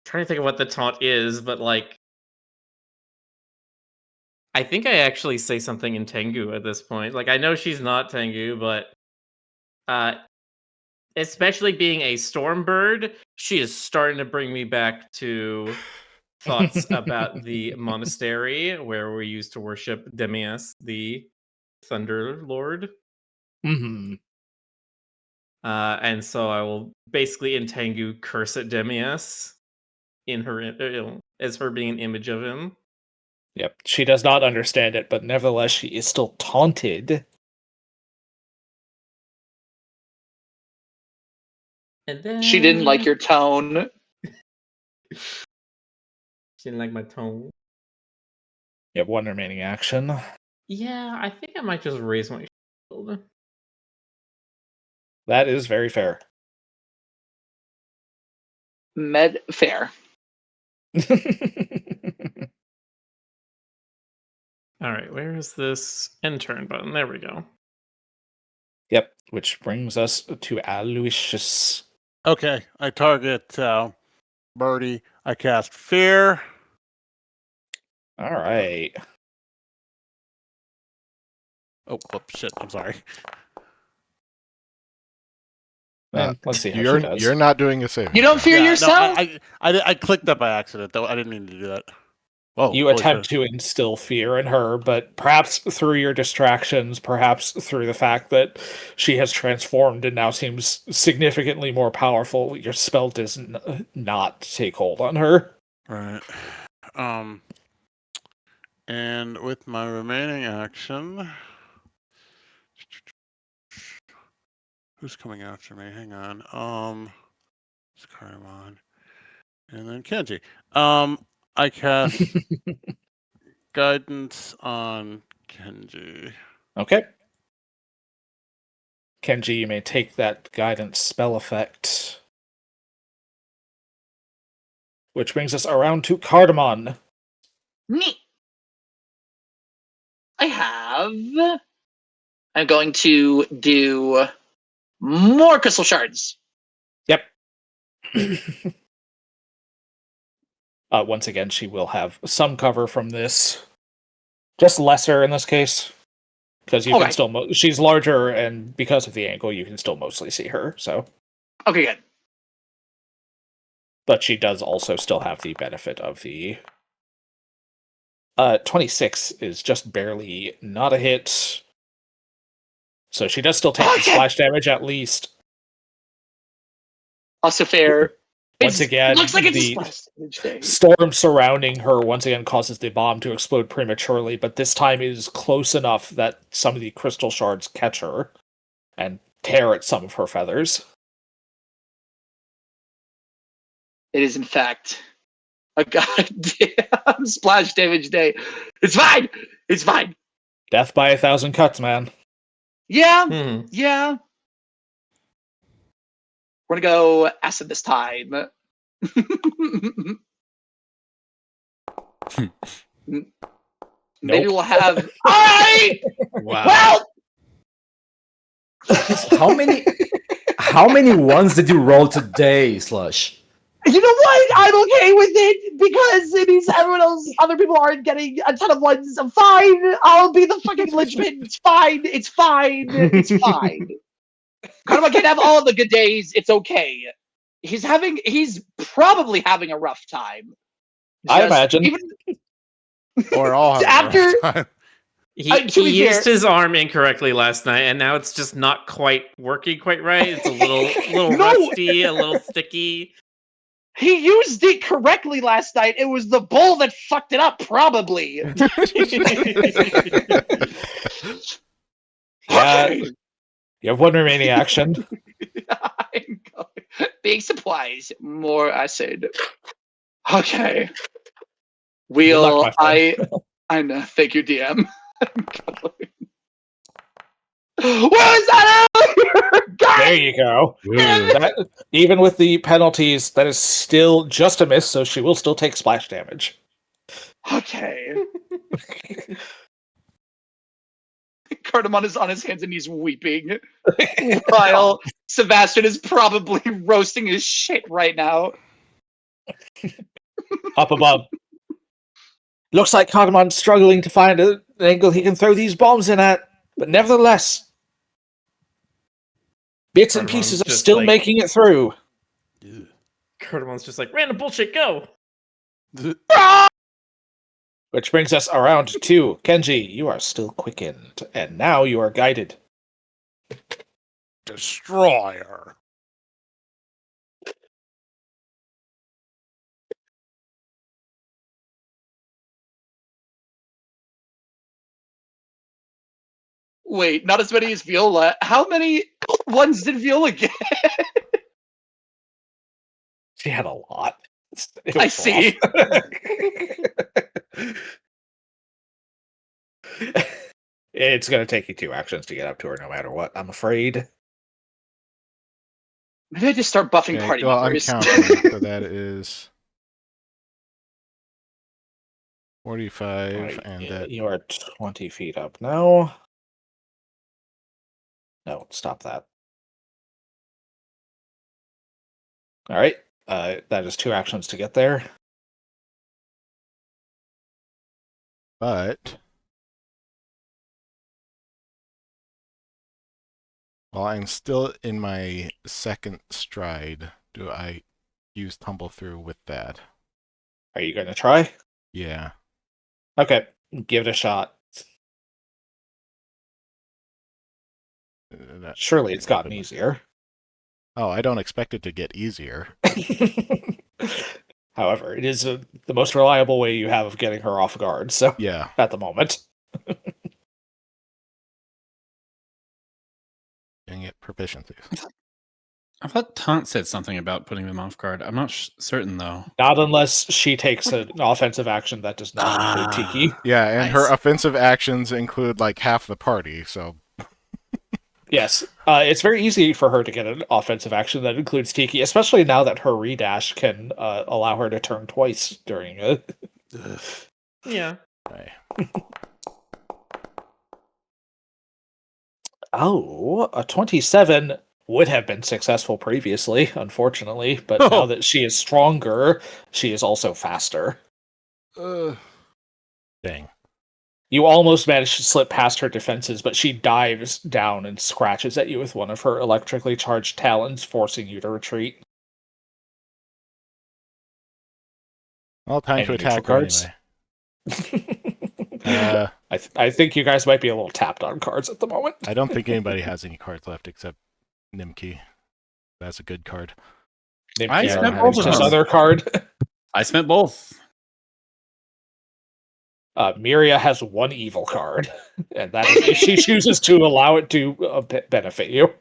Trying to think of what the taunt is, but like I think I actually say something in Tengu at this point. Like I know she's not Tengu, but especially being a storm bird, she is starting to bring me back to thoughts about the monastery where we used to worship Demias, the Thunder Lord. Mm-hmm. And so I will basically in Tengu curse at Demias in her as her being an image of him. Yep. She does not understand it, but nevertheless, she is still taunted. And then She didn't like your tone. She didn't like my tone. You have one remaining action. Yeah, I think I might just raise my shield. That is very fair. Med fair. All right, where is this end turn button? There we go. Yep, which brings us to Aloysius. Okay, I target Birdie. I cast Fear. All right. Oh, whoops, shit, I'm sorry. And let's see how You're she does. you're not doing a save. You don't fear Yeah, yourself? No, I clicked that by accident, though. I didn't mean to do that. Whoa, You holy attempt shit. to instill fear in her, but perhaps through your distractions, perhaps through the fact that she has transformed and now seems significantly more powerful, your spell does not take hold on her. Right. And with my remaining action, who's coming after me? Hang on. It's Cardamon, and then Kenji. I cast guidance on Kenji. Okay. Kenji, you may take that guidance spell effect. Which brings us around to Cardamon. Me. I'm going to do more crystal shards. Yep. Once again, she will have some cover from this. Just lesser in this case. Because you Okay. can still... she's larger, and because of the angle, you can still mostly see her, so... Okay, good. But she does also still have the benefit of the... 26 is just barely not a hit. So she does still take the splash damage at least. Also fair. Once again, looks like it's a the splash damage day. storm surrounding her once again causes the bomb to explode prematurely, but this time it is close enough that some of the crystal shards catch her and tear at some of her feathers. It is, in fact, a goddamn splash damage day. It's fine. It's fine. Death by 1,000 cuts, man. Yeah. Mhm. Yeah. We're gonna go acid this time. Maybe we'll have. All right. Wow. Well, How many ones did you roll today, Slush? you know what? I'm okay with it because it means other people aren't getting a ton of ones. I'm fine. I'll be the fucking linchpin. It's fine. It's fine. It's fine. Karma can have all the good days. It's okay. He's probably having a rough time. I imagine. Even Or all have a After- rough time. He to be used fair- his arm incorrectly last night, and now it's just not quite working quite right. It's a little No. rusty, a little sticky. he used it correctly last night. It was the bull that fucked it up, probably. Yeah. Okay. You have one remaining action. I'm going. Big supplies. More acid. Okay. Good luck, my I know. Thank you, DM. Where is that earlier? God! There you go. That, even with the penalties, that is still just a miss, so she will still take splash damage. Okay. Cardamon is on his hands and knees weeping, while Sebastian is probably roasting his shit right now. Up above. Looks like Cardamon's struggling to find an angle he can throw these bombs in at, but nevertheless, bits and Cardamon's pieces are just still like- making it through. Cardamon's just like, random bullshit, go! Which brings us around to Kenji. You are still quickened, and now you are guided. Destroyer. Wait, not as many as Viola. How many ones did Viola get? She had a lot. It I was see. rough. It's going to take you 2 actions to get up to her no matter what, I'm afraid. Maybe I just start buffing Okay, party well, I'm members. counting, so that is 45, Right, and that you are 20 feet up now. No, stop that. All right. That is 2 actions to get there. But while I'm still in my second stride, do I use tumble through with that? Are you going to try? Yeah. Okay, give it a shot. That- Surely it's gotten easier. Oh, I don't expect it to get easier. However, it is the most reliable way you have of getting her off guard, so Yeah. at the moment. Dang it, proficiencies. I thought Taunt said something about putting them off guard. I'm not certain, though. Not unless she takes an offensive action that does not include Tiki. Yeah, and her Nice. offensive actions include like half the party, so Yes, it's very easy for her to get an offensive action that includes Tiki, especially now that her redash can allow her to turn twice during it. Yeah. okay. Oh, a 27 would have been successful previously, unfortunately, but now that she is stronger, she is also faster. Dang. You almost managed to slip past her defenses, but she dives down and scratches at you with one of her electrically charged talons, forcing you to retreat. Well, time Any to neutral attack her cards? anyway. I think you guys might be a little tapped on cards at the moment. I don't think anybody has any cards left except Nimki. That's a good card. I Nimki spent has both of his them. other card. I spent both. Miria has one evil card, and that is if she chooses to allow it to benefit you.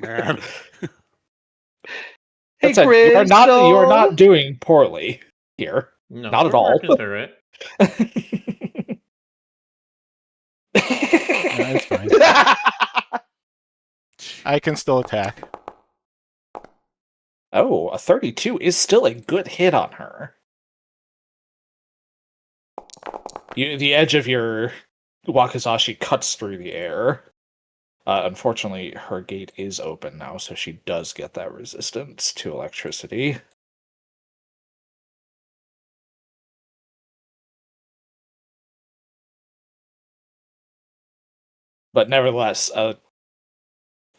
Man. Hey, That said, you are Crystal. not doing poorly here. No, Not at we're all. working through it. No, it's fine. I can still attack. Oh, a 32 is still a good hit on her. The edge of your wakizashi cuts through the air. Unfortunately, her gate is open now, so she does get that resistance to electricity. But nevertheless,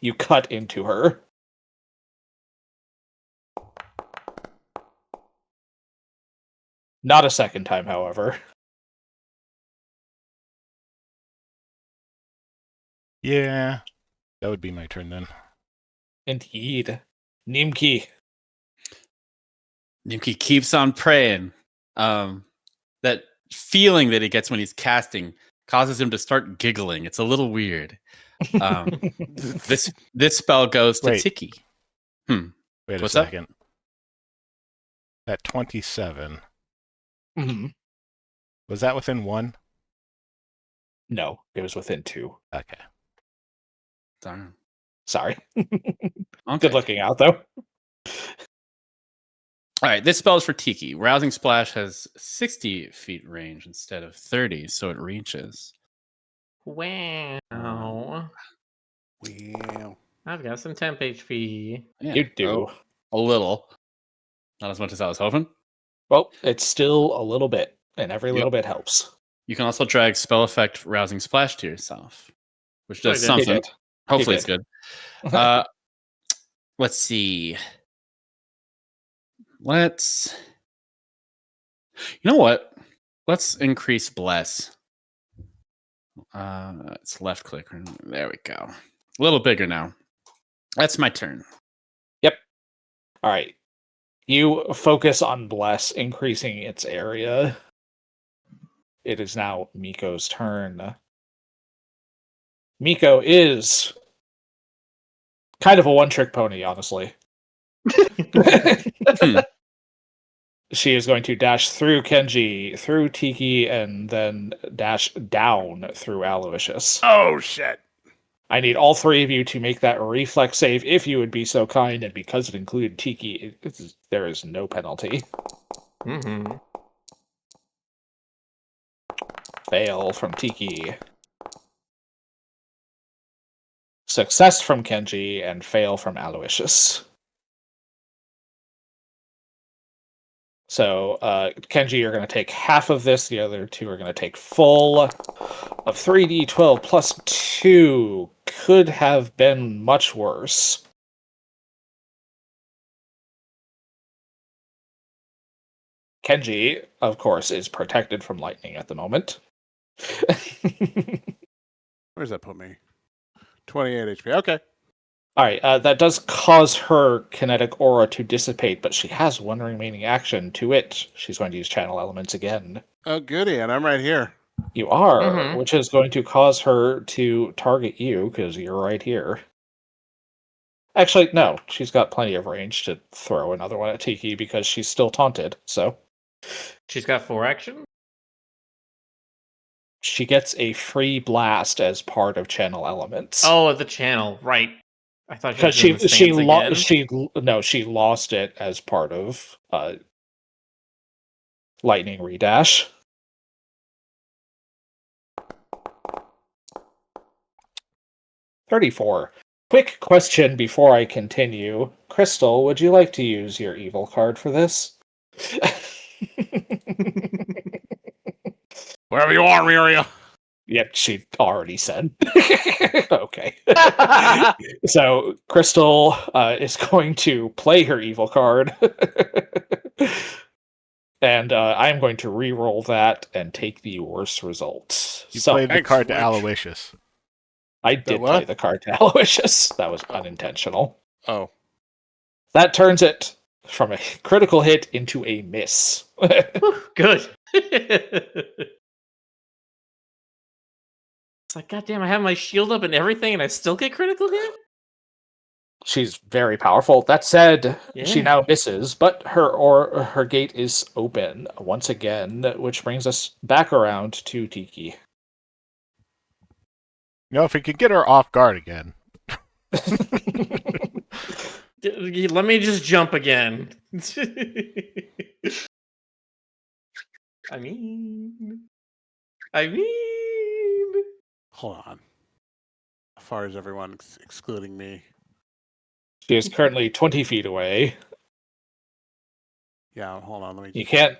you cut into her. Not a second time, however. Yeah, that would be my turn then. Indeed. Nimki. Nimki keeps on praying. That feeling that he gets when he's casting causes him to start giggling. It's a little weird. This spell goes to Wait. Tiki. Wait What's a up? second. That 27, Mhm. was that within 1? No, it was within 2. Okay. Darn. Sorry. Okay. Good looking out, though. All right, this spell is for Tiki. Rousing Splash has 60 feet range instead of 30, so it reaches. Wow. Wow. I've got some temp HP. Yeah, You do. a little. Not as much as I was hoping. Well, it's still a little bit, and every Yep. little bit helps. You can also drag spell effect Rousing Splash to yourself, which So I does did. He something. did. Hopefully, He it's did. good. Let's see. Let's. You know what? Let's increase Bless. It's left click. There we go. A little bigger now. That's my turn. Yep. All right. You focus on Bless, increasing its area. It is now Miko's turn. Miko is kind of a one-trick pony, honestly. She is going to dash through Kenji, through Tiki, and then dash down through Aloysius. Oh, shit. I need all three of you to make that reflex save if you would be so kind, and because it included Tiki, there is no penalty. Mm-hmm. Fail from Tiki. Success from Kenji, and fail from Aloysius. So, Kenji, you're going to take half of this. The other two are going to take full of 3d12 plus 2. Could have been much worse. Kenji, of course, is protected from lightning at the moment. Where does that put me? 28 HP. Okay. All right, that does cause her kinetic aura to dissipate, but she has one remaining action to it. She's going to use channel elements again. Oh, goody. And I'm right here. You are, Mhm. which is going to cause her to target you because you're right here. Actually, no, she's got plenty of range to throw another one at Tiki because she's still taunted, so She's got 4 action. she gets a free blast as part of channel elements. Oh, the channel, right? I thought because she was doing the stance she lost it as part of lightning redash. 34. Quick question before I continue. Crystal, would you like to use your evil card for this? Wherever you are, Miria. Yep, she already said. Okay. So Crystal is going to play her evil card. And I'm going to re-roll that and take the worst results. You So played the thanks, card to Rich. Aloysius. I did what? play the card to Aloysius. That was unintentional. Oh. That turns it from a critical hit into a miss. Whew, good. It's like, goddamn, I have my shield up and everything, and I still get critical hit? She's very powerful. That said, she Yeah. now misses, but her gate is open once again, which brings us back around to Tiki. You know, if we could get her off guard again. Let me just jump again. I mean... Hold on. As far as everyone excluding me. She is currently 20 feet away. Yeah, hold on. Let me. You can't.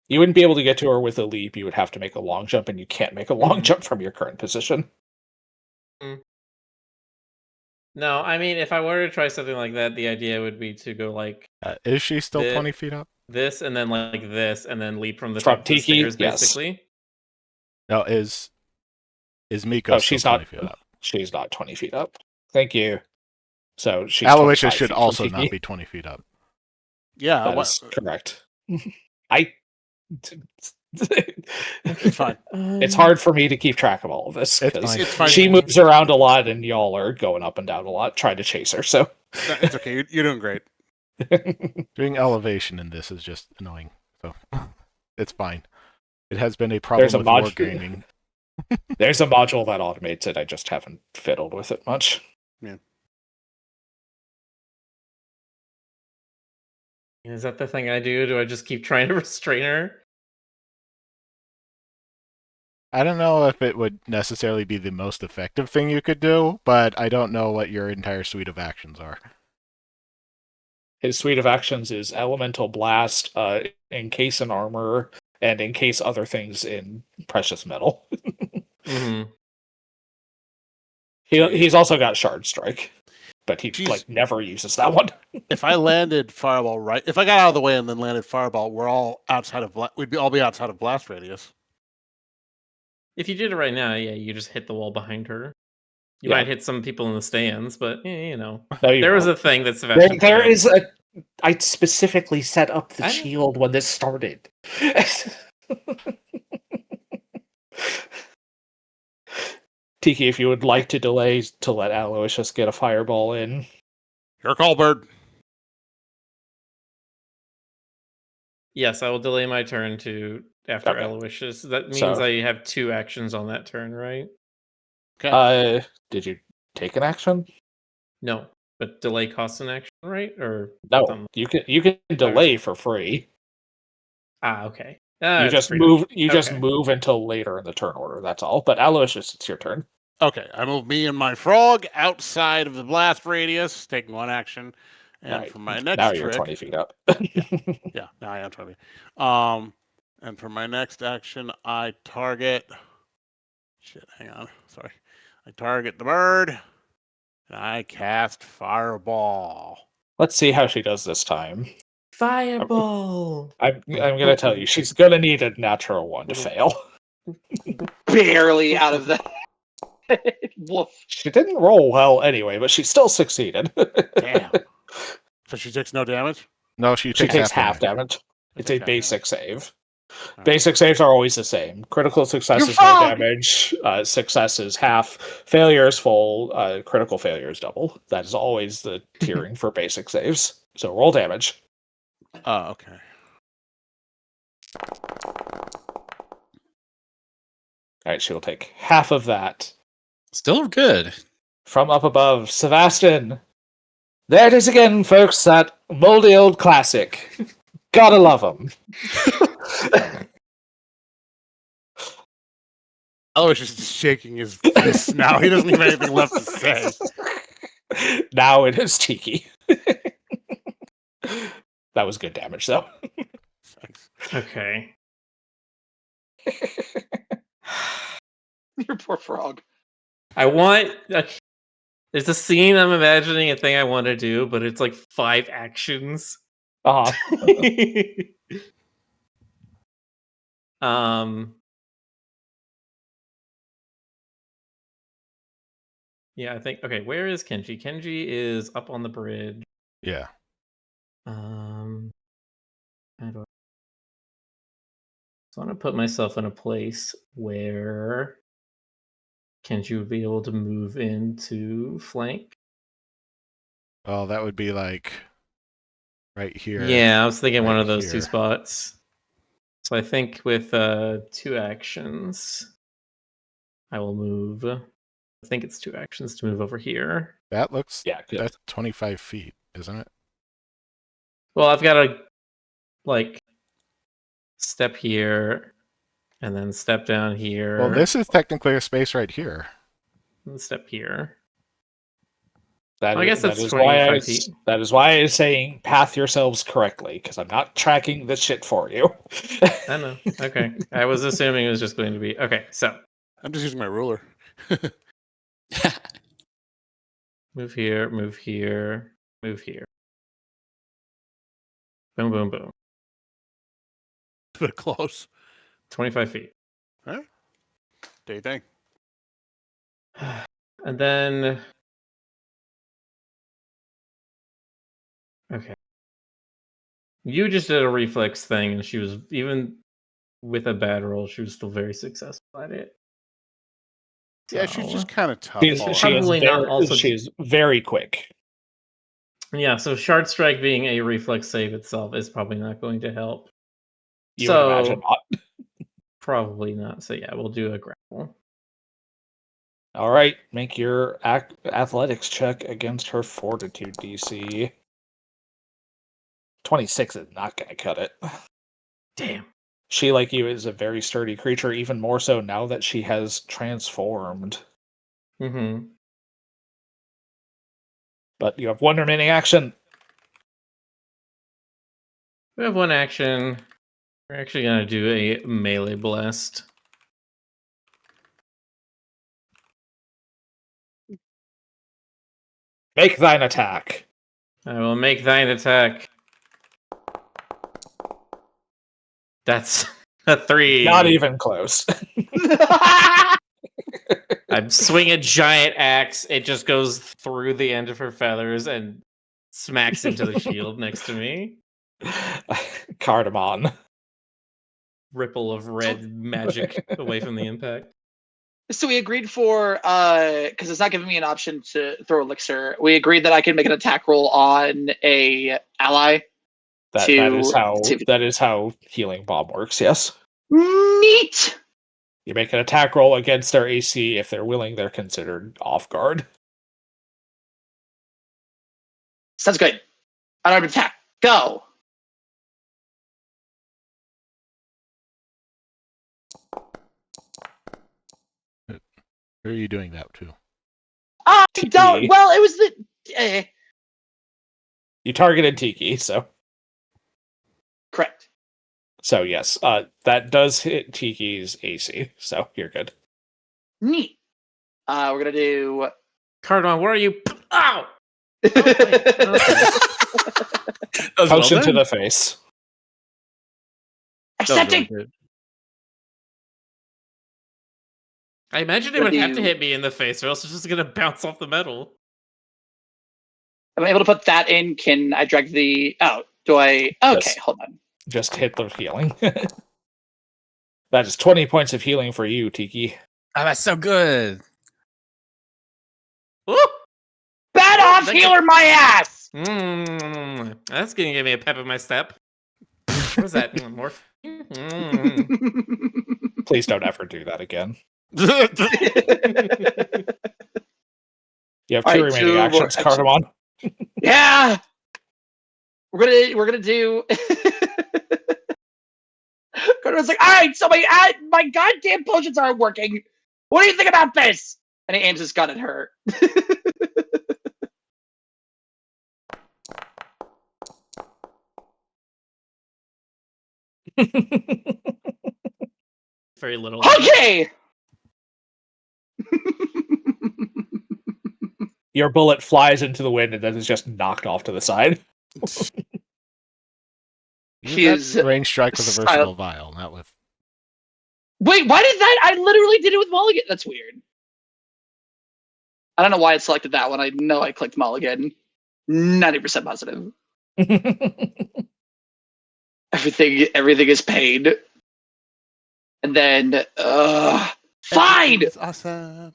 You wouldn't be able to get to her with a leap. You would have to make a long jump, and you can't make a long jump from your current position. No, I mean, if I were to try something like that, the idea would be to go like Is she still The- 20 feet up? this, and then like this, and then leap from the From top of the Tiki, stairs, yes. basically. No, is Miko Oh, still she's 20 not. feet up? She's not 20 feet up. Thank you. So she's Aloysius 25 should feet from also Tiki. not be 20 feet up. Yeah, That what, is correct. I. it's fine. It's hard for me to keep track of all of this It's because fine. It's fine. she moves around a lot, and y'all are going up and down a lot, trying to chase her. So It's okay. You're doing great. Doing elevation in this is just annoying. So it's fine. It has been a There's a problem with mod- wargaming. there's a module that automates it. I just haven't fiddled with it much. Is that the thing I do? Do I just keep trying to restrain her? I don't know if it would necessarily be the most effective thing you could do, but I don't know what your entire suite of actions are. His suite of actions is Elemental Blast, encase in armor, and encase other things in precious metal. Mm-hmm. He's also got Shard Strike, but he Jeez. like never uses that one. If I landed Fireball right, if I got out of the way and then landed Fireball, we're all outside of. We'd all be outside of blast radius. If you did it right now, yeah, you just hit the wall behind her. You Yeah. might hit some people in the stands, but you know, No, you there was won't. a thing that Sebastian. There put up. is a. I specifically set up the I know. shield when this started. Tiki, if you would like to delay to let Aloysius get a fireball in. Your call, bird. Yes, I will delay my turn to after Okay. Aloysius. That means So- I have 2 actions on that turn, right? Did you take an action? No, but delay costs an action, right? Or No, something. you can delay for free. Okay. You it's just free. move. You just Okay. move until later in the turn order. That's all. But Aloysius, it's your turn. Okay, I move me and my frog outside of the blast radius, taking one action, and Right. for my next Now trick, you're 20 feet up. yeah, now I am 20. And for my next action, I target. Shit, hang on. Sorry. I target the bird, and I cast Fireball. Let's see how she does this time. Fireball. I'm gonna tell you, she's gonna need a natural one to fail. Barely out of that. Woof. She didn't roll well anyway, but she still succeeded. Damn. So she takes no damage? No, she She takes takes half half damage. It's a Takes half basic save. Alright. Basic saves are always the same. Critical success You're is no wrong! damage. Success is half. Failure is full. Critical failure is double. That is always the tiering for basic saves. So roll damage. Oh, okay. All right, she'll take half of that. Still good. From up above, Sebastian. There it is again, folks. That moldy old classic. Gotta love them. Aloysius is just shaking his fist now. He doesn't have anything left to say. Now it is Tiki. That was good damage, though. Thanks. Okay. Your poor frog. I want. There's a scene I'm imagining, a thing I want to do, but it's like 5 actions. um. Yeah, I think. Okay, where is Kenji? Kenji is up on the bridge. Yeah. How do I... So I want to put myself in a place where Kenji would be able to move into flank. Well, that would be like right here. Yeah, I was thinking one right of those 2 here. spots. So I think with 2 actions, I will move. I think it's 2 actions to move over here. That looks. Yeah, good. That's 25 feet, isn't it? Well, I've got to like step here and then step down here. Well, this is technically a space right here. And step here. I guess that's is why 25 feet. That is why I was saying path yourselves correctly, because I'm not tracking this shit for you. I know. Okay. I was assuming it was just going to be... Okay, so. I'm just using my ruler. Move here, move here, move here. Boom, boom, boom. It's a bit close. 25 feet. Huh? Do you think? And then... Okay. You just did a reflex thing, and she was, even with a bad roll, she was still very successful at it. Yeah, she's just kind of tough. She is very quick. Yeah, so Shard Strike being a reflex save itself is probably not going to help. You would imagine not. Probably not. So yeah, we'll do a grapple. All right, make your athletics check against her fortitude DC. 26 is not going to cut it. Damn. She, like you, is a very sturdy creature, even more so now that she has transformed. Mm-hmm. But you have 1 remaining action. We have 1 action. We're actually going to do a melee blast. Make thine attack. I will make thine attack. That's a 3. Not even close. I swing a giant axe. It just goes through the end of her feathers and smacks into the shield next to me. Cardamom. Ripple of red magic away from the impact. So we agreed for because it's not giving me an option to throw elixir. We agreed that I can make an attack roll on a ally. That is how healing bomb works. Yes. Neat. You make an attack roll against their AC. If they're willing, they're considered off guard. Sounds good. Unarmed attack. Go. Who are you doing that to? Tiki. Well, it was the. You targeted Tiki, so. Correct. So yes, that does hit Tiki's AC, so you're good. Neat. We're gonna do. Cardon, where are you? Ow! Potion to the face. Accepting. I imagine it would have to hit me in the face, or else it's just gonna bounce off the metal. Am I able to put that in? Can I drag the? Oh, do I? Okay, hold on. Just hit the healing. That is 20 points of healing for you, Tiki. Oh, that's so good. Ooh! Bad off healer my ass! That's gonna give me a pep in my step. What is that? Morph? Please don't ever do that again. You have 2 remaining actions, Cardamom. Yeah! We're gonna do. Cardamon's like, all right, so my goddamn potions aren't working. What do you think about this? And he aims his gun at her. Very little. Okay. Your bullet flies into the wind and then is just knocked off to the side. He is range strike with a versatile vial, not with. Wait, why did that? I literally did it with Mulligan. That's weird. I don't know why it selected that one. I know I clicked Mulligan. 90% positive. Everything is pain. And then, fine. It's awesome.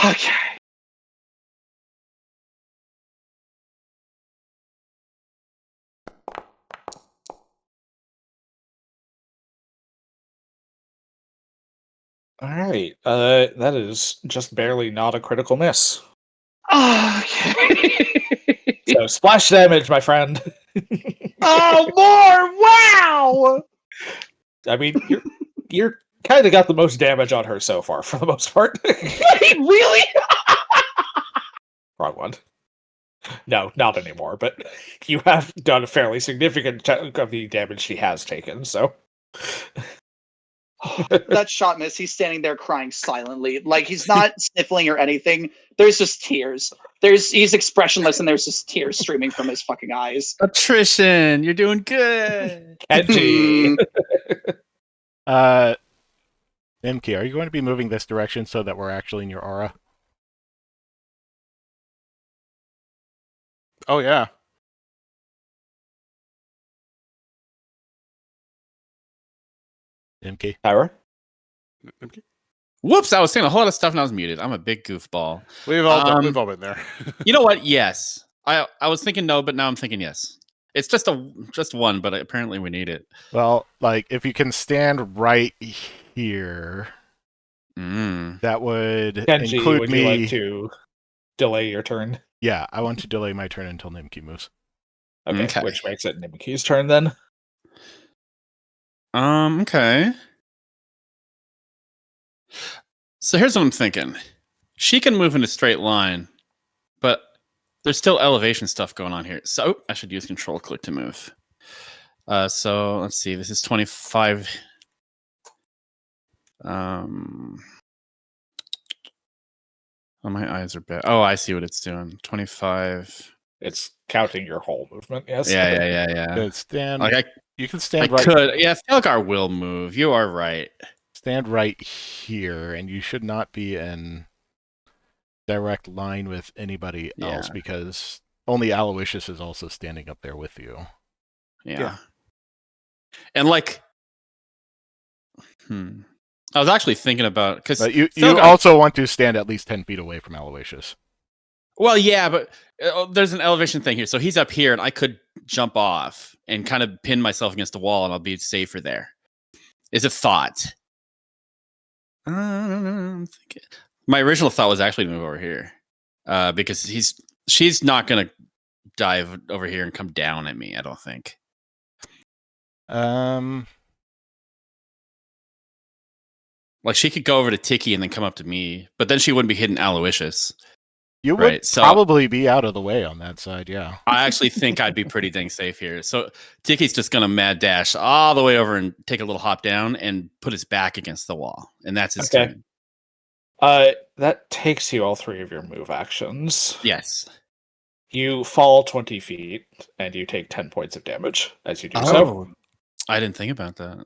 Okay. All right. That is just barely not a critical miss. Okay. So splash damage, my friend. Oh, more! Wow! I mean, you're kind of got the most damage on her so far, for the most part. Wait, really? Wrong one. No, not anymore. But you have done a fairly significant chunk of the damage she has taken. So That shot miss. He's standing there crying silently, like he's not sniffling or anything. There's just tears. He's expressionless, and there's just tears streaming from his fucking eyes. Attrition, you're doing good. Kenji. Nimki, are you going to be moving this direction so that we're actually in your aura? Oh yeah. Nimki? Tyra? Whoops, I was saying a whole lot of stuff and I was muted. I'm a big goofball. We've all been there. You know what? Yes. I was thinking no, but now I'm thinking yes. It's just one, but apparently we need it. Well, like, if you can stand right here, that would Kenji, include would me. you like to delay your turn? Yeah, I want to delay my turn until Nimki moves. Okay. Which makes it Nimki's turn then. Okay. So here's what I'm thinking. She can move in a straight line, but there's still elevation stuff going on here. So I should use control click to move. So let's see. This is 25. Oh, my eyes are bad. Oh, I see what it's doing. 25. It's counting your whole movement, yes? Yeah. Good. Stand. Like you can I stand right. could. Yeah, Felgar will move. You are right. Stand right here, and you should not be in direct line with anybody else because only Aloysius is also standing up there with you. Yeah. And like, I was actually thinking about because you also want to stand at least 10 feet away from Aloysius. Well, yeah, but there's an elevation thing here. So he's up here, and I could jump off and kind of pin myself against the wall, and I'll be safer there. Is a thought. My original thought was actually to move over here because she's not going to dive over here and come down at me, I don't think. Like she could go over to Tiki and then come up to me, but then she wouldn't be hitting Aloysius. You would probably be out of the way on that side, yeah. I actually think I'd be pretty dang safe here. So Tiki's just going to mad dash all the way over and take a little hop down and put his back against the wall. And that's his turn. That takes you all 3 of your move actions. Yes. You fall 20 feet, and you take 10 points of damage as you do so. I didn't think about that.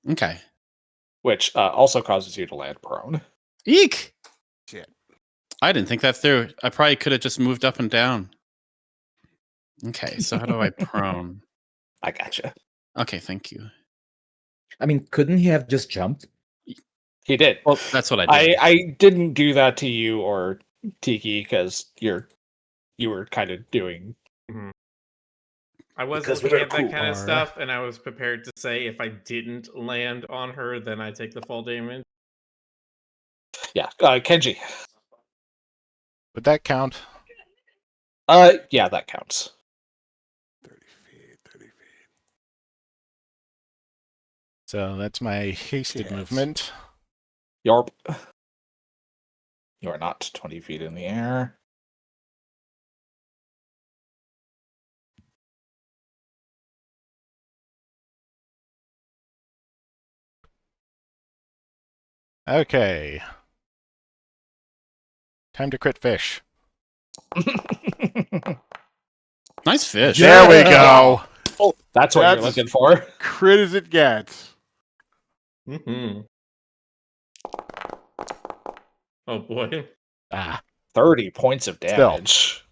Okay. Which also causes you to land prone. Eek! Shit. I didn't think that through. I probably could have just moved up and down. Okay, so how do I prone? I gotcha. Okay, thank you. I mean, couldn't he have just jumped? He did. Well, that's what I did. I didn't do that to you or Tiki because you were kind of doing. I was looking at that kind of stuff, and I was prepared to say if I didn't land on her, then I take the fall damage. Yeah, Kenji. Would that count? Yeah, that counts. 30 feet, 30 feet. So that's my hasted Yes. movement. Yarp. You are not 20 feet in the air. Okay. Time to crit fish. Nice fish. There we go. That's what you're That's- looking for. Crit as it gets. Mm-hmm. Oh boy. Ah, 30 points of Still. damage.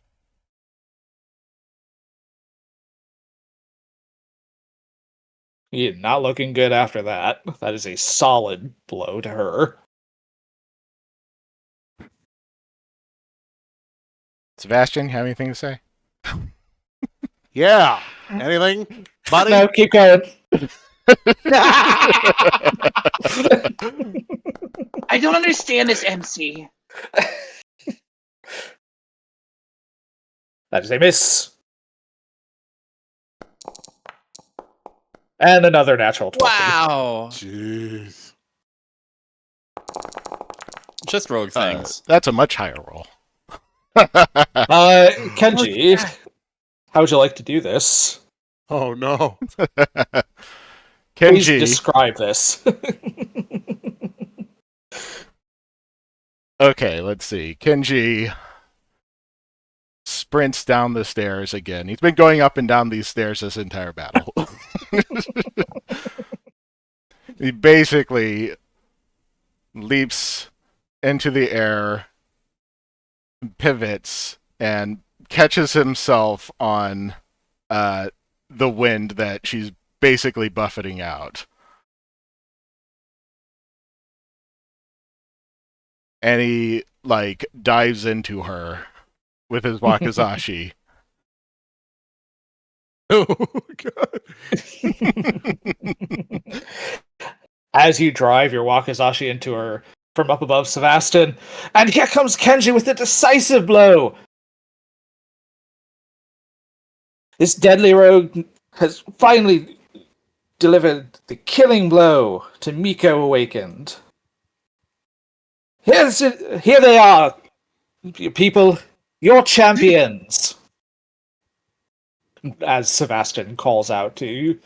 You're not looking good after that. That is a solid blow to her. Sebastian, you have anything to say? Yeah. Anything, buddy? No, keep going. I don't understand this MC. That is a miss. And another natural 20. Wow. Jeez. Just rogue things. That's a much higher roll. Kenji, how would you like to do this? Oh no. Please Kenji. describe this. Okay, let's see. Kenji sprints down the stairs again. He's been going up and down these stairs this entire battle. He basically leaps into the air, pivots, and catches himself on the wind that she's basically buffeting out. And he, like, dives into her with his wakizashi. Oh god. As you drive your Wakizashi into her from up above Sevastin, and here comes Kenji with a decisive blow! This deadly rogue has finally delivered the killing blow to Miko Awakened. Here they are, people, your champions! As Sevastin calls out to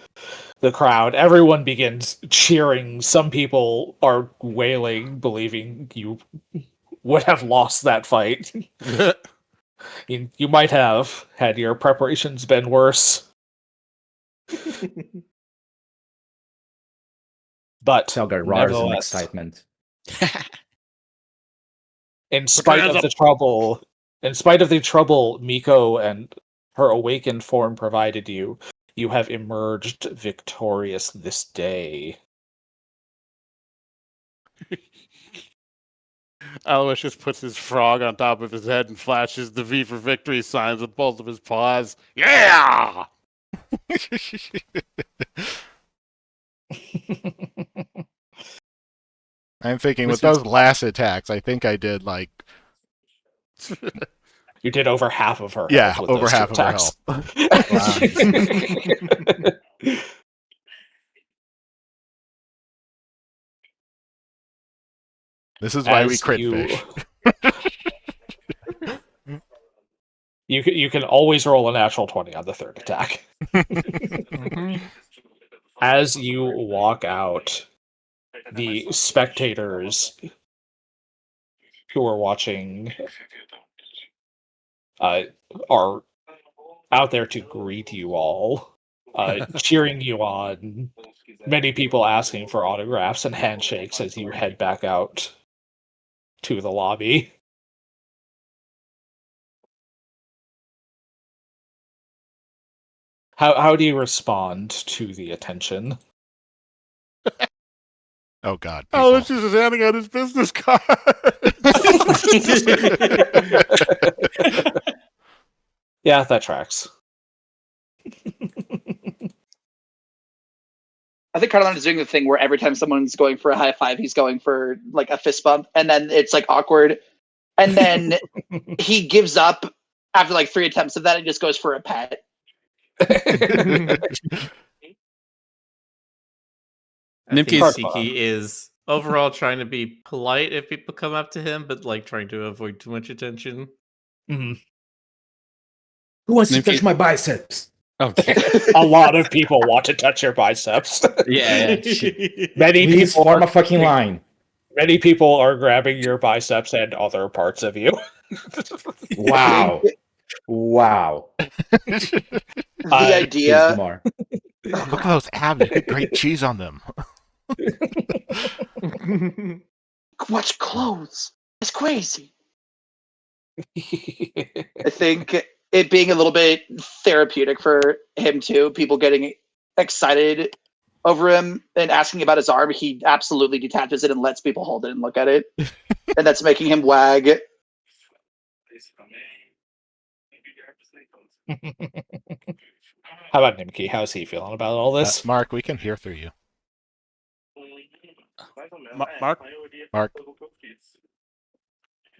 the crowd, everyone begins cheering. Some people are wailing, believing you would have lost that fight. You might have, had your preparations been worse. But Selgar roars in nevertheless, excitement. in spite of the trouble Miko and her awakened form provided you, you have emerged victorious this day. Aloysius puts his frog on top of his head and flashes the V for victory signs with both of his paws. Yeah! I'm thinking with those last attacks, I think I did like You did over half of her Yeah, health with over those two half of her attacks. this is why we As crit you- fish. You can always roll a natural 20 on the third attack. As you walk out, the spectators who are watching are out there to greet you all, cheering you on. Many people asking for autographs and handshakes as you head back out to the lobby. How do you respond to the attention? Oh god. people. Aloysius is handing out his business card. Yeah, that tracks. I think Carlin is doing the thing where every time someone's going for a high five, he's going for like a fist bump, and then it's like awkward, and then he gives up after like 3 attempts of that and just goes for a pet. I think Nimke's- Siki is overall trying to be polite if people come up to him, but like trying to avoid too much attention. Mhm. Who wants to Nimki- touch my biceps? Oh, A lot of people want to touch your biceps. yeah. Many Please people form are a fucking line. Many people are grabbing your biceps and other parts of you. Wow. Wow. The Please do idea. more. Look at those abs. You get great cheese on them. Watch clothes. It's crazy. I think it being a little bit therapeutic for him too. People getting excited over him and asking about his arm. He absolutely detaches it and lets people hold it and look at it, and that's making him wag. How about Nimki? How's he feeling about all this? Mark, we can hear through you. Mark? Mark.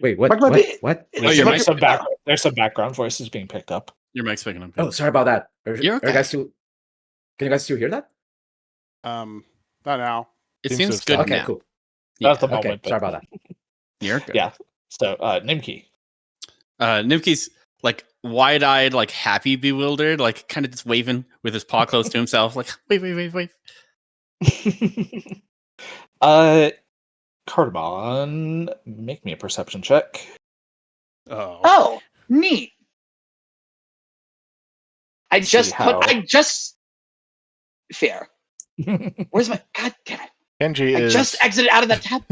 Wait, what? Mark might What? be- What? Oh, your mic's There's some background voices being picked up. Your mic's picking up. Oh, sorry about that. You're Are okay. you guys still? Can you guys still hear that? Not now. It Seems seems to good have Okay, now. cool. Yeah, At the Okay, moment, but sorry about that. you're good. yeah. So, Nimki. Nimke's like wide-eyed, like happy, bewildered, like kind of just waving with his paw close to himself, like wave. Cardamon, make me a perception check. Oh. Oh, neat. I See just how- fair. Where's my god damn it? Kenji I is just exited out of that tab.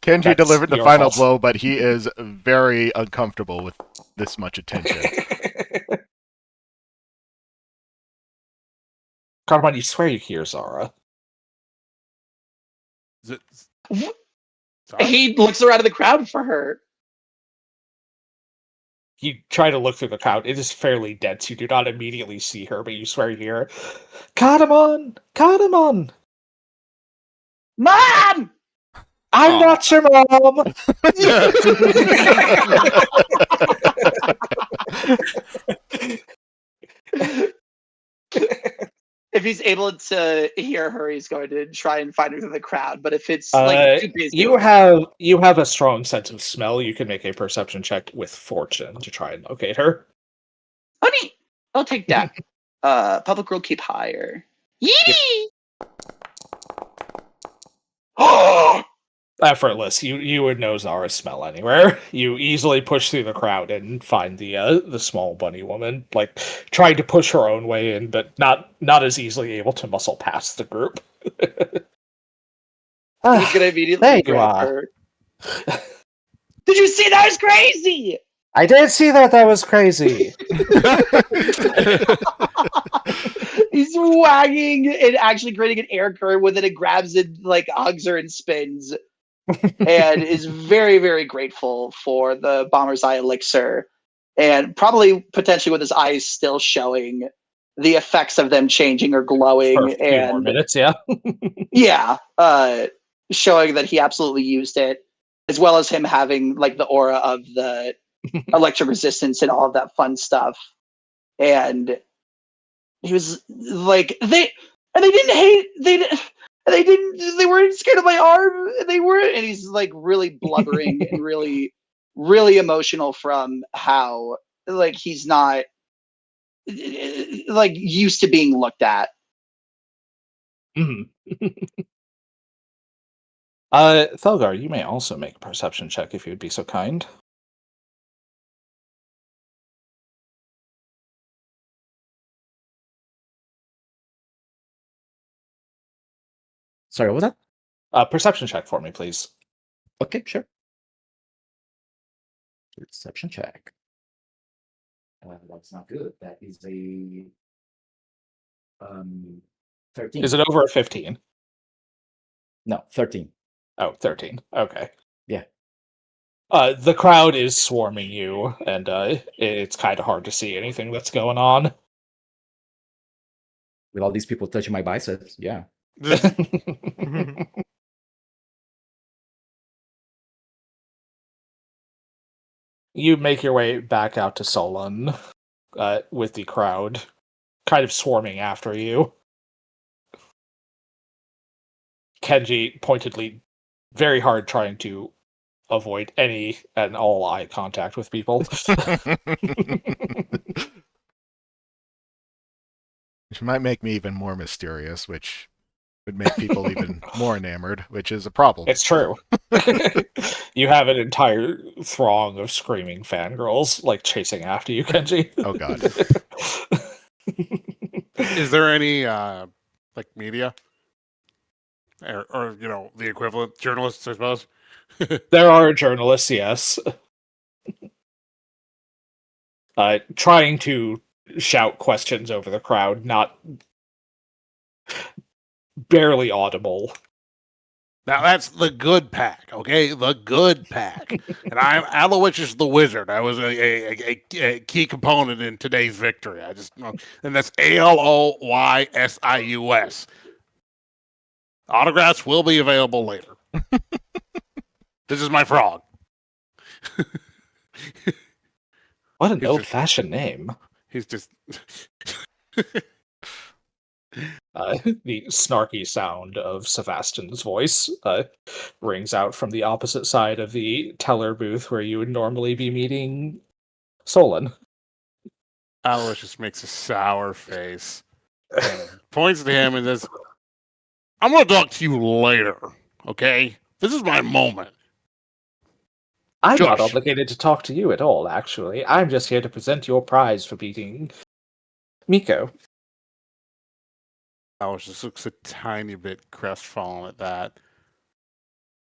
Kenji That's delivered the your final fault. blow, but he is very uncomfortable with this much attention. Cardamon, you swear you hear Zara. Is it... What? Sorry? He looks around in the crowd for her. You try to look through the crowd. It is fairly dense. You do not immediately see her, but you swear you hear her. Cardamon! Cardamon! Mom! I'm Aw. not your mom! If he's able to hear her, he's going to try and find her through the crowd. But if it's like too busy, you have a strong sense of smell. You can make a perception check with fortune to try and locate her. oh neat. I'll take that. Public roll keep higher. Yee! Oh! Effortless. You would know Zara's smell anywhere. You easily push through the crowd and find the small bunny woman, like trying to push her own way in, but not as easily able to muscle past the group. He's gonna immediately there you grab are. her. Did you see that was crazy? I did see that. That was crazy. He's wagging and actually creating an air current with it and grabs it, like hugs her and spins. And is very, very grateful for the Bomber's Eye elixir. And probably potentially with his eyes still showing the effects of them changing or glowing. For a few more And minutes, yeah. yeah, showing that he absolutely used it, as well as him having like the aura of the electric resistance and all of that fun stuff. And he was like, they weren't scared of my arm. They weren't, and he's like really blubbering and really, really emotional from how like he's not like used to being looked at. Mhm. Thelgar, you may also make a perception check if you would be so kind. Sorry, what was that? Perception check for me, please. Okay, sure. Perception check. That's not good. That is a 13. Is it over a 15? No, 13. Oh, 13. Okay. Yeah. The crowd is swarming you, and it's kind of hard to see anything that's going on. With all these people touching my biceps, yeah. You make your way back out to Solon with the crowd kind of swarming after you. Kenji pointedly, very hard trying to avoid any and all eye contact with people. Which might make me even more mysterious, which would make people even more enamored, which is a problem. It's true. You have an entire throng of screaming fangirls like chasing after you, Kenji. Oh god. Is there any like media or the equivalent journalists, I suppose? There are journalists, yes. Trying to shout questions over the crowd, not barely audible. Now that's the good pack, okay? The good pack. And I'm Aloysius the Wizard. I was a key component in today's victory. And that's Aloysius. Autographs will be available later. This is my frog. What an He's old-fashioned name. He's just The snarky sound of Sebastian's voice rings out from the opposite side of the teller booth where you would normally be meeting Solon. Aloysius makes a sour face and points to him and says, I'm going to talk to you later, okay? This is my moment. I'm not Josh. obligated to talk to you at all, actually. I'm just here to present your prize for beating Miko. Aloysius looks a tiny bit crestfallen at that.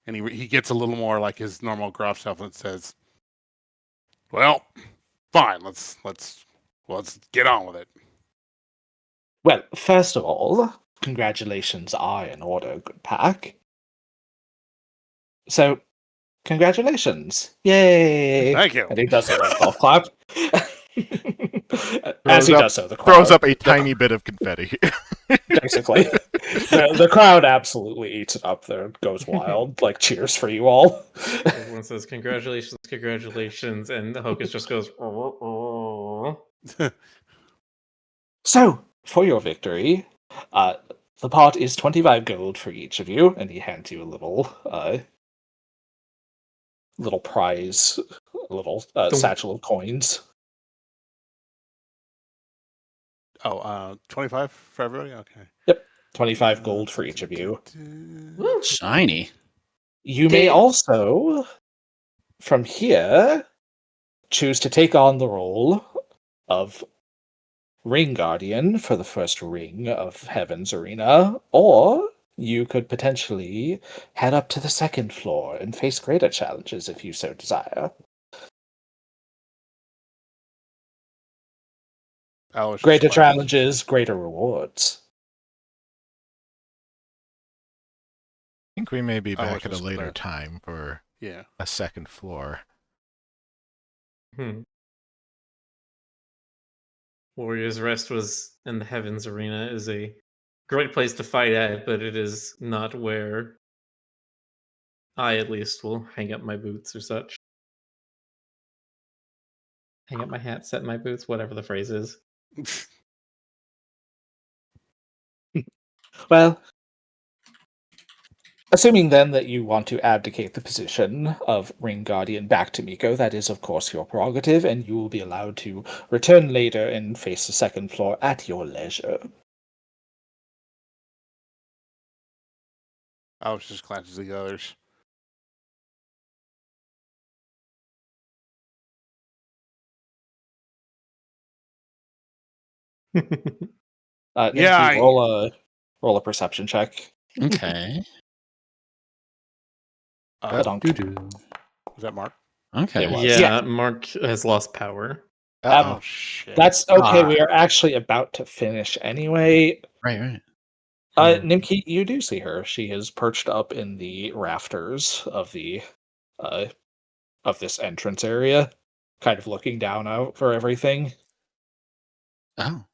And he gets a little more like his normal gruff self and says, well, fine, let's get on with it. Well, first of all, congratulations are in order, good pack. So, congratulations. Yay! Thank you. And he does a golf clap. As he does so, the crowd Throws up a tiny bit of confetti. basically. The crowd absolutely eats it up there. It goes wild. Like, cheers for you all. Everyone says congratulations, congratulations, and the Hocus just goes. So, for your victory, the pot is 25 gold for each of you, and he hands you a little prize, a little satchel of coins. 25 for everybody? Okay. Yep, 25 gold for each of you. Shiny. You may also, from here, choose to take on the role of Ring Guardian for the first ring of Heaven's Arena, or you could potentially head up to the second floor and face greater challenges if you so desire. Aloysius Greater laughs. challenges, greater rewards. I think we may be back at a Aloysius later laughs. time for Yeah. a second floor. Warrior's Rest was in the Heavens Arena is a great place to fight at, but it is not where I at least will hang up my boots or such. Hang up my hat, set my boots, whatever the phrase is. Well, assuming then that you want to abdicate the position of Ring Guardian back to Miko, that is of course your prerogative, and you will be allowed to return later and face the second floor at your leisure. Aloysius glances at the others. Yeah, I- roll a perception check. Okay. Donk. Was that Mark? Okay. It was. Yeah, Yeah. Mark has lost power. Oh, shit. That's okay. Ah. We are actually about to finish anyway. Right. Nimki, you do see her. She is perched up in the rafters of the of this entrance area, kind of looking down out for everything. Oh.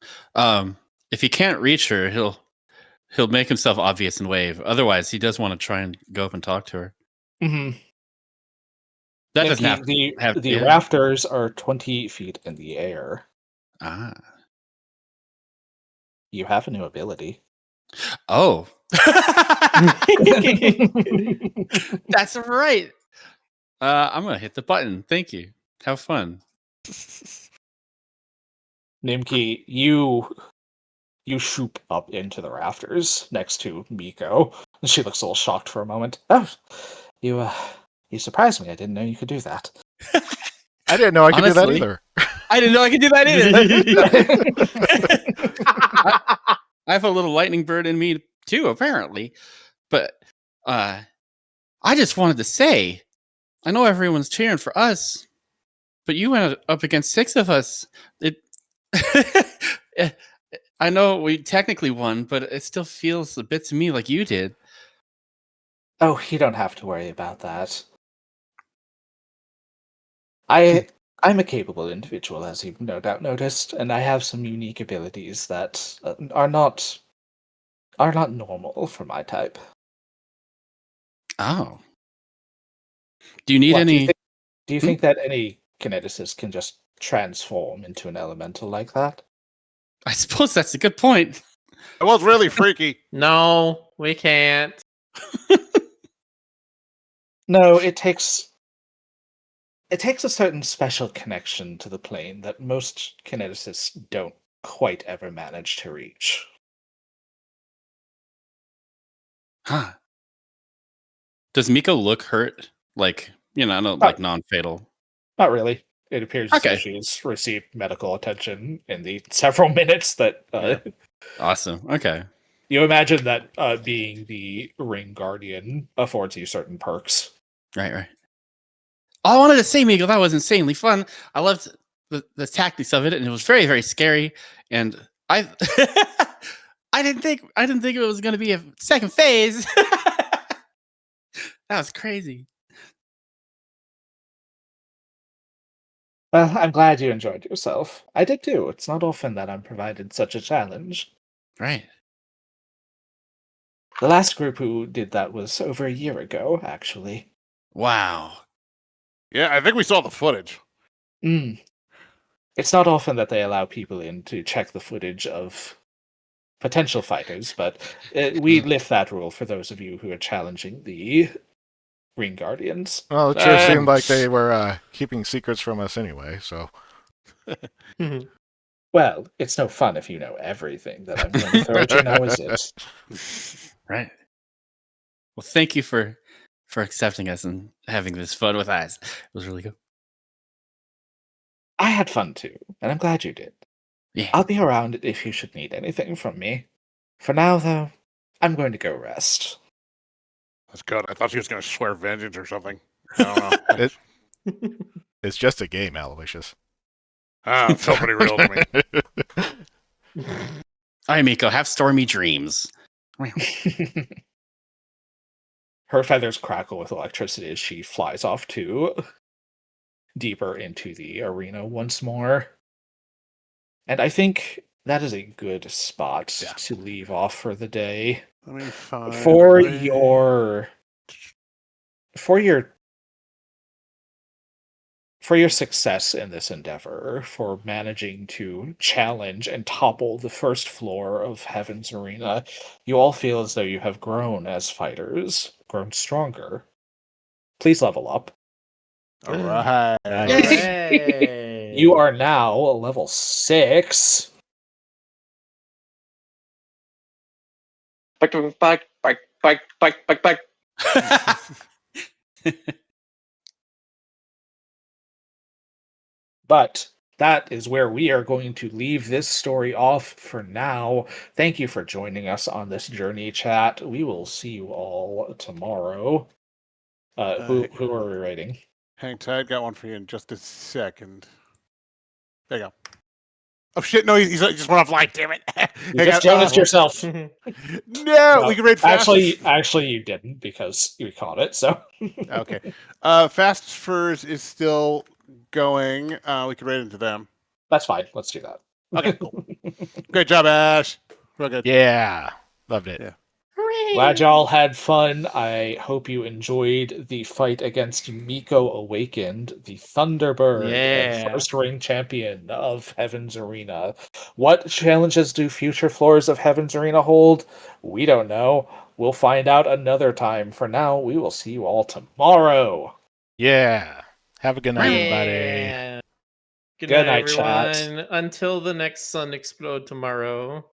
If he can't reach her, he'll make himself obvious and wave. Otherwise, he does want to try and go up and talk to her. Mm-hmm. That doesn't have the yeah. rafters are 20 feet in the air. Ah. You have a new ability. Oh. That's right. I'm going to hit the button. Thank you. Have fun. Nimki, you shoot up into the rafters next to Miko. And she looks a little shocked for a moment. Oh, you surprised me. I didn't know you could do that. I didn't know I could Honestly, do that either. I didn't know I could do that either. I have a little lightning bird in me too, apparently. But I just wanted to say, I know everyone's cheering for us, but you went up against 6 of us. I know we technically won, but it still feels a bit to me like you did. Oh, you don't have to worry about that. I'm a capable individual, as you've no doubt noticed, and I have some unique abilities that are not normal for my type. Oh. Do you need What, any... Do you think that any kineticist can just transform into an elemental like that? I suppose that's a good point. It was really freaky. No, we can't. No, it takes a certain special connection to the plane that most kineticists don't quite ever manage to reach. Huh. Does Miko look hurt? Like, like non-fatal? Not really. It appears as Okay. if she's received medical attention in the several minutes that Awesome. Okay. you imagine that being the ring guardian affords you certain perks. Right. All I wanted to say, Miko, that was insanely fun. I loved the tactics of it, and it was very, very scary. And I I didn't think it was going to be a second phase. That was crazy. Well, I'm glad you enjoyed yourself. I did too. It's not often that I'm provided such a challenge. Right. The last group who did that was over a year ago, actually. Wow. Yeah, I think we saw the footage. It's not often that they allow people in to check the footage of potential fighters, but we lift that rule for those of you who are challenging the Green Guardians. Well, it sure seemed like they were keeping secrets from us anyway, so... Well, it's no fun if you know everything that I'm going to throw at you now, is it? Right. Well, thank you for accepting us and having this fun with us. It was really good. I had fun too, and I'm glad you did. Yeah. I'll be around if you should need anything from me. For now, though, I'm going to go rest. That's good. I thought she was going to swear vengeance or something. I don't know. It's just a game, Aloysius. It felt pretty real to me. All right, Miko, have stormy dreams. Her feathers crackle with electricity as she flies off to deeper into the arena once more. And I think that is a good spot to leave off for the day. Let me find For your success in this endeavor, for managing to challenge and topple the first floor of Heaven's Arena, you all feel as though you have grown as fighters, grown stronger. Please level up. All right. Hooray. You are now level 6. Back. But that is where we are going to leave this story off for now. Thank you for joining us on this journey, chat. We will see you all tomorrow. Who are we rating? Hang tight. Got one for you in just a second. There you go. Oh shit! No, he just went offline. Damn it! You just Jonas yourself. No, we can rate fast. Actually, you didn't because you caught it. So okay. Fast Furs is still going. We can rate into them. That's fine. Let's do that. Okay, cool. Great job, Ash. Real good. Yeah. Loved it. Yeah. Hooray. Glad y'all had fun. I hope you enjoyed the fight against Miko Awakened, the Thunderbird and Yeah. first ring champion of Heaven's Arena. What challenges do future floors of Heaven's Arena hold? We don't know. We'll find out another time. For now, we will see you all tomorrow. Yeah. Have a good night, everybody. Yeah. Good Good night, night, chat. everyone. Until the next sun explode tomorrow.